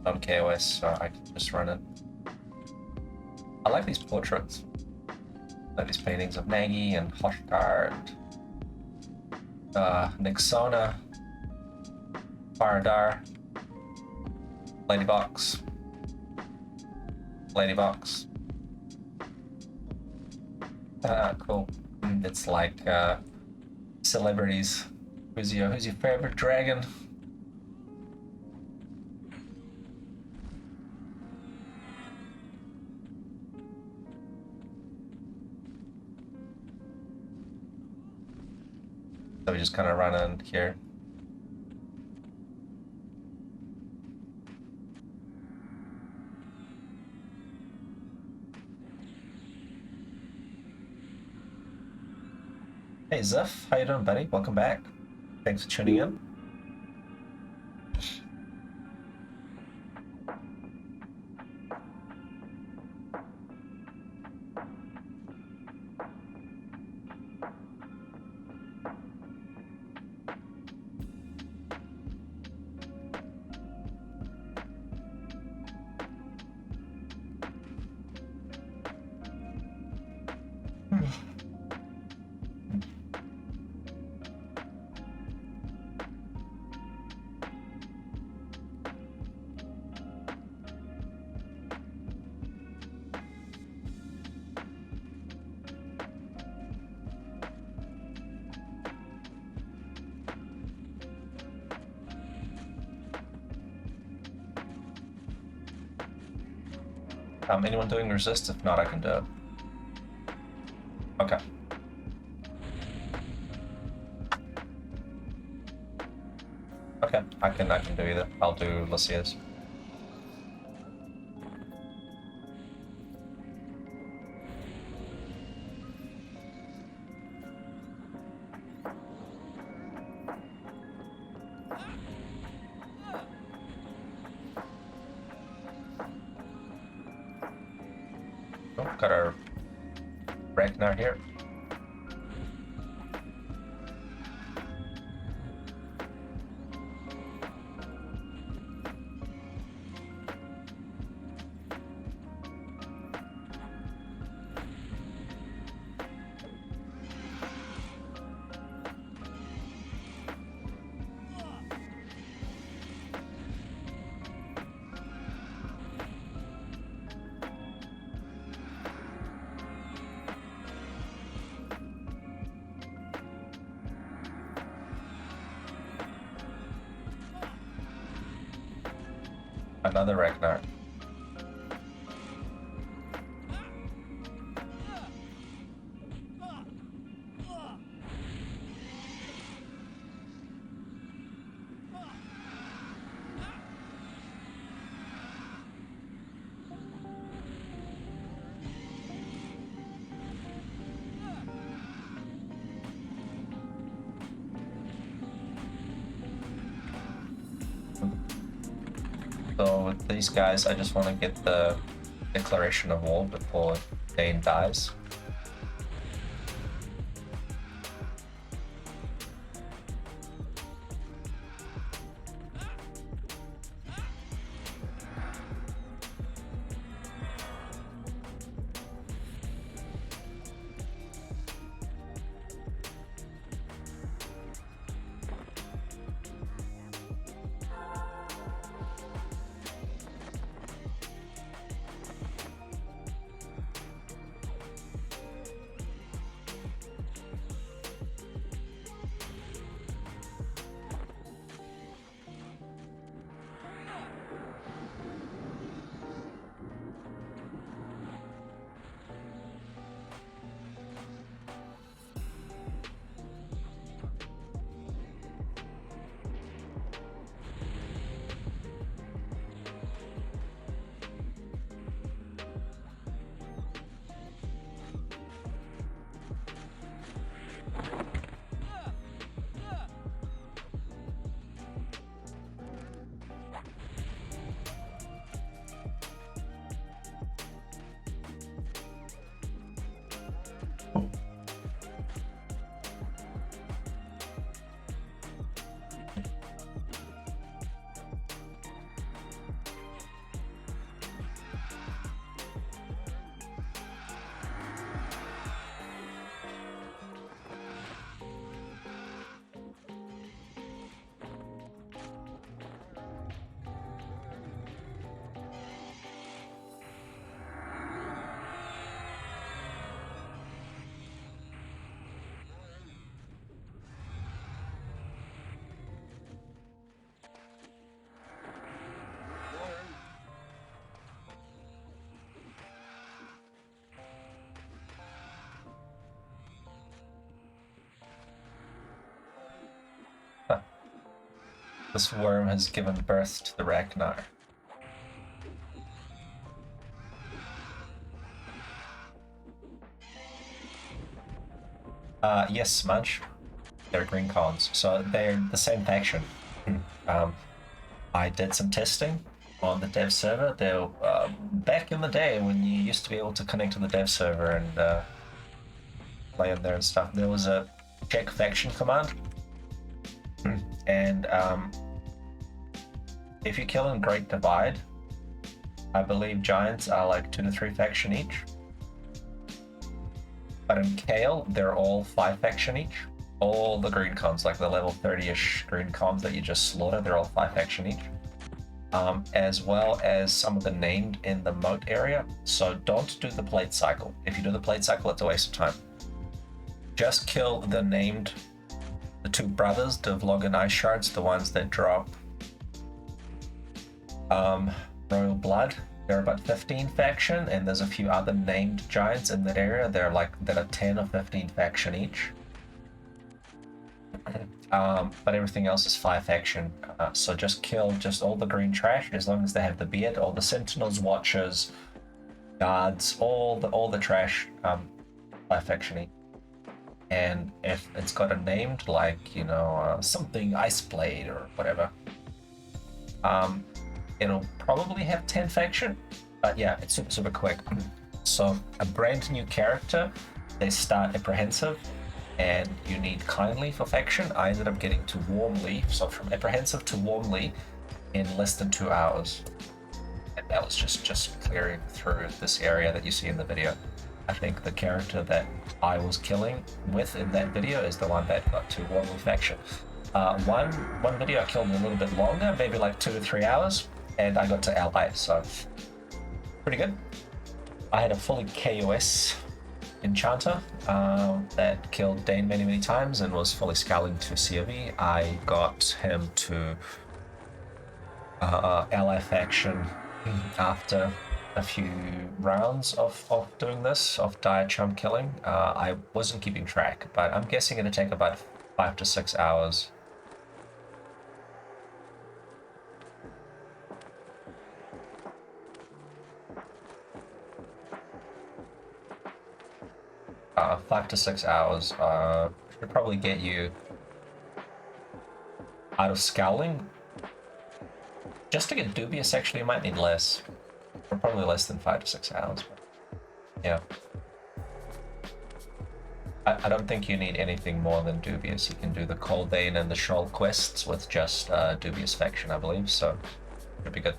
KOS, so I can just run it. I like these portraits. I like these paintings of Maggie and Hoshkar and Nixona, Faradar, Ladybox, Cool. It's like celebrities. Who's your favorite dragon? So we just kind of run in here. Hey Ziff, how you doing, buddy? Welcome back. Thanks for tuning in. Anyone doing resist? If not, I can do it. Okay. Okay, I can do either. I'll do Lycia's. Got our Ragnar here. Another Ragnar. So with these guys, I just want to get the declaration of war before Dain dies. This worm has given birth to the Ragnar. Yes, Smudge. They're green cons, so they're the same faction. I did some testing on the dev server. They back in the day when you used to be able to connect to the dev server and play in there and stuff. There was a check faction command, and if you kill in Great Divide, I believe giants are like 2 to 3 faction each. But in Kale, they're all 5 faction each. All the green cons, like the level 30-ish green cons that you just slaughter, they're all 5 faction each. As well as some of the named in the moat area. So don't do the plate cycle. If you do the plate cycle, it's a waste of time. Just kill the named, the 2 brothers, the Vlog and Ice Shards, the ones that drop Royal Blood. They're about 15 faction, and there's a few other named giants in that area. They're like that are 10 or 15 faction each. But everything else is 5 faction. So just kill just all the green trash as long as they have the beard. All the sentinels, watchers, guards, all the trash, 5 faction each. And if it's got a named like something Ice Blade or whatever, it'll probably have 10 faction, but yeah, it's super quick. So a brand new character, they start apprehensive, and you need kindly for faction. I ended up getting to warmly, so from apprehensive to warmly in less than 2 hours, and that was just clearing through this area that you see in the video. I think the character that I was killing with in that video is the one that got to warmly faction. One video I killed in a little bit longer, maybe like 2 to 3 hours, and I got to LFay, so pretty good. I had a fully KOS enchanter that killed Dain many times and was fully scaling to COV. I got him to LF faction after a few rounds of doing this, of dire chum killing. I wasn't keeping track, but I'm guessing it'll take about 5 to 6 hours. 5 to 6 hours should probably get you out of scowling. Just to get dubious, actually, you might need less. Or probably less than 5 to 6 hours. But yeah. I don't think you need anything more than dubious. You can do the Cold Dain and the Shoal quests with just dubious faction, I believe, so should be good.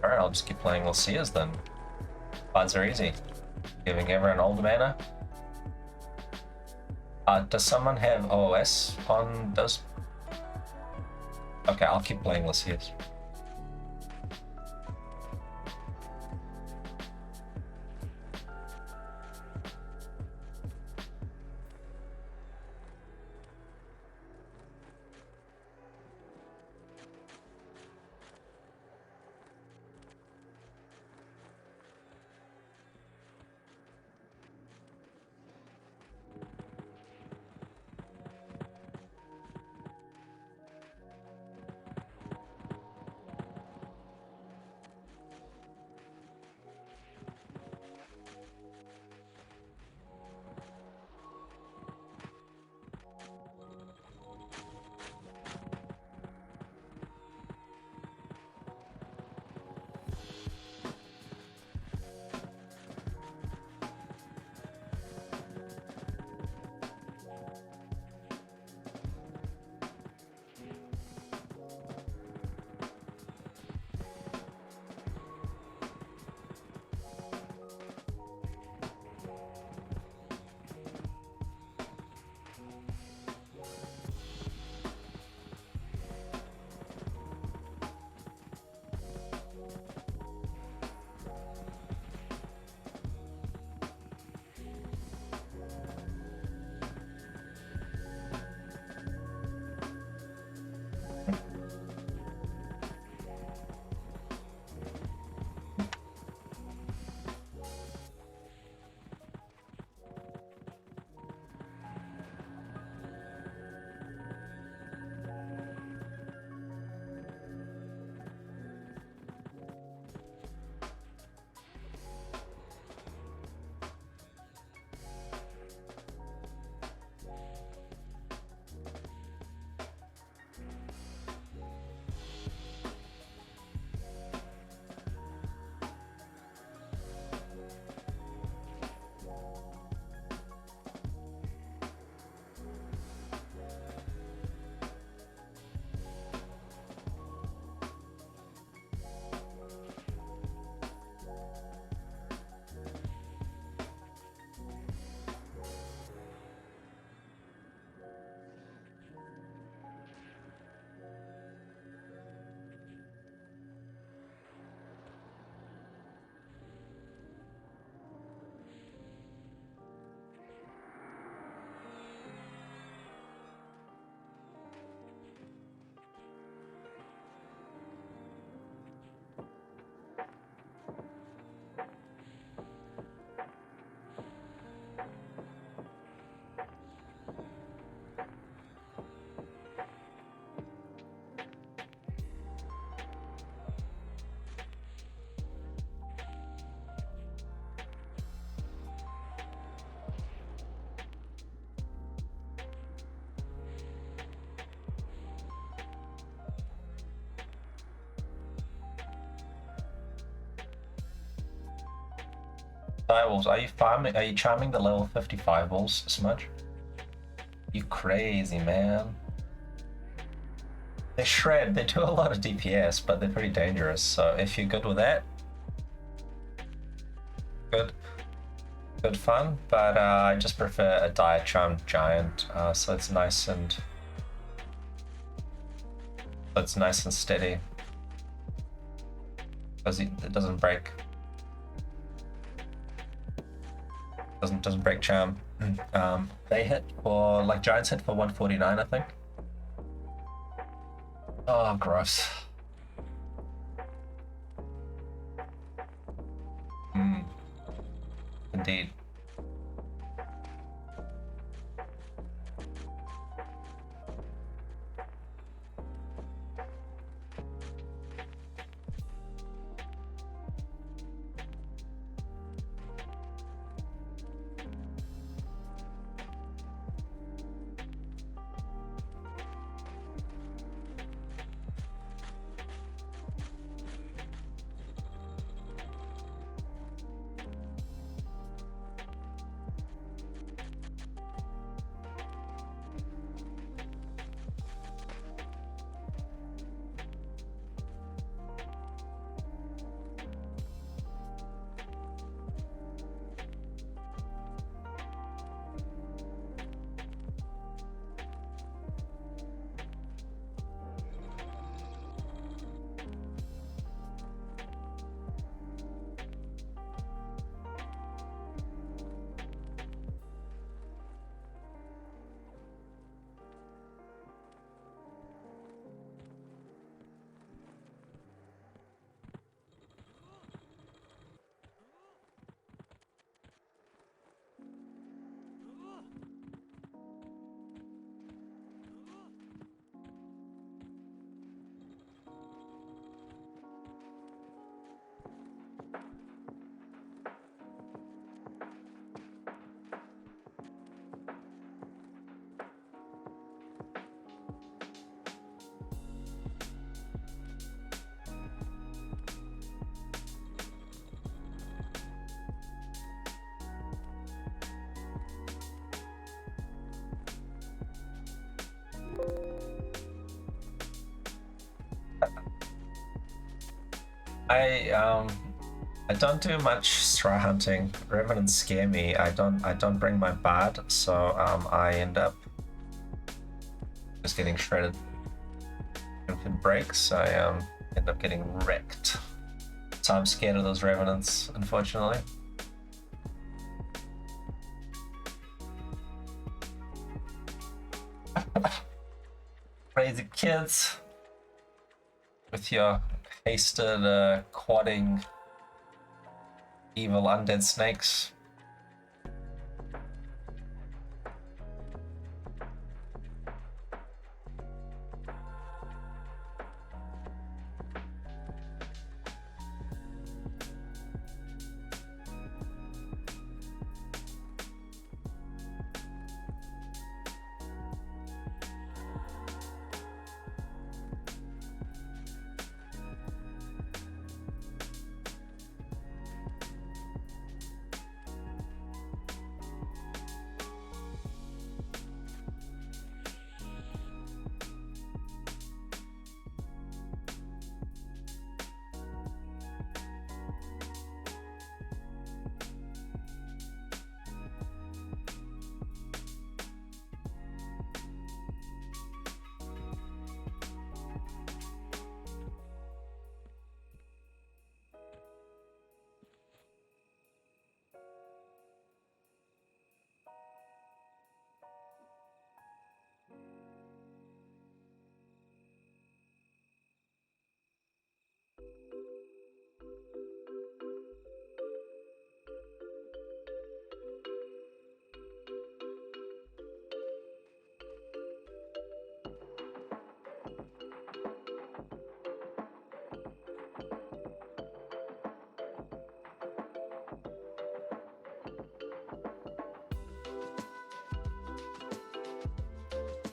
Alright, I'll just keep playing Lucia's then. Buds are easy. Giving everyone old mana. Does someone have OOS on those? Okay, I'll keep playing Lucia's. Direwolves, are you farming? Are you charming the level 55 wolves, Smudge? You crazy, man. They shred, they do a lot of DPS, but they're pretty dangerous, so if you're good with that, good fun, but I just prefer a dire charmed giant, so it's nice and steady, because it doesn't break. Doesn't break charm. They hit for, like, giants hit for 149, I think. Oh, gross. Indeed. I don't do much straw hunting. Revenants scare me. I don't bring my bard, so I end up just getting shredded. If it breaks, I end up getting wrecked. So I'm scared of those revenants, unfortunately. Crazy kids with your hasted quadding evil undead snakes.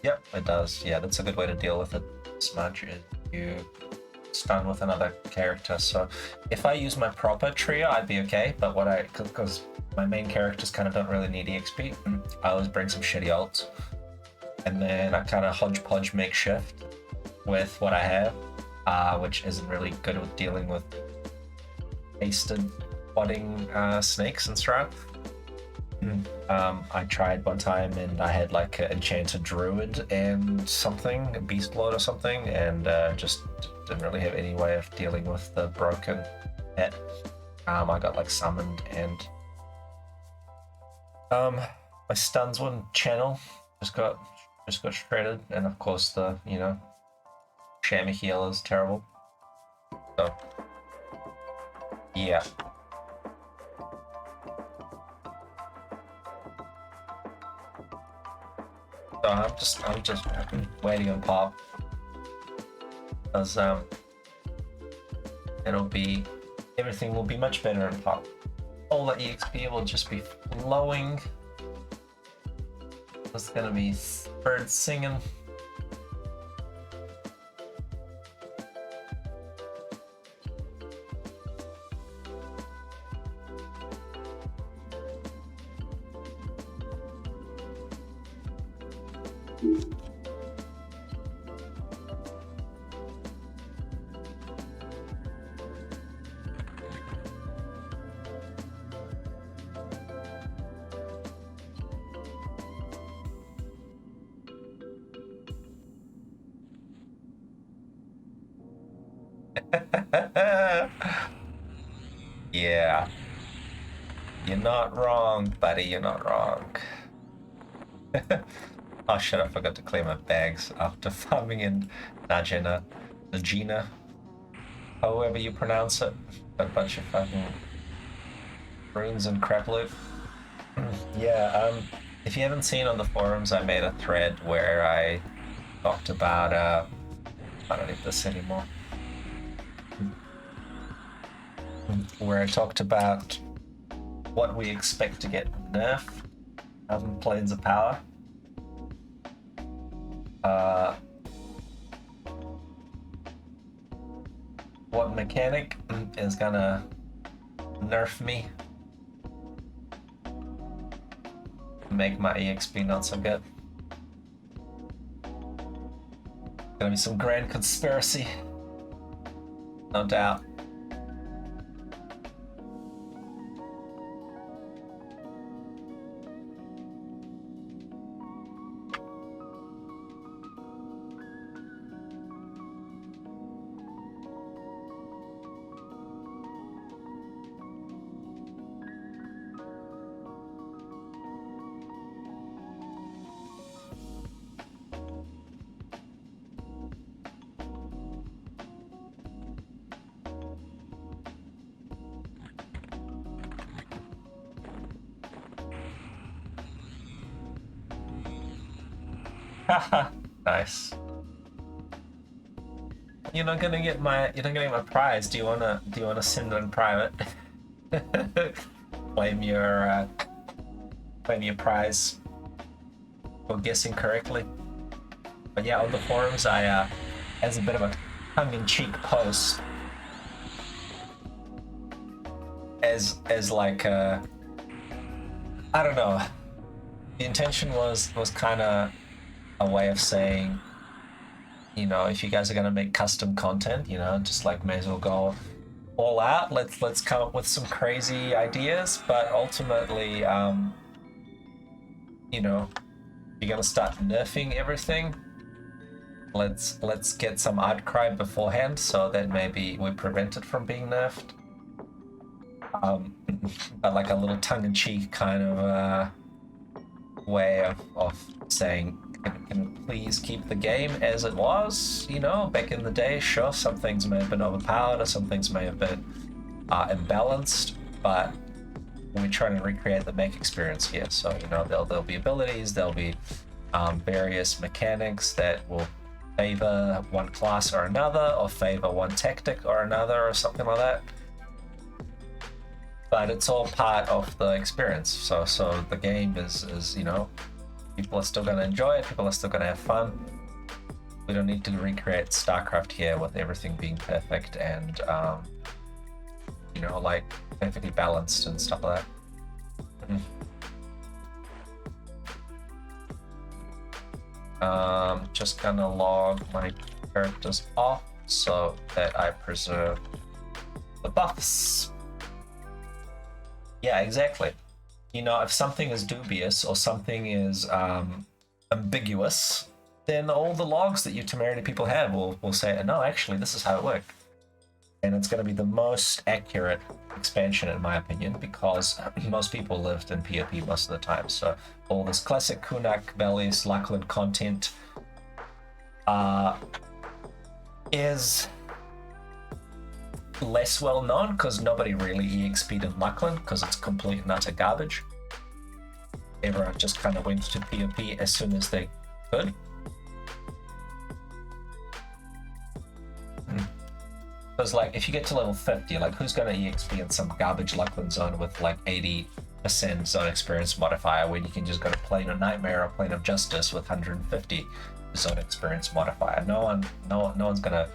Yep, it does. Yeah, that's a good way to deal with it. Smudge is you stun with another character. So if I use my proper trio, I'd be okay. But because my main characters kind of don't really need EXP, I always bring some shitty ults, and then I kind of hodgepodge makeshift with what I have, which isn't really good with dealing with hasted budding snakes and stuff. I tried one time and I had like an enchanted druid and something, a beast lord or something, and just didn't really have any way of dealing with the broken pet. I got like summoned and my stuns wouldn't channel, just got shredded, and of course the chamois heal is terrible. So yeah. So I'm just waiting on pop, because everything will be much better in pop. All the EXP will just be flowing. There's gonna be birds singing. Yeah, you're not wrong, buddy, you're not wrong. Oh shit, I forgot to clear my bags after farming in Najena, however you pronounce it. A bunch of fucking runes and crap loot. Yeah, if you haven't seen on the forums, I made a thread where I talked about, I don't need this anymore. Where I talked about what we expect to get nerfed in Planes of Power. What mechanic is gonna nerf me, make my EXP not so good. Gonna be some grand conspiracy, no doubt. Haha, nice. You're not gonna get my prize. Do you wanna send it in private? claim your prize for guessing correctly. But yeah, on the forums, I as a bit of a tongue-in-cheek post, as like I don't know. The intention was kind of a way of saying, if you guys are gonna make custom content, just like may as well go all out. Let's come up with some crazy ideas, but ultimately, you're gonna start nerfing everything. Let's get some outcry beforehand, so that maybe we prevent it from being nerfed. But like a little tongue-in-cheek kind of way of saying, can we please keep the game as it was? Back in the day, sure, some things may have been overpowered or some things may have been imbalanced, but we're trying to recreate the mech experience here. So there'll be abilities, there'll be various mechanics that will favor one class or another, or favor one tactic or another, or something like that. But it's all part of the experience. So the game is people are still going to enjoy it, people are still going to have fun. We don't need to recreate StarCraft here with everything being perfect and, you know, like perfectly balanced and stuff like that. Just gonna log my characters off so that I preserve the buffs. Yeah, exactly. You know, if something is dubious or something is ambiguous, then all the logs that your temerity people have will say, no, actually, this is how it worked. And it's going to be the most accurate expansion, in my opinion, because most people lived in PoP most of the time. So all this classic Kunak, Bellies, Luckland content is less well known because nobody really EXP'd in Luckland because it's complete and utter garbage. Everyone just kind of went to PoP as soon as they could. Because like if you get to level 50, like who's going to EXP in some garbage Luckland zone with like 80% zone experience modifier when you can just go to Plane of Nightmare or Plane of Justice with 150 zone experience modifier? No one's going to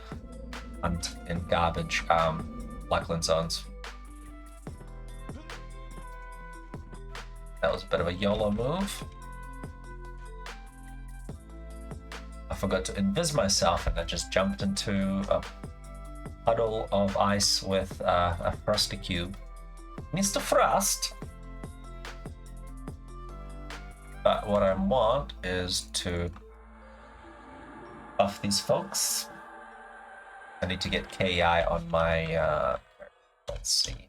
hunt in garbage Luckland zones. That was a bit of a YOLO move. I forgot to invis myself and I just jumped into a puddle of ice with a frosty cube. Mr. Frost! But what I want is to buff these folks. I need to get KI on my, let's see.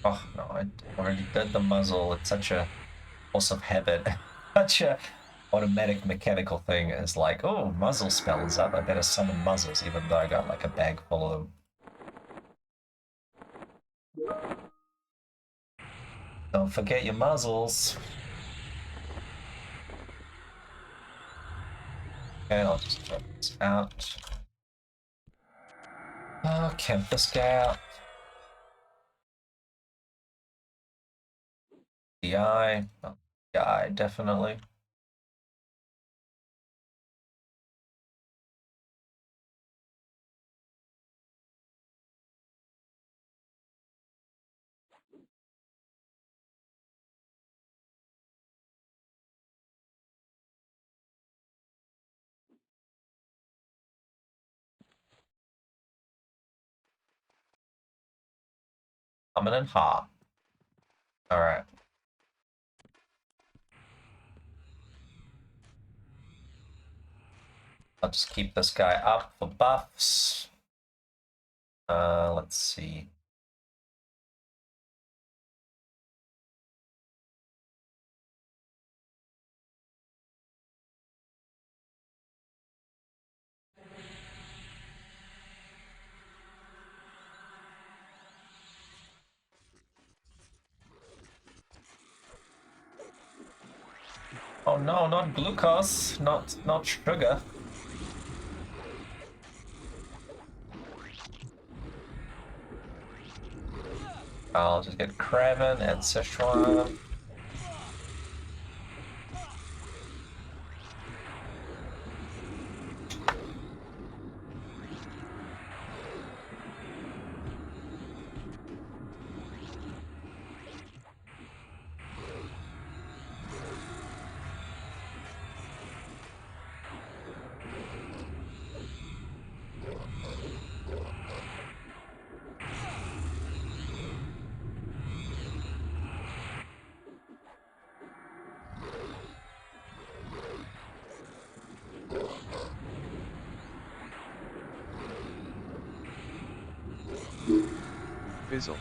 Oh no, I already did the muzzle. It's such a force of habit. Such a automatic mechanical thing is like, oh, muzzle spell is up. I better summon muzzles, even though I got like a bag full of them. Don't forget your muzzles. Okay, I'll just throw this out. Oh, camp this guy out. DI. Oh, DI, definitely. Coming in hot. Alright. I'll just keep this guy up for buffs. Let's see. Oh no, not glucose, not sugar. I'll just get Kraven and Sichuan. Fizzle.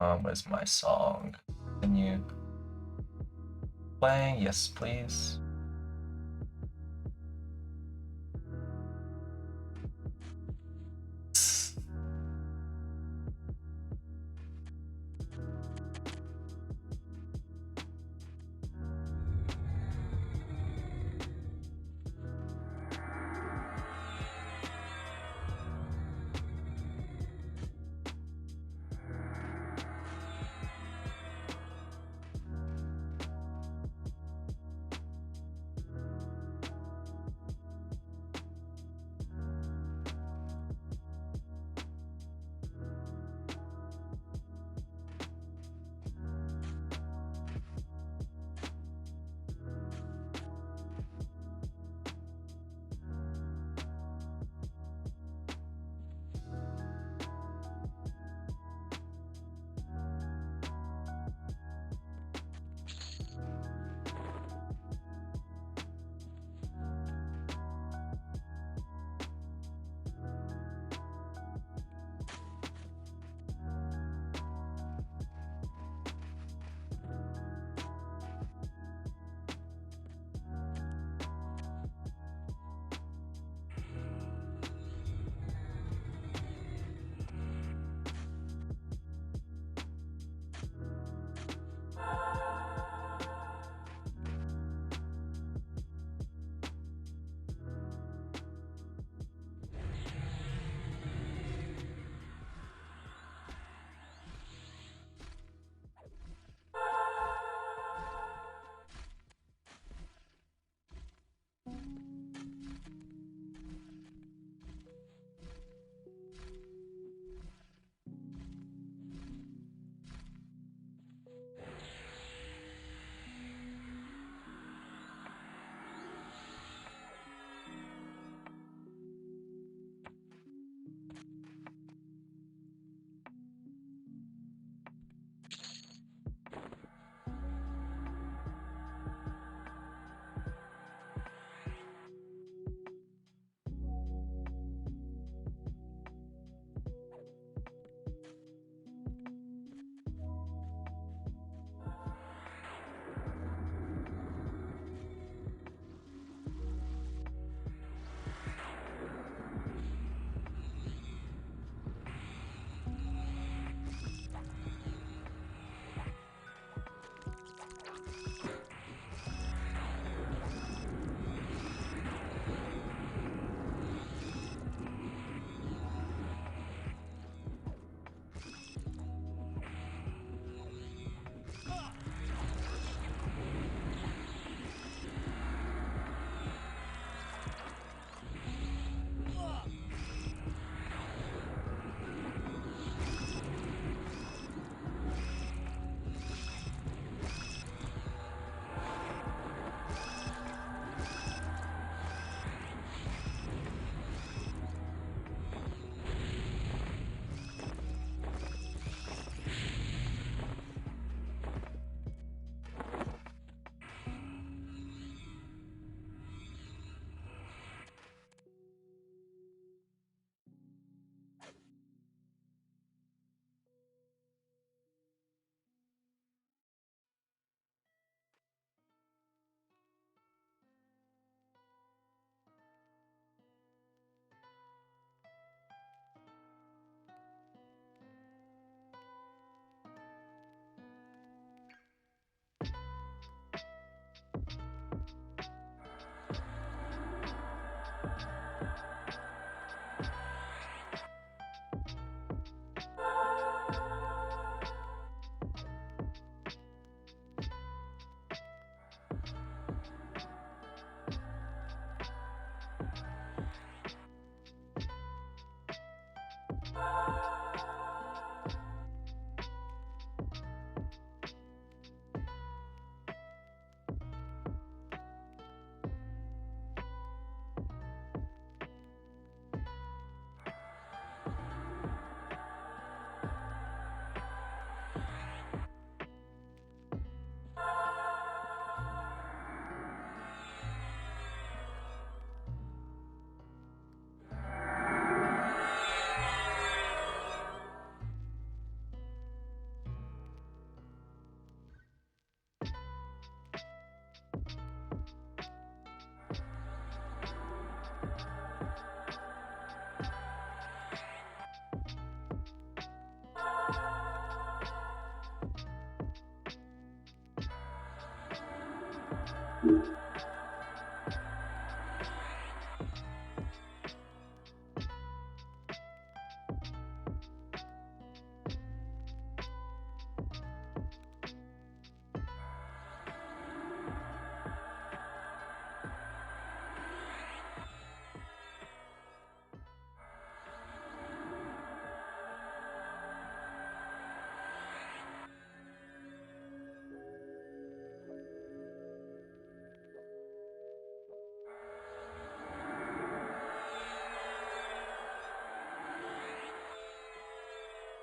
Where's my song? Continue playing. Yes, please.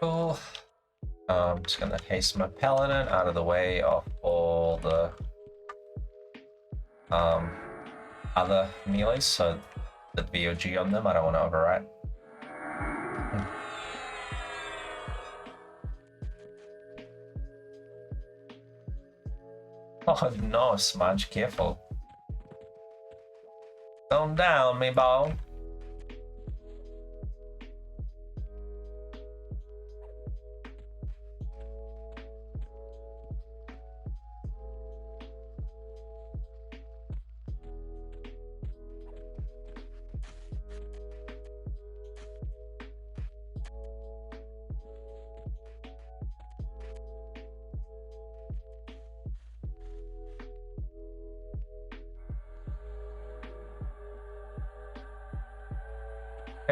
Cool. I'm just gonna haste my paladin out of the way of all the other melees, so the VOG on them I don't want to overwrite. Oh no, Smudge, careful. Calm down, me ball.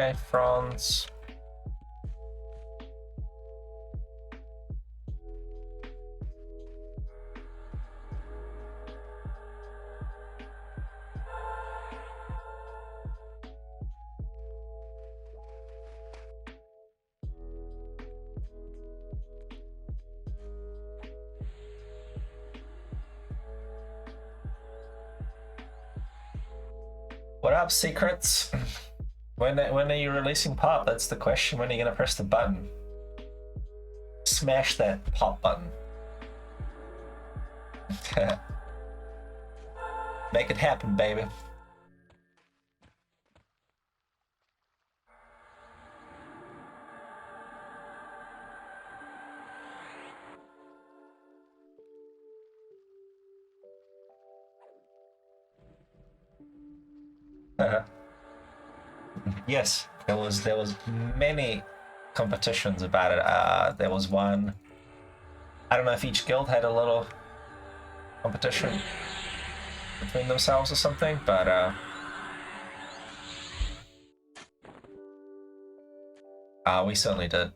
Okay, Franz. What up, secrets? When are you releasing pop? That's the question. When are you gonna press the button? Smash that pop button. Make it happen, baby. Yes, there was many competitions about it. There was one. I don't know if each guild had a little competition between themselves or something, but we certainly did.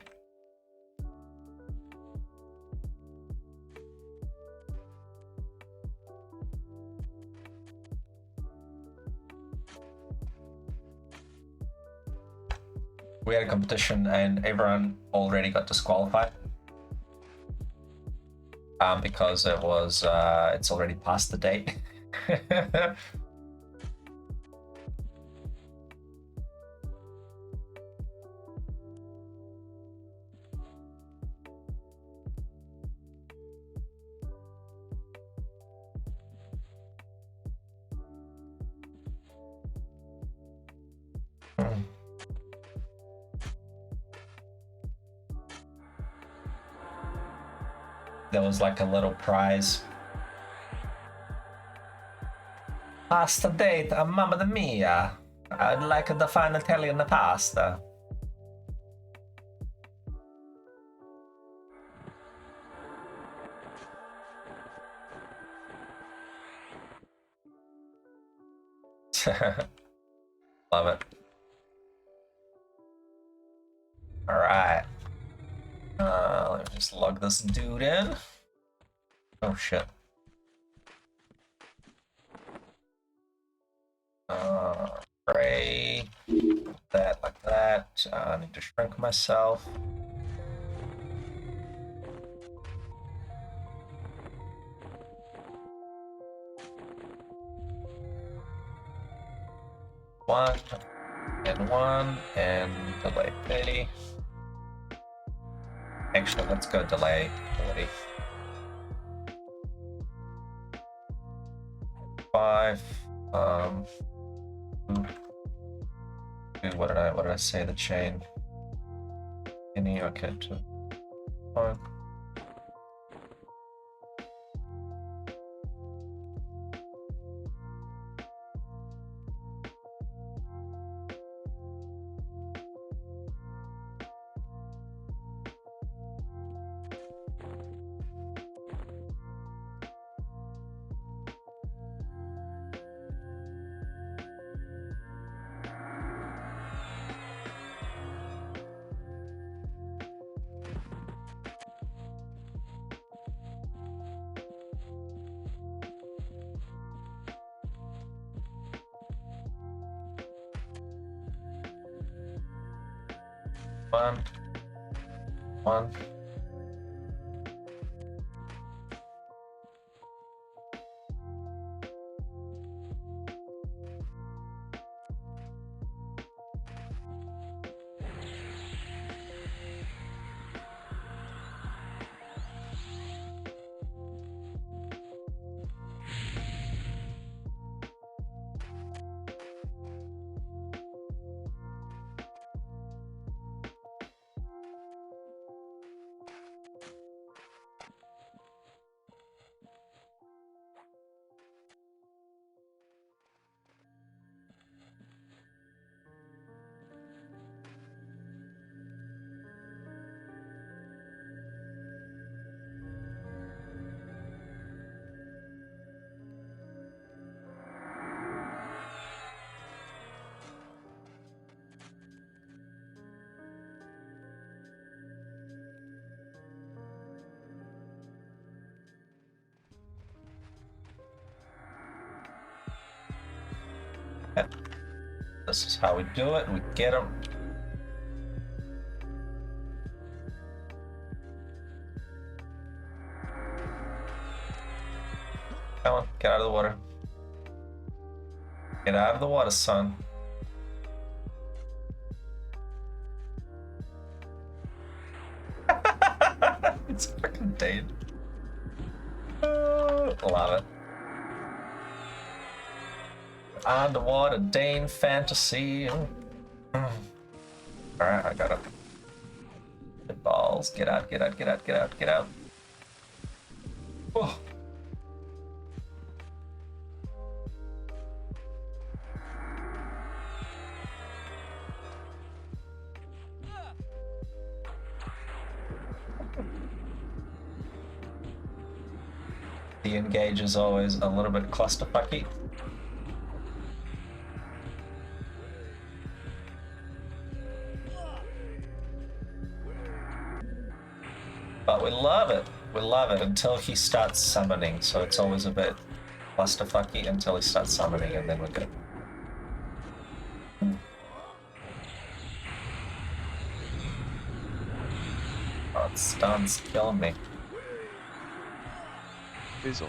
We had a competition and everyone already got disqualified because it was it's already past the date. There was like a little prize. Pasta date, mamma mia. I'd like the fine Italian pasta. Love it. All right. Let me just log this dude in. Oh shit. Pray that like that. I need to shrink myself. One and delay 30. Actually, let's go delay 40. 5. What did I say? The chain. Any? Okay. 2. 1. One. One. Yep. This is how we do it. We get them. Come on, get out of the water. Get out of the water, son. It's freaking Dain. Love it. Underwater Dain fantasy. Alright, I got it. The balls. Get out, get out, get out, get out, get out. Oh. The engage is always a little bit clusterfucky. But we love it. We love it until he starts summoning. So it's always a bit clusterfucky until he starts summoning, and then we're good. Oh, it stun's killing me. Fizzle.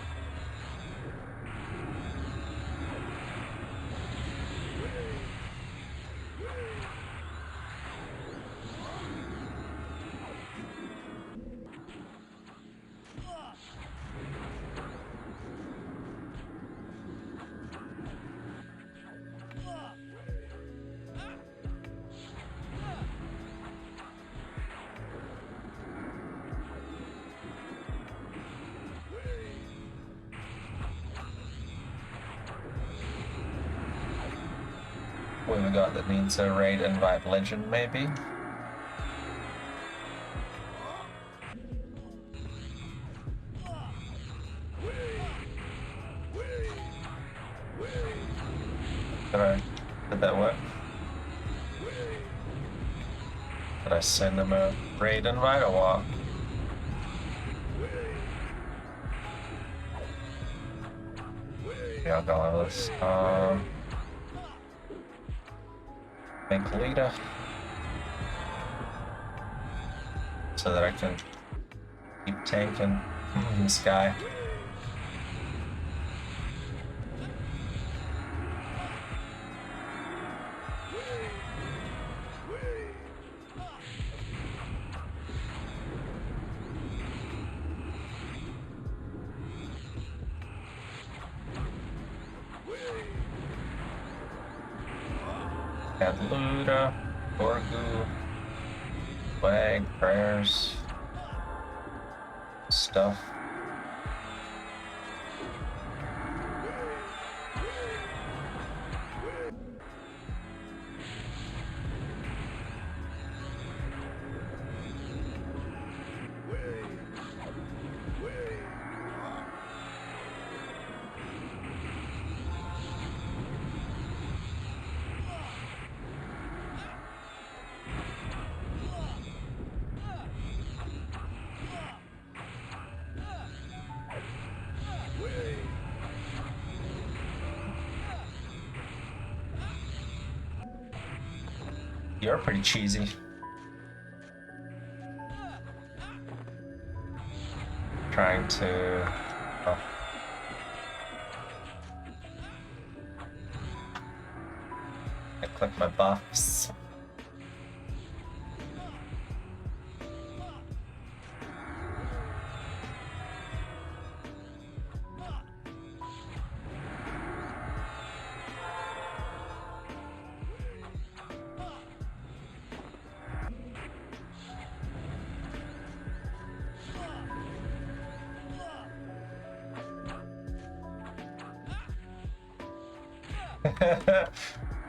What have we got that needs a raid invite legend, maybe? Did that work? Did I send him a raid invite or what? Yeah, I'll go on this. Make leader. So that I can keep tanking this guy. Got Luda, Borgu, flag, prayers, stuff. You're pretty cheesy. trying to... Oh. I click my buffs.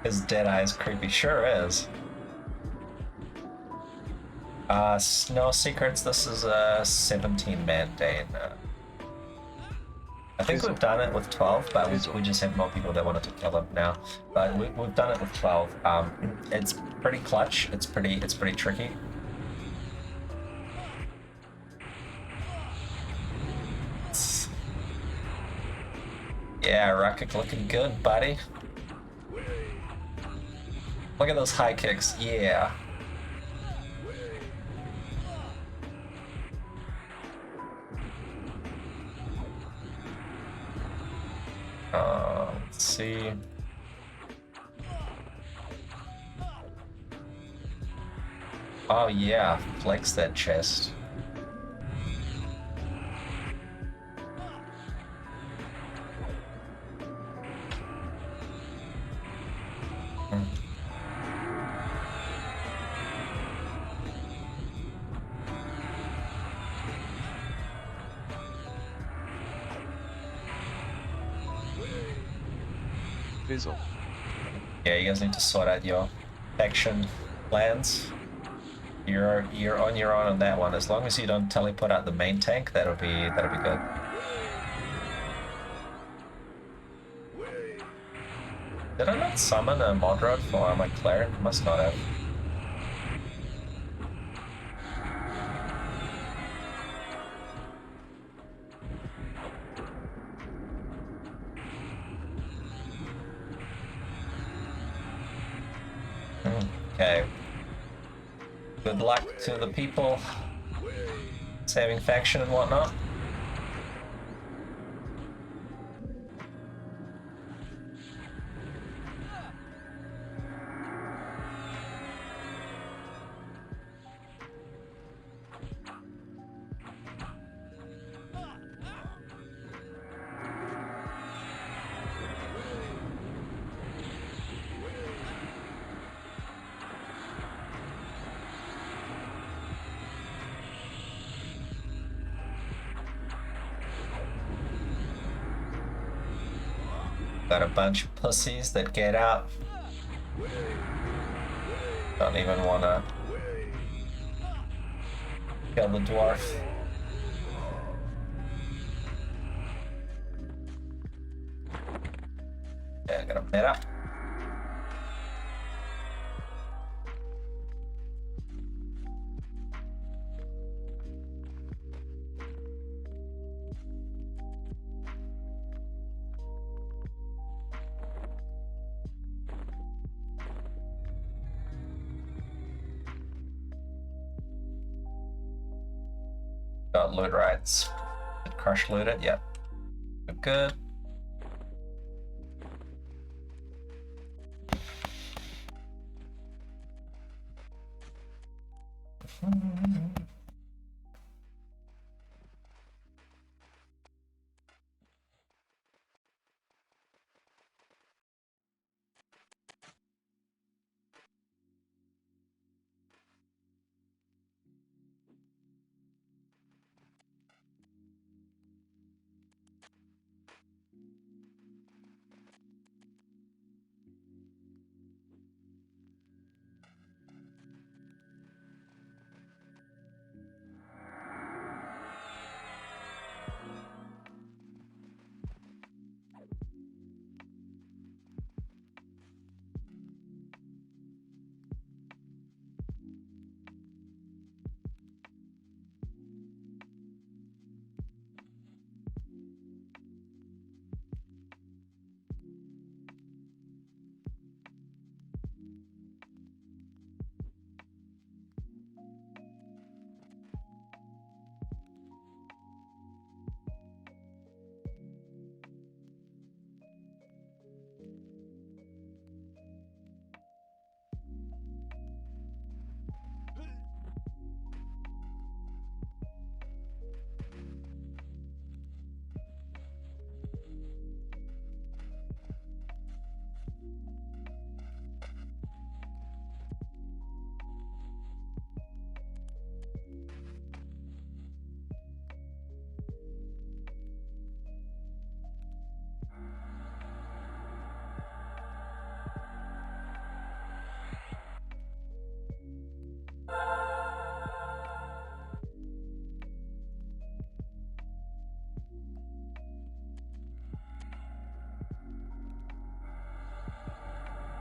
His dead eye is creepy. Sure is. No secrets. This is a 17-man Dain. I think we've done it with 12, but we just have more people that wanted to kill him now. But we've done it with 12. It's pretty clutch. It's pretty tricky. Yeah, Rocket looking good, buddy. Look at those high kicks. Yeah. Let's see. Oh yeah, flex that chest. Fizzle. Yeah, you guys need to sort out your faction plans. You're on your own on that one. As long as you don't teleport out the main tank, that'll be good. Did I not summon a mod rod for my cleric? Must not have. Okay. Good luck to the people saving faction and whatnot. Got a bunch of pussies that get out. Don't even wanna kill the dwarf. Yeah, I got a meta. Got loot rights. Did crush loot it? Yep. Good.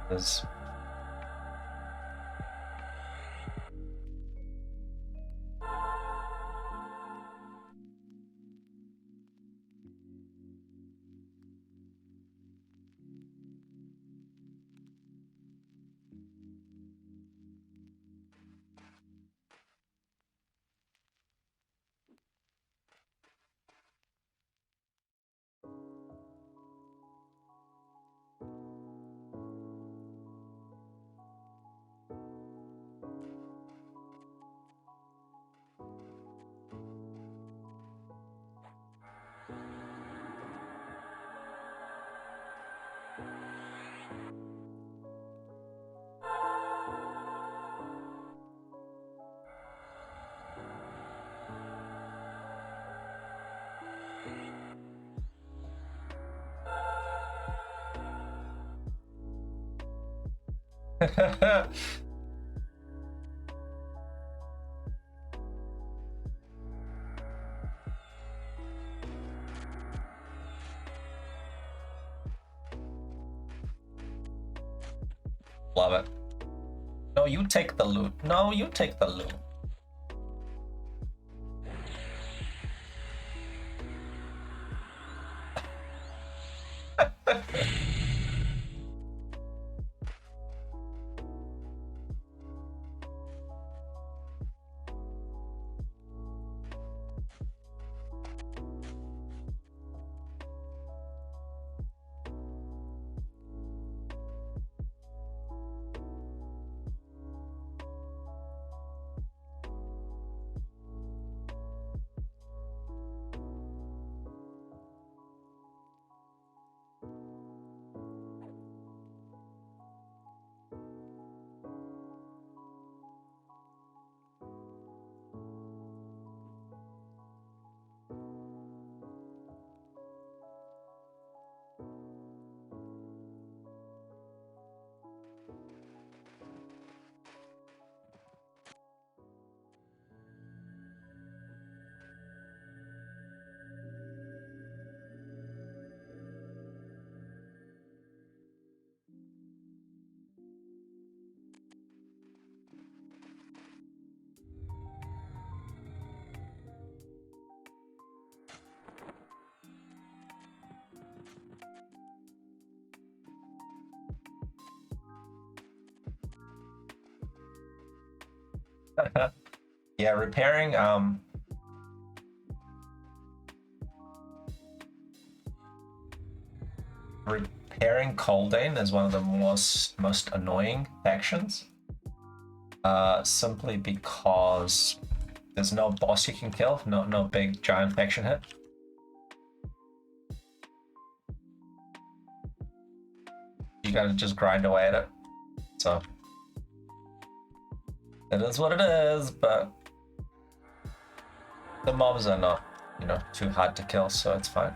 There's love it. No, you take the loot. No, you take the loot. Yeah, repairing Dain is one of the most annoying factions. Simply because there's no boss you can kill, no big giant faction hit. You gotta just grind away at it. So it is what it is, but the mobs are not, too hard to kill, so it's fine.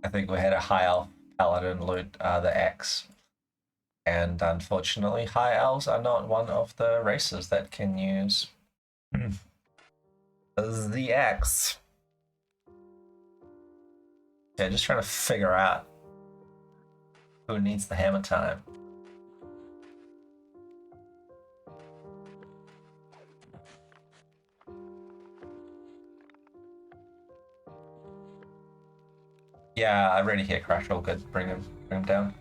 I think we had a high elf paladin loot the axe, and unfortunately high elves are not one of the races that can use the axe. Yeah, just trying to figure out who needs the hammer time. Yeah, I already hear Crash. All good. Bring him down.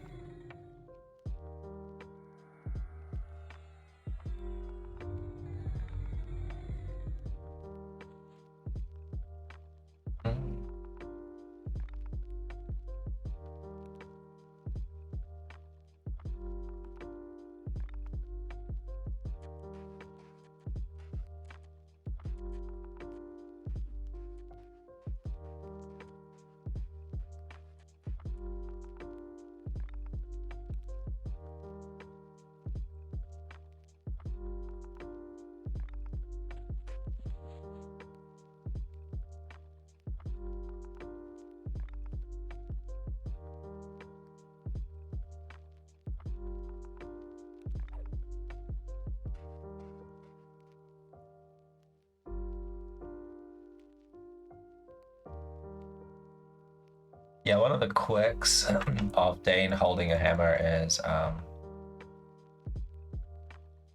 Yeah, one of the quirks of Dain holding a hammer is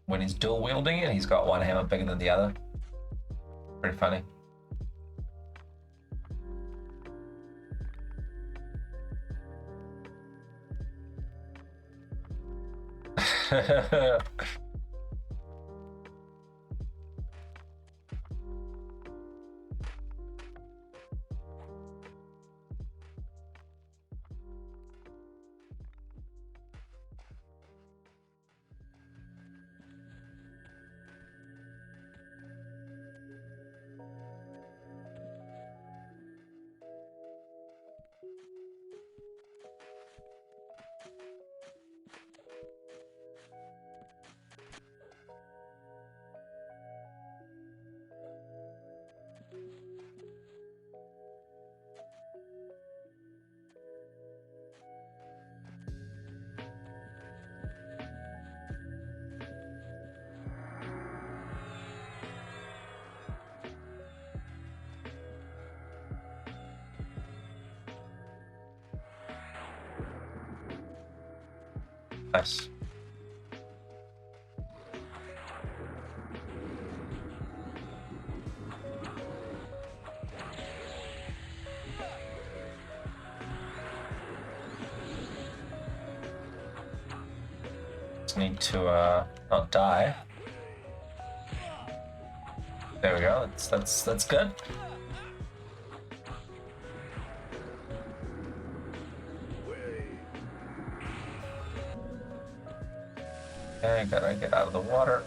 when he's dual wielding it, he's got one hammer bigger than the other. Pretty funny. Nice. Just need to not die. There we go. That's good. Okay, gotta get out of the water.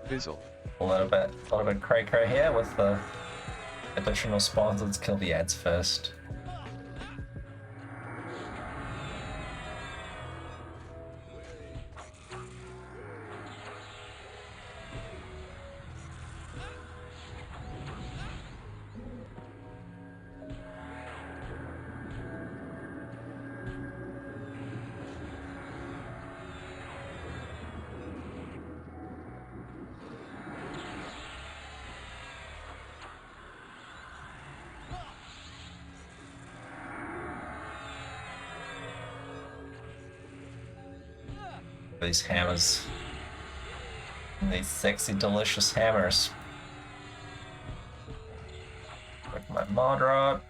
Fizzle. A little bit cray here with the additional spawns. Let's kill the ants first. These hammers. These sexy, delicious hammers. With my mod rod.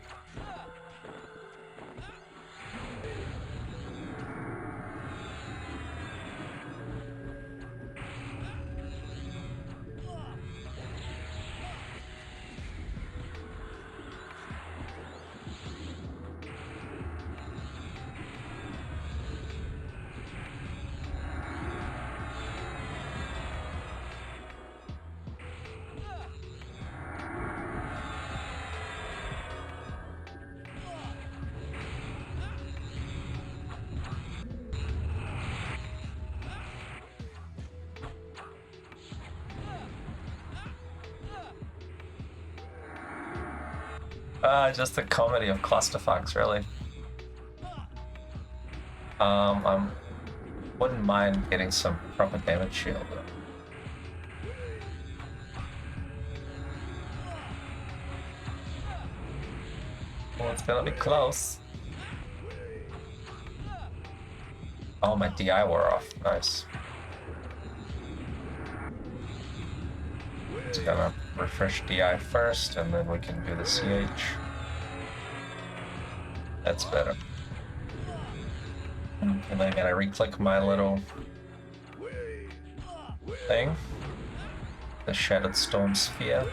Just a comedy of clusterfucks, really. I wouldn't mind getting some proper damage shield. Oh, it's gonna be close. Oh, my DI wore off. Nice. Just gonna refresh DI first, and then we can do the CH. That's better. And then I'm gonna re-click my little thing, the Shattered Storm Sphere.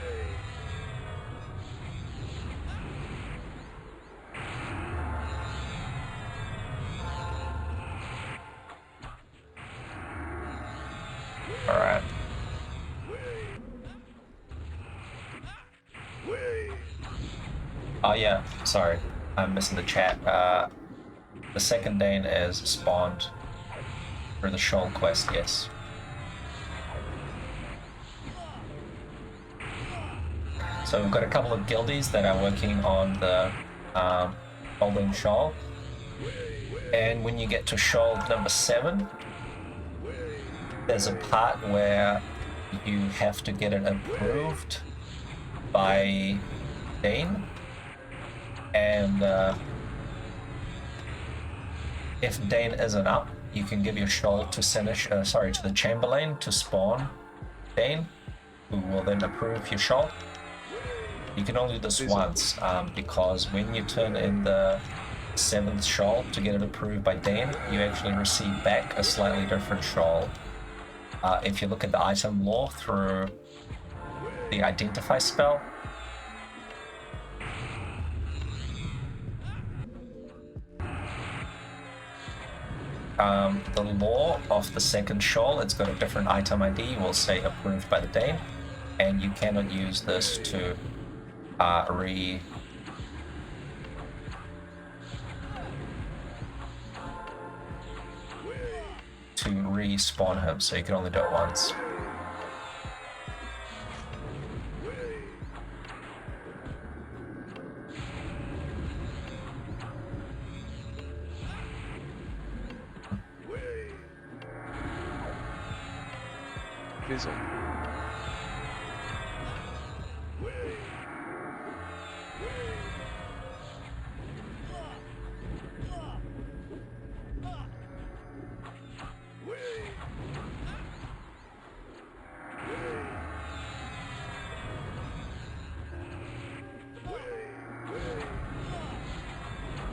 Alright. Oh yeah, sorry. I'm missing the chat. The second Dain is spawned for the Shoal quest, yes. So we've got a couple of guildies that are working on the holding Shoal. And when you get to Shoal number 7, there's a part where you have to get it approved by Dain, and if Dain isn't up, you can give your shoal to to the Chamberlain to spawn Dain, who will then approve your shoal. You can only do this once, because when you turn in the 7th shoal to get it approved by Dain, you actually receive back a slightly different shoal. If you look at the item lore through the Identify spell, the lore of the 2nd shoal, it's got a different item ID, will say approved by the Dain, and you cannot use this to respawn him, so you can only do it once. Fizzle.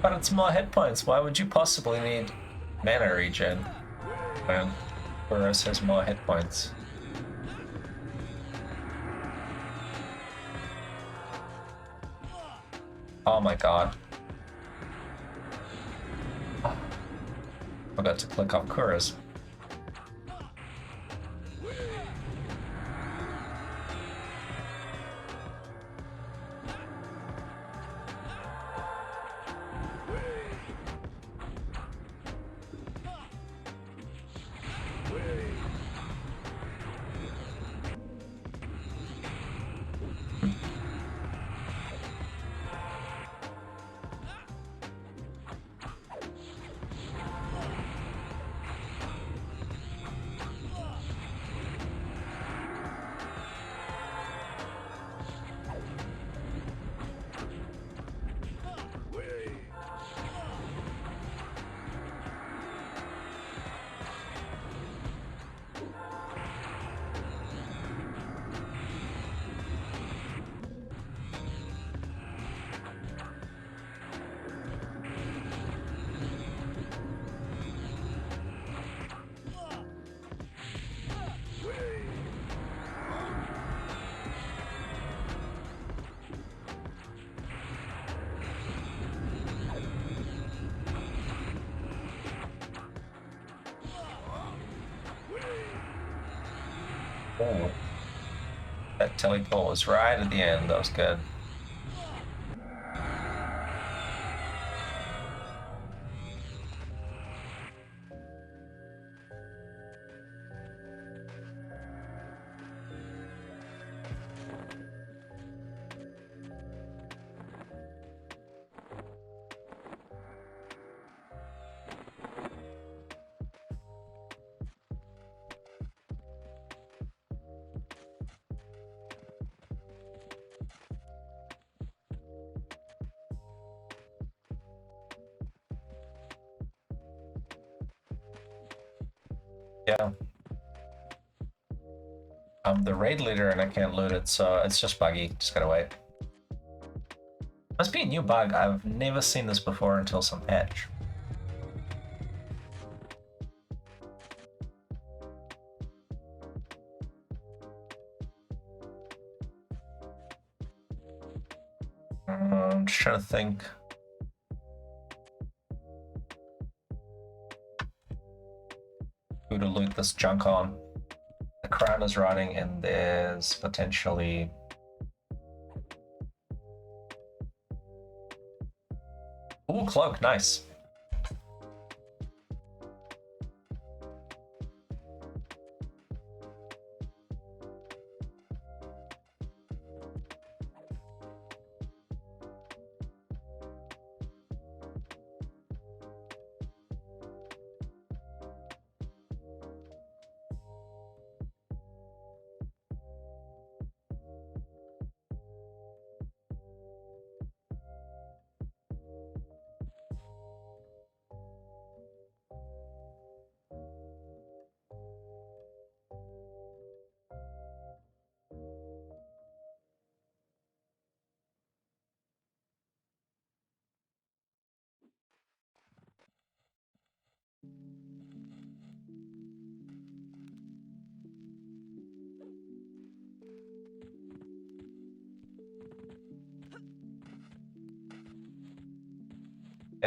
But it's more hit points. Why would you possibly need mana regen when Boros has more hit points? Oh my god. Forgot to click off Kuras. Oh, that teleport was right at the end. That was good. Yeah. I'm the raid leader and I can't loot it, so it's just buggy. Just gotta wait. Must be a new bug. I've never seen this before until some patch. I'm just trying to think. Who to loot this junk on. The crown is rotting and there's potentially... Ooh, cloak, nice.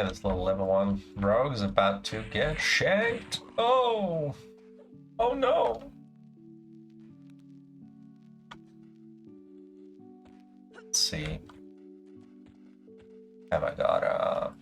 Yeah, this little level 1 rogue is about to get shanked. Oh! Oh no! Let's see. Have I got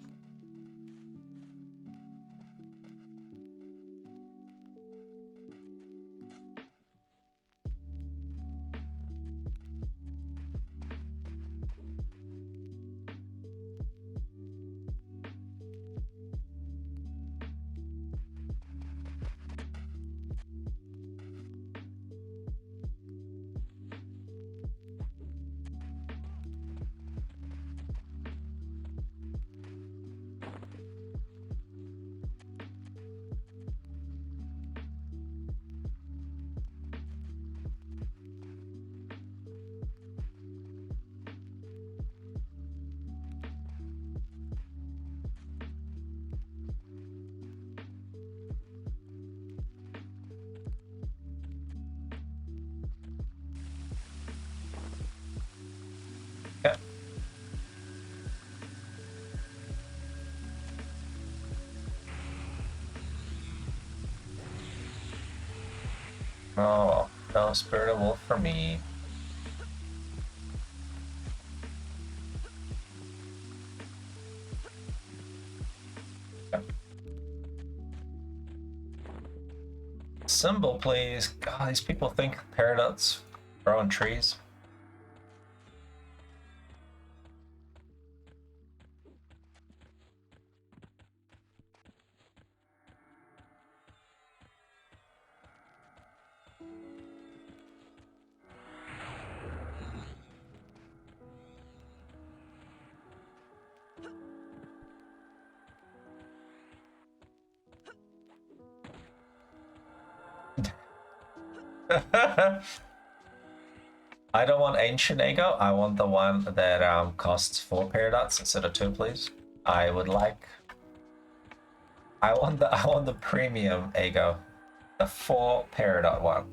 yeah. Oh, no Spirit of Wolf for me. Yeah. Symbol, please. God, these people think paradox grow in trees. I don't want Ancient Ego. I want the one that costs 4 paradox instead of 2, please. I would like. I want the premium Ego, the 4 paradox one.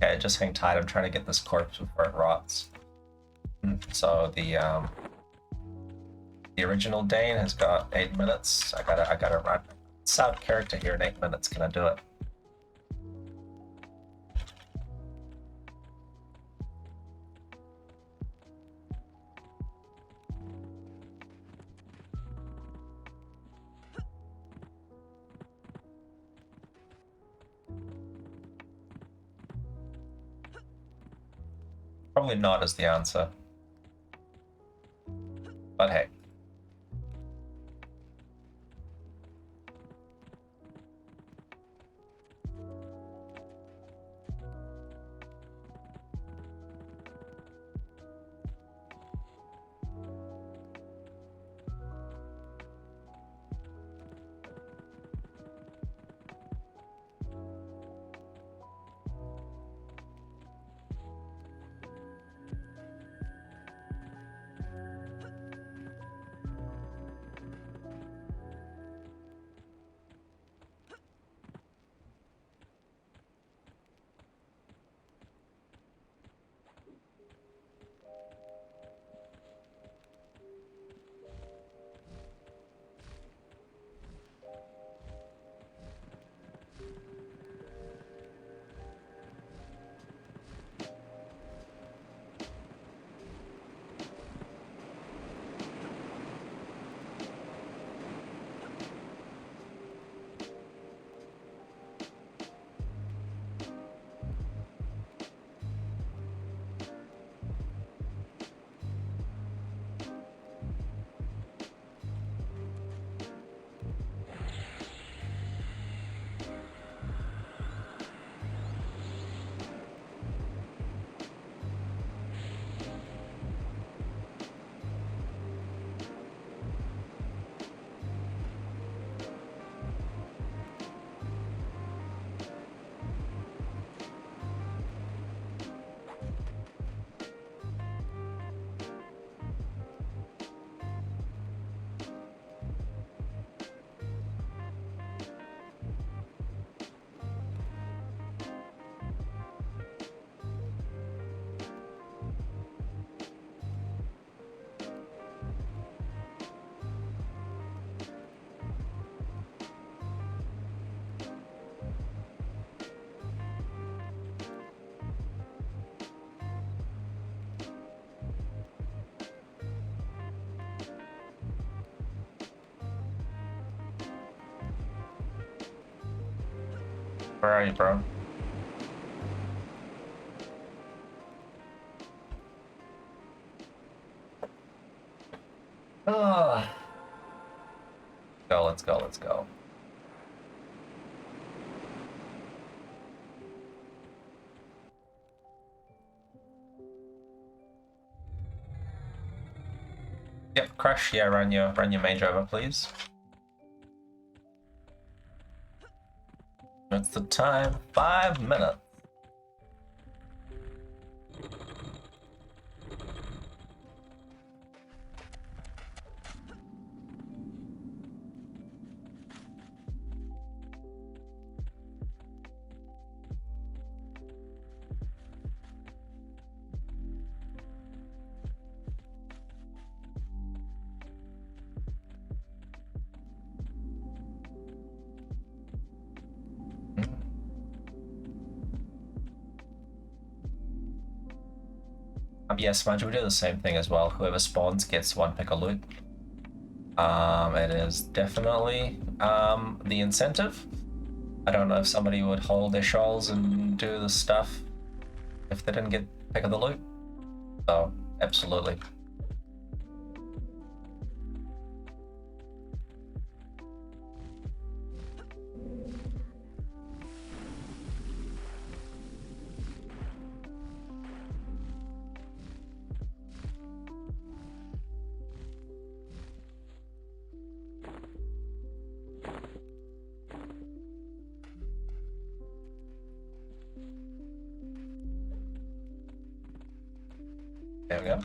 Okay, just hang tight. I'm trying to get this corpse before it rots. So the original Dain has got 8 minutes. I gotta run. Sub character here in 8 minutes. Can I do it? Probably not is the answer. But hey. Where are you, bro? Oh. Go, let's go, let's go. Yep, Crush, yeah, run your mage over, please. What's the time? 5 minutes. Yeah, Smudge, we do the same thing as well. Whoever spawns gets 1 pick of loot. It is definitely the incentive. I don't know if somebody would hold their shoals and do the stuff if they didn't get pick of the loot. So, absolutely. There we go.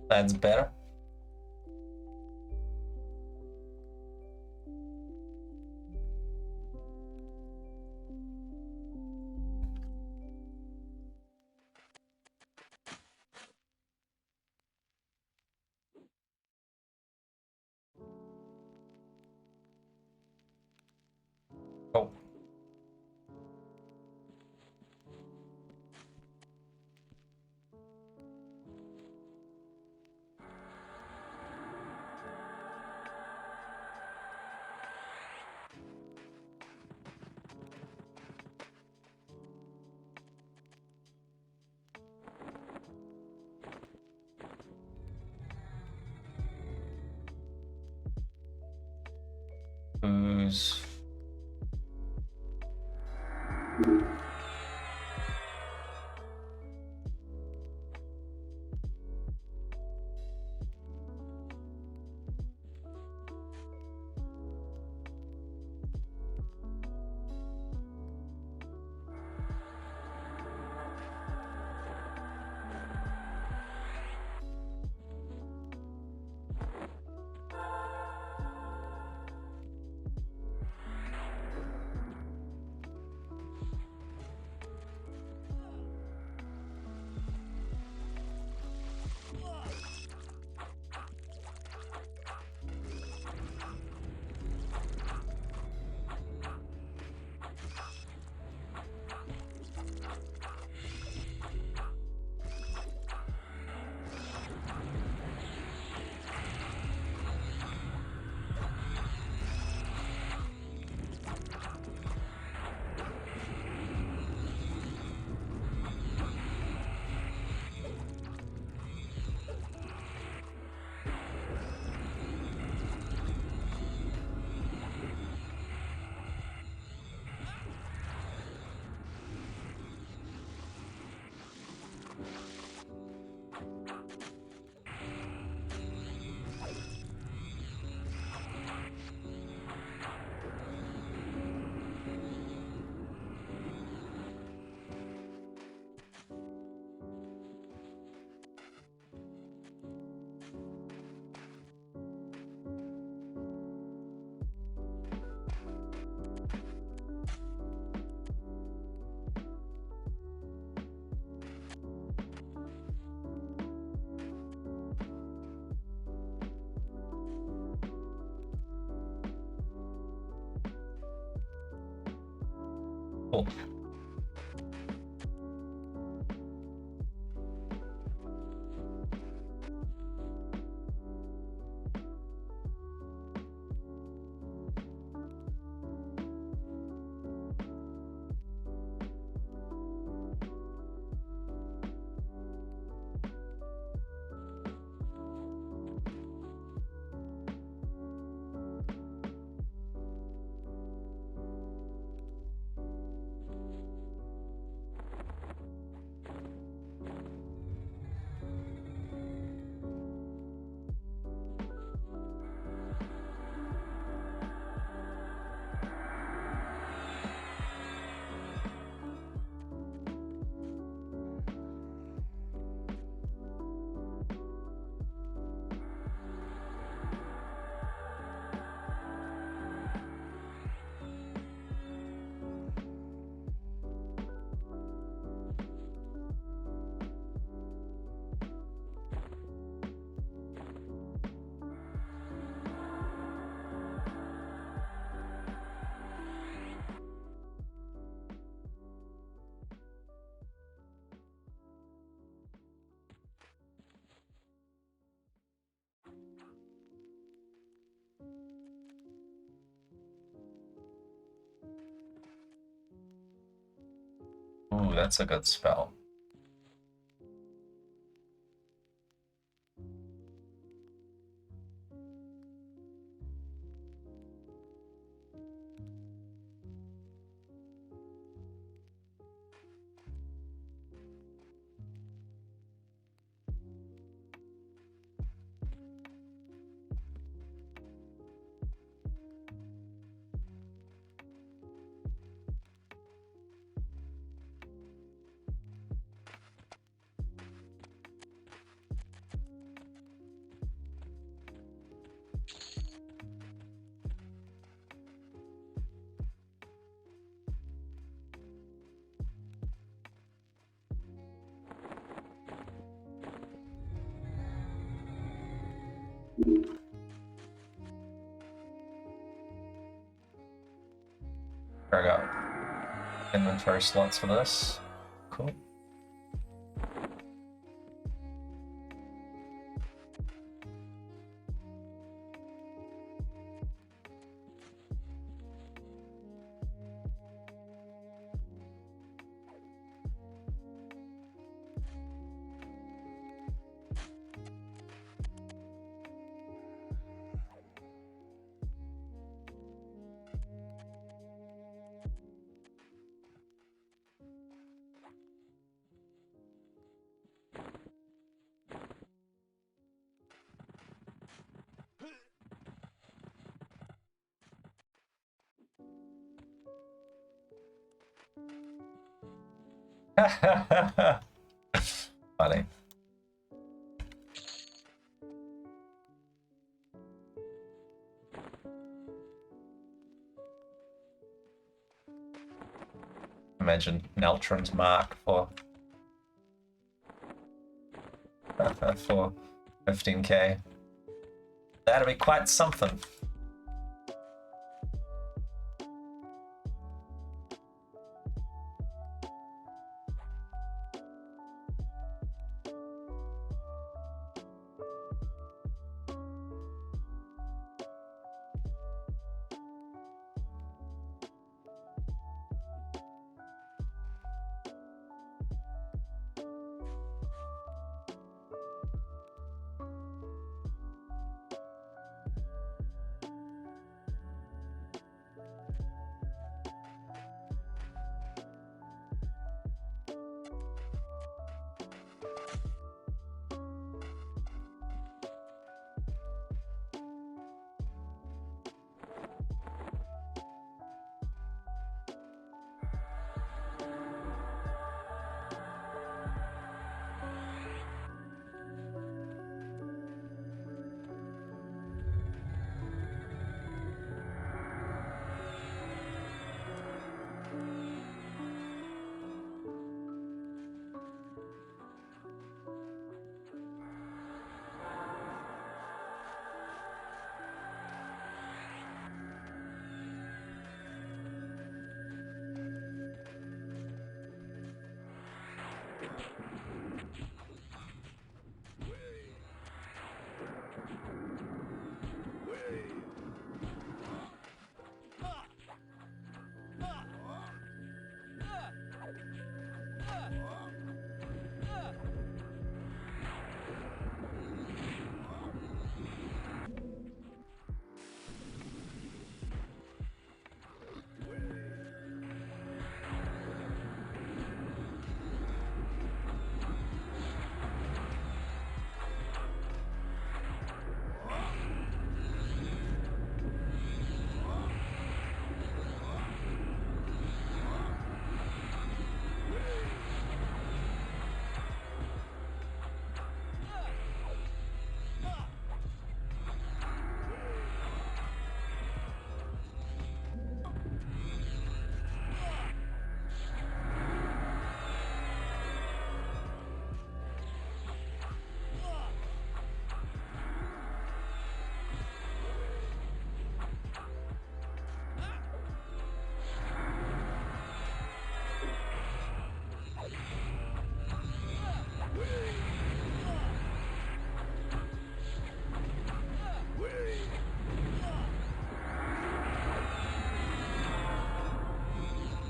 That's better. Oh. Who's... Cool. Ooh, that's a good spell. I got inventory slots for this. Cool. Funny. Imagine Neltron's mark for 15k. That'd be quite something.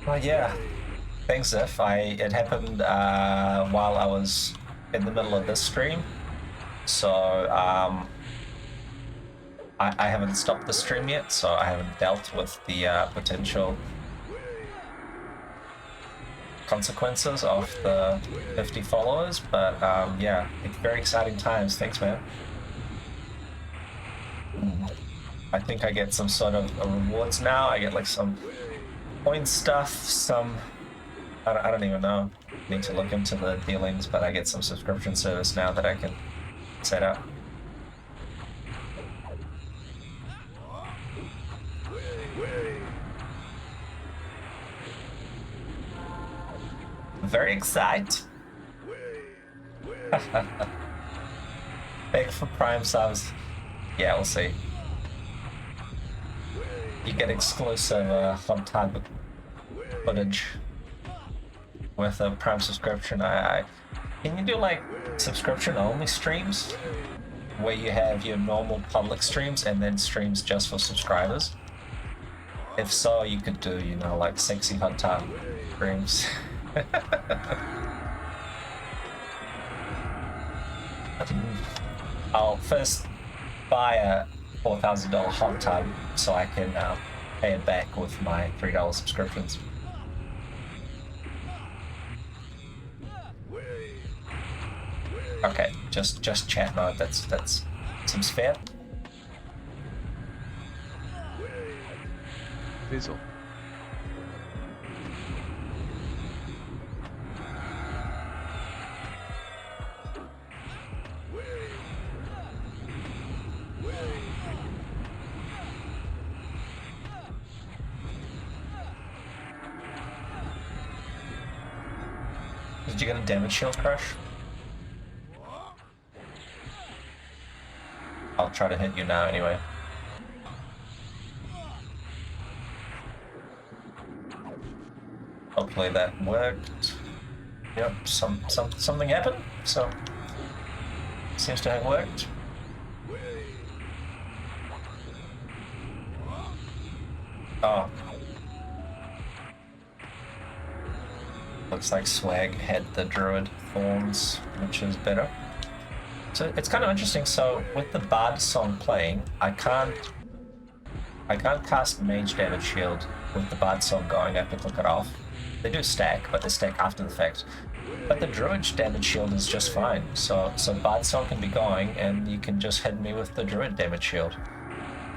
Oh yeah, Thanks, Ziff. It happened while I was in the middle of this stream, so I haven't stopped the stream yet, so I haven't dealt with the potential consequences of the 50 followers, but yeah, it's very exciting times. Thanks, man. I think I get some sort of rewards now. I get like some point stuff, some... I don't even know. Need to look into the dealings, but I get some subscription service now that I can set up. Very excited. Thanks for Prime subs. Yeah, we'll see. You get exclusive hot tub footage with a Prime subscription. Can you do like subscription only streams where you have your normal public streams and then streams just for subscribers? If so, you could do, you know, like sexy hot tub streams. I'll first buy a $4,000 hot tub so I can pay it back with my $3 subscriptions. Okay, just chat mode. That's seems fair. Weasel. Did you get a damage shield crush? I'll try to hit you now anyway. Hopefully that worked. Yep, something happened, so seems to have worked. Oh. Looks like Swag had the Druid Thorns, which is better. So it's kind of interesting. So with the Bard song playing, I can't cast Mage damage shield with the Bard song going. I have to click it off. They do stack, but they stack after the fact. But the Druid damage shield is just fine. So Bard song can be going, and you can just hit me with the Druid damage shield.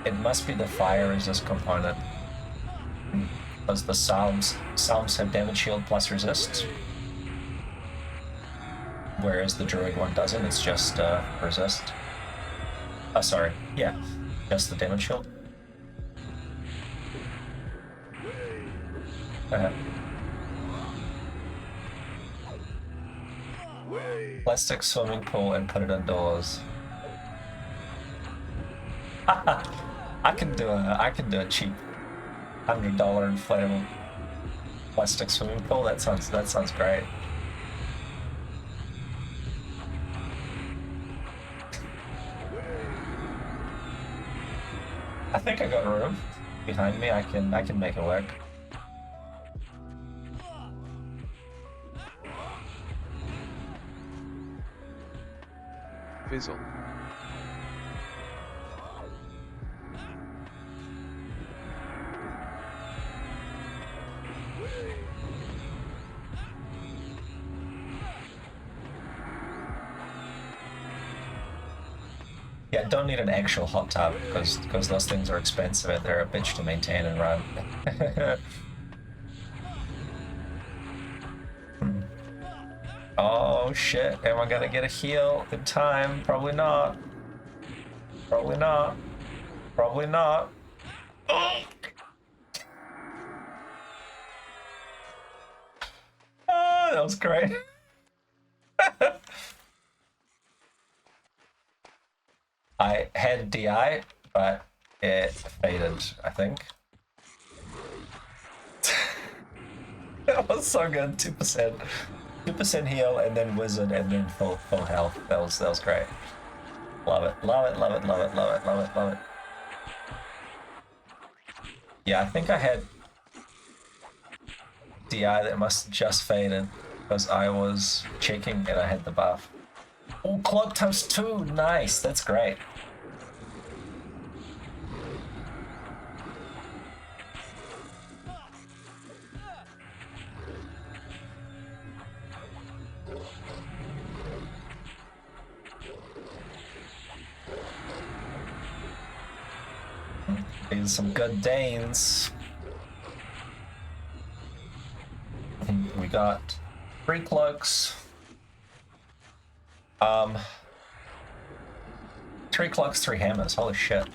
It must be the fire resist component, because the Psalms have damage shield plus resist, whereas the Druid one doesn't. It's just resist. Oh, sorry. Yeah, just the damage shield. Plastic swimming pool and put it indoors. I can do a cheap $100 inflatable plastic swimming pool. That sounds great. I think I got room behind me. I can make it work. Fizzle. Yeah, don't need an actual hot tub because those things are expensive and they're a bitch to maintain and run. Oh shit, am I gonna get a heal in time? Probably not. Probably not. Probably not. Oh, oh that was great. I had DI, but it faded, I think. That was so good, 2%. 2% heal and then wizard and then full health. That was great. Love it, love it, love it, love it, love it, love it, love it. Yeah, I think I had DI that must have just faded because I was checking and I had the buff. Oh, Cloak times 2, nice, that's great. These are some good Dains. We got 3 cloaks. 3 cloaks, 3 hammers. Holy shit.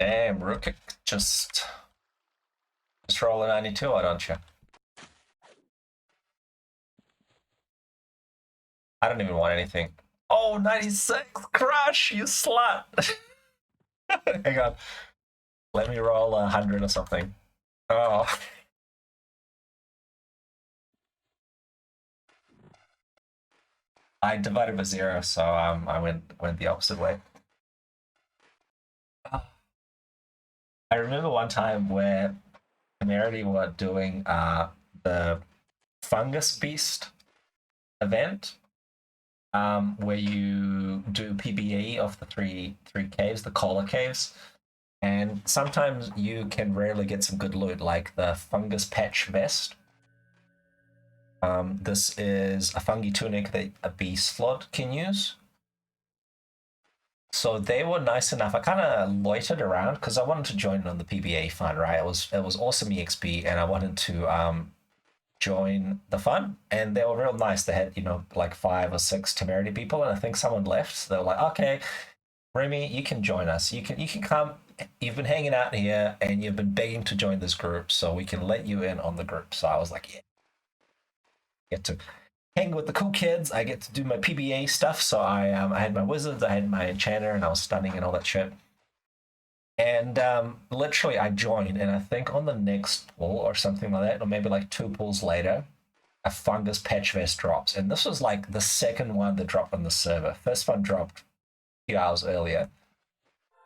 Damn, Rukik, just roll a 92, why don't you? I don't even want anything. Oh, 96! Crush, you slut! Hang on. Let me roll 100 or something. Oh. I divided by 0, so I went the opposite way. I remember one time where Temerity were doing the Fungus Beast event, where you do PBE of the three caves, the Collar Caves, and sometimes you can rarely get some good loot, like the Fungus Patch Vest. This is a fungi tunic that a beast slot can use. So they were nice enough. I kind of loitered around because I wanted to join on the PBA fun, right? It was awesome EXP, and I wanted to join the fun. And they were real nice. They had like 5 or 6 Temerity people, and I think someone left. So they were like, "Okay, Remy, you can join us. You can come. You've been hanging out here, and you've been begging to join this group, so we can let you in on the group." So I was like, "Yeah." Get to hang with the cool kids. I get to do my PBA stuff. So I had my wizards, I had my enchanter, and I was stunning and all that shit. And literally, I joined, and I think on the next pull or something like that, or maybe like 2 pulls later, a fungus patch vest drops, and this was like the second one that dropped on the server. First one dropped a few hours earlier.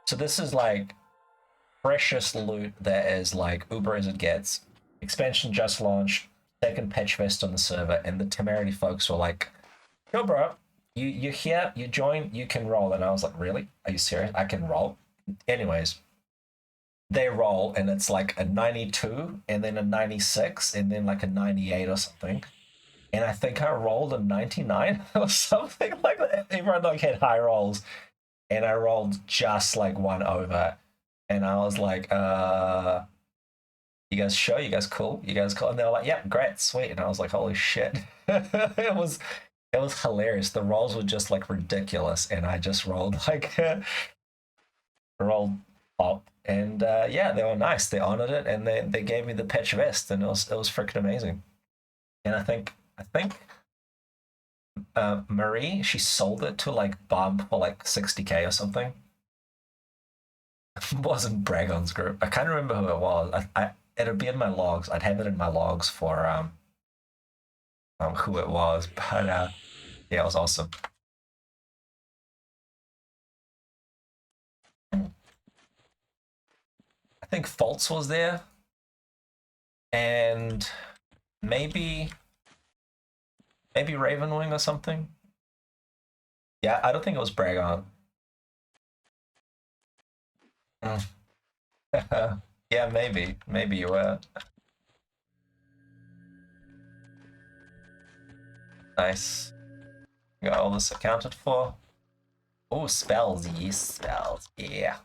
So this is like precious loot that is like uber as it gets. Expansion just launched. Second patch vest on the server, and the Temerity folks were like, "Yo, bro, you're here, you join, you can roll." And I was like, "Really? Are you serious? I can roll?" Anyways, they roll, and it's like a 92, and then a 96, and then like a 98 or something. And I think I rolled a 99 or something like that. Everyone like had high rolls, and I rolled just like 1 over, and I was like, "You guys sure? You guys cool? You guys cool?" And they were like, "Yep, great, sweet." And I was like, "Holy shit!" it was hilarious. The rolls were just like ridiculous, and I just rolled like rolled up, and yeah, they were nice. They honored it, and they gave me the patch vest, and it was freaking amazing. And I think Marie, she sold it to like Bump for like 60K or something. It wasn't Bragon's group. I can't remember who it was. It'd be in my logs. I'd have it in my logs for who it was, but yeah, it was awesome. I think Faults was there, and maybe Ravenwing or something. Yeah, I don't think it was Bragon. Yeah, maybe you were. Nice. Got all this accounted for. Oh, spells, yes, spells, yeah.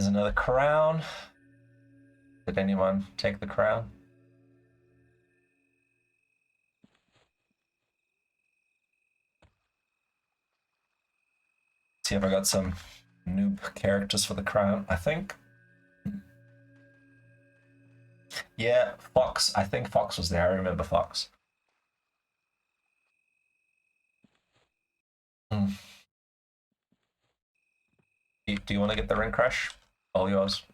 There's another crown. Did anyone take the crown? See if I got some noob characters for the crown, I think. Yeah, Fox. I think Fox was there. I remember Fox. Do you want to get the ring crush? All yours.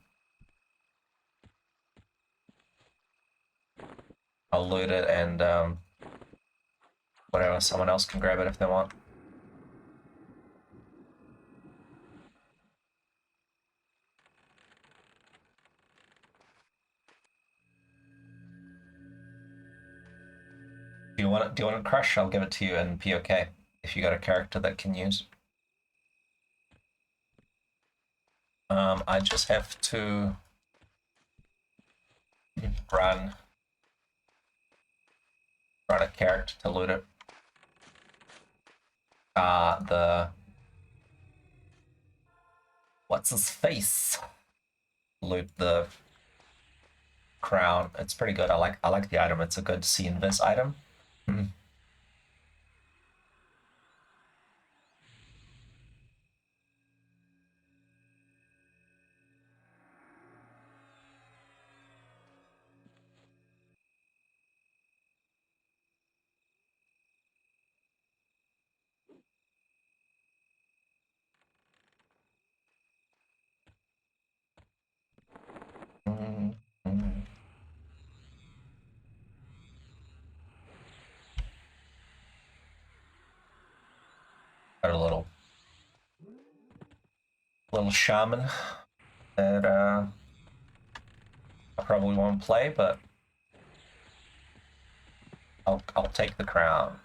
I'll loot it and whatever. Someone else can grab it if they want. Do you want it? Do you want it crush? I'll give it to you in POK if you got a character that can use. I just have to run a character to loot it. What's his face? Loot the crown. It's pretty good. I like the item. It's a good see invis item. Got a little shaman that I probably won't play, but I'll take the crown.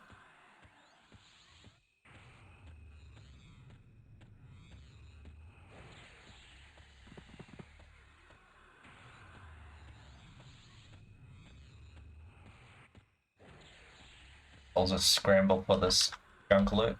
I'll just scramble for this junk loot.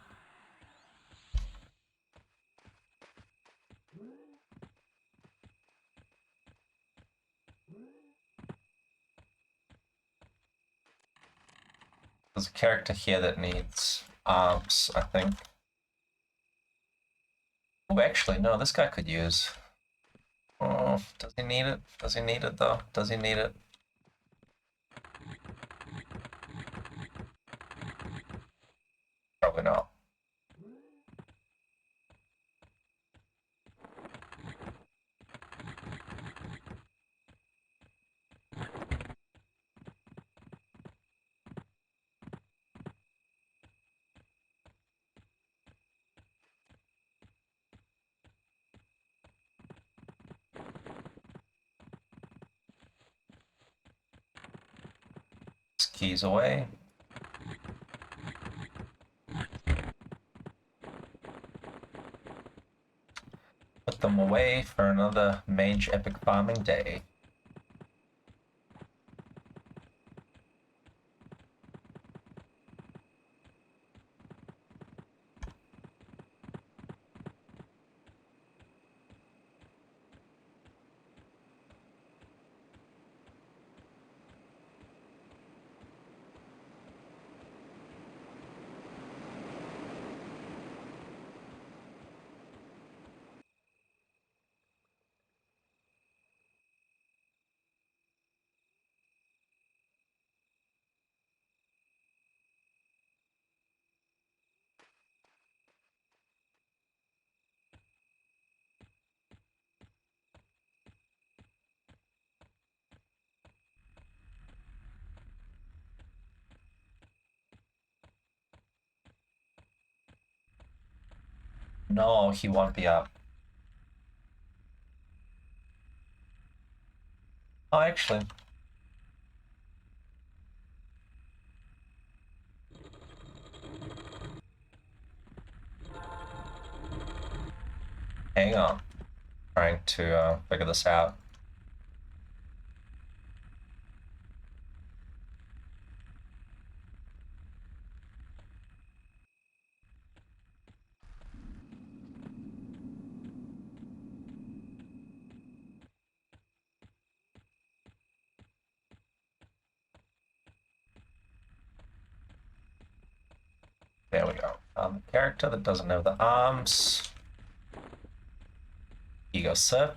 There's a character here that needs arms, I think. Oh, actually, no, this guy could use. Oh, does he need it? Does he need it, though? Does he need it? Probably not. Keys away. Put them away for another Mage Epic farming day. No, he won't be up. Oh, actually. Hang on. Trying to figure this out. There we go. Character that doesn't have the arms. Here you go, sir.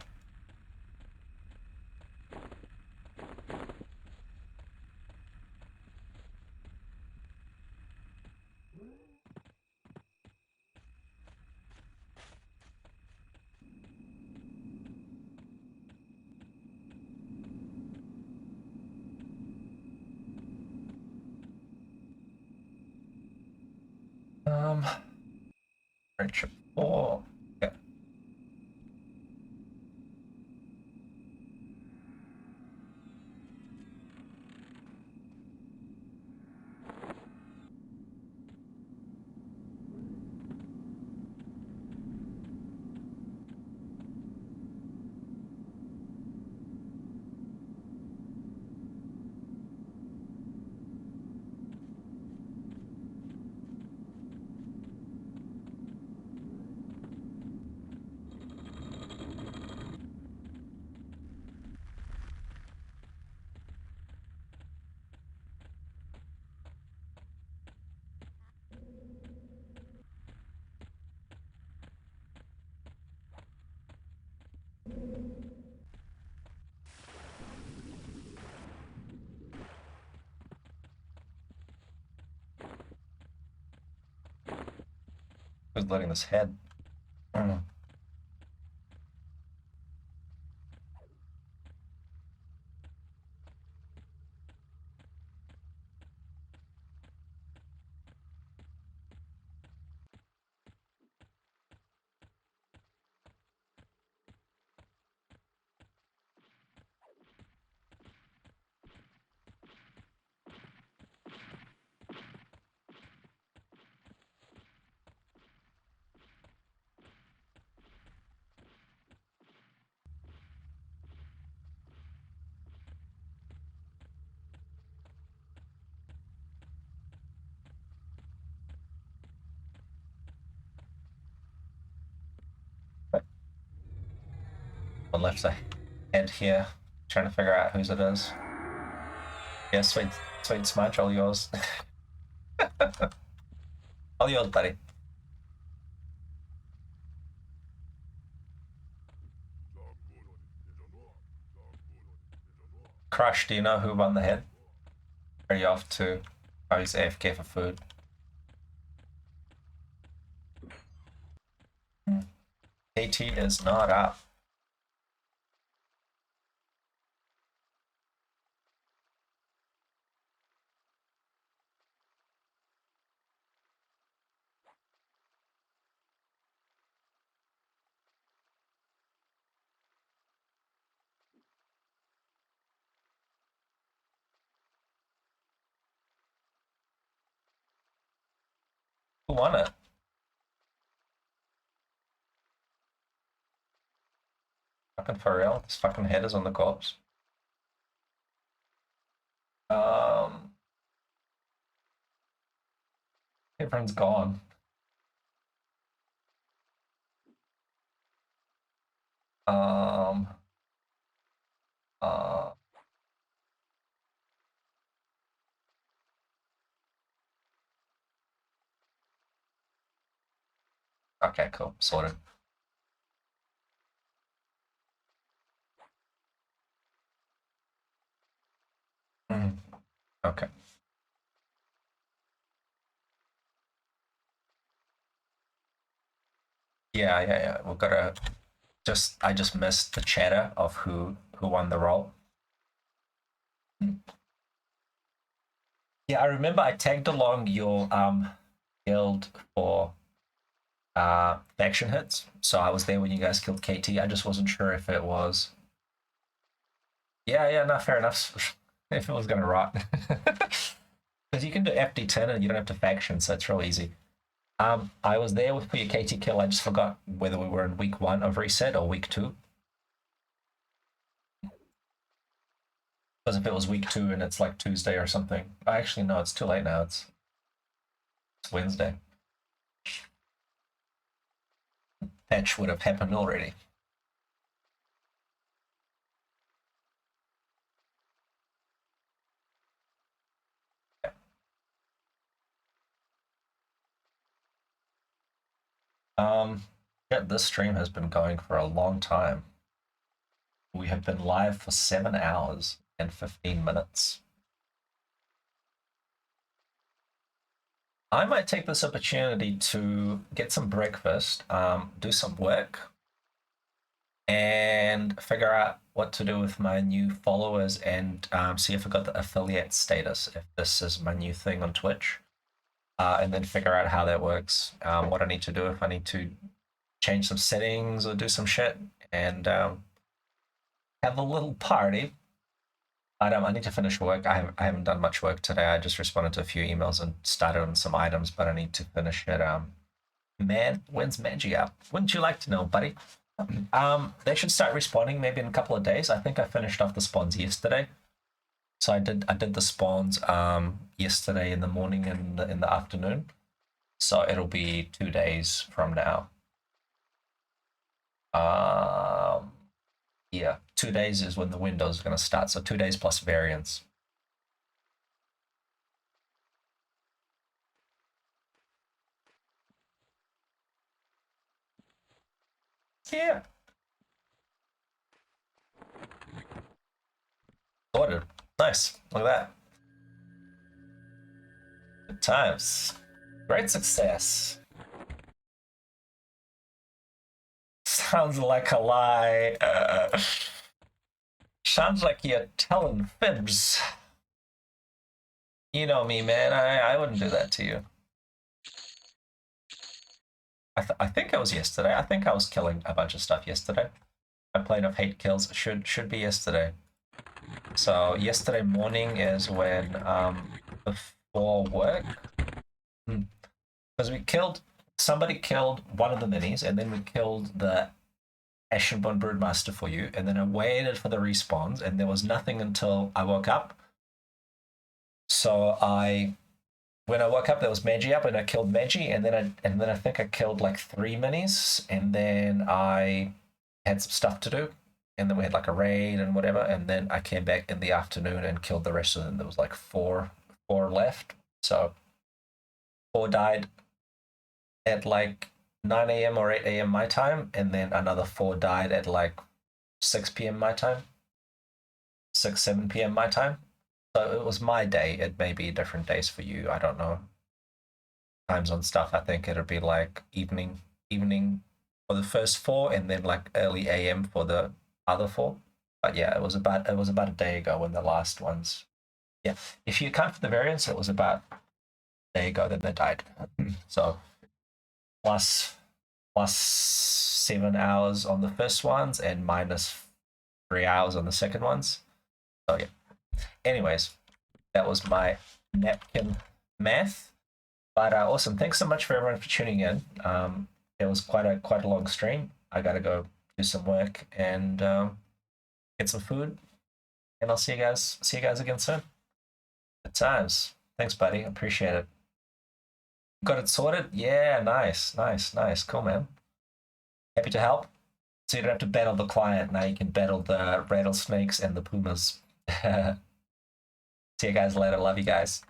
Friendship 4. Yeah. Who's letting this head? One left a head here. Trying to figure out whose it is. Yeah, sweet smudge, all yours. All yours, buddy. Crush, do you know who won the head? Are you off to... Oh, he's AFK for food. KT is not up. Who won it? Fucking for real? This fucking head is on the corpse. Everyone's gone. Um, uh, okay, cool. Sorted. Okay. Yeah. We've got to I just missed the chatter of who won the role. Yeah, I remember I tagged along your guild for faction hits, so I was there when you guys killed KT. I just wasn't sure if it was. Yeah, no, fair enough. If it was gonna rot, because you can do FD10 and you don't have to faction, so it's real easy. I was there for your KT kill. I just forgot whether we were in week 1 of reset or week 2. Because if it was week 2 and it's like Tuesday or something, actually no, it's too late now. It's Wednesday. Patch would have happened already. Yeah, this stream has been going for a long time. We have been live for 7 hours and 15 minutes. I might take this opportunity to get some breakfast, do some work, and figure out what to do with my new followers and see if I got the affiliate status, if this is my new thing on Twitch, and then figure out how that works, what I need to do, if I need to change some settings or do some shit, and have a little party. I need to finish work. I haven't done much work today. I just responded to a few emails and started on some items, but I need to finish it. Man, when's Mage out? Wouldn't you like to know, buddy? They should start responding maybe in a couple of days. I think I finished off the spawns yesterday. So I did the spawns yesterday in the morning and in the afternoon. So it'll be 2 days from now. Yeah, 2 days is when the window is going to start. So 2 days plus variance. Yeah. Sorted. Nice. Look at that. Good times. Great success. Sounds like a lie. Sounds like you're telling fibs. You know me, man. I wouldn't do that to you. I think it was yesterday. I think I was killing a bunch of stuff yesterday. I played enough hate kills. Should be yesterday. So yesterday morning is when before work, because somebody killed one of the minis, and then we killed the Ashenborn Broodmaster for you, and then I waited for the respawns, and there was nothing until I woke up. So when I woke up, there was Mage up, and I killed Mage, and then I think I killed like 3 minis, and then I had some stuff to do, and then we had like a raid and whatever, and then I came back in the afternoon and killed the rest of them. There was like four left, so 4 died at like 9 a.m. or 8 a.m. my time, and then another 4 died at like 6 p.m. my time, 7 p.m. my time. So it was my day. It may be different days for you. I don't know. Times on stuff. I think it'll be like evening for the first 4, and then like early AM for the other 4. But yeah, it was about a day ago when the last ones. Yeah, if you count for the variance, it was about a day ago that they died. So plus 7 hours on the first ones and minus 3 hours on the second ones. So yeah. Anyways, that was my napkin math. But awesome. Thanks so much for everyone for tuning in. It was quite a long stream. I gotta go do some work and get some food. And I'll see you guys again soon. Good times. Thanks, buddy. Appreciate it. Got it sorted? Yeah, nice. Cool, man. Happy to help. So you don't have to battle the client. Now you can battle the rattlesnakes and the pumas. See you guys later. Love you guys.